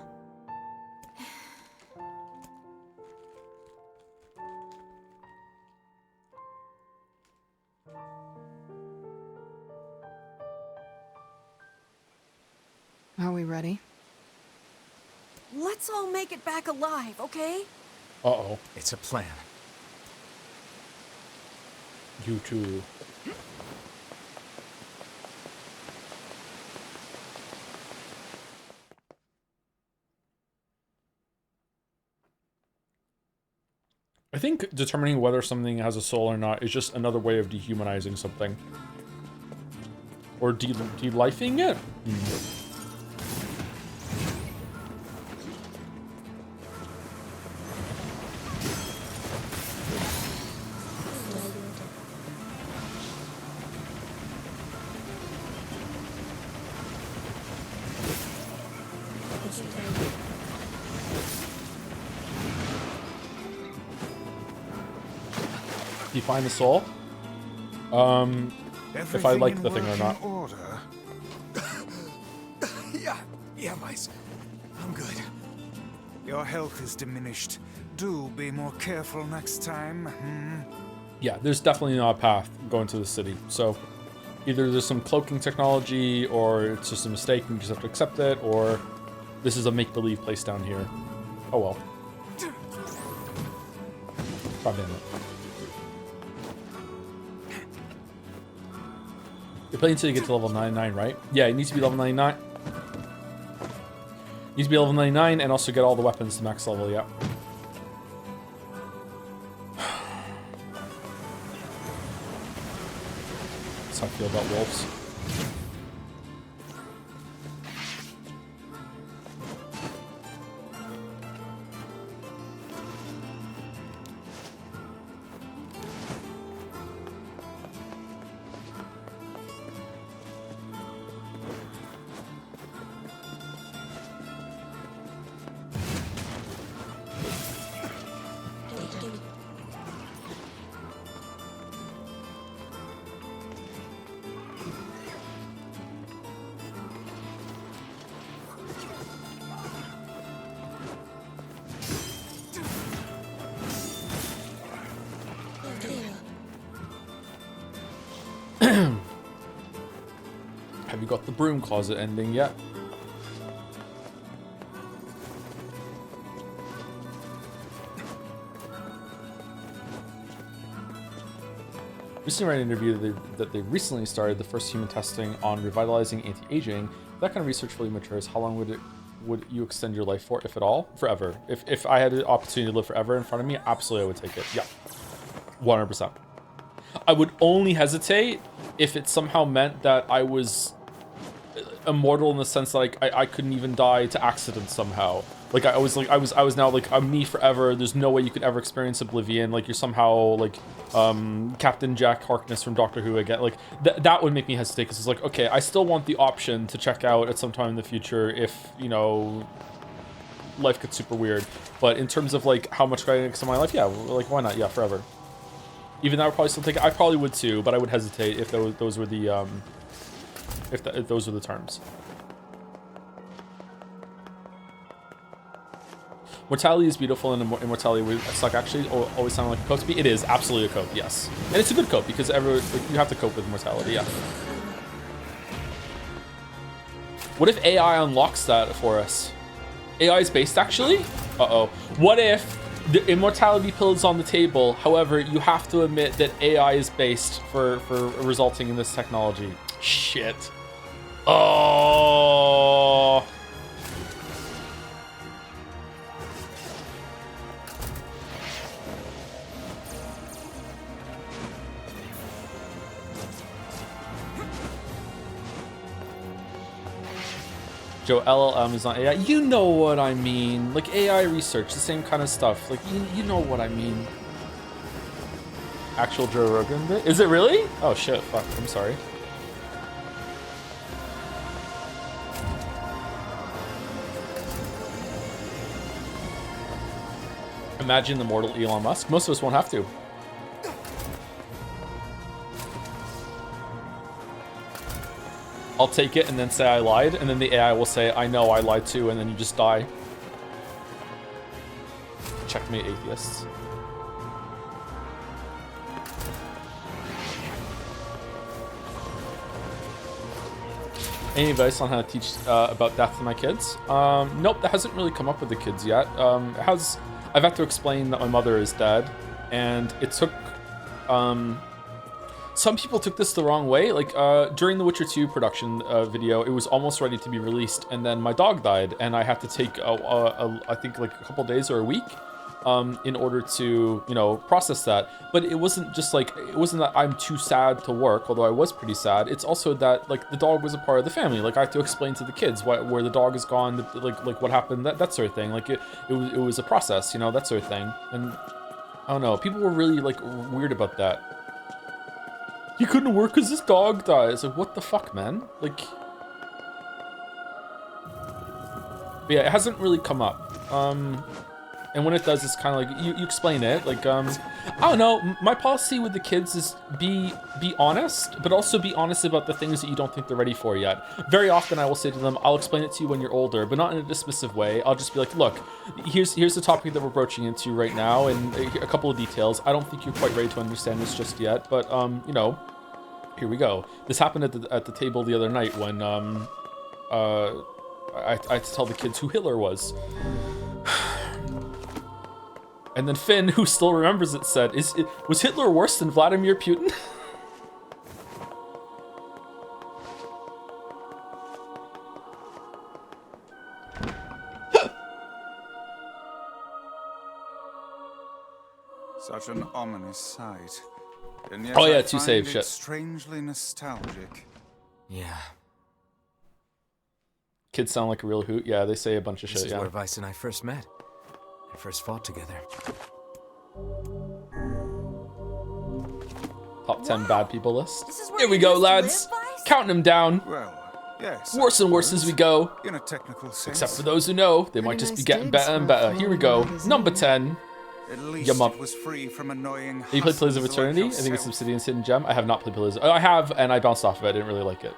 Are we ready? Let's all make it back alive, okay? Uh-oh. It's a plan. You too. I think determining whether something has a soul or not is just another way of dehumanizing something. Or de-lifing it? Define the soul? If I like the thing or not. Yeah, Mice. I'm good. Your health is diminished. Do be more careful next time. Yeah, there's definitely not a path going to the city. So either there's some cloaking technology, or it's just a mistake and you just have to accept it, or this is a make-believe place down here. Oh well. God damn it. You're playing until you get to level 99, right? Yeah, it needs to be level 99. Needs to be level 99 and also get all the weapons to max level, yeah. That's how I feel about wolves. Have you got the broom closet ending yet? Recently read an interview that they recently started the first human testing on revitalizing anti-aging. If that kind of research fully matures, how long would you extend your life for, if at all? Forever. If I had the opportunity to live forever in front of me, absolutely I would take it. Yeah. 100%. I would only hesitate if it somehow meant that I was immortal in the sense that like I couldn't even die to accidents somehow. Like I was now like I'm me forever. There's no way you could ever experience oblivion. Like you're somehow like Captain Jack Harkness from Doctor Who again. Like that would make me hesitate because it's like, okay, I still want the option to check out at some time in the future if, you know, life gets super weird. But in terms of like how much could I extend my life, yeah, like why not? Yeah, forever. Even though I would probably still take it. I probably would too, but I would hesitate if those were the if those were the terms. Mortality is beautiful, and immortality would suck. Actually, always sounded like a cope to me. It is absolutely a cope, yes, and it's a good cope because like, you have to cope with mortality. Yeah. What if AI unlocks that for us? AI is based actually. Uh-oh. What if the immortality pill is on the table? However, you have to admit that AI is based for resulting in this technology. Shit. Oh. Joe, LLM is not AI. You know what I mean. Like AI research, the same kind of stuff. Like you know what I mean. Actual Joe Rogan bit? Is it really? Oh shit, fuck, I'm sorry. Imagine the mortal Elon Musk. Most of us won't have to. I'll take it and then say I lied, and then the AI will say, I know I lied too, and then you just die. Checkmate atheists. Any advice on how to teach about death to my kids? Nope, that hasn't really come up with the kids yet. I've had to explain that my mother is dead, and it took, some people took this the wrong way. Like, during the Witcher 2 production video, it was almost ready to be released, and then my dog died, and I had to take, I think, like a couple days or a week in order to, you know, process that. But it wasn't just like, it wasn't that I'm too sad to work, although I was pretty sad. It's also that, like, the dog was a part of the family. Like, I had to explain to the kids where the dog is gone, like what happened, that sort of thing. Like, it was a process, you know, that sort of thing. And I don't know, people were really, like, weird about that. He couldn't work because his dog died. It's like, what the fuck, man? Like, but yeah, it hasn't really come up. And when it does, it's kind of like, you explain it. Like, I don't know, my policy with the kids is be honest, but also be honest about the things that you don't think they're ready for yet. Very often I will say to them, I'll explain it to you when you're older, but not in a dismissive way. I'll just be like, look, here's the topic that we're broaching into right now, and a couple of details. I don't think you're quite ready to understand this just yet, but, you know, here we go. This happened at the table the other night when, I had to tell the kids who Hitler was. And then Finn, who still remembers it, said, was Hitler worse than Vladimir Putin? Such an ominous sight. And yet oh yeah, I two find save it shit. Strangely nostalgic. Yeah. Kids sound like a real hoot. Yeah, they say a bunch of shit. This is Yeah. where Vice and I first met. I first fought together. Top 10 bad people list. This is where Here we you go, used to lads. live, Vice? Counting them down. Well, yes. Worse and worse as we go. In a technical sense. Except for those who know, they might just be getting better and better. Here we go. Number 10. At least Yum up. it was free from annoying. Have you played Pillars of hustlers like Eternity? I think it's yourself. Obsidian's Hidden Gem. I have not played Pillars. Oh, I have, and I bounced off of it. I didn't really like it.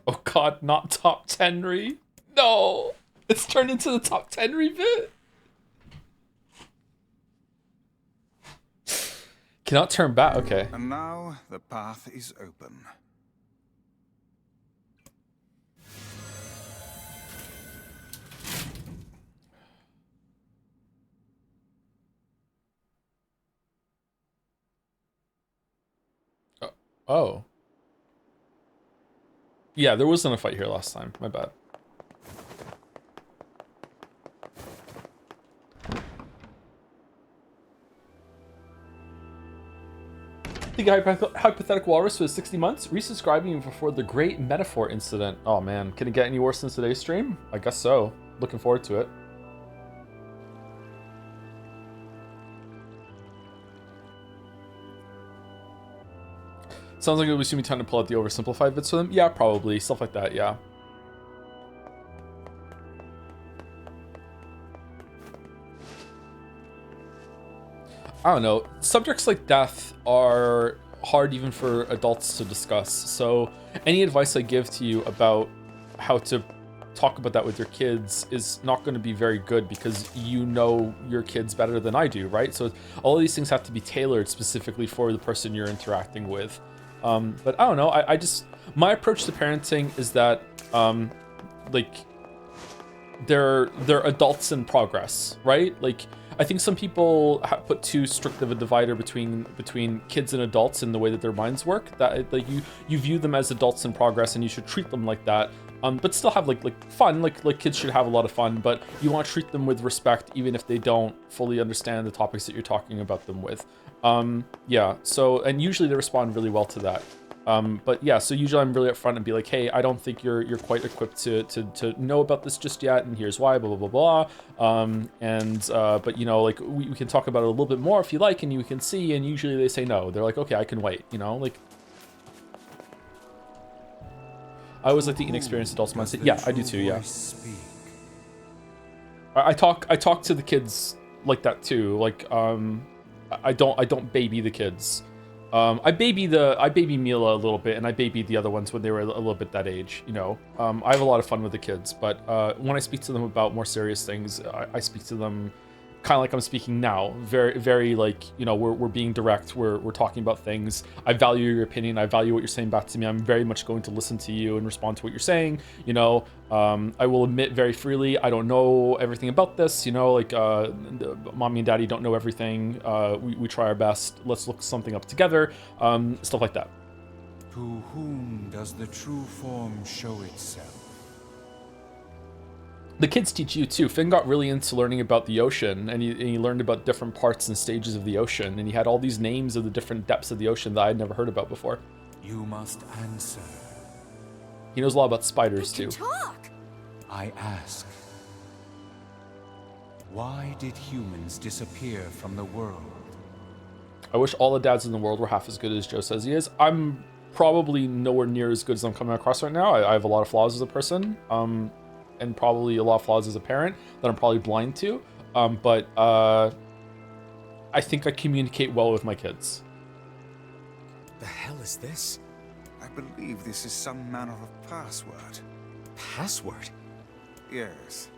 Oh god, not top 10 re. No! It's turned into the top 10 re bit. Cannot turn back. Okay. And now the path is open. Oh. Yeah, there wasn't a fight here last time. My bad. The hypothetical walrus was 60 months, resubscribing before the Great Metaphor Incident. Oh man, can it get any worse than today's stream? I guess so. Looking forward to it. Sounds like it'll be soon time to pull out the oversimplified bits for them. Yeah, probably. Stuff like that, yeah. I don't know. Subjects like death are hard even for adults to discuss. So any advice I give to you about how to talk about that with your kids is not going to be very good because you know your kids better than I do, right? So all of these things have to be tailored specifically for the person you're interacting with. But I don't know. I just, my approach to parenting is that like they're adults in progress, right? Like I think some people put too strict of a divider between kids and adults in the way that their minds work. That like you view them as adults in progress, and you should treat them like that. But still have like fun. Like kids should have a lot of fun, but you want to treat them with respect, even if they don't fully understand the topics that you're talking about them with. Yeah. So and usually they respond really well to that. But yeah, so usually I'm really upfront and be like, hey, I don't think you're quite equipped to know about this just yet, and here's why, blah, blah, blah, blah. But you know, like we can talk about it a little bit more if you like, and you can see, and usually they say no. They're like, okay, I can wait, you know, like. I always like the inexperienced adults mindset. Yeah, I do too, yeah. I talk to the kids like that too. Like, I don't baby the kids. I baby Mila a little bit, and I babied the other ones when they were a little bit that age, you know. I have a lot of fun with the kids, but when I speak to them about more serious things, I speak to them kind of like I'm speaking now. Very, very like, you know, we're being direct. We're talking about things. I value your opinion. I value what you're saying back to me. I'm very much going to listen to you and respond to what you're saying. You know, I will admit very freely, I don't know everything about this. You know, like mommy and daddy don't know everything. We try our best. Let's look something up together. Stuff like that. To whom does the true form show itself? The kids teach you too. Finn got really into learning about the ocean, and he learned about different parts and stages of the ocean, and he had all these names of the different depths of the ocean that I'd never heard about before. You must answer. He knows a lot about spiders too. Talk. I ask, why did humans disappear from the world? I wish all the dads in the world were half as good as Joe says he is. I'm probably nowhere near as good as I'm coming across right now. I have a lot of flaws as a person. And probably a lot of flaws as a parent that I'm probably blind to. But I think I communicate well with my kids. The hell is this? I believe this is some manner of password. Password? Yes.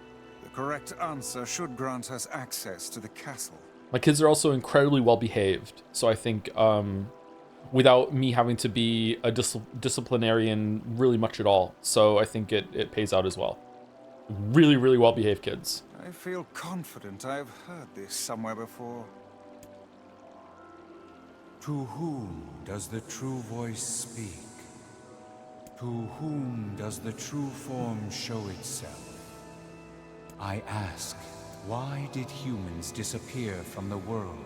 The correct answer should grant us access to the castle. My kids are also incredibly well behaved. So I think without me having to be a disciplinarian really much at all. So I think it pays out as well. Really, really well-behaved kids. I feel confident I've heard this somewhere before. To whom does the true voice speak? To whom does the true form show itself? I ask, why did humans disappear from the world?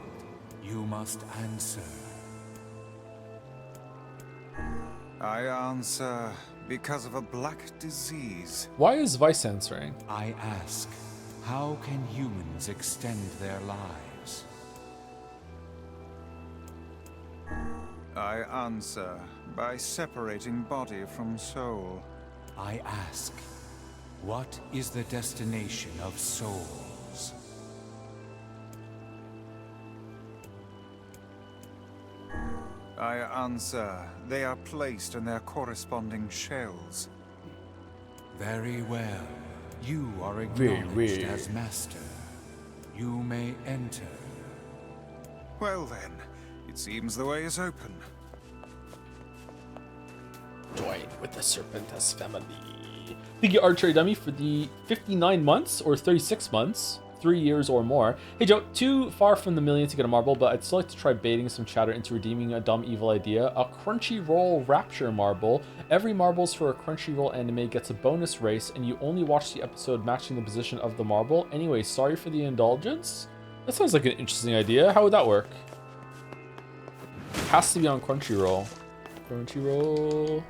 You must answer. I answer because of a black disease. Why is Vice answering? I ask, how can humans extend their lives? I answer by separating body from soul. I ask, what is the destination of souls? I answer, they are placed in their corresponding shells. Very well. You are acknowledged as master. You may enter. Well then, It seems the way is open. Join with the Serpentis family. Thank you, Archery Dummy, for the 59 months or 36 months, 3 years or more. Hey Joe, too far from the million to get a marble, but I'd still like to try baiting some chatter into redeeming a dumb evil idea. A Crunchyroll Rapture marble. Every marbles for a Crunchyroll anime gets a bonus race, and you only watch the episode matching the position of the marble. Anyway, sorry for the indulgence. That sounds like an interesting idea. How would that work? It has to be on Crunchyroll. Crunchyroll.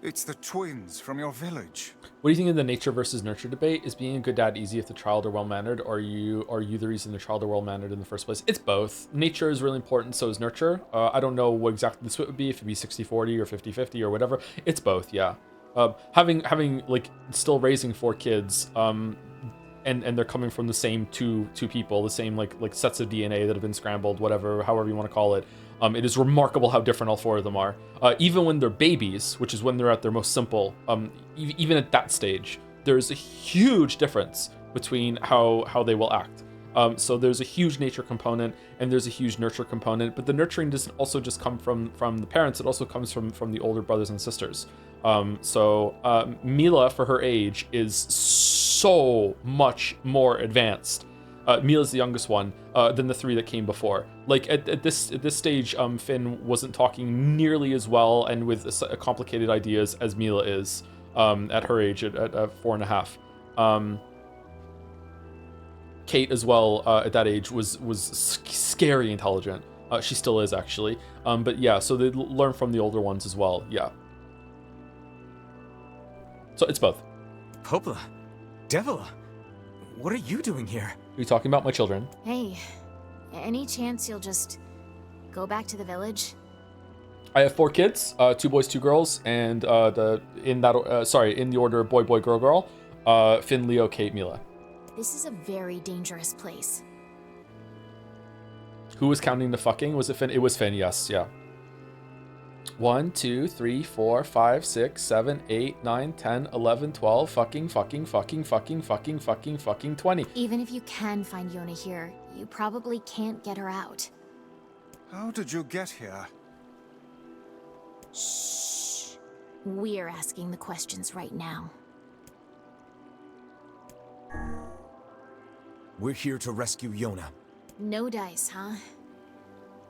It's the twins from your village. What do you think of the nature versus nurture debate? Is being a good dad easy if the child are well-mannered, or are you the reason the child are well-mannered in the first place? It's both. Nature is really important, so is nurture. I don't know what exactly the split would be, if it'd be 60-40 or 50-50 or whatever. It's both, yeah. Having like still raising 4 kids, and they're coming from the same two people, the same like sets of DNA that have been scrambled, whatever, however you want to call it. It is remarkable how different all 4 of them are. Even when they're babies, which is when they're at their most simple, even at that stage, there's a huge difference between how they will act. So there's a huge nature component and there's a huge nurture component, but the nurturing doesn't also just come from the parents, it also comes from the older brothers and sisters. So Mila, for her age, is so much more advanced. Mila's the youngest one than the 3 that came before. Like at this stage, Finn wasn't talking nearly as well and with complicated ideas as Mila is at her age at 4.5. Kate as well at that age was scary intelligent. She still is actually. But yeah, so they learn from the older ones as well. Yeah. So it's both. Popla, Devila, what are you doing here? Are you talking about my children? Hey, any chance you'll just go back to the village? I have 4 kids, 2 boys, 2 girls, and in the order boy, boy, girl, girl. Finn, Leo, Kate, Mila. This is a very dangerous place. Who was counting the fucking? Was it Finn? It was Finn, yes, yeah. 1, 2, 3, 4, 5, 6, 7, 8, 9, 10, 11, 12, fucking 20. Even if you can find Yona here, you probably can't get her out. How did you get here? Shh. We're asking the questions right now. We're here to rescue Yona. No dice, huh?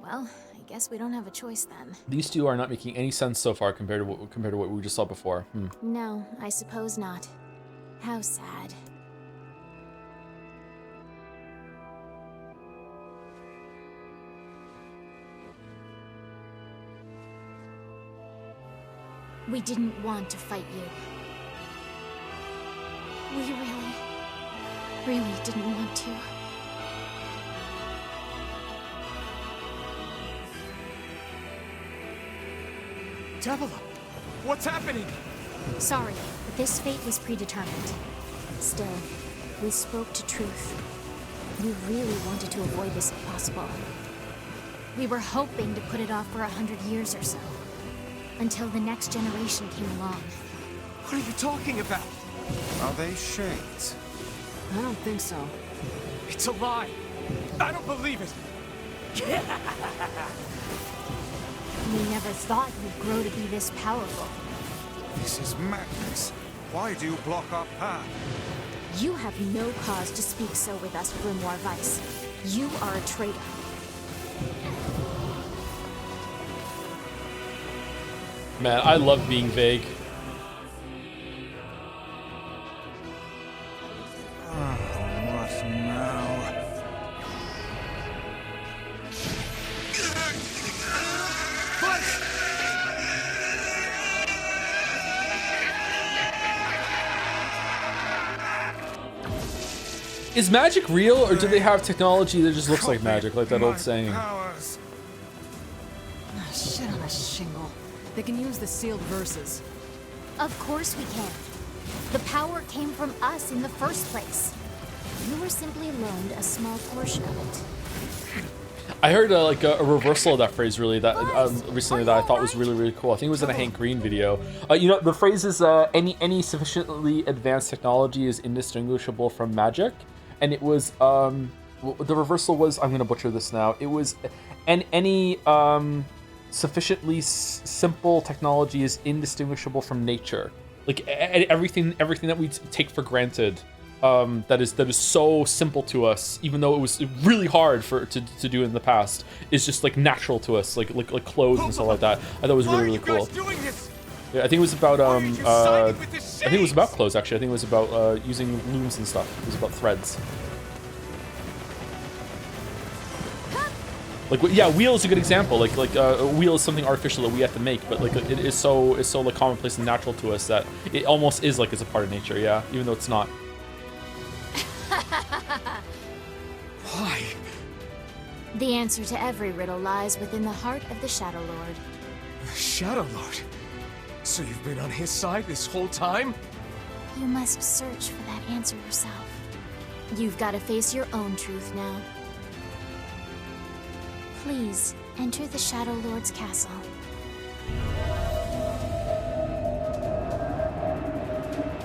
Well, I guess we don't have a choice then. These 2 are not making any sense so far compared to what we just saw before. No, I suppose not. How sad. We didn't want to fight you. We really didn't want to. Devila, what's happening? Sorry, but this fate was predetermined. Still, we spoke to truth. We really wanted to avoid this if possible. We were hoping to put it off for 100 years or so. Until the next generation came along. What are you talking about? Are they shades? I don't think so. It's a lie. I don't believe it. We never thought you'd grow to be this powerful. This is madness. Why do you block our path? You have no cause to speak so with us, Grimoire Vice. You are a traitor. Man, I love being vague. What now? Is magic real, or do they have technology that just looks like magic, like that old saying? Shit on a shingle. They can use the sealed verses. Of course we can. The power came from us in the first place. You were simply loaned a small portion of it. I heard like a reversal of that phrase really that recently that I thought was really cool. I think it was in a Hank Green video. You know, the phrase is any sufficiently advanced technology is indistinguishable from magic, and it was the reversal was, I'm gonna butcher this now. It was any sufficiently simple technology is indistinguishable from nature. Like everything that we take for granted. That is so simple to us, even though it was really hard to do in the past, is just like natural to us, like clothes and stuff like that. I thought it was really cool. Yeah, I think it was about I think it was about clothes actually. I think it was about using looms and stuff. It was about threads. Like yeah, wheel is a good example. Like a wheel is something artificial that we have to make, but like it is so like commonplace and natural to us that it almost is like it's a part of nature. Yeah, even though it's not. Why? The answer to every riddle lies within the heart of the Shadow Lord. The Shadow Lord? So you've been on his side this whole time? You must search for that answer yourself. You've got to face your own truth now. Please, enter the Shadow Lord's castle.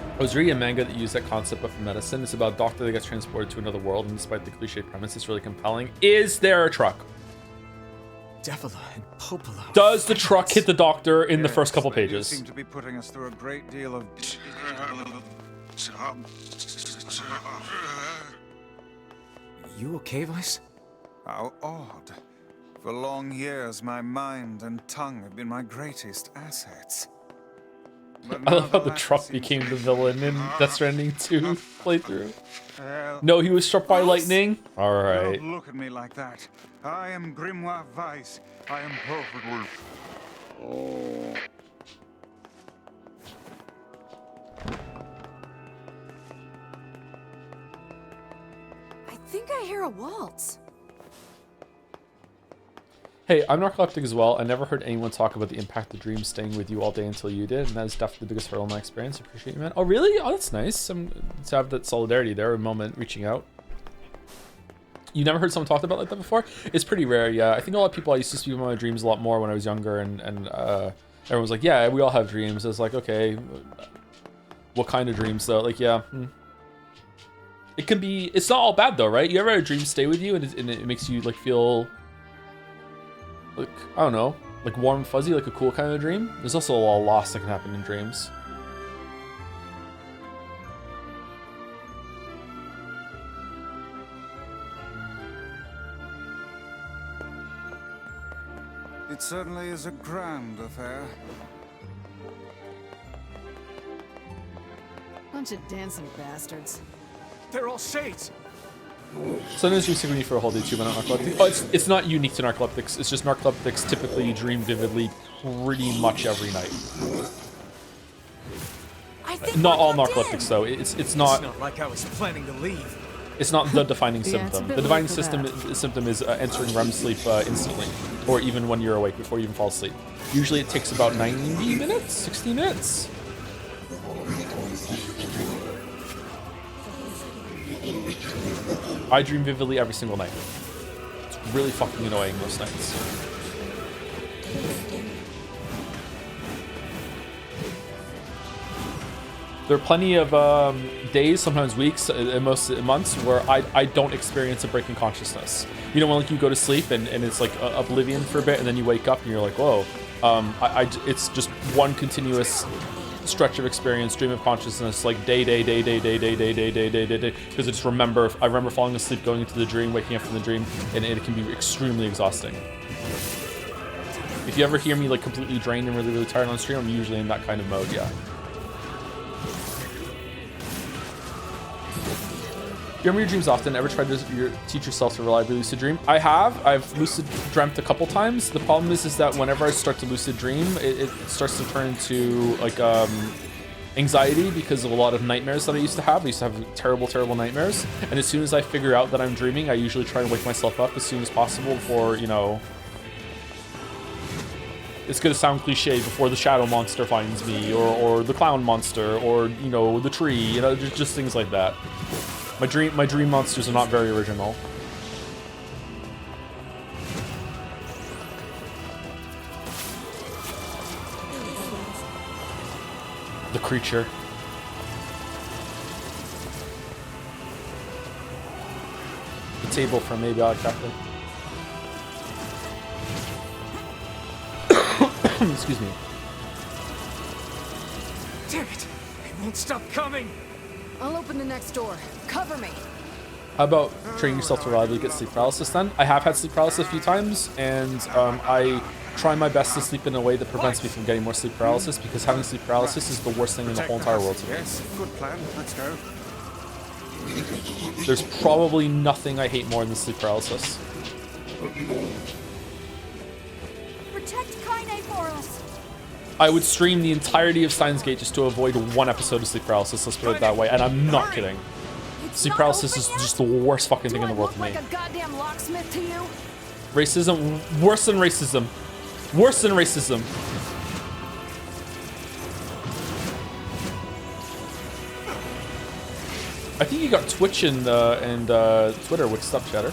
I was reading a manga that used that concept of medicine. It's about a doctor that gets transported to another world, and despite the cliche premise, it's really compelling. Is there a truck? Devola and Popola. Does the truck hit the doctor in the first couple pages? Seem to be putting us through a great deal of. You okay, Vice? How odd. For long years, my mind and tongue have been my greatest assets. I love how the truck became the villain in Death Stranding 2 playthrough. No, he was struck by lightning? Alright. Don't look at me like that. I am Grimoire Weiss. I am perfectly... Oh. I think I hear a waltz. Hey, I'm narcoleptic as well. I never heard anyone talk about the impact of dreams staying with you all day until you did, and that is definitely the biggest hurdle in my experience. I appreciate you, man. Oh, really? Oh, that's nice. To have that solidarity there, a moment reaching out. You never heard someone talk about like that before? It's pretty rare, yeah. I think a lot of people, I used to speak about my dreams a lot more when I was younger, and everyone was like, yeah, we all have dreams. I was like, okay, what kind of dreams though? Like, yeah. It can be, it's not all bad though, right? You ever had a dream stay with you and it makes you like feel... like, I don't know, like warm and fuzzy, like a cool kind of dream. There's also a lot of loss that can happen in dreams. It certainly is a grand affair. Bunch of dancing bastards. They're all shades. Sometimes dreams stick with me for a whole day too, but not narcoleptic. Oh, it's not unique to narcoleptics. It's just narcoleptics typically dream vividly pretty much every night. Not all narcoleptics though. It's not. It's not like I was planning to leave. It's not the defining Yeah, symptom. it's a The bit defining late for symptom is entering REM sleep instantly, or even when you're awake before you even fall asleep. Usually it takes about 90 minutes, 60 minutes. I dream vividly every single night. It's really fucking annoying most nights. There are plenty of days, sometimes weeks, and most months where I don't experience a break in consciousness. You know, when like you go to sleep and it's like oblivion for a bit, and then you wake up and you're like, whoa. It's just one continuous stretch of experience, stream of consciousness, like day, because I remember falling asleep, going into the dream, waking up from the dream, and it can be extremely exhausting. If you ever hear me like completely drained and really tired on stream, I'm usually in that kind of mode, yeah. You remember your dreams often? Ever tried to teach yourself to reliably lucid dream? I have. I've lucid dreamt a couple times. The problem is that whenever I start to lucid dream, it starts to turn into like anxiety because of a lot of nightmares that I used to have. I used to have terrible nightmares. And as soon as I figure out that I'm dreaming, I usually try and wake myself up as soon as possible before, you know... It's gonna sound cliche, before the shadow monster finds me, or the clown monster, or, you know, the tree, you know, just things like that. My dream monsters are not very original. creature. The table from maybe Odd Captain. Excuse me. Damn it! It won't stop coming! I'll open the next door. Cover me. How about training yourself to reliably get sleep paralysis then? I have had sleep paralysis a few times, and I try my best to sleep in a way that prevents me from getting more sleep paralysis, because having sleep paralysis is the worst thing in the whole entire world to me. Yes, good plan. Let's go. There's probably nothing I hate more than sleep paralysis. Protect Kaine for us. I would stream the entirety of Steins Gate just to avoid one episode of sleep paralysis, let's put it that way, and I'm not kidding. Sleep paralysis is just the worst fucking thing in the world to me. Like a goddamn locksmith to you? Racism, worse than racism. Worse than racism. I think you got Twitch and Twitter. What's up, Chatter?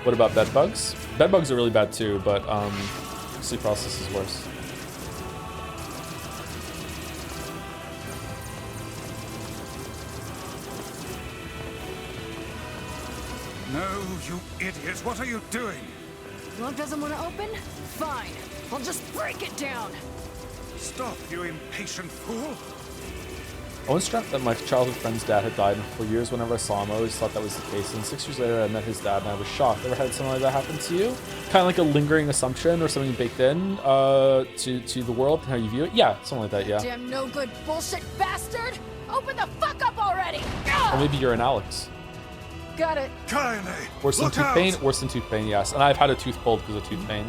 What about bed bugs? Bed bugs are really bad too, but sleep paralysis is worse. No, you idiot! What are you doing? Love doesn't want to open? Fine. I'll just break it down. Stop, you impatient fool! I was struck that my childhood friend's dad had died, and for years whenever I saw him, I always thought that was the case. And 6 years later, I met his dad, and I was shocked. Ever had something like that happen to you? Kind of like a lingering assumption or something baked in to the world and how you view it? Yeah, something like that, yeah. Damn no good bullshit bastard! Open the fuck up already! Or maybe you're an Alex. Got it. Kaine! Worse than tooth pain? Worse than tooth pain, yes. And I've had a tooth pulled because of tooth pain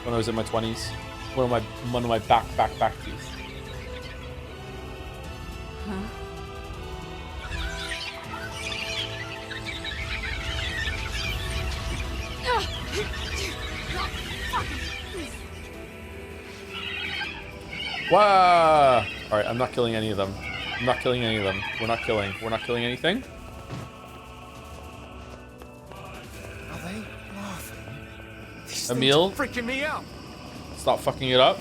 when I was in my 20s. One of my back teeth. Huh? Wow! Alright, I'm not killing any of them. I'm not killing any of them. We're not killing anything. Are they laughing? These Emil, things are freaking me out. Stop fucking it up.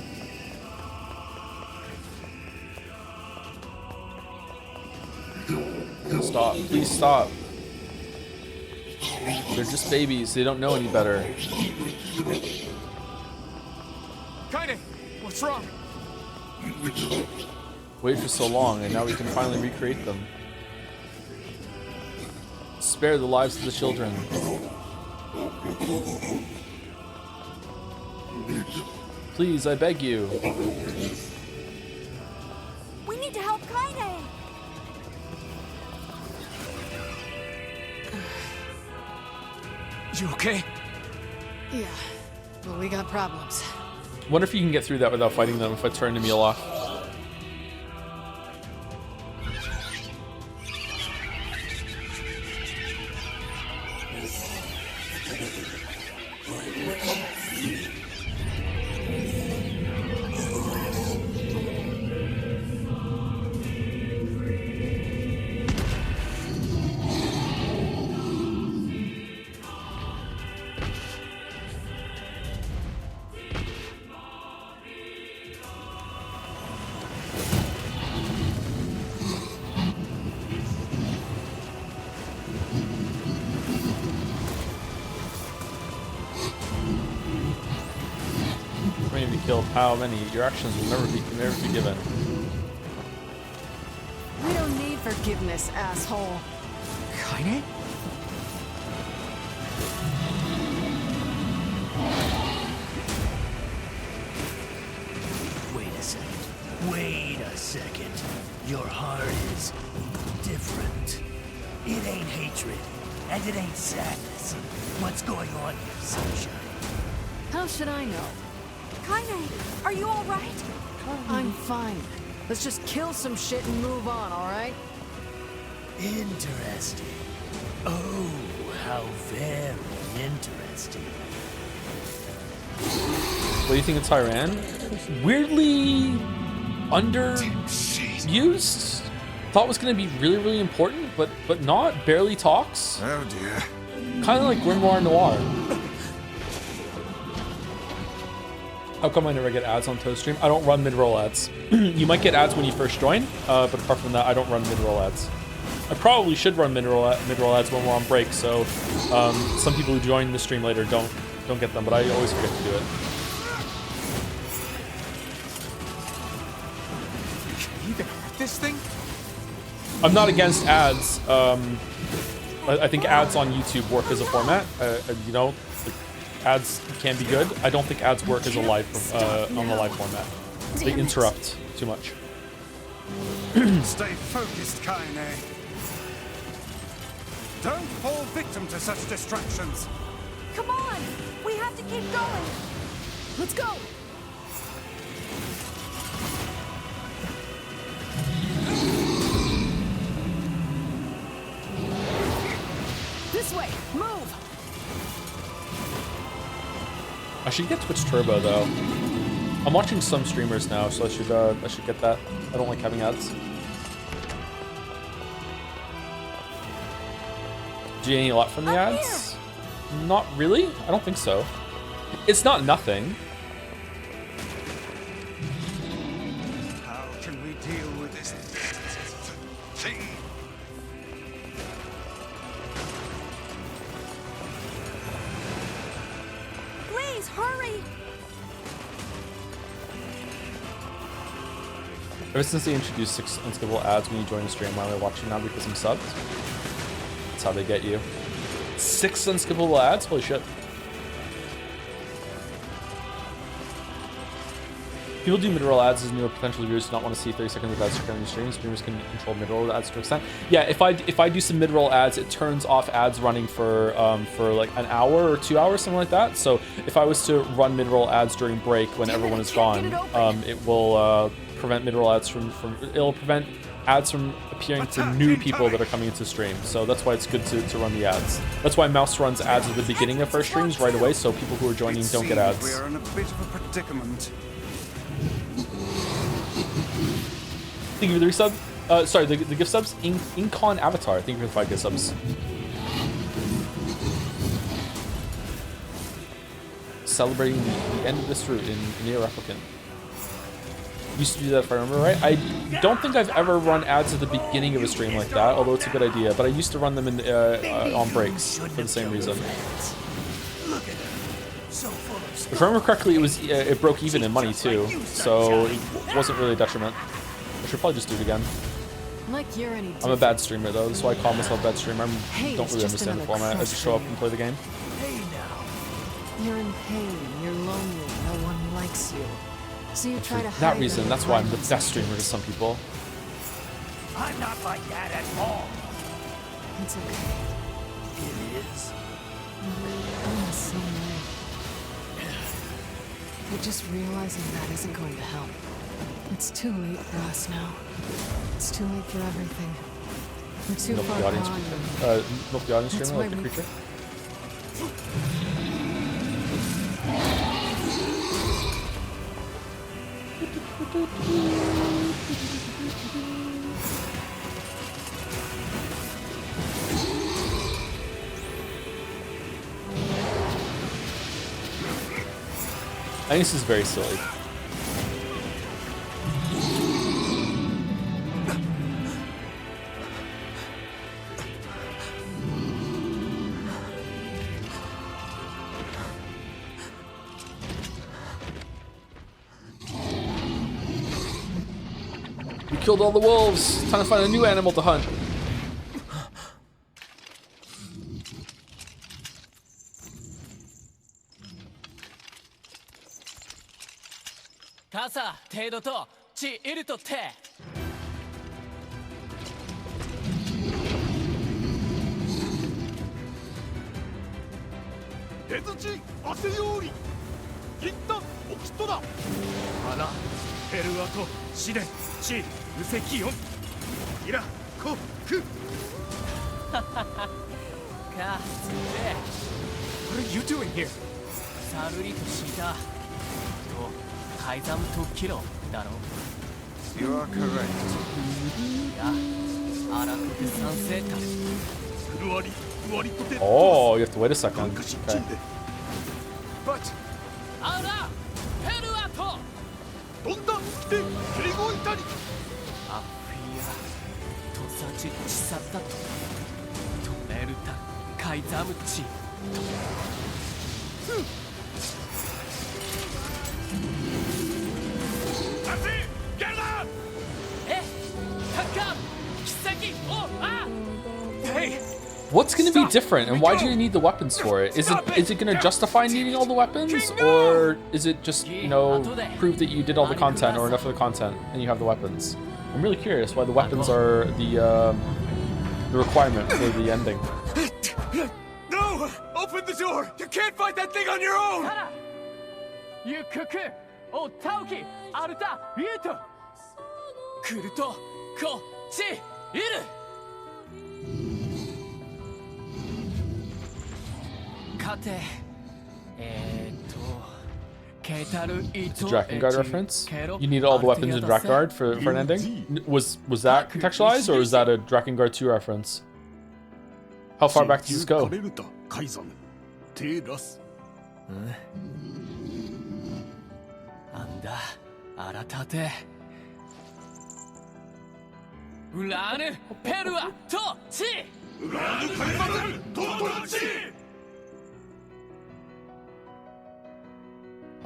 Stop. Please stop. They're just babies. They don't know any better. Kaine, what's wrong? Waited for so long, and now we can finally recreate them. Spare the lives of the children. Please, I beg you. We need to help Kaine. You okay? Yeah, but we got problems. Wonder if you can get through that without fighting them if I turn Emil off. Killed how many? Your actions will never be forgiven. We don't need forgiveness, asshole. Kaine? Wait a second. Wait a second. Your heart is different. It ain't hatred, and it ain't sadness. What's going on here, sunshine? How should I know? Kaine, are you all right? I'm fine. Let's just kill some shit and move on, all right? Interesting. Oh, how very interesting. What do you think of Tyran? Weirdly underused. Thought was going to be really, really important, but not. Barely talks. Oh dear. Kind of like Grimoire Noir. How come I never get ads on Toad stream? I don't run mid-roll ads. You might get ads when you first join, but apart from that, I don't run mid-roll ads. I probably should run mid-roll ads when we're on break, so some people who join the stream later don't get them, but I always forget to do it. Can you even hurt this thing? I'm not against ads. I think ads on YouTube work as a format. You know, ads can be good. I don't think ads work as a live on the live format. They interrupt too much. Stay focused, Kaine. Don't fall victim to such distractions. Come on! We have to keep going! Let's go! This way! Move! I should get Twitch Turbo though. I'm watching some streamers now, so I should get that. I don't like having ads. Do you gain a lot from the ads? Not really. I don't think so. It's not nothing. How can we deal with this thing? Please, hurry! Ever since they introduced 6 unskippable ads when you join the stream, why am I watching now? Because I'm subbed. That's how they get you. 6 unskippable ads? Holy shit. People do mid-roll ads as newer potential viewers do not want to see 30 seconds of ads on your stream. Streamers can control mid-roll ads to an extent. Yeah, if I do some mid-roll ads, it turns off ads running for like an hour or 2 hours, something like that. So if I was to run mid-roll ads during break when everyone is gone, it will prevent mid-roll ads it'll prevent ads from appearing for new people that are coming into stream. So that's why it's good to run the ads. That's why Mouse runs ads at the beginning of first streams right away, so people who are joining don't get ads. We are in a bit of a predicament. Thank you for the resub. Sorry, the gift subs. Incon Avatar. Thank you for the 5 gift subs. Celebrating the end of this route in NieR Replicant. Used to do that if I remember right. I don't think I've ever run ads at the begining of a stream like that, although it's a good idea. But I used to run them in on breaks for the same reason. If I remember correctly, it broke even in money too, so it wasn't really a detriment. I should probably just do it again. I'm a bad streamer though, that's why I call myself a bad streamer. I don't really understand the format. I just show up and play the game. You're in pain, you're lonely, no one likes you. So you try to For that reason, that's why I'm the best streamer to some people. I'm not like that at all. It's okay. It is. I'm the same way. But just realizing that isn't going to help. It's too late for us now. It's too late for everything. We're too far gone. Milk the audience streamer like the creature. I think this is very silly. We killed all the wolves. Time to find a new animal to hunt. Kasa, Tedo to, Chi Iruto Te. Tezuchi, Aseyori! Gintan, Okito da! Hana, Perua to, Shiden, Chi, Usekion! Ira, Ko, Ku! Katsude. What are you doing here? Saruri to Shida. To, Kaizam to Kiro, daro. You are correct. Ya, Arakute Sanseta. Oh, you have to wait a second. Okay. But... Ara! Perua! 飛んだで蹴り動いたりアフィア土佐ジ地サタと止めるたカイザムチハシゲルだえタッカー奇跡おあ Hey What's going to be different, and why do you need the weapons for it? Is it going to justify needing all the weapons, or is it just, you know, prove that you did all the content or enough of the content and you have the weapons? I'm really curious why the weapons are the requirement for the ending. No! Open the door! You can't fight that thing on your own! Oh, Tauki! Aruta! Yuto! Kuruto! Ko! Chi! Iru! Kate. It's a Drakengard reference? You need all the weapons in Drakengard for an ending? Was that contextualized, or was that a Drakengard 2 reference? How far back does this go?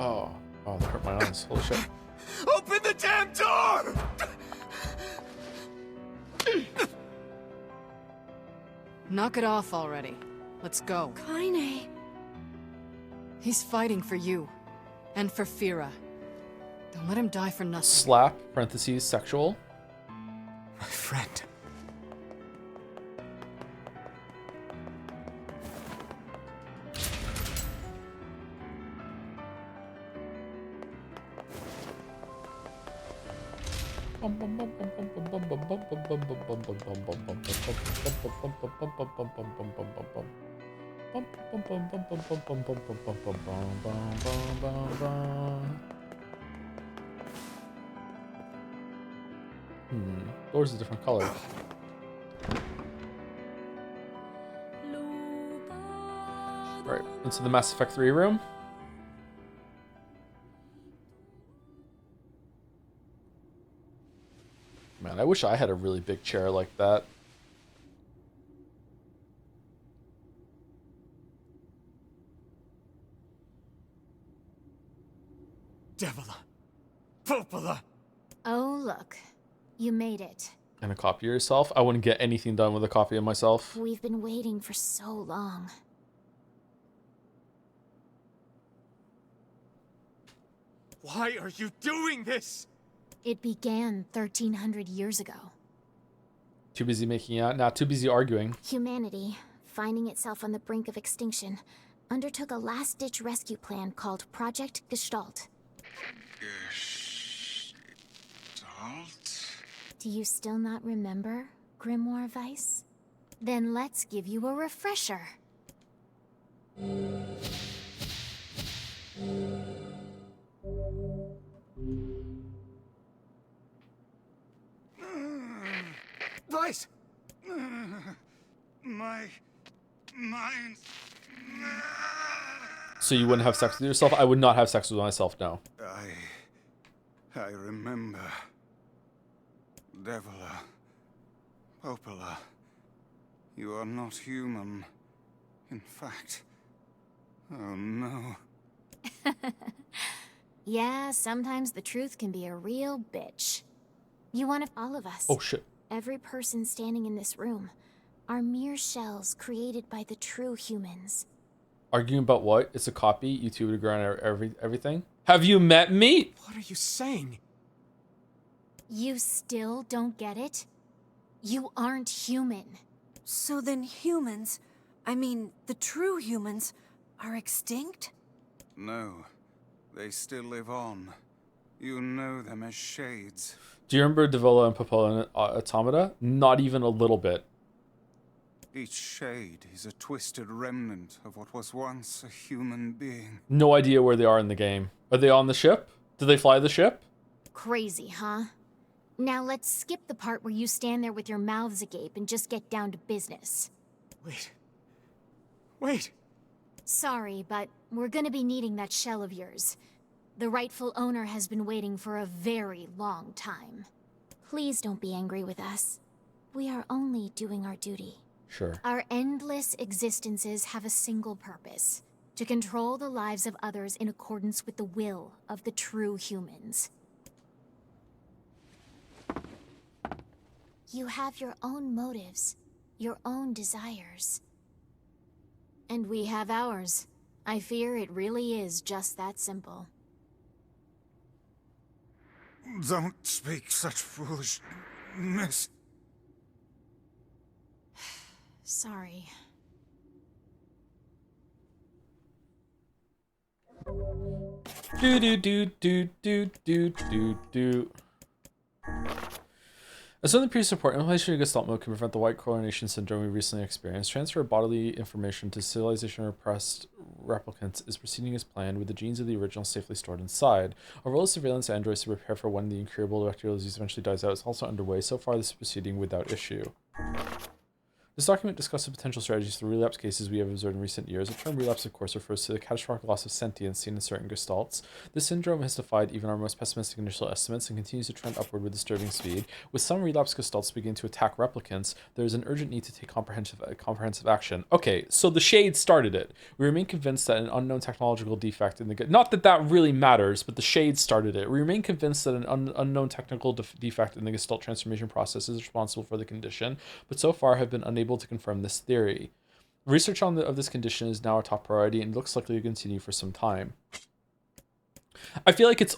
Oh, that hurt my eyes. Holy shit. Open the damn door! Knock it off already. Let's go. Kaine. He's fighting for you. And for Fira. Don't let him die for nothing. Slap, parentheses, sexual. My friend. Door's a different color. Right, into the Mass Effect 3 room. Man, I wish I had a really big chair like that. Devila. Popola. Oh, look. You made it. And a copy of yourself? I wouldn't get anything done with a copy of myself. We've been waiting for so long. Why are you doing this? It began 1,300 years ago. Too busy making out? Nah, too busy arguing. Humanity, finding itself on the brink of extinction, undertook a last-ditch rescue plan called Project Gestalt. Gestalt? Do you still not remember, Grimoire Weiss? Then let's give you a refresher. Weiss! My mind. So you wouldn't have sex with yourself? I would not have sex with myself, no. I remember. Devila. Popola. You are not human. In fact. Oh no. Yeah, sometimes the truth can be a real bitch. You want all of us. Oh shit. Every person standing in this room are mere shells created by the true humans. Arguing about what? It's a copy. You two would agree on everything. Have you met me? What are you saying? You still don't get it? You aren't human. So then humans, I mean, the true humans, are extinct? No. They still live on. You know them as shades. Do you remember Devila and Popola and Automata? Not even a little bit. Each shade is a twisted remnant of what was once a human being. No idea where they are in the game. Are they on the ship? Do they fly the ship? Crazy, huh? Now let's skip the part where you stand there with your mouths agape and just get down to business. Wait. Sorry, but we're gonna be needing that shell of yours. The rightful owner has been waiting for a very long time. Please don't be angry with us. We are only doing our duty. Sure. Our endless existences have a single purpose: to control the lives of others in accordance with the will of the true humans. You have your own motives, your own desires. And we have ours. I fear it really is just that simple. Don't speak such foolishness. Sorry. Do. As in the previous report, implementation of Gestalt mode can prevent the white coronation syndrome we recently experienced. Transfer of bodily information to civilization repressed replicants is proceeding as planned, with the genes of the original safely stored inside. A role of surveillance androids to prepare for when the incurable bacterial disease eventually dies out is also underway. So far, this is proceeding without issue. This document discusses potential strategies for relapse cases we have observed in recent years. The term relapse, of course, refers to the catastrophic loss of sentience seen in certain gestalts. This syndrome has defied even our most pessimistic initial estimates and continues to trend upward with disturbing speed. With some relapse gestalts beginning to attack replicants, there is an urgent need to take comprehensive action. Okay, so the Shade started it. We remain convinced that an unknown technological defect in the... Not that that really matters, but the Shade started it. We remain convinced that an unknown technical defect in the gestalt transformation process is responsible for the condition, but so far have been unable to confirm this theory. Research of this condition is now a top priority and looks likely to continue for some time. I feel like it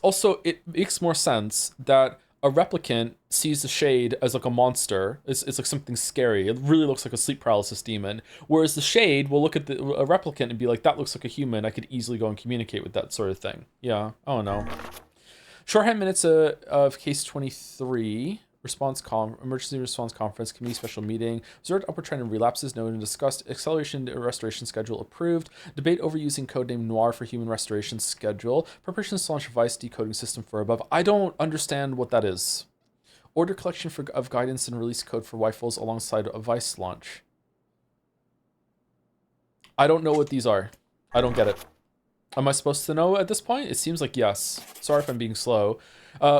makes more sense that a replicant sees the Shade as like a monster. It's like something scary. It really looks like a sleep paralysis demon. Whereas the Shade will look at a replicant and be like, that looks like a human. I could easily go and communicate with that sort of thing. Yeah, I don't know. Shorthand minutes of case 23. Emergency response conference committee special meeting. Observed upward trend in relapses noted and discussed. Acceleration restoration schedule approved. Debate over using codename NieR for human restoration schedule. Preparation to launch Vice decoding system for above. I don't understand what that is. Order collection of guidance and release code for rifles alongside a Vice launch. I don't know what these are. I don't get it. Am I supposed to know at this point? It seems like yes. Sorry if I'm being slow.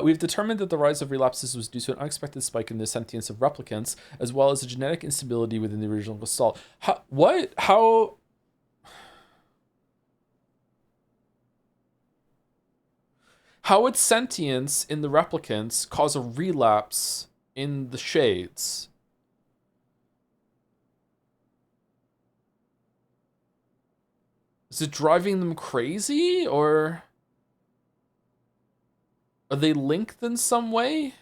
We've determined that the rise of relapses was due to an unexpected spike in the sentience of replicants, as well as a genetic instability within the original gestalt. How would sentience in the replicants cause a relapse in the Shades? Is it driving them crazy, or are they linked in some way?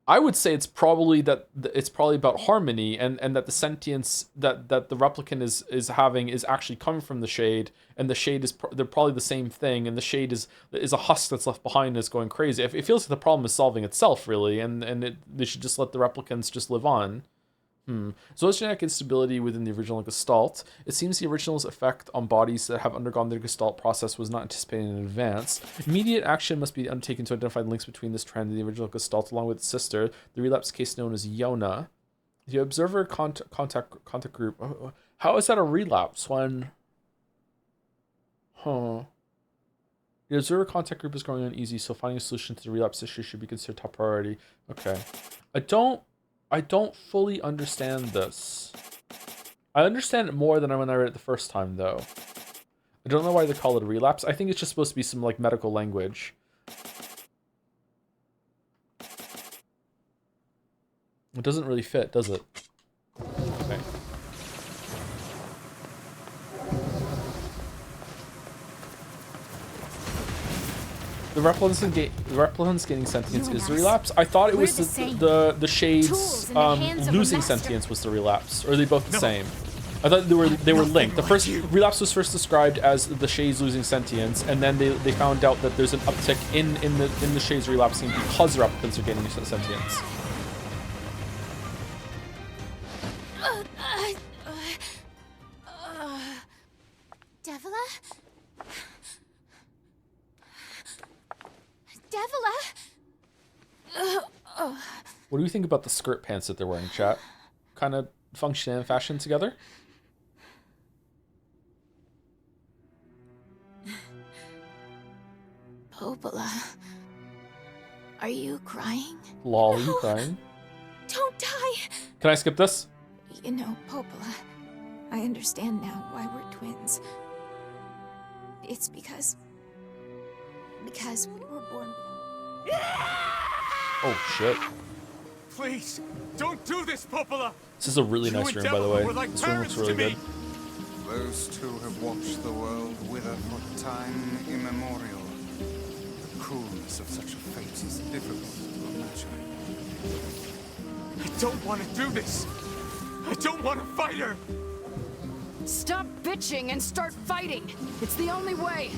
I would say it's probably about harmony, and that the sentience that the replicant is having is actually coming from the Shade, and the Shade they're probably the same thing, and the Shade is a husk that's left behind and is going crazy. It feels like the problem is solving itself really, and they should just let the replicants just live on. So as genetic instability within the original gestalt, it seems the original's effect on bodies that have undergone their gestalt process was not anticipated in advance. Immediate action must be undertaken to identify links between this trend and the original gestalt, along with its sister, the relapse case known as Yona. The observer contact group. How is that a relapse when? The observer contact group is growing uneasy, so finding a solution to the relapse issue should be considered top priority. Okay, I don't fully understand this. I understand it more than when I read it the first time, though. I don't know why they call it a relapse. I think it's just supposed to be some, like, medical language. It doesn't really fit, does it? Okay. The replicants gaining sentience is the relapse. I thought it was the Shades losing sentience was the relapse, or are they both the same? I thought they were linked. The first relapse was first described as the Shades losing sentience, and then they found out that there's an uptick in the Shades relapsing because the replicants are gaining sentience. Devila? What do you think about the skirt pants that they're wearing, chat? Kind of function and fashion together? Popola, are you crying? Lol, are you crying? Don't die! Can I skip this? You know, Popola, I understand now why we're twins. It's because we were born. Oh shit. Please, don't do this, Popola! This is a really You nice and room, by the Devil way. were like This room looks parents really to me. good. Those two have watched the world wither for time immemorial. The cruelness of such a fate is difficult to imagine. I don't want to do this! I don't want to fight her! Stop bitching and start fighting! It's the only way!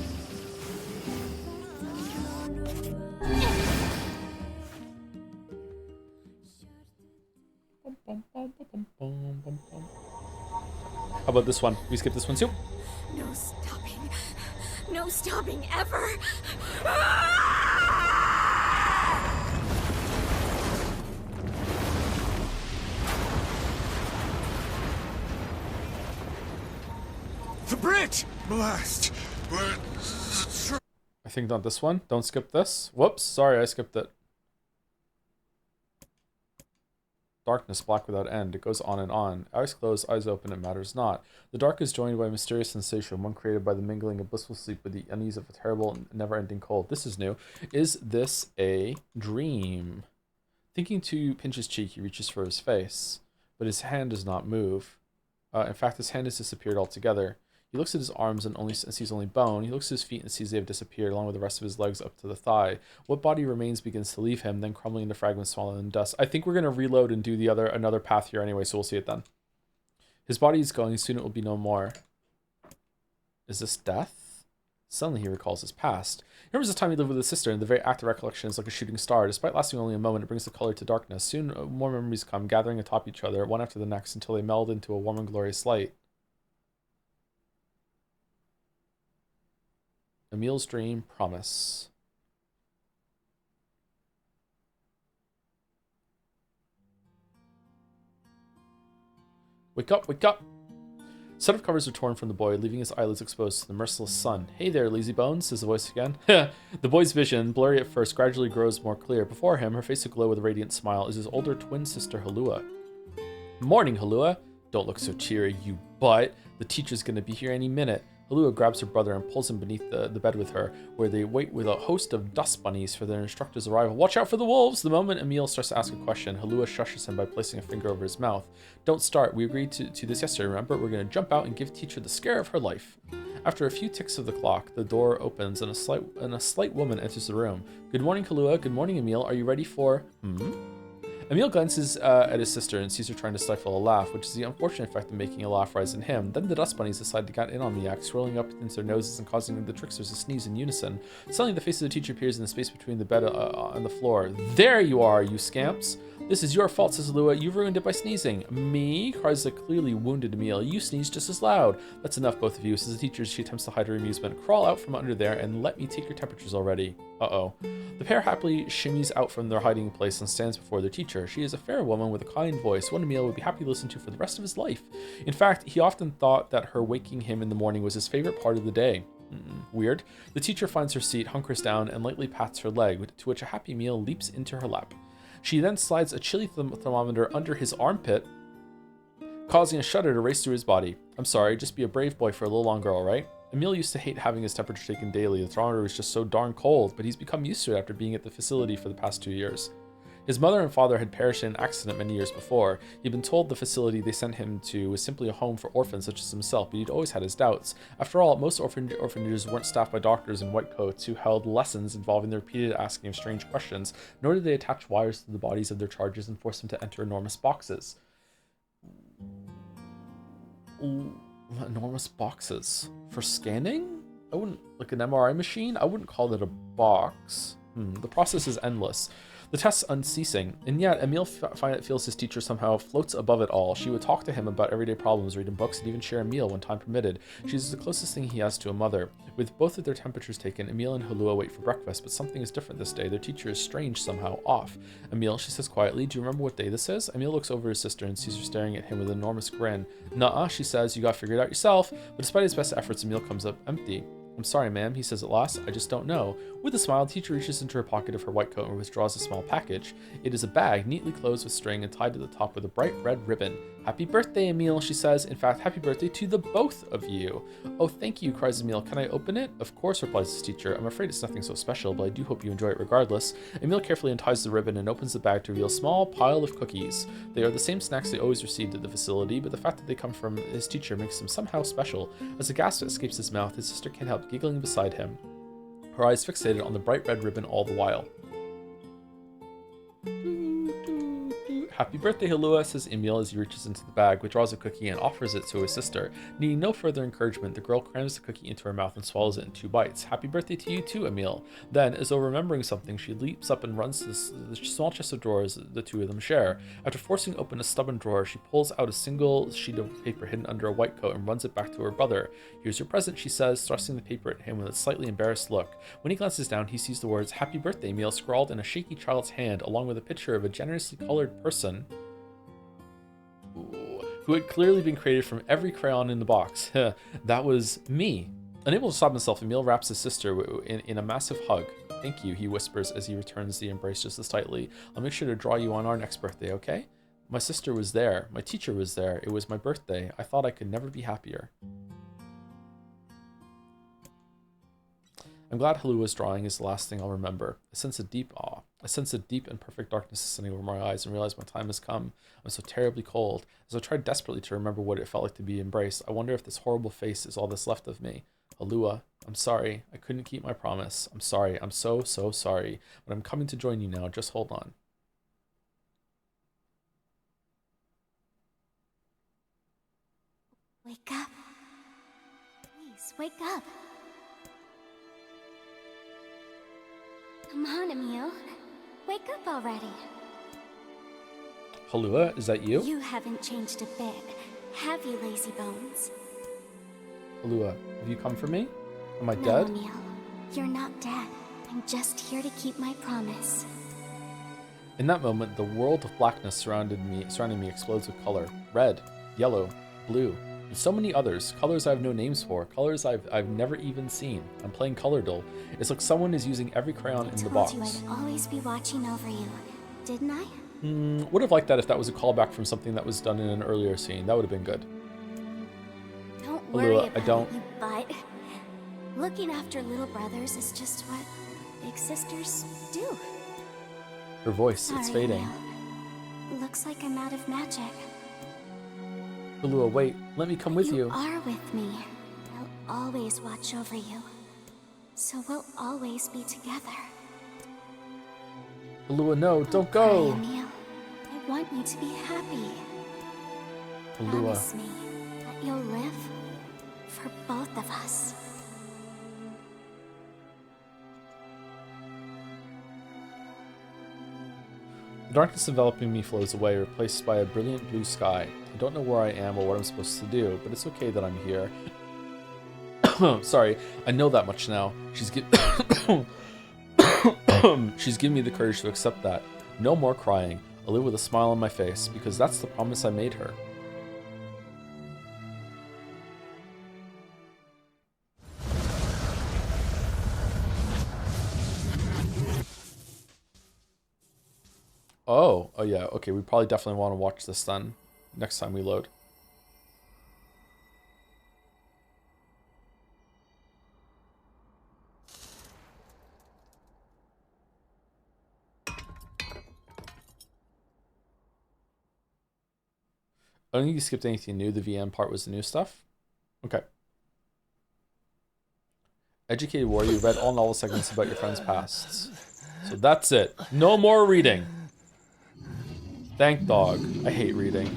How about this one? We skip this one too? No stopping. No stopping ever. The bridge! Blast! I think not this one. Don't skip this. Whoops, sorry, I skipped it. Darkness, black without end. It goes on and on. Eyes closed, eyes open, it matters not. The dark is joined by a mysterious sensation, one created by the mingling of blissful sleep with the unease of a terrible and never-ending cold. This is new. Is this a dream? Thinking to pinch his cheek, he reaches for his face, but his hand does not move. In fact, his hand has disappeared altogether. He looks at his arms and sees only bone. He looks at his feet and sees they have disappeared, along with the rest of his legs up to the thigh. What body remains begins to leave him, then crumbling into fragments, swallowed in dust. I think we're going to reload and do another path here anyway, so we'll see it then. His body is going, soon it will be no more. Is this death? Suddenly he recalls his past. He remembers the time he lived with his sister, and the very act of recollection is like a shooting star. Despite lasting only a moment, it brings the color to darkness. Soon more memories come, gathering atop each other, one after the next, until they meld into a warm and glorious light. Emil's dream, promise. Wake up, wake up! Set of covers are torn from the boy, leaving his eyelids exposed to the merciless sun. Hey there, lazy bones, says the voice again. The boy's vision, blurry at first, gradually grows more clear. Before him, her face aglow with a radiant smile, is his older twin sister, Halua. Morning, Halua. Don't look so cheery, you butt. The teacher's gonna be here any minute. Halua grabs her brother and pulls him beneath the bed with her, where they wait with a host of dust bunnies for their instructor's arrival. Watch out for the wolves! The moment Emil starts to ask a question, Halua shushes him by placing a finger over his mouth. Don't start. We agreed to this yesterday, remember? We're going to jump out and give teacher the scare of her life. After a few ticks of the clock, the door opens and a slight woman enters the room. Good morning, Halua. Good morning, Emil. Are you ready for... Emil glances at his sister and sees her trying to stifle a laugh, which is the unfortunate effect of making a laugh rise in him. Then the dust bunnies decide to get in on the act, swirling up into their noses and causing the tricksters to sneeze in unison. Suddenly, the face of the teacher appears in the space between the bed and the floor. There you are, you scamps! This is your fault, says Lua. You ruined it by sneezing. Me? Cries the clearly wounded Emil. You sneezed just as loud. That's enough, both of you, says the teacher as she attempts to hide her amusement. Crawl out from under there and let me take your temperatures already. Uh-oh. The pair happily shimmies out from their hiding place and stands before their teacher. She is a fair woman with a kind voice, one Emil would be happy to listen to for the rest of his life. In fact, he often thought that her waking him in the morning was his favorite part of the day. Weird. The teacher finds her seat, hunkers down, and lightly pats her leg, to which a happy Emil leaps into her lap. She then slides a chilly thermometer under his armpit, causing a shudder to race through his body. I'm sorry, just be a brave boy for a little longer, alright? Emil used to hate having his temperature taken daily. The thermometer was just so darn cold, but he's become used to it after being at the facility for the past 2 years. His mother and father had perished in an accident many years before. He'd been told the facility they sent him to was simply a home for orphans such as himself, but he'd always had his doubts. After all, most orphanages weren't staffed by doctors in white coats who held lessons involving the repeated asking of strange questions, nor did they attach wires to the bodies of their charges and force them to enter enormous boxes. Enormous boxes? For scanning? I wouldn't, like an MRI machine? I wouldn't call it a box. The process is endless. The tests unceasing, and yet Emil feels his teacher somehow floats above it all. She would talk to him about everyday problems, read him books, and even share a meal when time permitted. She's the closest thing he has to a mother. With both of their temperatures taken, Emil and Halua wait for breakfast, but something is different this day. Their teacher is strange, somehow off. Emil, she says quietly, do you remember what day this is? Emil looks over his sister and sees her staring at him with an enormous grin. Nuh-uh, she says, you got figured out yourself. But despite his best efforts, Emil comes up empty. I'm sorry, ma'am, he says at last. I just don't know. With a smile, the teacher reaches into her pocket of her white coat and withdraws a small package. It is a bag, neatly closed with string and tied to the top with a bright red ribbon. Happy birthday, Emile, she says. In fact, happy birthday to the both of you. Oh, thank you, cries Emile. Can I open it? Of course, replies his teacher. I'm afraid it's nothing so special, but I do hope you enjoy it regardless. Emile carefully unties the ribbon and opens the bag to reveal a small pile of cookies. They are the same snacks they always received at the facility, but the fact that they come from his teacher makes them somehow special. As a gasp escapes his mouth, his sister can't help giggling beside him, her eyes fixated on the bright red ribbon all the while. Happy birthday, Halua, says Emile as he reaches into the bag, withdraws a cookie and offers it to his sister. Needing no further encouragement, the girl crams the cookie into her mouth and swallows it in 2 bites. Happy birthday to you too, Emile. Then, as though remembering something, she leaps up and runs to the small chest of drawers the two of them share. After forcing open a stubborn drawer, she pulls out a single sheet of paper hidden under a white coat and runs it back to her brother. Here's your present, she says, thrusting the paper at him with a slightly embarrassed look. When he glances down, he sees the words, Happy birthday, Emile, scrawled in a shaky child's hand, along with a picture of a generously colored person who had clearly been created from every crayon in the box. That was me. Unable to stop himself, Emile wraps his sister in a massive hug. Thank you, he whispers as he returns the embrace just as tightly. I'll make sure to draw you on our next birthday, okay? My sister was there. My teacher was there. It was my birthday. I thought I could never be happier. I'm glad Halua's drawing is the last thing I'll remember. I sense a deep awe. I sense a deep and perfect darkness descending over my eyes and realize my time has come. I'm so terribly cold. As I try desperately to remember what it felt like to be embraced, I wonder if this horrible face is all that's left of me. Halua, I'm sorry. I couldn't keep my promise. I'm sorry. I'm so, so sorry. But I'm coming to join you now. Just hold on. Wake up. Please, wake up. Come on, Emile. Wake up already. Halua, is that you? You haven't changed a bit, have you, lazy bones? Halua, have you come for me? Am I No, dead? Emile. You're not dead. I'm just here to keep my promise. In that moment, the world of blackness surrounding me explodes with color. Red, yellow, blue, and so many others. Colors I have no names for. Colors I've never even seen. I'm playing Color Dull. It's like someone is using every crayon in the box. I told you I'd always be watching over you, didn't I? Would have liked that if that was a callback from something that was done in an earlier scene. That would have been good. Don't worry about I don't. it, you butt. Looking after little brothers is just what big sisters do. Her voice, Sorry, it's fading. Emile. Looks like I'm out of magic. Halua, wait. Let me come with you. You are with me. I'll always watch over you. So we'll always be together. Halua, no, don't go. Cry, Emile. I want you to be happy. Halua. Promise me that you'll live for both of us. The darkness enveloping me flows away, replaced by a brilliant blue sky. I don't know where I am or what I'm supposed to do, but it's okay that I'm here. Sorry, I know that much now. She's given me the courage to accept that. No more crying. I'll live with a smile on my face, because that's the promise I made her. Oh yeah, okay, we probably definitely want to watch this then, next time we load. I don't think you skipped anything new. The VM part was the new stuff. Okay. Educated warrior, you read all novel segments about your friend's pasts. So that's it. No more reading. Thank dog. I hate reading.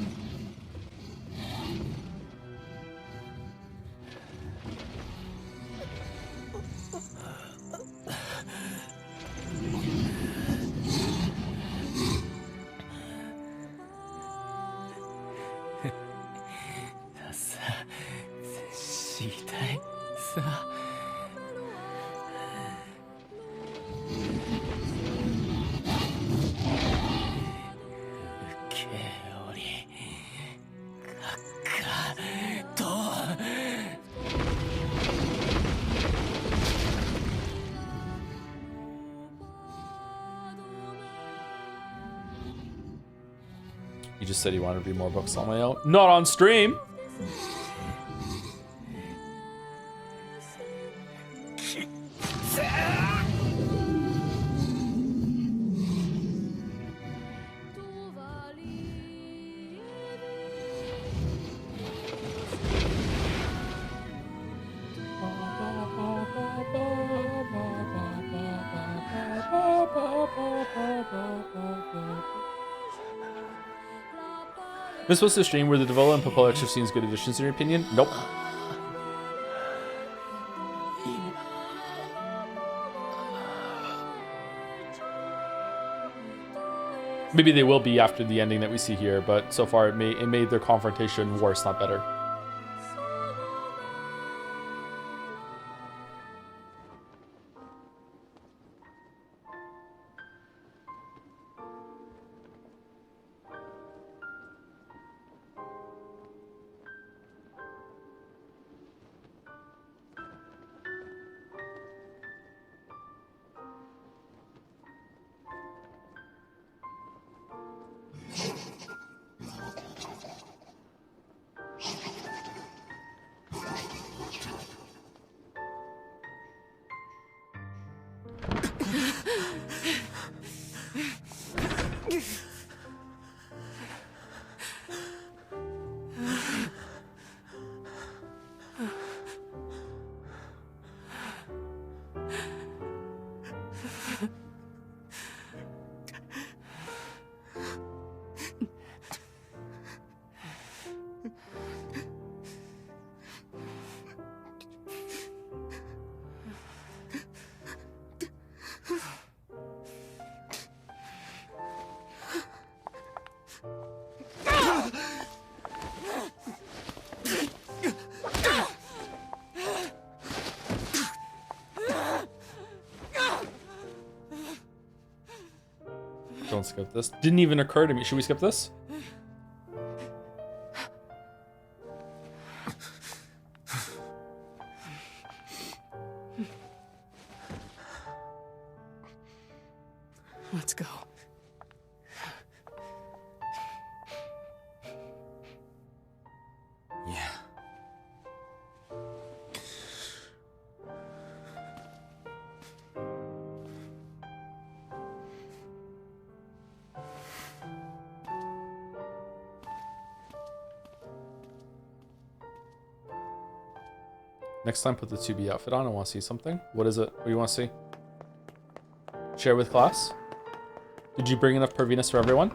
just said he wanted to read more books on my own. Not on stream. Am I supposed to stream where the Devola and Popola extra scenes good additions in your opinion? Nope. Maybe they will be after the ending that we see here, but so far it made their confrontation worse, not better. Don't skip this. Didn't even occur to me. Should we skip this? Let's go. Yeah. Next time, put the 2B outfit on. I want to see something. What is it? What do you want to see? Share with class? Did you bring enough Pervinus for everyone?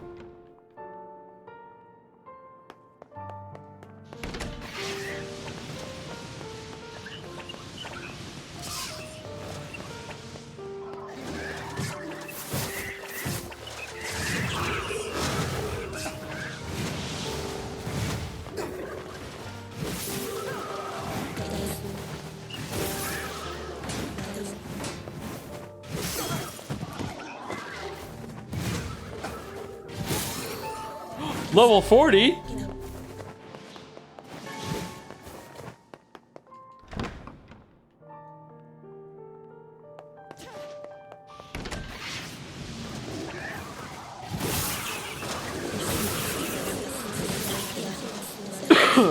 Level 40?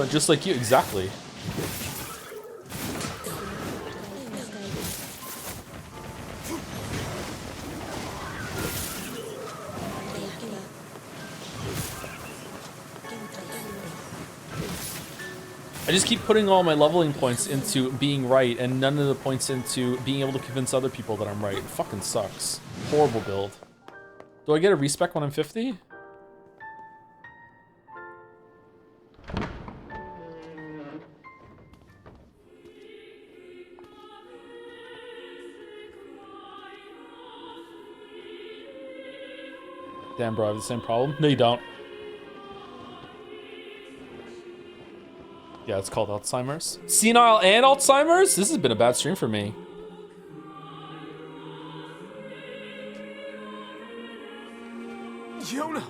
Just like you, exactly. I just keep putting all my leveling points into being right and none of the points into being able to convince other people that I'm right. It fucking sucks. Horrible build. Do I get a respec when I'm 50? Damn, bro, I have the same problem. No, you don't. Yeah, it's called Alzheimer's. Senile and Alzheimer's? This has been a bad stream for me. Yona!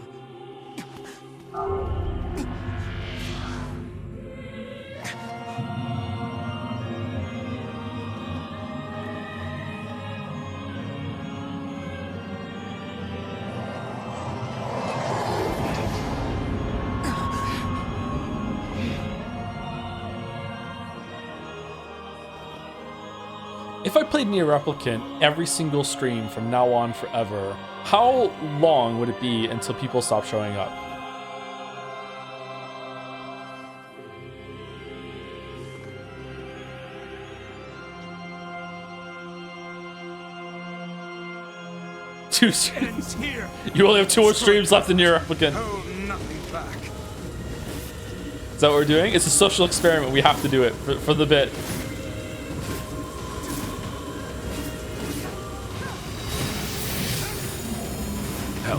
If I played NieR Replicant every single stream from now on forever, how long would it be until people stop showing up? Two streams. You only have 2 more streams left in NieR Replicant. Is that what we're doing? It's a social experiment. We have to do it for the bit.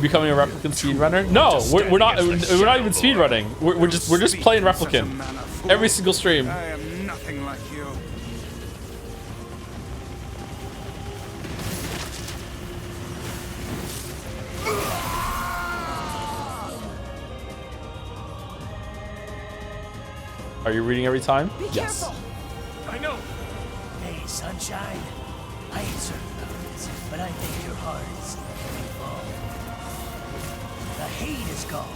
Becoming a Replicant speedrunner? No, we're not even speedrunning. We're just playing Replicant every single stream. I am nothing like you. Are you reading every time? Be Yes. careful. I know. Hey, sunshine. I ain't certain of this, but I think your heart is full. The hate is gone.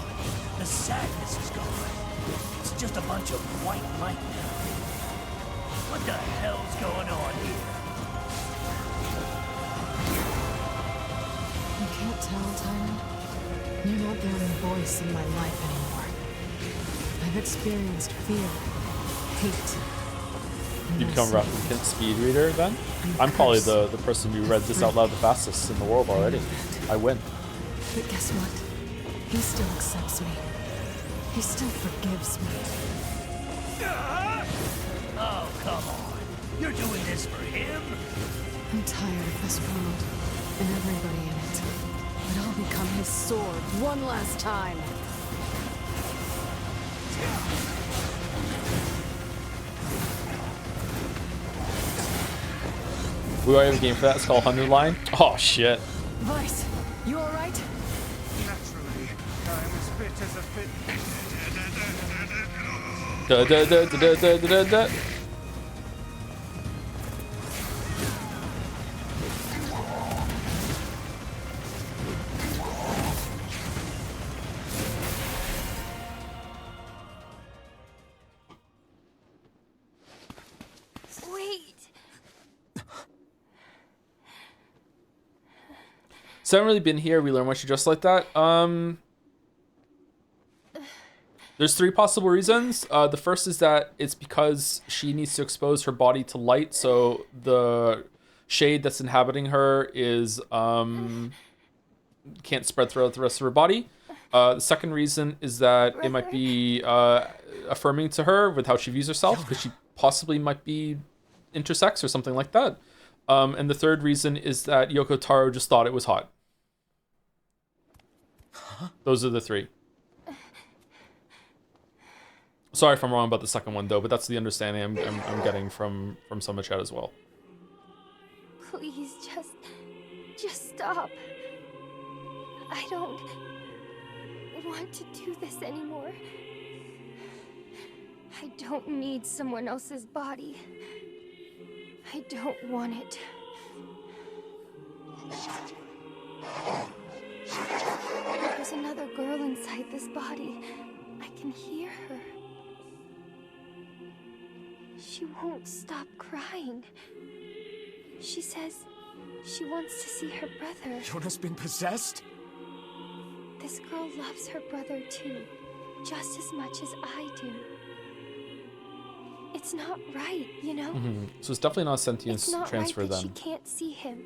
The sadness is gone. It's just a bunch of white light now. What the hell's going on here? You can't tell, Tyrant. You're not the only voice in my life anymore. I've experienced fear, hate. You become a Replicant speed reader then? I'm probably the person who read this out loud the fastest in the world already. I win. But guess what? He still accepts me. He still forgives me. Oh, come on. You're doing this for him? I'm tired of this world and everybody in it. But I'll become his sword one last time. We already have a game for that. It's called 100 Line. Oh shit. Vice, you alright? Naturally, I am as fit as a fit. Da da da da da da da da. Wait. So I haven't really been here. We learn what you just like that. There's 3 possible reasons. The first is that it's because she needs to expose her body to light, so the shade that's inhabiting her is can't spread throughout the rest of her body. The second reason is that it might be affirming to her with how she views herself, because she possibly might be intersex or something like that. And the third reason is that Yoko Taro just thought it was hot. Those are the 3. Sorry if I'm wrong about the second one though, but that's the understanding I'm getting from some of chat as well. Please, just stop. I don't want to do this anymore. I don't need someone else's body. I don't want it. There's another girl inside this body. I can hear her. She won't stop crying. She says she wants to see her brother. Yona's been possessed? This girl loves her brother too, just as much as I do. It's not right, you know? So it's definitely not a sentience It's not transfer right that then. she can't see him.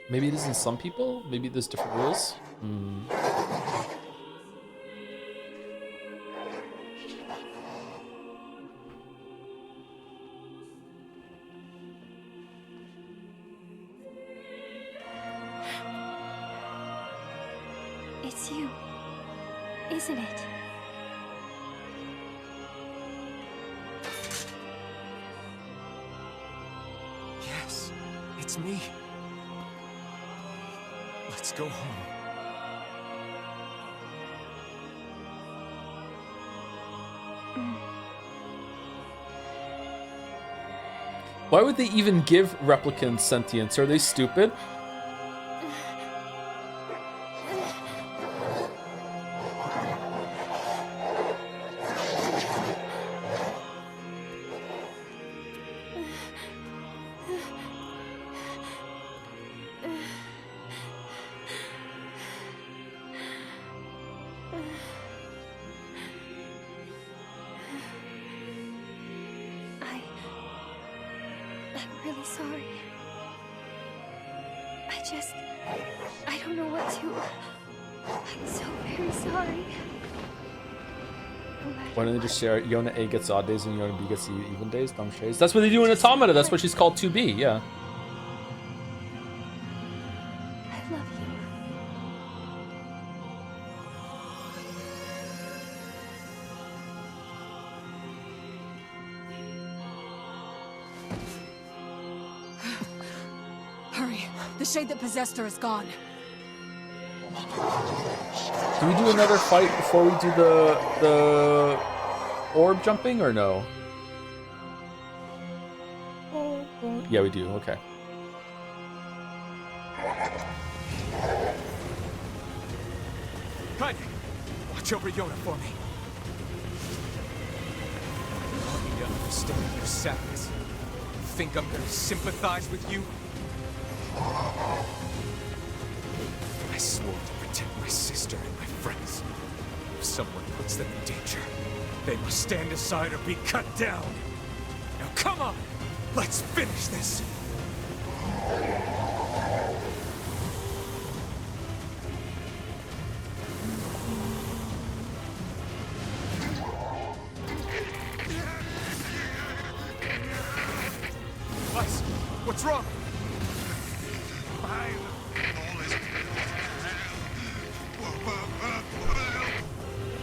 Maybe it is in some people. Maybe there's different rules. It's you, isn't it? Yes, it's me. Let's go home. Why would they even give replicants sentience? Are they stupid? really sorry. I don't know what to... I'm so very sorry. Why don't they just share Yona A gets odd days and Yona B gets even days? Dumb shades. That's what they do in Automata. That's what she's called 2B, yeah. I love you. Hurry. The shade that possessed her is gone. Do we do another fight before we do the orb jumping or no? Yeah, we do. Okay. Kaine, watch over Yona for me. I need to understand your sadness. You think I'm gonna sympathize with you? I swore to protect my sister and my friends. If someone puts them in danger, they must stand aside or be cut down. Now come on, let's finish this. Weiss, what's wrong?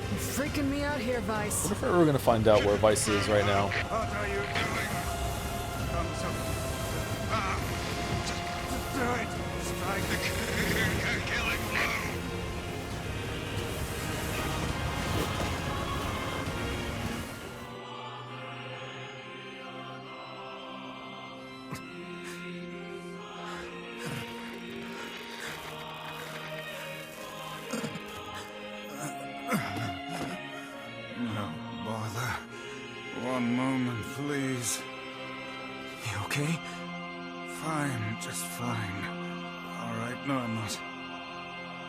You're freaking me out here, Vice. I wonder if we're gonna find out where Vice is right now. What are you doing? Come to... Just do it! Strike the killing blow! No bother. One moment, please. You okay? Fine, just fine. Alright, no, I'm not.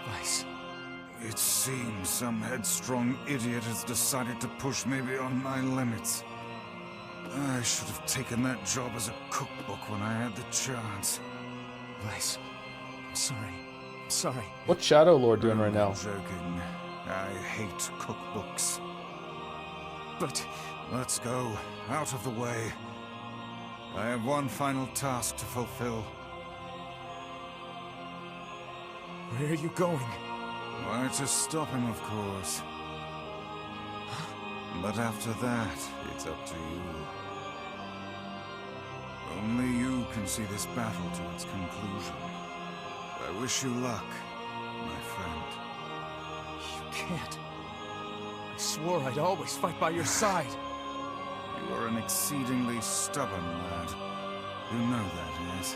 Weiss. It seems some headstrong idiot has decided to push me beyond my limits. I should have taken that job as a cookbook when I had the chance. Weiss, I'm sorry. I'm sorry. What's Shadow Lord doing right now? I'm joking. I hate cookbooks. But... Let's go. Out of the way. I have one final task to fulfill. Where are you going? Why, to stop him, of course. But after that, it's up to you. Only you can see this battle to its conclusion. I wish you luck, my friend. You can't. I swore I'd always fight by your side. You are an exceedingly stubborn lad. You know that, yes?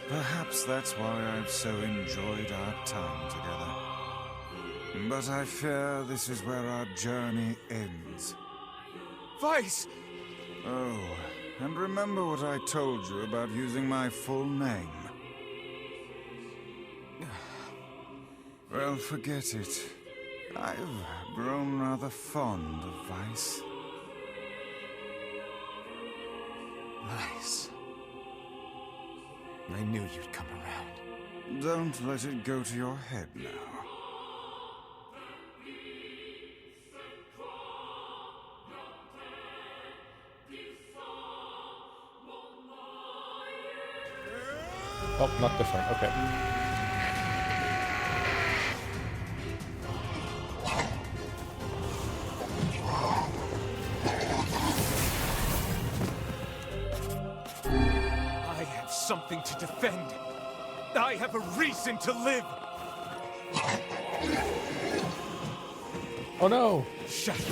Perhaps that's why I've so enjoyed our time together. But I fear this is where our journey ends. Weiss! Oh, and remember what I told you about using my full name. Well, forget it. I've grown rather fond of Weiss. Weiss. I knew you'd come around. Don't let it go to your head now. Oh, not different. Okay. I have something to defend. I have a reason to live. Oh no! Shut up.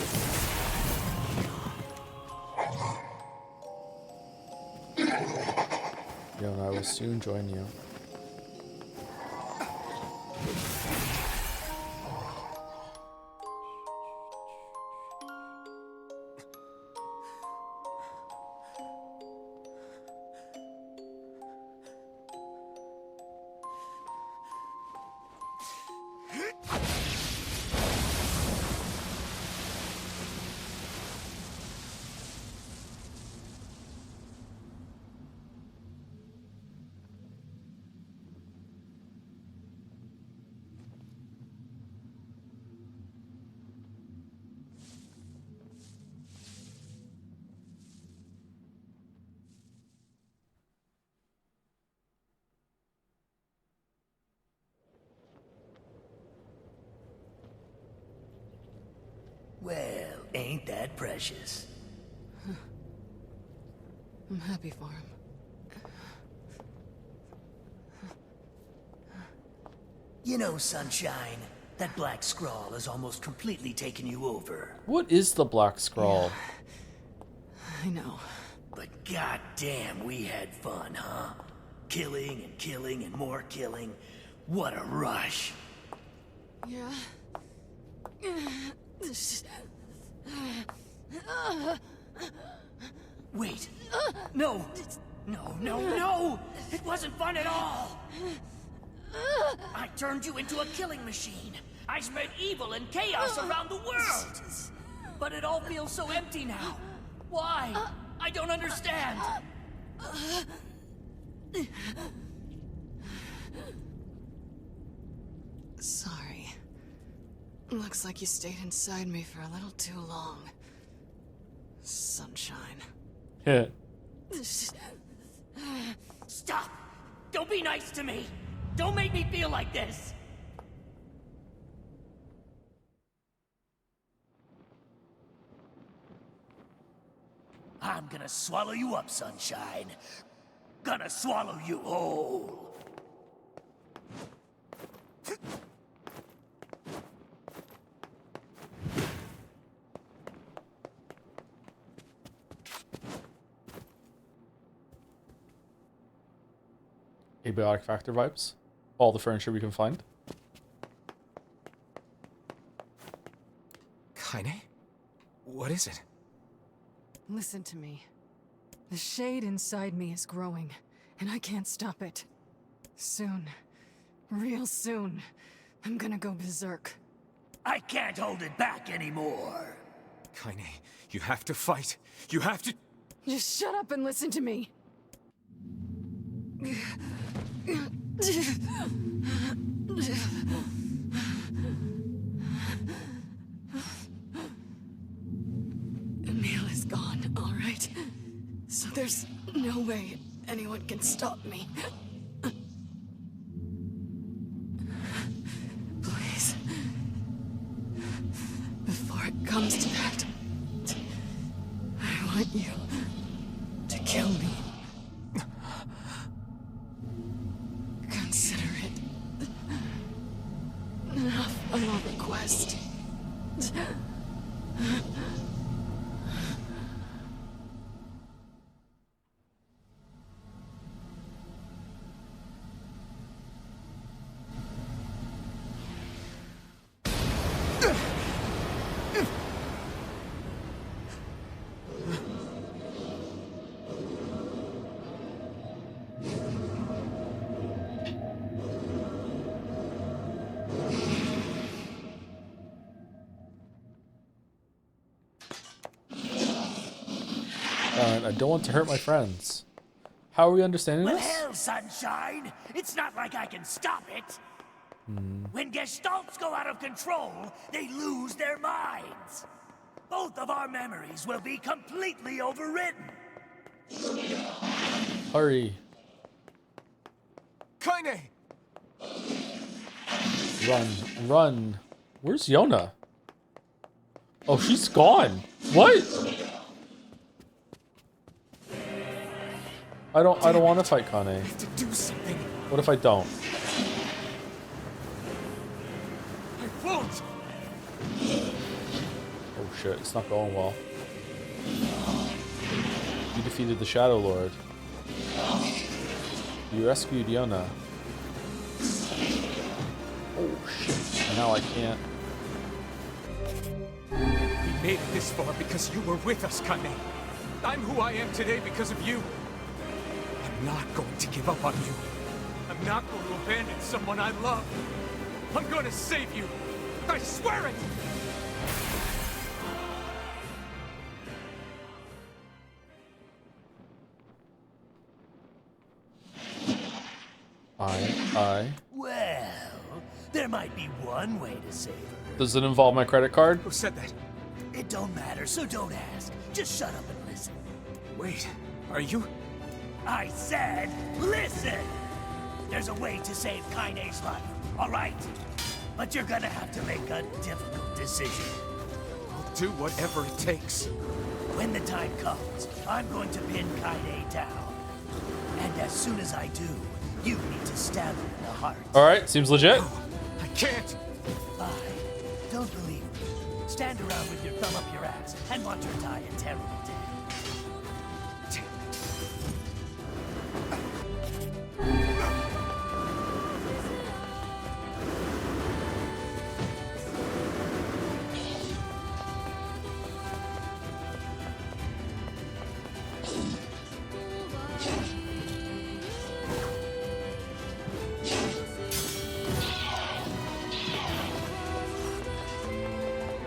Yo, and I will soon join you. ain't that precious. I'm happy for him. You know, Sunshine, that black scrawl has almost completely taken you over. What is the black scrawl? I know. But goddamn, we had fun, huh? Killing and killing and more killing. What a rush. Yeah. Wait. No. No. It wasn't fun at all. I turned you into a killing machine. I spread evil and chaos around the world. But it all feels so empty now. Why? I don't understand. Sorry. Looks like you stayed inside me for a little too long. Sunshine. Yeah. Stop! Don't be nice to me! Don't make me feel like this! I'm gonna swallow you up, Sunshine. Gonna swallow you whole. Abiotic Factor vibes. All the furniture we can find. Kaine? What is it? Listen to me. The shade inside me is growing, and I can't stop it. Soon, real soon, I'm gonna go berserk. I can't hold it back anymore. Kaine, you have to fight. You have to... Just shut up and listen to me. Emil is gone, all right? So there's no way anyone can stop me. Please. Before it comes to that, I want you to kill me. Consider it enough of a request. I don't want to hurt my friends. How are we understanding Well, this? hell, Sunshine. It's not like I can stop it. When Gestalts go out of control, they lose their minds. Both of our memories will be completely overwritten. Hurry. Kaine! Run. Where's Yona? Oh, she's gone. What? I don't want to fight Kaine. Do something. What if I don't? I won't. Oh shit, it's not going well. You defeated the Shadow Lord. You rescued Yona. Oh shit, now I can't. We made it this far because you were with us, Kaine. I'm who I am today because of you. I'm not going to give up on you. I'm not going to abandon someone I love. I'm going to save you. I swear it! Well, there might be one way to save her. Does it involve my credit card? Who said that? It don't matter, so don't ask. Just shut up and listen. Wait, are you? I said, listen! There's a way to save Kaine's life, all right? But you're gonna have to make a difficult decision. I'll do whatever it takes. When the time comes, I'm going to pin Kaine down. And as soon as I do, you need to stab him in the heart. Alright, seems legit. I can't. I don't believe me. Stand around with your thumb up your ass and watch her die a terrible death.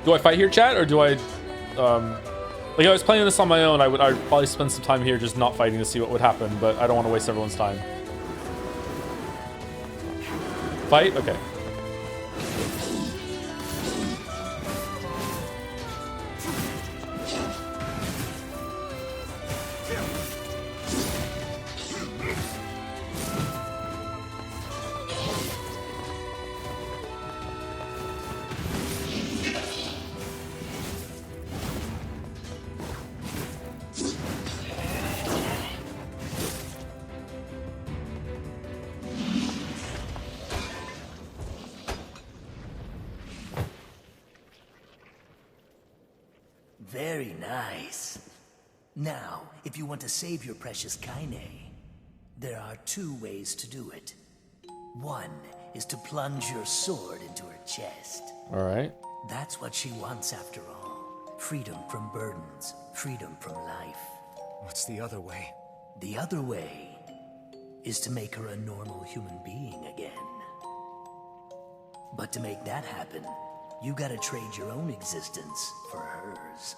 Do I fight here, chat, or do I, like, I was playing this on my own, I'd probably spend some time here just not fighting to see what would happen, but I don't want to waste everyone's time. Fight? Okay. Very nice. Now, if you want to save your precious Kaine, there are 2 ways to do it. One is to plunge your sword into her chest. Alright. That's what she wants after all. Freedom from burdens, freedom from life. What's the other way? The other way is to make her a normal human being again. But to make that happen, you gotta trade your own existence for hers.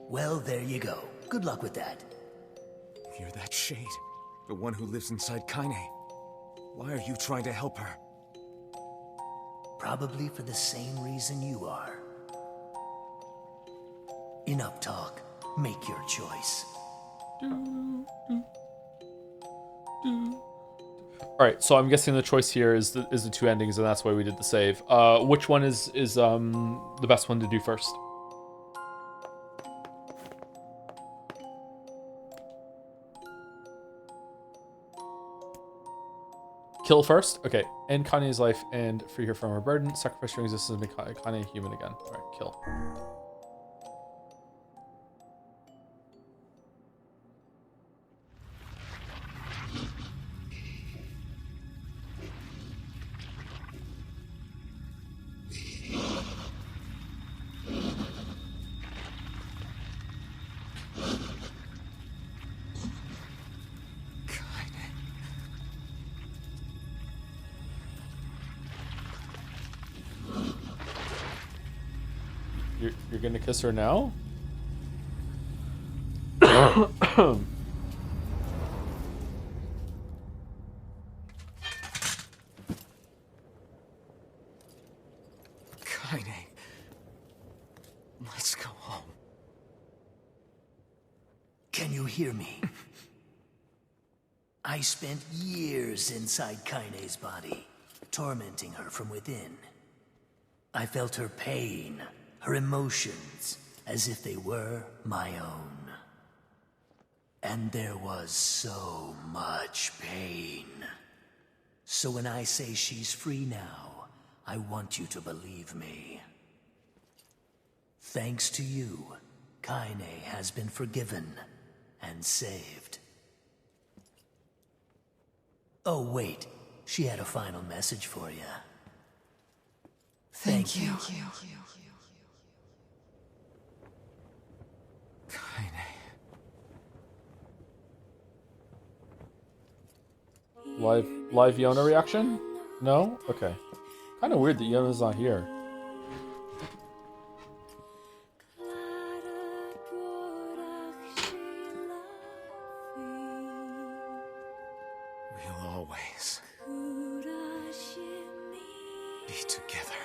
Well, there you go. Good luck with that. You're that shade. The one who lives inside Kaine. Why are you trying to help her? Probably for the same reason you are. Enough talk. Make your choice. Alright, so I'm guessing the choice here is the 2 endings, and that's why we did the save. Which one is the best one to do first? Kill first? Okay. End Kanye's life and free her from her burden. Sacrifice your existence and make Kanye human again. Alright, kill. You're gonna kiss her now? Kaine. Let's go home. Can you hear me? I spent years inside Kaine's body, tormenting her from within. I felt her pain, her emotions, as if they were my own. And there was so much pain. So when I say she's free now, I want you to believe me. Thanks to you, Kaine has been forgiven and saved. Oh wait, she had a final message for you. Thank you. Live Yona reaction? No? Okay. Kind of weird that Yona's not here. We'll always be together.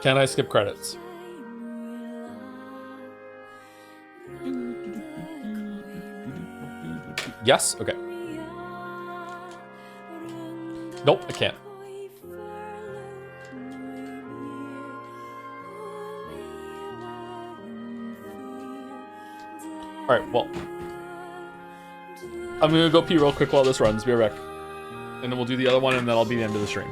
Can I skip credits? Yes? Okay. Nope, I can't. Alright, well. I'm gonna go pee real quick while this runs. Be right back. And then we'll do the other one, and then I'll be the end of the stream.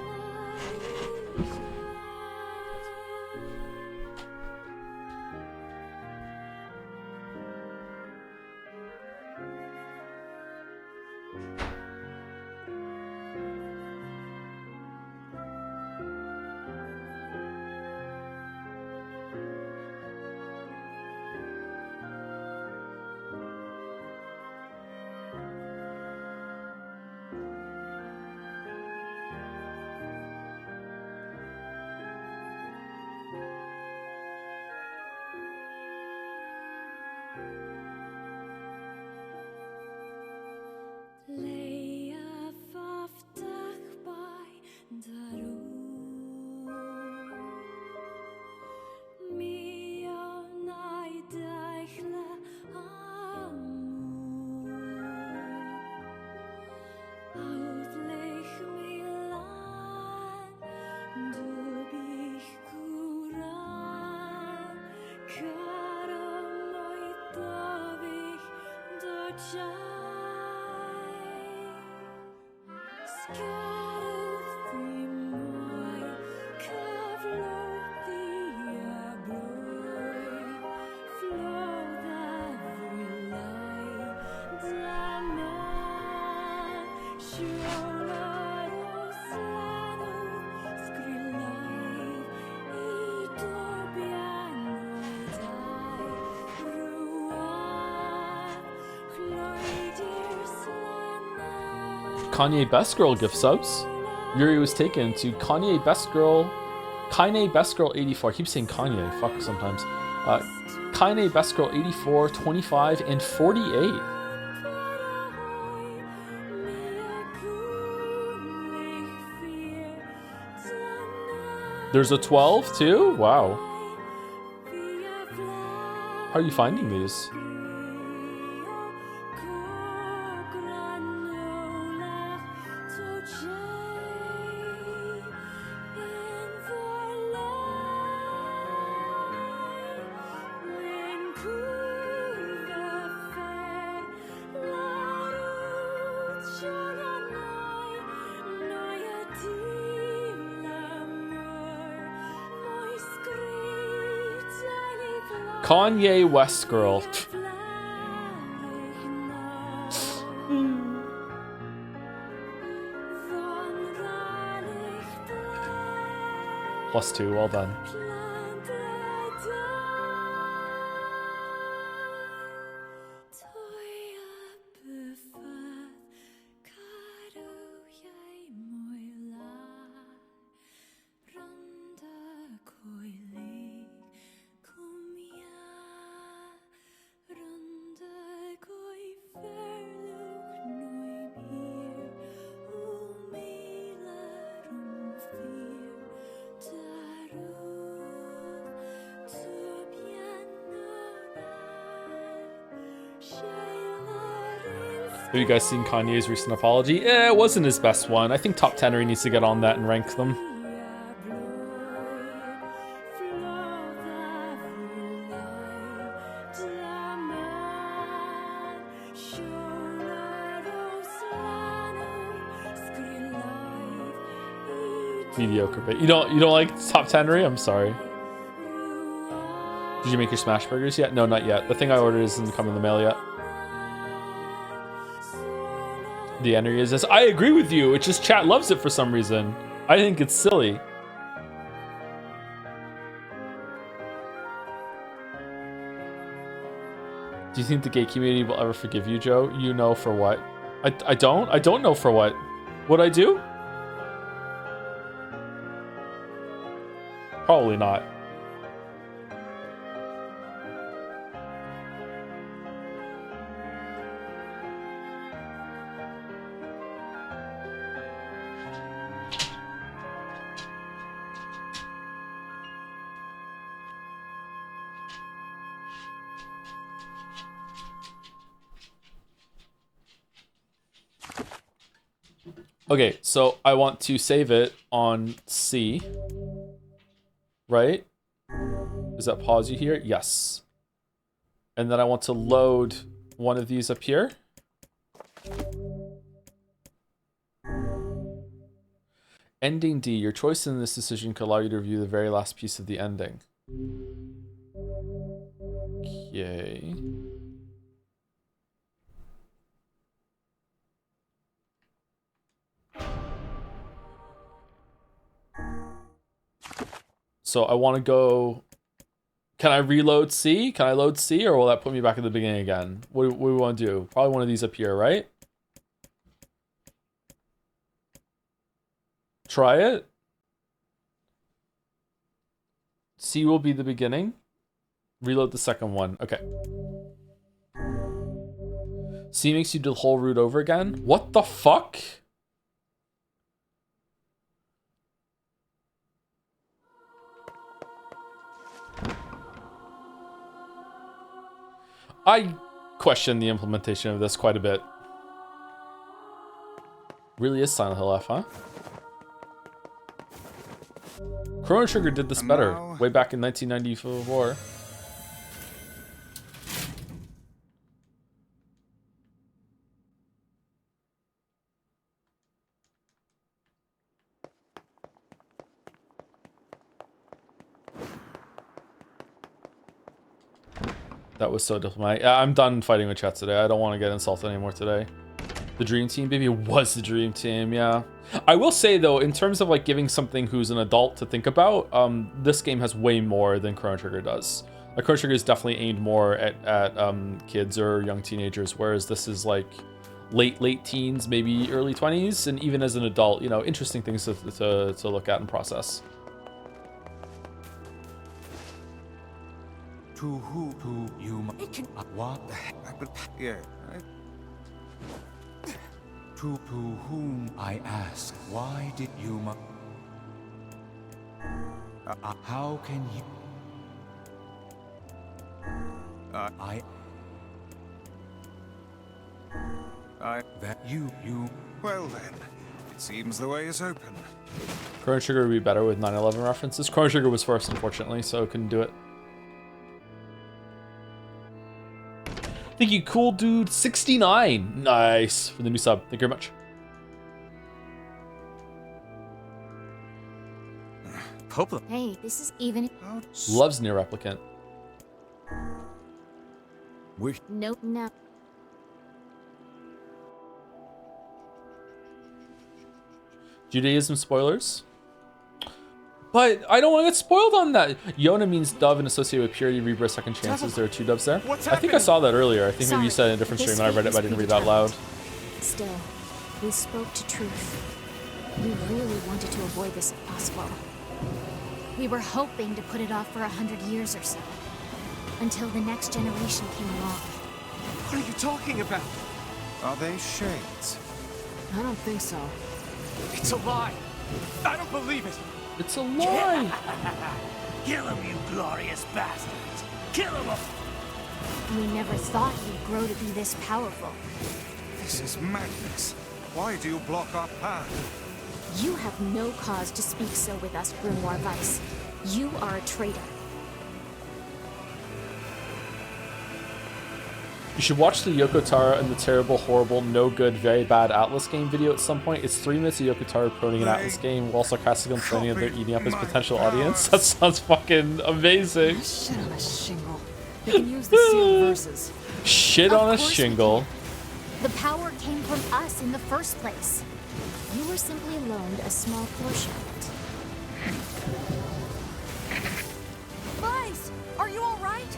Kanye Best Girl gift subs. Yuri was taken to Kanye Best Girl 84. I keep saying Kanye, fuck sometimes. Kanye Best Girl 84, 25, and 48. There's a 12 too? Wow. How are you finding these? Kanye West Girl. +2, well done. Have you guys seen Kanye's recent apology? It wasn't his best one. I think Top Tenery needs to get on that and rank them. Mediocre, but you don't like Top Tenery? I'm sorry. Did you make your smash burgers yet? No, not yet. The thing I ordered isn't come in the mail yet. The entry is this. I agree with you. It's just chat loves it for some reason. I think it's silly. Do you think the gay community will ever forgive you, Joe? You know for what? I don't. I don't know for what. What'd I do? Probably not. Okay, so I want to save it on C. Right? Does that pause you here? Yes. And then I want to load one of these up here. Ending D. Your choice in this decision could allow you to review the very last piece of the ending. Okay. So I want to go... Can I reload C? Can I load C, or will that put me back at the beginning again? What do we want to do? Probably one of these up here, right? Try it. C will be the beginning. Reload the second one. Okay. C makes you do the whole route over again. What the fuck? I question the implementation of this quite a bit. Really is Silent Hill F, huh? Chrono Trigger did this better way back in 1994. That was so diplomatic. I'm done fighting with chat today. I don't want to get insulted anymore today. The dream team, baby, was the dream team. Yeah. I will say though, in terms of like giving something who's an adult to think about, this game has way more than Chrono Trigger does. Like Chrono Trigger is definitely aimed more at kids or young teenagers, whereas this is like late teens, maybe early 20s, and even as an adult, you know, interesting things to look at and process. To who? To you? What the heck? Yeah. To whom I ask? Why did you? How can you? That you. Well then, it seems the way is open. Chrono Trigger would be better with 9/11 references. Chrono Trigger was first, unfortunately, so couldn't do it. Thank you, Cool Dude 69. Nice for the new sub. Thank you very much. Hey, this is even. Loves NieR Replicant. Nope, no. Judaism spoilers. But I don't want to get spoiled on that. Yona means dove and associated with purity, rebirth, second chances. There are 2 doves there. I think I saw that earlier. I think maybe you said it in a different stream and I read it, but I didn't read it out loud. Still, we spoke to truth. We really wanted to avoid this if possible. We were hoping to put it off for 100 years or so. Until the next generation came along. What are you talking about? Are they shades? I don't think so. It's a lie. I don't believe it. It's a lie. Kill him, you glorious bastards. Kill him. We never thought you'd grow to be this powerful. This is madness. Why do you block our path? You have no cause to speak so with us, Grimoire Weiss. You are a traitor. You should watch the Yoko Taro and the terrible, horrible, no good, very bad Atlas game video at some point. It's 3 minutes of Yoko Taro promoting an Atlas game while sarcastically complaining that they're eating up his potential audience. That sounds fucking amazing. Shit on a shingle. You can use the sealed verses. Shit on a shingle. The power came from us in the first place. You were simply loaned a small portion of it. Weiss, are you all right?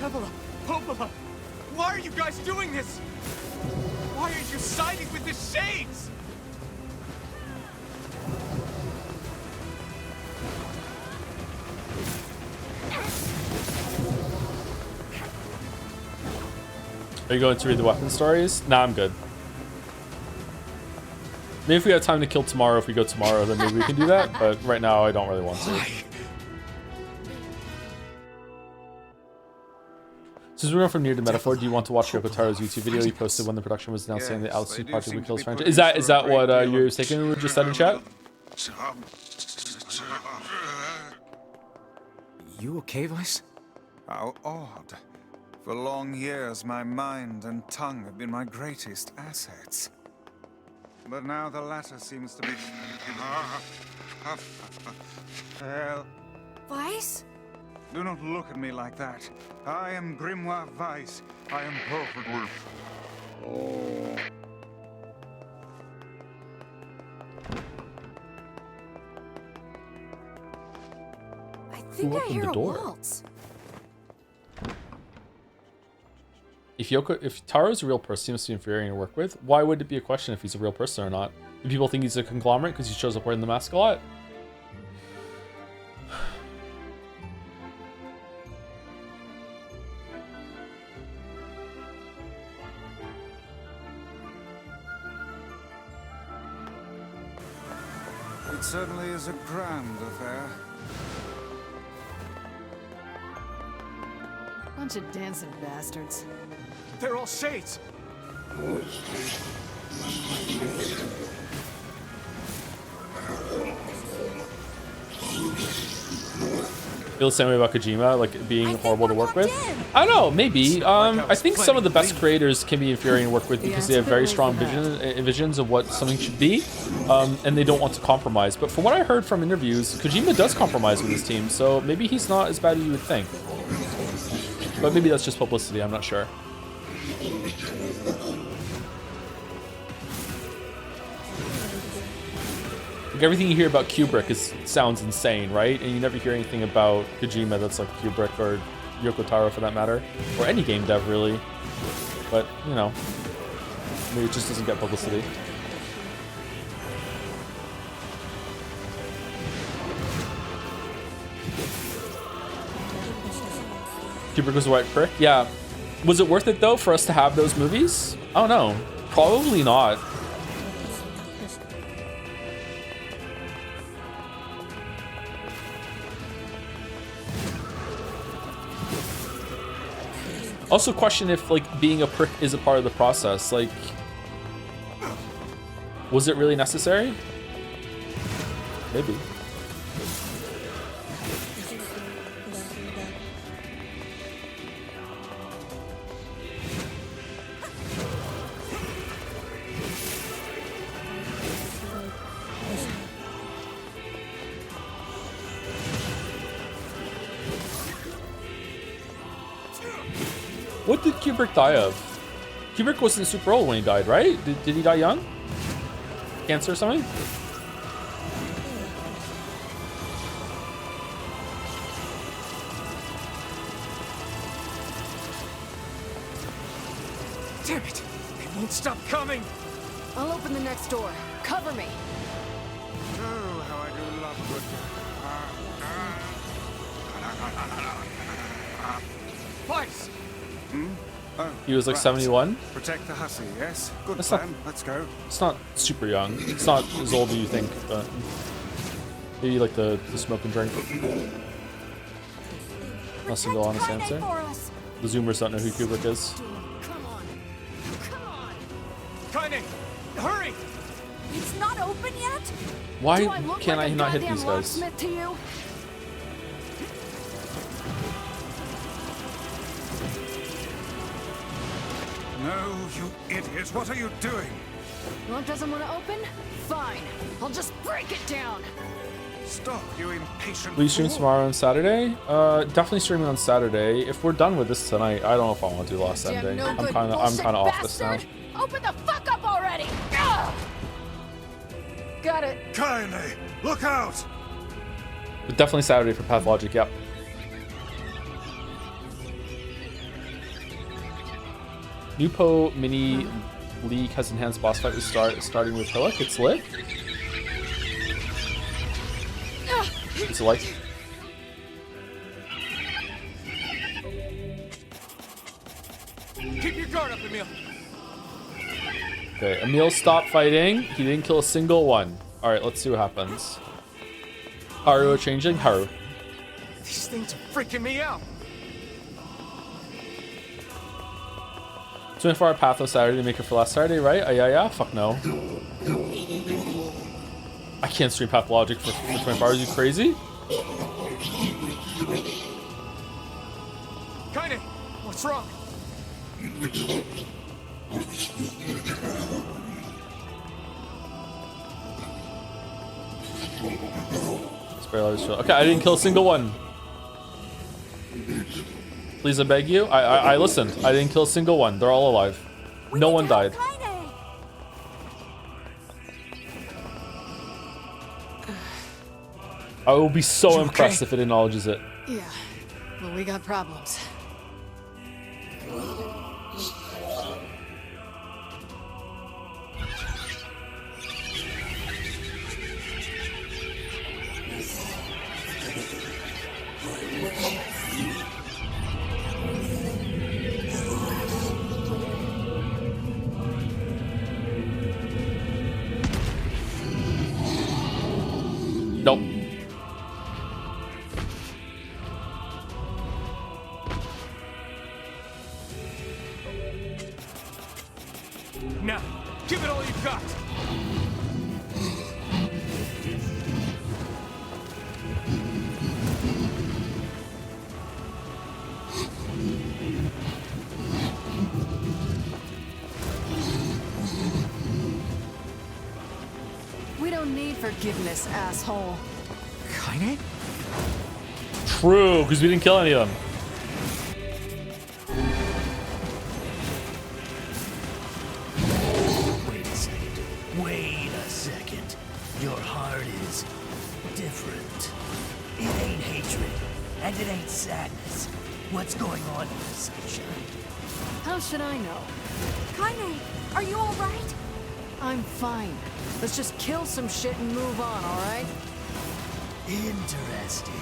Tevola, Popola, why are you guys doing this? Why are you siding with the Shades? Are you going to read the weapon stories? Nah, I'm good. Maybe if we have time to kill tomorrow, if we go tomorrow, then maybe we can do that. But right now, I don't really want to. So Since we're going from near to metaphor, do you want to watch Yoko Taro's YouTube video he posted when the production was announced saying the Alice Project would kill his franchise? Is that what you're thinking? Just said in chat? You okay, Vice? How odd. For long years, my mind and tongue have been my greatest assets. But now the latter seems to be... Hell. Vice? Do not look at me like that. I am Grimoire Vice. I am perfectly... Oh. I think I hear a waltz. If Taro's a real person, he must be infuriating to work with. Why would it be a question if he's a real person or not? Do people think he's a conglomerate because he shows up wearing the mask a lot? It certainly is a grand affair. Bunch of dancing bastards. They're all shades. Feel the same way about Kojima, like being horrible to work with? I don't know, maybe. I think some of the best creators can be infuriating to work with because they have very strong visions of what something should be, and they don't want to compromise. But from what I heard from interviews, Kojima does compromise with his team, so maybe he's not as bad as you would think. But maybe that's just publicity, I'm not sure. Like everything you hear about Kubrick sounds insane, right? And you never hear anything about Kojima that's like Kubrick or Yoko Taro for that matter, or any game dev really. But you know, maybe it just doesn't get publicity. Kubrick was a white prick. Yeah. Was it worth it though for us to have those movies? I don't know. Probably not. Also question if like being a prick is a part of the process. Like, was it really necessary? Maybe. What did Kubrick die of? Kubrick wasn't super old when he died, right? Did he die young? Cancer or something? Damn it! It won't stop coming! I'll open the next door. Cover me. Oh, how I do love good. Vice! Oh, He was like right. 71. Protect the hussy, yes? Good That's plan. not- Let's go. It's not super young. It's not as old as you think, but maybe like the smoke and drink. Not single honest answer. The Zoomers don't know who Kubrick is. Kaine! Hurry! It's not open yet? Why Do I look can't like I a not hit goddamn these guys? locksmith to you? No, you idiot. What are you doing? Lock doesn't want to open? Fine. I'll just break it down. Stop, you impatient Will you stream fool. tomorrow on Saturday? Definitely streaming on Saturday. If we're done with this tonight, I don't know if I want to do last Damn Saturday. no I'm good kind of bullshit off this now. bastard! Open the fuck up already! Ugh! Got it. Kaine, look out! But definitely Saturday for Pathologic. Yep. Nupo Mini League has enhanced boss fight with starting with Hillock. It's lit. It's like. Keep your guard up, Emil! Okay, Emil stopped fighting. He didn't kill a single one. All right, let's see what happens. Haru changing. Haru. These things are freaking me out! 24-hour path on Saturday to make it for last Saturday, right? Yeah. Fuck no. I can't stream Pathologic for 24 hours. Are you crazy? Kaine, what's wrong? Okay, I didn't kill a single one. Please, I beg you. I listened. I didn't kill a single one. They're all alive. No one died. I will be so impressed if it acknowledges it. Yeah, well, we got problems. Nope. Now, give it all you've got. We don't need forgiveness, asshole. Kaine? True, because we didn't kill any of them. Wait a second. Wait a second. Your heart is different. It ain't hatred, and it ain't sadness. What's going on here, Sunshine? How should I know? Kaine, are you alright? I'm fine. Let's just kill some shit and move on, alright? Interesting.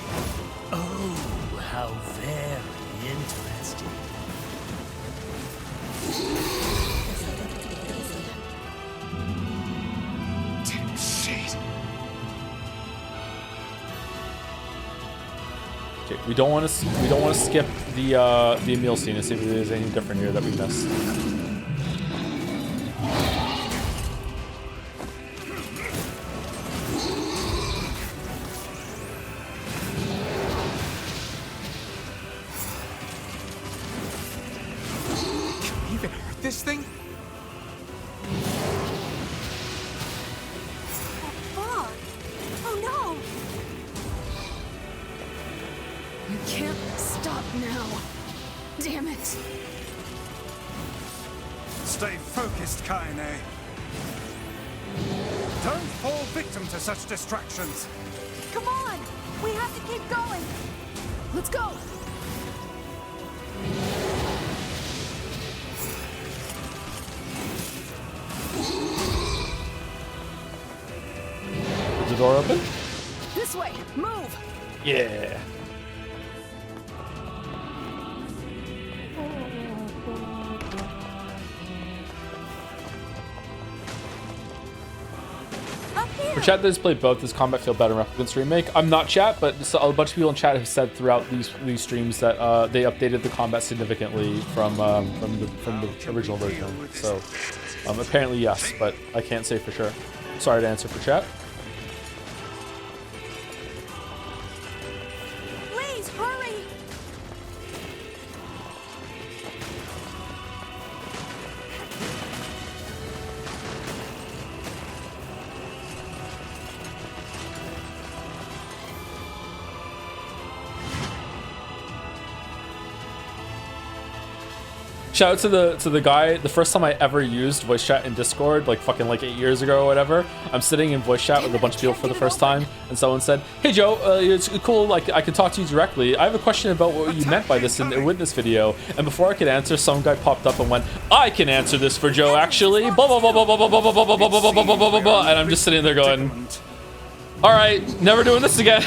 Oh, how very interesting. Damn shit. Okay, we don't want to skip the Emil scene and see if there's anything different here that we missed. This thing? Fog. Oh no! I can't stop now. Damn it. Stay focused, Kaine. Don't fall victim to such distractions. Come on! We have to keep going! Let's go! Is the door open? This way! Move! Yeah. For chat that has played both, does combat feel better in Replicant's remake? I'm not chat, but a bunch of people in chat have said throughout these streams that they updated the combat significantly from the original version. So apparently yes, but I can't say for sure. Sorry to answer for chat. Please, hurry! Shout out to the guy. The first time I ever used voice chat in Discord, like fucking like 8 years ago or whatever, I'm sitting in voice chat with a bunch of people for the first time, and someone said, "Hey Joe, it's cool. Like I can talk to you directly. I have a question about what you meant by this in the witness video." And before I could answer, some guy popped up and went, "I can answer this for Joe, actually." Blah blah blah blah blah blah blah blah blah blah blah blah blah blah blah. And I'm just sitting there going, "All right, never doing this again."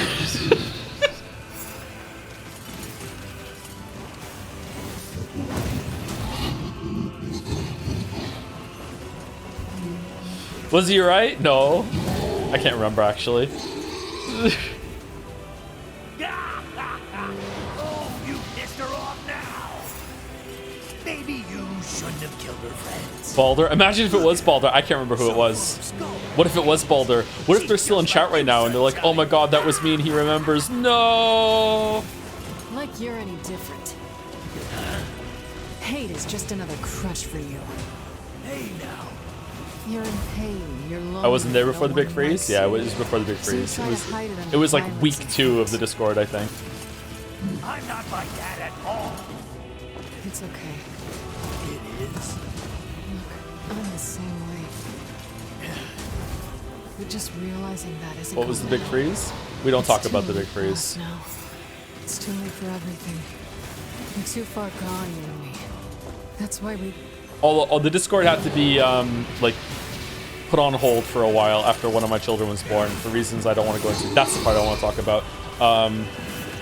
Was he right? No. I can't remember, actually. Oh, you pissed her off now. Maybe you should shouldn't have killed her friends. Balder? Imagine if it was Balder. I can't remember who it was. What if it was Balder? What if they're still in chat right now and they're like, oh my god, that was me and he remembers. No! Like you're any different. Hate is just another crutch for you. Hey now. You're in pain. You're lonely. I wasn't there before no the big one freeze? likes Yeah, it you. was before the big So you freeze. try to hide it under It was like violence week and 2 of the Discord, I think. I'm not like that at all. It's okay. It is. Look, I'm the same way. But just realizing that isn't. What was the big freeze? We don't talk about the big freeze. No. It's too late for everything. You're too far gone, you and me. That's why we. All the Discord had to be like put on hold for a while after one of my children was born for reasons I don't want to go into. That's the part I want to talk about.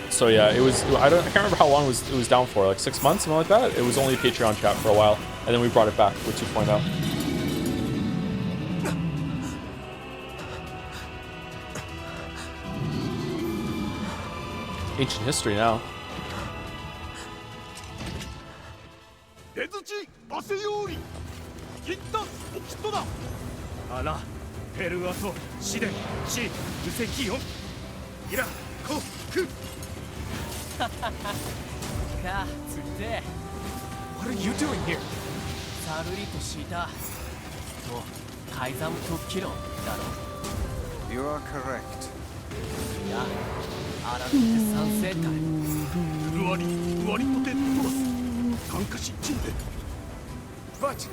So yeah, it was. I can't remember how long it was down for. Like 6 months, something like that. It was only a Patreon chat for a while, and then we brought it back with 2.0. Ancient history now. What are you doing here? You are correct. But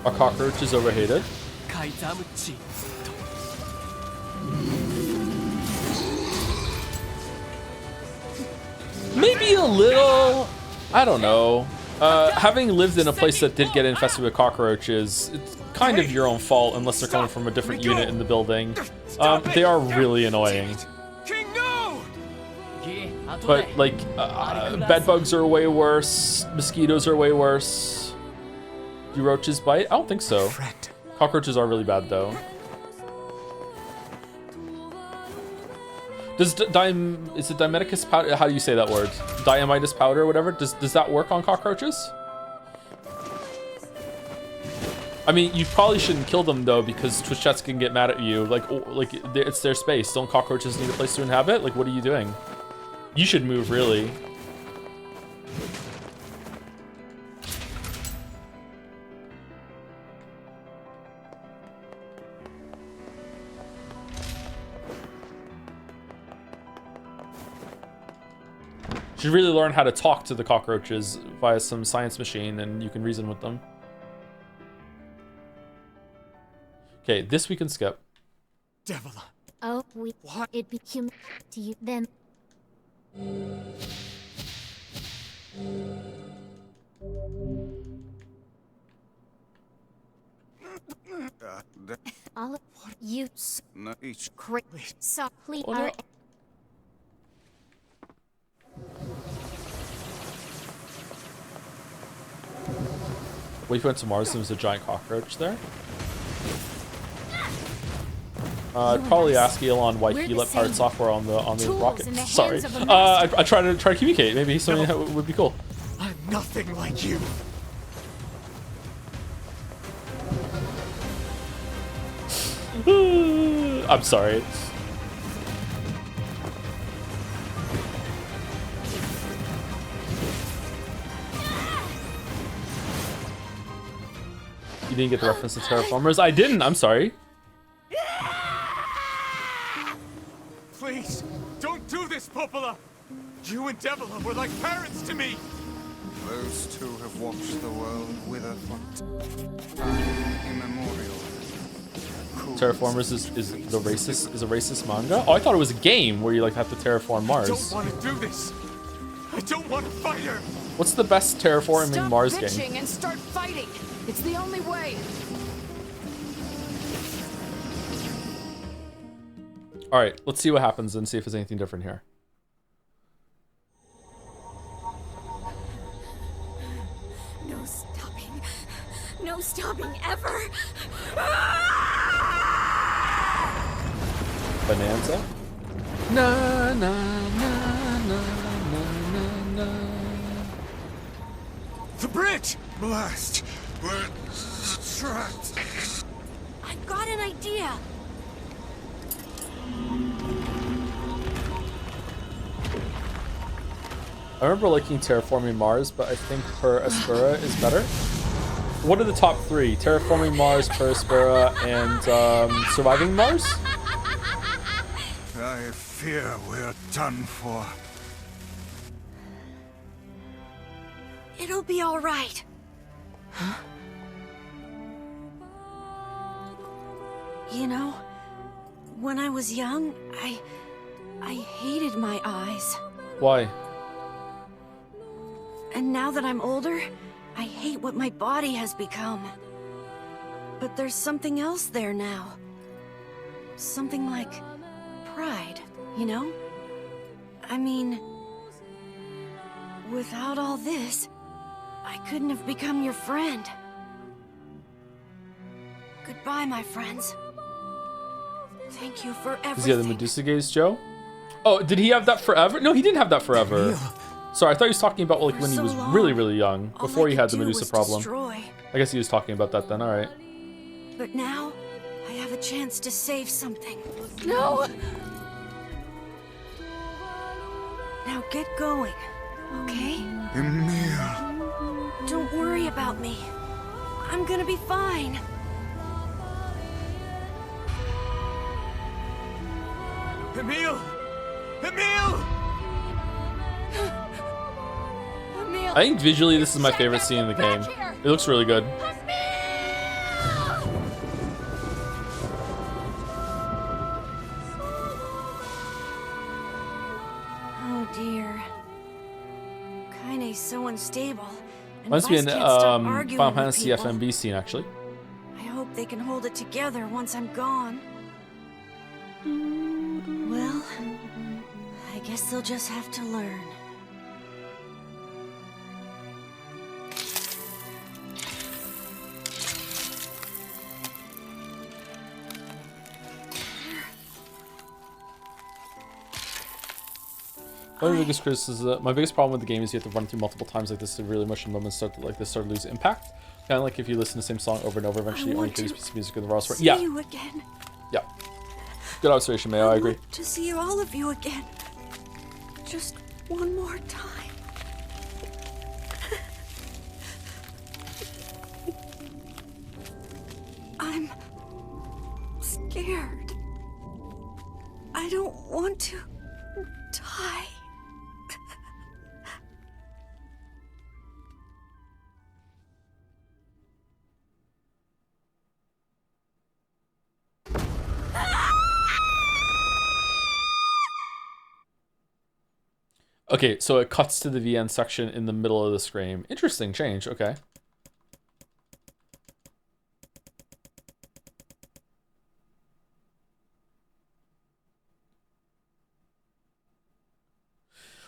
Are cockroaches overhated? Maybe a little. I don't know. Having lived in a place that did get infested with cockroaches, it's kind of your own fault unless they're coming from a different unit in the building. They are really annoying. But like, bed bugs are way worse. Mosquitoes are way worse. Do roaches bite? I don't think so. Cockroaches are really bad though. Does is it Dimeticus powder? How do you say that word? Diamitis powder or whatever? Does that work on cockroaches? I mean, you probably shouldn't kill them though, because Twitch chats can get mad at you. Like it's their space. Don't cockroaches need a place to inhabit? Like, what are you doing? You should move, really. You should really learn how to talk to the cockroaches via some science machine, and you can reason with them. Okay, this we can skip. Devil. Oh, it be human to you then. All of you greatly softly are. What if you went to Mars and there was a giant cockroach there? I'd probably ask Elon why he let pirate software on the rocket. Sorry. I try to communicate. Maybe something that would be cool. I'm nothing like you. I'm sorry. You didn't get the reference to Terraformers? I didn't. I'm sorry. Please, don't do this, Popola. You and Devila were like parents to me. Those two have watched the world wither for time immemorial. Terraformers is a racist manga? Oh, I thought it was a game where you like have to terraform Mars. I don't want to do this. I don't want to fight her. What's the best terraforming Mars game? Stop bitching and start fighting. It's the only way. All right, let's see what happens and see if there's anything different here. No stopping. No stopping ever. Bonanza. Na na na na na na. The bridge! Blast! We're trapped. I've got an idea. I remember liking Terraforming Mars, but I think Per Aspera is better. What are the top three? Terraforming Mars, Per Aspera, and Surviving Mars? I fear we're done for. It'll be all right. You know, when I was young, I hated my eyes. Why? And now that I'm older, I hate what my body has become. But there's something else there now. Something like pride, you know? I mean, without all this, I couldn't have become your friend. Goodbye, my friends. Thank you for everything. Does he have the Medusa gaze, Joe? Oh, did he have that forever? No, he didn't have that forever. Sorry, I thought he was talking about like when he was really, really young, before he had the Medusa problem. I guess he was talking about that then, alright. But now, I have a chance to save something. No! Now get going, okay? Emil. Don't worry about me. I'm gonna be fine. Emil! Emil! I think visually this is my favorite scene in the game. It looks really good. Oh dear. Kaine's so unstable. And Must be Vice an can't stop arguing Final with Fantasy people. FMV scene actually. I hope they can hold it together once I'm gone. Well, I guess they'll just have to learn. My biggest criticism, my biggest problem with the game is you have to run through multiple times like this to really emotional moments start to lose impact. Kind of like if you listen to the same song over and over, eventually you only hear this piece of music in the raw story. See Yeah, you again. yeah. Good observation, Mayo. I agree. To see all of you again. Just one more time. I'm scared. I don't want to die. Okay, so it cuts to the VN section in the middle of the screen. Interesting change, okay.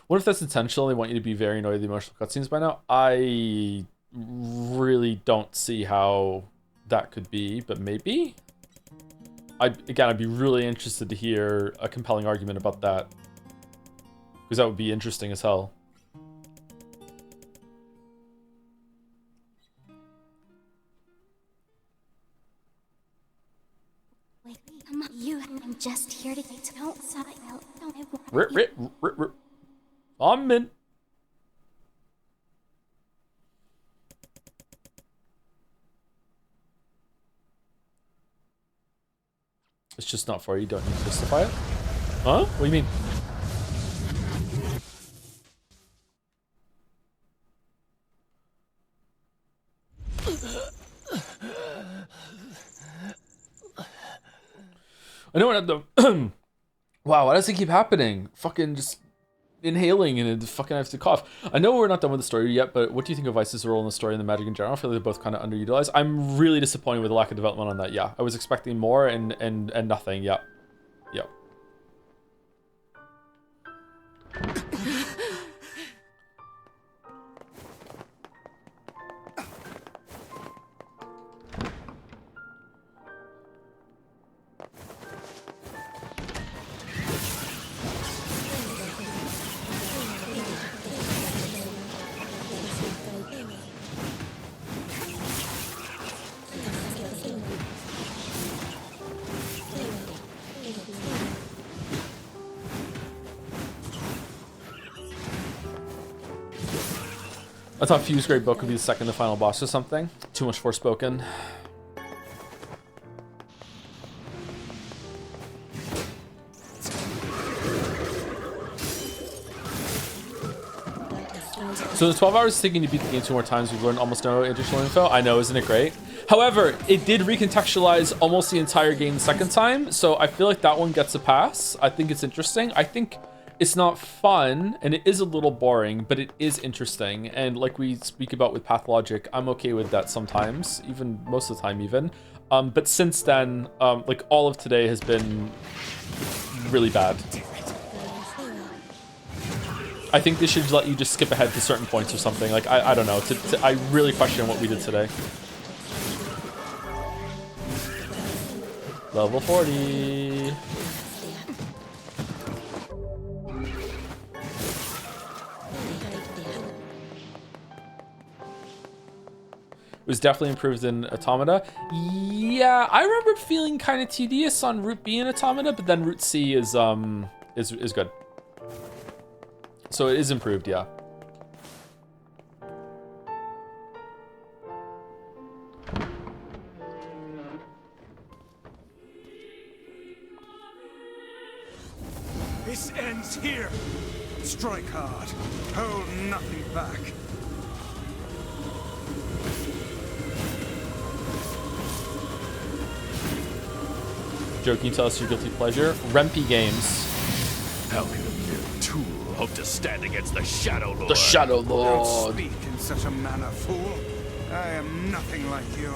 What if that's intentional? They want you to be very annoyed at the emotional cutscenes by now? I really don't see how that could be, but maybe? I'd be really interested to hear a compelling argument about that. Because that would be interesting as hell. Wait, come on, I'm just here to get to outside. I'm in. It's just not for you. You don't need to justify it. Huh? What do you mean? I know what the wow, why does it keep happening? Fucking just inhaling and fucking have to cough. I know we're not done with the story yet, but what do you think of Vice's role in the story and the magic in general? I feel like they're both kind of underutilized. I'm really disappointed with the lack of development on that. Yeah, I was expecting more and nothing. Yeah, yeah. I thought Fuse Grade Book would be the second to final boss or something. Too much Forspoken. So in the 12 hours taking to beat the game 2 more times, we've learned almost no additional info. I know, isn't it great? However, it did recontextualize almost the entire game the second time, so I feel like that one gets a pass. I think it's interesting. I think it's not fun, and it is a little boring, but it is interesting. And like we speak about with Pathologic, I'm okay with that sometimes, even most of the time even. But since then, like all of today has been really bad. I think they should let you just skip ahead to certain points or something. Like, I don't know. I really question what we did today. Level 40. It was definitely improved in Automata. Yeah, I remember feeling kind of tedious on Route B in Automata, but then Route C is good. So it is improved, yeah. This ends here. Strike hard. Hold nothing back. Joe, can you tell us your guilty pleasure? Rempy games. How can a mere tool hope to stand against the Shadow Lord? The Shadow Lord. Don't speak in such a manner, fool. I am nothing like you.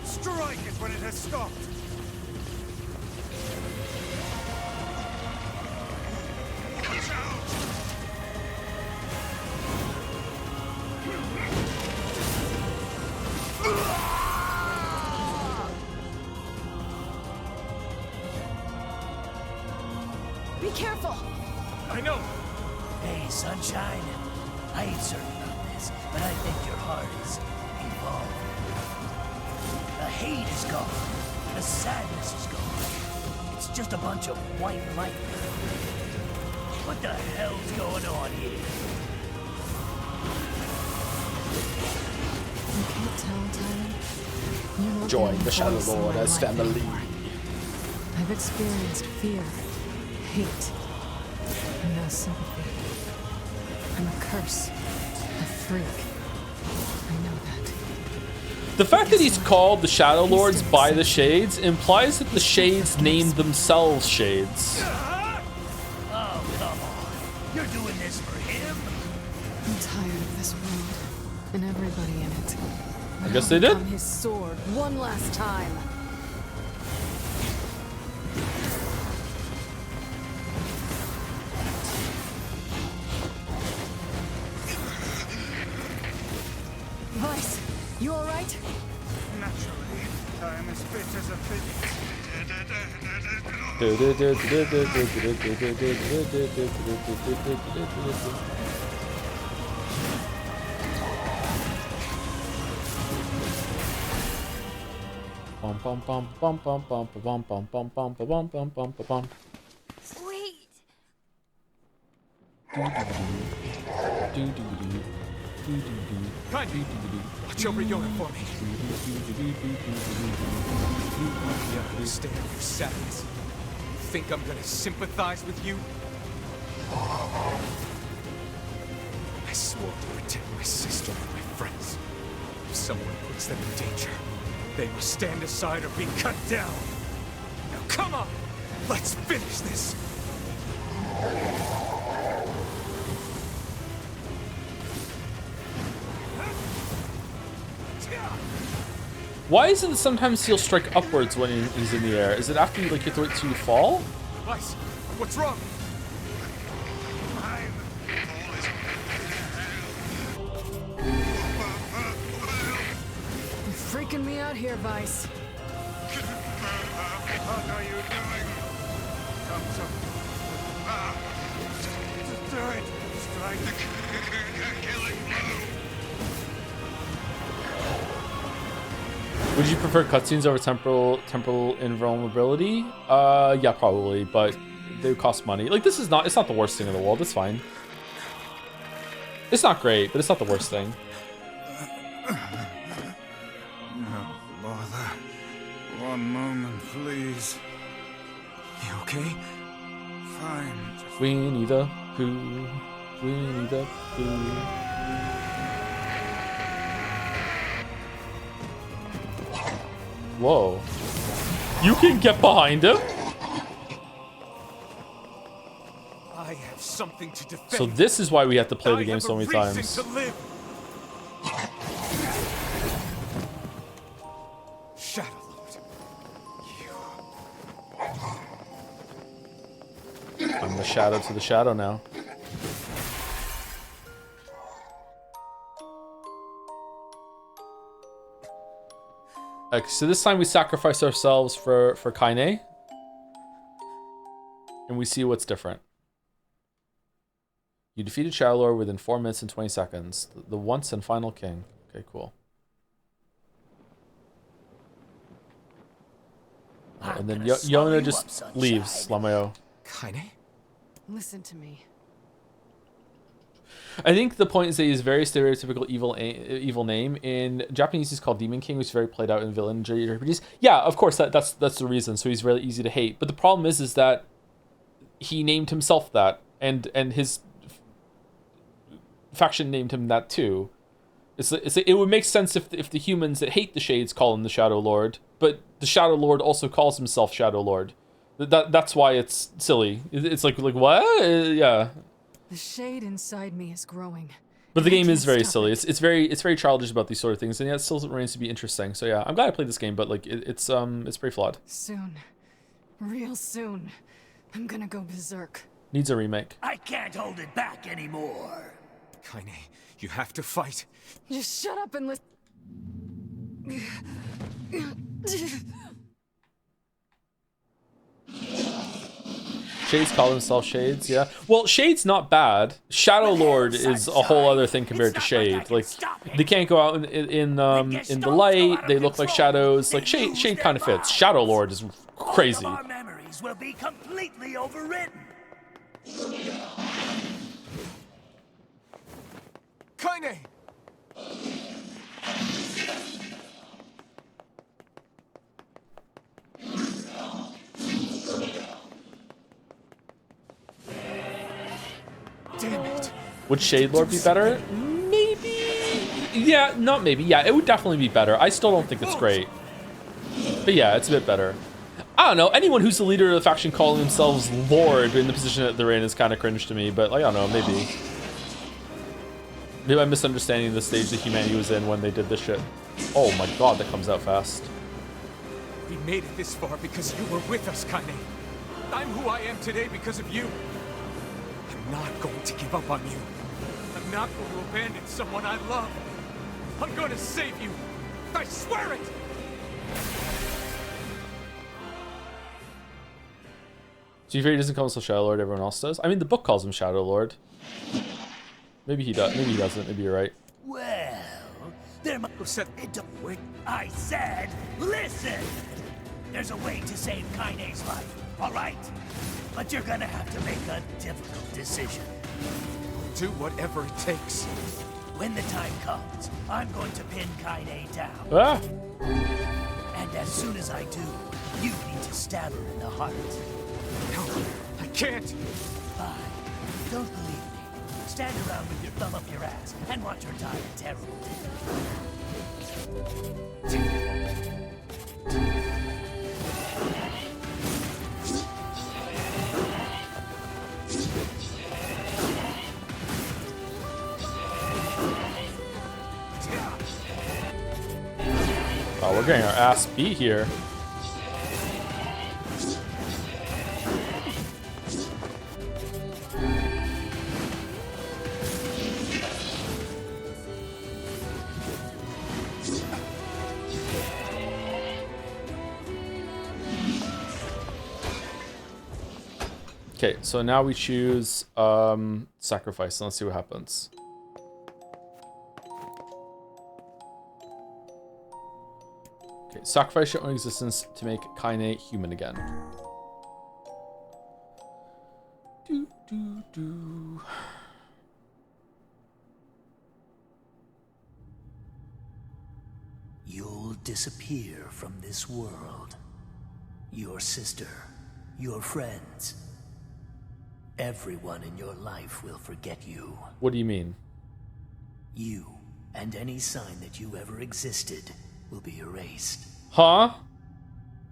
Strike it when it has stopped. Watch out! Be careful! I know! Hey, Sunshine. I ain't certain about this, but I think your heart is involved. The hate is gone. The sadness is gone. It's just a bunch of white light. What the hell's going on here? You can't tell, Tyler. You're not Join only the Shadow voice in Lord my as life family. anymore. I've experienced fear, hate, and now sympathy. I'm a curse, a freak. I know that. The fact that he's called the Shadow Lords by the Shades implies that the Shades named themselves Shades. Oh, come on. You're doing this for him? I'm tired of this world and everybody in it. I guess they did. Become his sword one last time. Vice, you all right? Naturally, I am as fit as a fit. Wait. Watch over Yona for me. You understand your sadness. You think I'm gonna sympathize with you? I swore to protect my sister and my friends. If someone puts them in danger, they must stand aside or be cut down. Now come on! Let's finish this! Why isn't it sometimes he'll strike upwards when he's in the air? Is it after you like you have to wait till you fall? Vice, what's wrong? You're freaking me out here, Vice. What are you doing? Come to... do it! Strike the killing blow! Would you prefer cutscenes over temporal invulnerability? Yeah, probably, but they would cost money. Like, this is not, it's not the worst thing in the world, it's fine. It's not great, but it's not the worst thing. No bother. One moment, please. You okay? Fine. Winnie the Pooh. Winnie the Pooh. Whoa. You can get behind him? I have something to defend. So this is why we have to play the game so many times. Shadow Lord. I'm the shadow to the shadow now. Okay, so this time we sacrifice ourselves for Kaine. And we see what's different. You defeated Shadow Lord within 4 minutes and 20 seconds. The once and final king. Okay, cool. And then Yona just leaves, Lamayo. Kaine? Listen to me. I think the point is that he's very stereotypical evil name. In Japanese, he's called Demon King, which is very played out in villain JRPGs. Yeah, of course, that's the reason. So he's really easy to hate. But the problem is that he named himself that, and his faction named him that too. It would make sense if the humans that hate the Shades call him the Shadow Lord, but the Shadow Lord also calls himself Shadow Lord. That's why it's silly. It's like what? Yeah. The shade inside me is growing. But the game is very silly. It's very childish about these sort of things, and yet it still remains to be interesting. So yeah, I'm glad I played this game, but like it's pretty flawed. Soon, real soon, I'm gonna go berserk. Needs a remake. I can't hold it back anymore. Kaine, you have to fight. Just shut up and listen. Shades call themselves Shades, yeah. Well, Shade's not bad. Shadow Lord is a whole other thing compared to Shade. Like, they can't go out in the light. They look like shadows. Like Shade kind of fits. Shadow Lord is crazy. Our memories will be completely overwritten. Kaine! Damn it. Would Shade Lord be better? Maybe. Yeah, not maybe. Yeah, it would definitely be better. I still don't think it's great. But yeah, it's a bit better. I don't know. Anyone who's the leader of the faction calling themselves Lord in the position that they're in is kind of cringe to me. But like, I don't know, maybe. Maybe I'm misunderstanding the stage that humanity was in when they did this shit. Oh my god, that comes out fast. We made it this far because you were with us, Kaine. I'm who I am today because of you. I'm not going to give up on you. I'm not going to abandon someone I love. I'm going to save you. I swear it! So you figure he doesn't call himself Shadow Lord, everyone else does? I mean, the book calls him Shadow Lord. Maybe he does. Maybe he doesn't. Maybe you're right. Well, there must I said, listen! There's a way to save Kaine's life, all right? But you're gonna have to make a difficult decision. Do whatever it takes. When the time comes, I'm going to pin Kaine down. Ah! And as soon as I do, you need to stab her in the heart. No, I can't. Fine. Don't believe me. Stand around with your thumb up your ass and watch her die a terrible Oh, we're getting our ass beat here. Okay, so now we choose sacrifice, and let's see what happens. Okay, sacrifice your own existence to make Kaine human again. Do, do, do. will disappear from this world. Your sister, your friends, everyone in your life will forget you. What do you mean? You and any sign that you ever existed will be erased. Huh?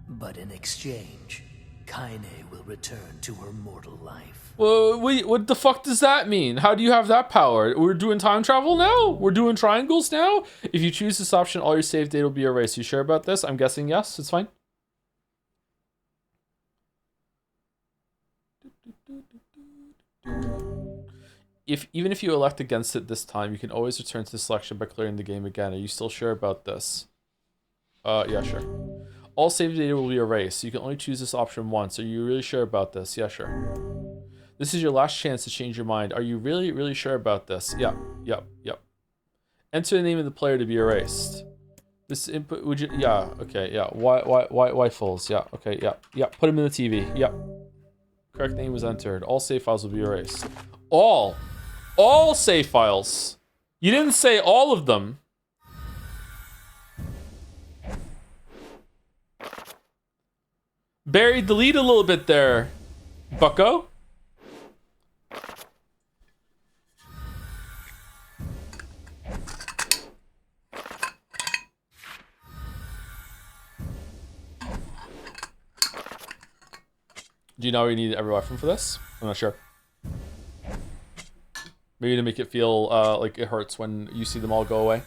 But in exchange, Kaine will return to her mortal life. Well, wait, what the fuck does that mean? How do you have that power? We're doing time travel now? We're doing triangles now? If you choose this option, all your save data will be erased. You sure about this? I'm guessing yes, it's fine. Even if you elect against it this time, you can always return to the selection by clearing the game again. Are you still sure about this? Yeah, sure. All save data will be erased. You can only choose this option once. Are you really sure about this? Yeah, sure. This is your last chance to change your mind. Are you really, really sure about this? Yep. Enter the name of the player to be erased. This input, would you, yeah, okay, yeah. Why fools? Yeah, okay, yeah. Put him in the TV. Yep. Correct name was entered. All save files will be erased. All save files. You didn't say all of them. Buried the lead a little bit there, bucko. Do you know we need every weapon for this? I'm not sure. Maybe to make it feel like it hurts when you see them all go away.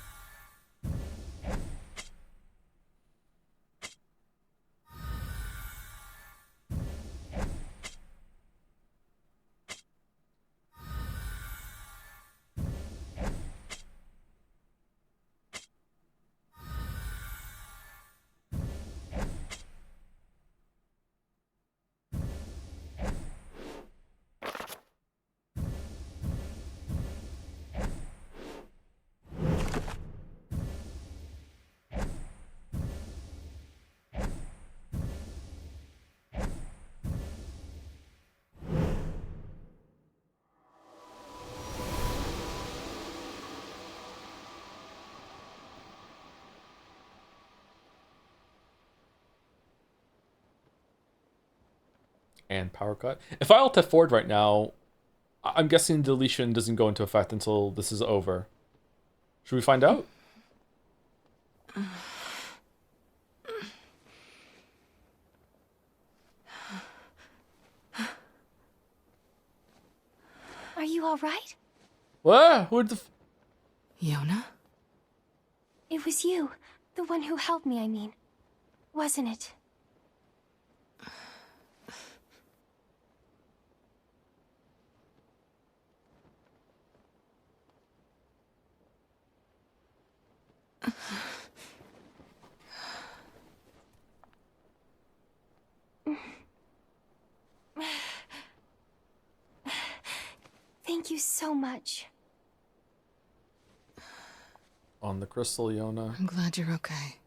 And power cut. If I alt F4 right now, I'm guessing deletion doesn't go into effect until this is over. Should we find out? Are you all right? What? What the? Yona? It was you, the one who helped me, I mean. Wasn't it? Thank you so much. On the crystal, Yona. I'm glad you're okay.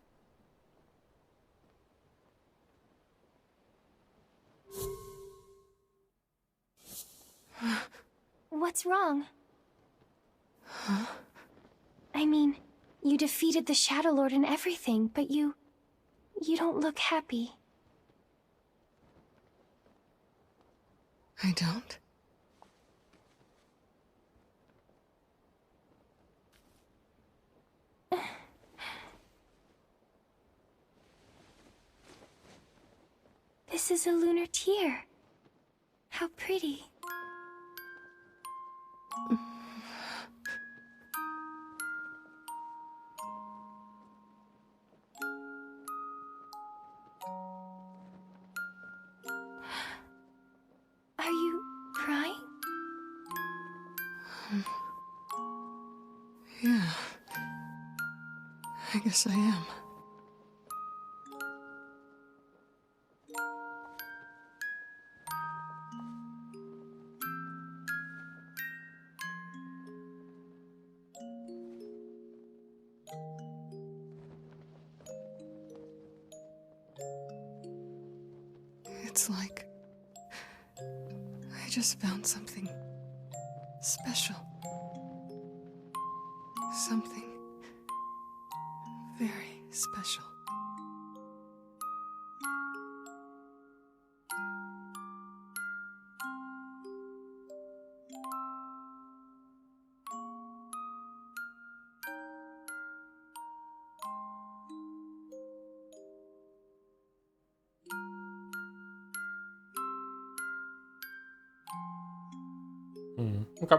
What's wrong? Huh? I mean, you defeated the Shadow Lord and everything, but you don't look happy. I don't? This is a lunar tear. How pretty. Are you crying? Yeah. I guess I am. It's like I just found something special. Something very special. Okay.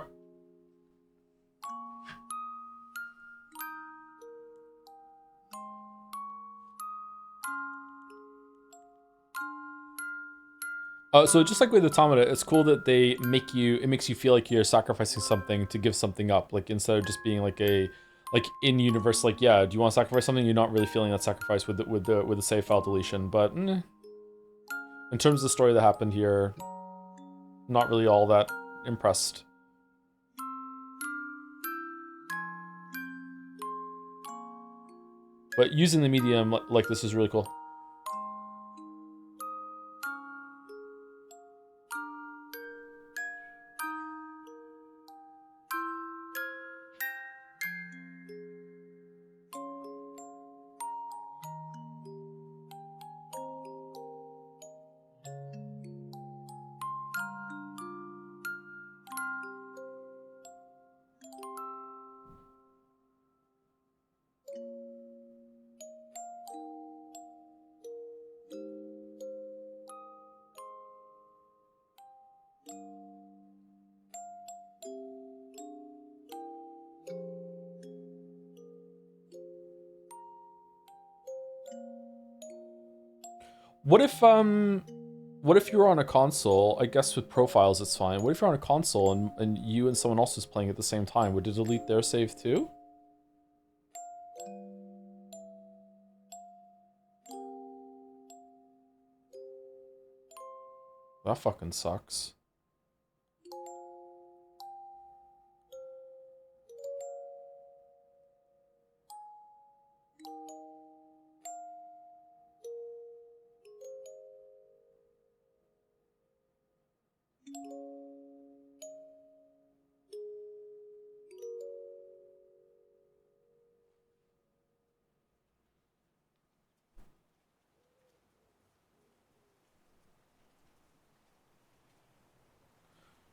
So just like with Automata, it's cool that it makes you feel like you're sacrificing something to give something up. Like instead of just being like in universe, like, yeah, do you want to sacrifice something? You're not really feeling that sacrifice with the save file deletion. But in terms of the story that happened here, not really all that impressed. But using the medium like this is really cool. What if you were on a console? I guess with profiles it's fine. What if you're on a console and you and someone else is playing at the same time? Would it delete their save too? That fucking sucks.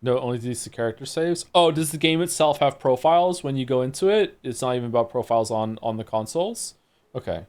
No, only deletes the character saves. Oh, does the game itself have profiles when you go into it? It's not even about profiles on the consoles? Okay.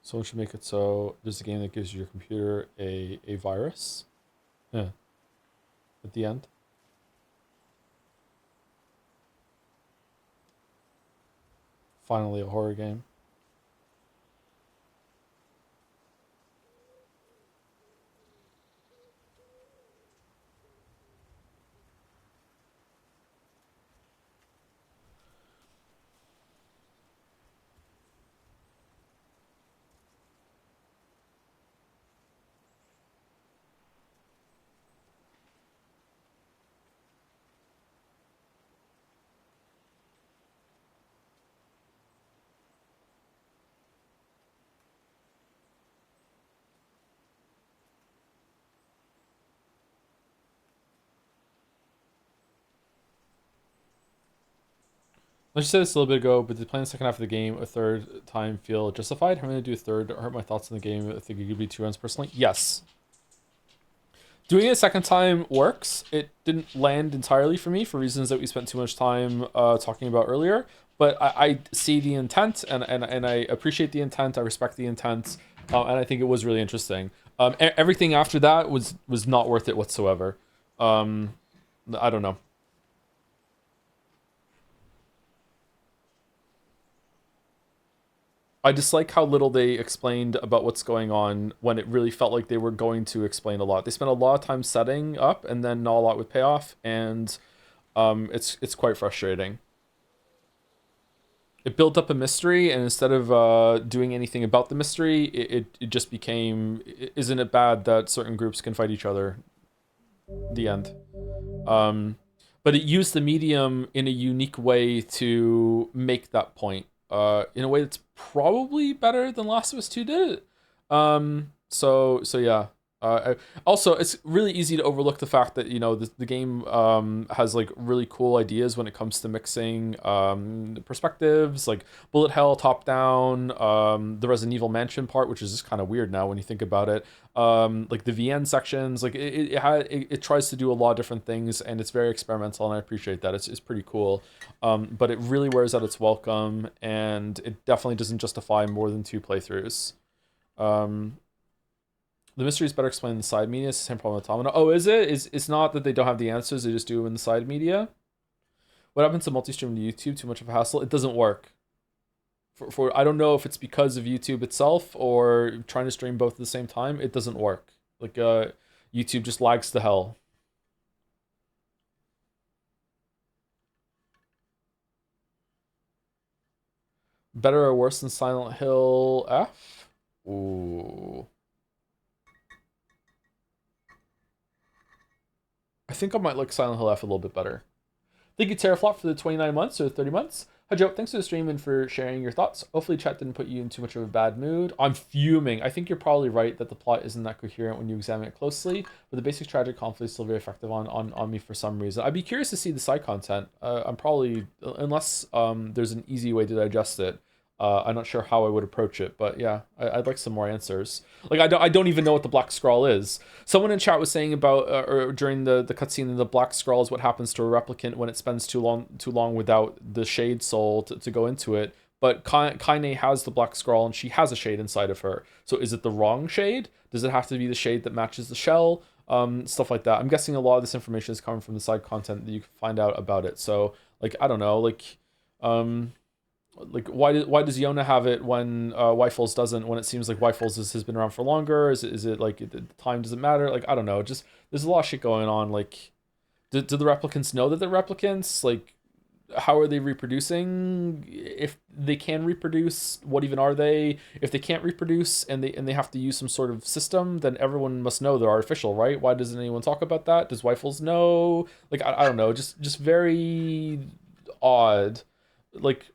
Someone should make it so there's a game that gives your computer a virus. Yeah. At the end. Finally a horror game. I just said this a little bit ago, but did playing the second half of the game a third time feel justified? Having to do a third hurt my thoughts on the game. I think it could be 2 runs personally. Yes. Doing it a second time works. It didn't land entirely for me for reasons that we spent too much time talking about earlier. But I see the intent and I appreciate the intent. I respect the intent. And I think it was really interesting. Everything after that was not worth it whatsoever. I don't know. I dislike how little they explained about what's going on when it really felt like they were going to explain a lot. They spent a lot of time setting up and then not a lot with payoff, and it's quite frustrating. It built up a mystery, and instead of doing anything about the mystery, it just became, isn't it bad that certain groups can fight each other? The end. But it used the medium in a unique way to make that point. In a way that's probably better than Last of Us 2 did it. So yeah. Also, it's really easy to overlook the fact that, you know, the game has like really cool ideas when it comes to mixing perspectives, like bullet hell, top down, the Resident Evil Mansion part, which is just kind of weird now when you think about it. Like the VN sections, like it tries to do a lot of different things, and it's very experimental, and I appreciate that. It's pretty cool, but it really wears out its welcome, and it definitely doesn't justify more than 2 playthroughs. The mystery is better explained in the side media. It's the same problem with Automata. Oh, is it? It's not that they don't have the answers, they just do it in the side media? What happens to multi-stream to YouTube? Too much of a hassle? It doesn't work. For I don't know if it's because of YouTube itself or trying to stream both at the same time. It doesn't work. Like, YouTube just lags to hell. Better or worse than Silent Hill F? Ooh. I think I might like Silent Hill F a little bit better. Thank you, Terraflop, for the 29 months or 30 months. Hi, Joe. Thanks for the stream and for sharing your thoughts. Hopefully, chat didn't put you in too much of a bad mood. I'm fuming. I think you're probably right that the plot isn't that coherent when you examine it closely, but the basic tragic conflict is still very effective on me for some reason. I'd be curious to see the side content. I'm probably, unless there's an easy way to digest it, I'm not sure how I would approach it, but yeah, I'd like some more answers. Like, I don't even know what the Black Scroll is. Someone in chat was saying about, or during the cutscene, the Black Scroll is what happens to a replicant when it spends too long without the Shade Soul to go into it. But Kaine has the Black Scroll, and she has a Shade inside of her. So is it the wrong Shade? Does it have to be the Shade that matches the shell? Stuff like that. I'm guessing a lot of this information is coming from the side content that you can find out about it. So, like, I don't know, like why does Yona have it when Wyfels doesn't, when it seems like Wyfels has been around for longer? Is it like the time doesn't matter? Like, I don't know, just there's a lot of shit going on. Like, do the replicants know that they're replicants? Like, how are they reproducing? If they can reproduce, what even are they? If they can't reproduce and they have to use some sort of system, then everyone must know they're artificial, right? Why doesn't anyone talk about that? Does Wyfels know? Like, I don't know, just very odd. Like,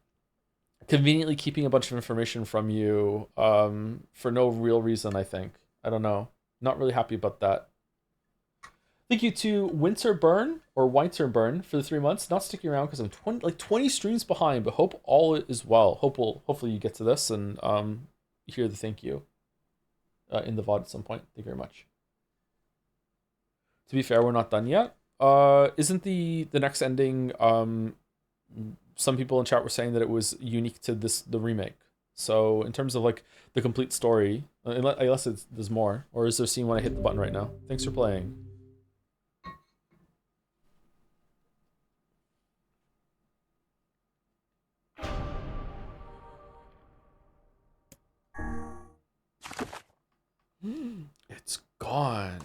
conveniently keeping a bunch of information from you for no real reason, I think. I don't know. Not really happy about that. Thank you to Winterburn or Winterburn for the 3 months. Not sticking around because I'm 20 streams behind, but hope all is well. Hopefully you get to this and hear the thank you in the VOD at some point. Thank you very much. To be fair, we're not done yet. Isn't the next ending some people in chat were saying that it was unique to the remake. So in terms of like the complete story, unless there's more, or is there a scene when I hit the button right now? Thanks for playing. It's gone.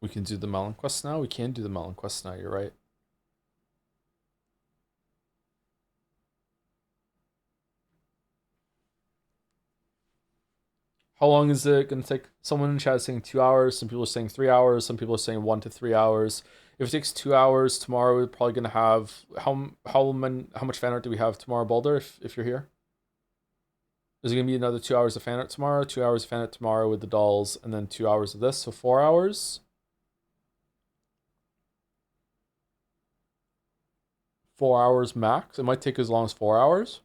We can do the Melon Quest now? We can do the Melon Quest now, you're right. How long is it going to take? Someone in chat is saying 2 hours. Some people are saying 3 hours. Some people are saying 1 to 3 hours. If it takes 2 hours tomorrow, we're probably going to have... How much fan art do we have tomorrow, Boulder, if you're here? Is it going to be another 2 hours of fan art tomorrow? 2 hours of fan art tomorrow with the dolls, and then 2 hours of this, so 4 hours? 4 hours max? It might take as long as 4 hours.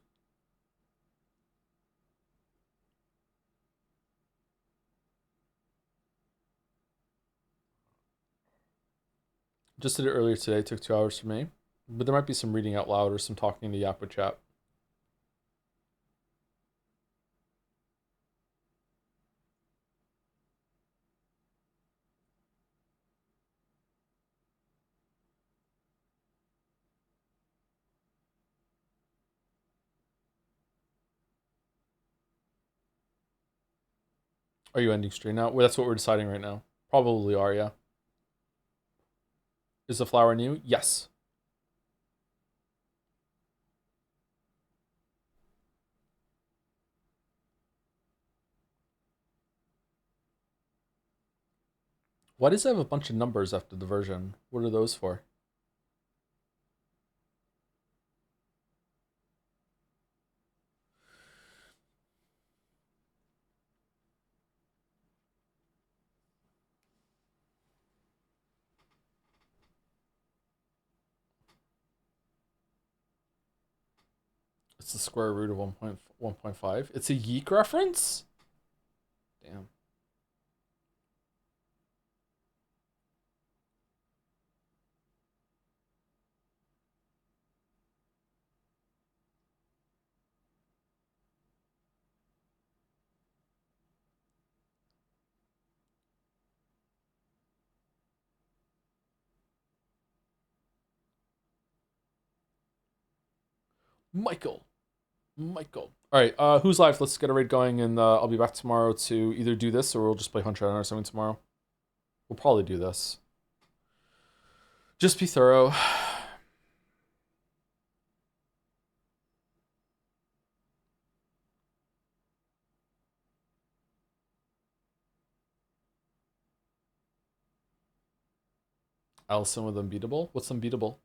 Just did it earlier today. It took 2 hours for me. But there might be some reading out loud or some talking in the Yappa chat. Are you ending stream now? Well, that's what we're deciding right now. Probably are, yeah. Is the flower new? Yes. Why does it have a bunch of numbers after the version? What are those for? It's the square root of 1.1.5. It's a Yeek reference? Damn. Michael. All right, who's live? Let's get a raid going, and I'll be back tomorrow to either do this or we'll just play Hunter or something tomorrow. We'll probably do this. Just be thorough. Allison with unbeatable. What's unbeatable?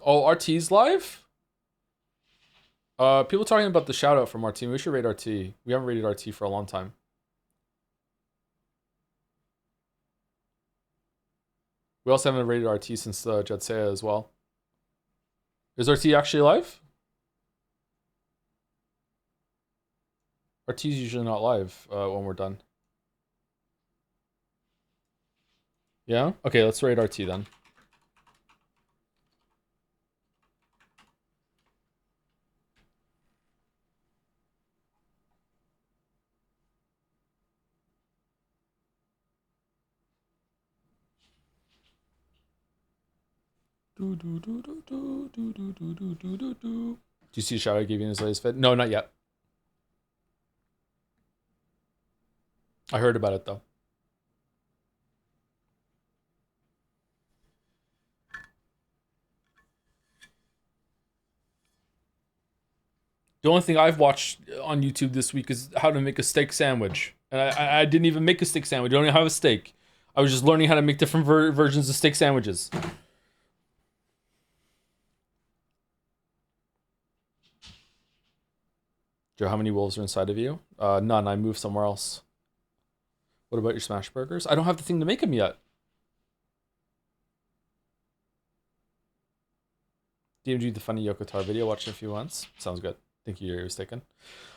Oh, RT's live? People talking about the shout out from RT. We should raid RT. We haven't raided RT for a long time. We also haven't raided RT since Jetsea as well. Is RT actually live? RT's usually not live when we're done. Yeah? Okay, let's raid RT then. Do you see a shout I gave you in his latest vid? No, not yet. I heard about it though. The only thing I've watched on YouTube this week is how to make a steak sandwich. And I didn't even make a steak sandwich. I don't even have a steak. I was just learning how to make different versions of steak sandwiches. Joe, how many wolves are inside of you? None. I moved somewhere else. What about your smash burgers? I don't have the thing to make them yet. DMG the funny Yokotar video. Watch it a few once. Sounds good. Thank you, you're mistaken.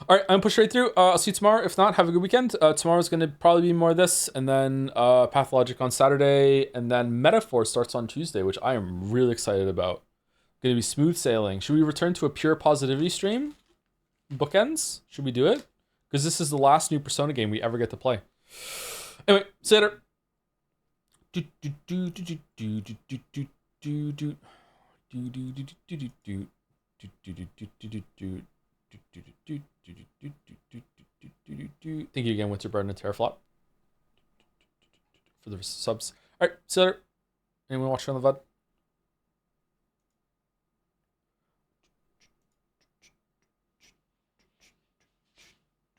All right, I'm push right through. I'll see you tomorrow. If not, have a good weekend. Tomorrow's going to probably be more of this, and then Pathologic on Saturday, and then Metaphor starts on Tuesday, which I am really excited about. Going to be smooth sailing. Should we return to a pure positivity stream? Bookends? Should we do it? Because this is the last new Persona game we ever get to play. Anyway, see you later. Thank you again, Winter Bird and Terraflop, for the subs. All right, see you later. Anyone watching on the VOD?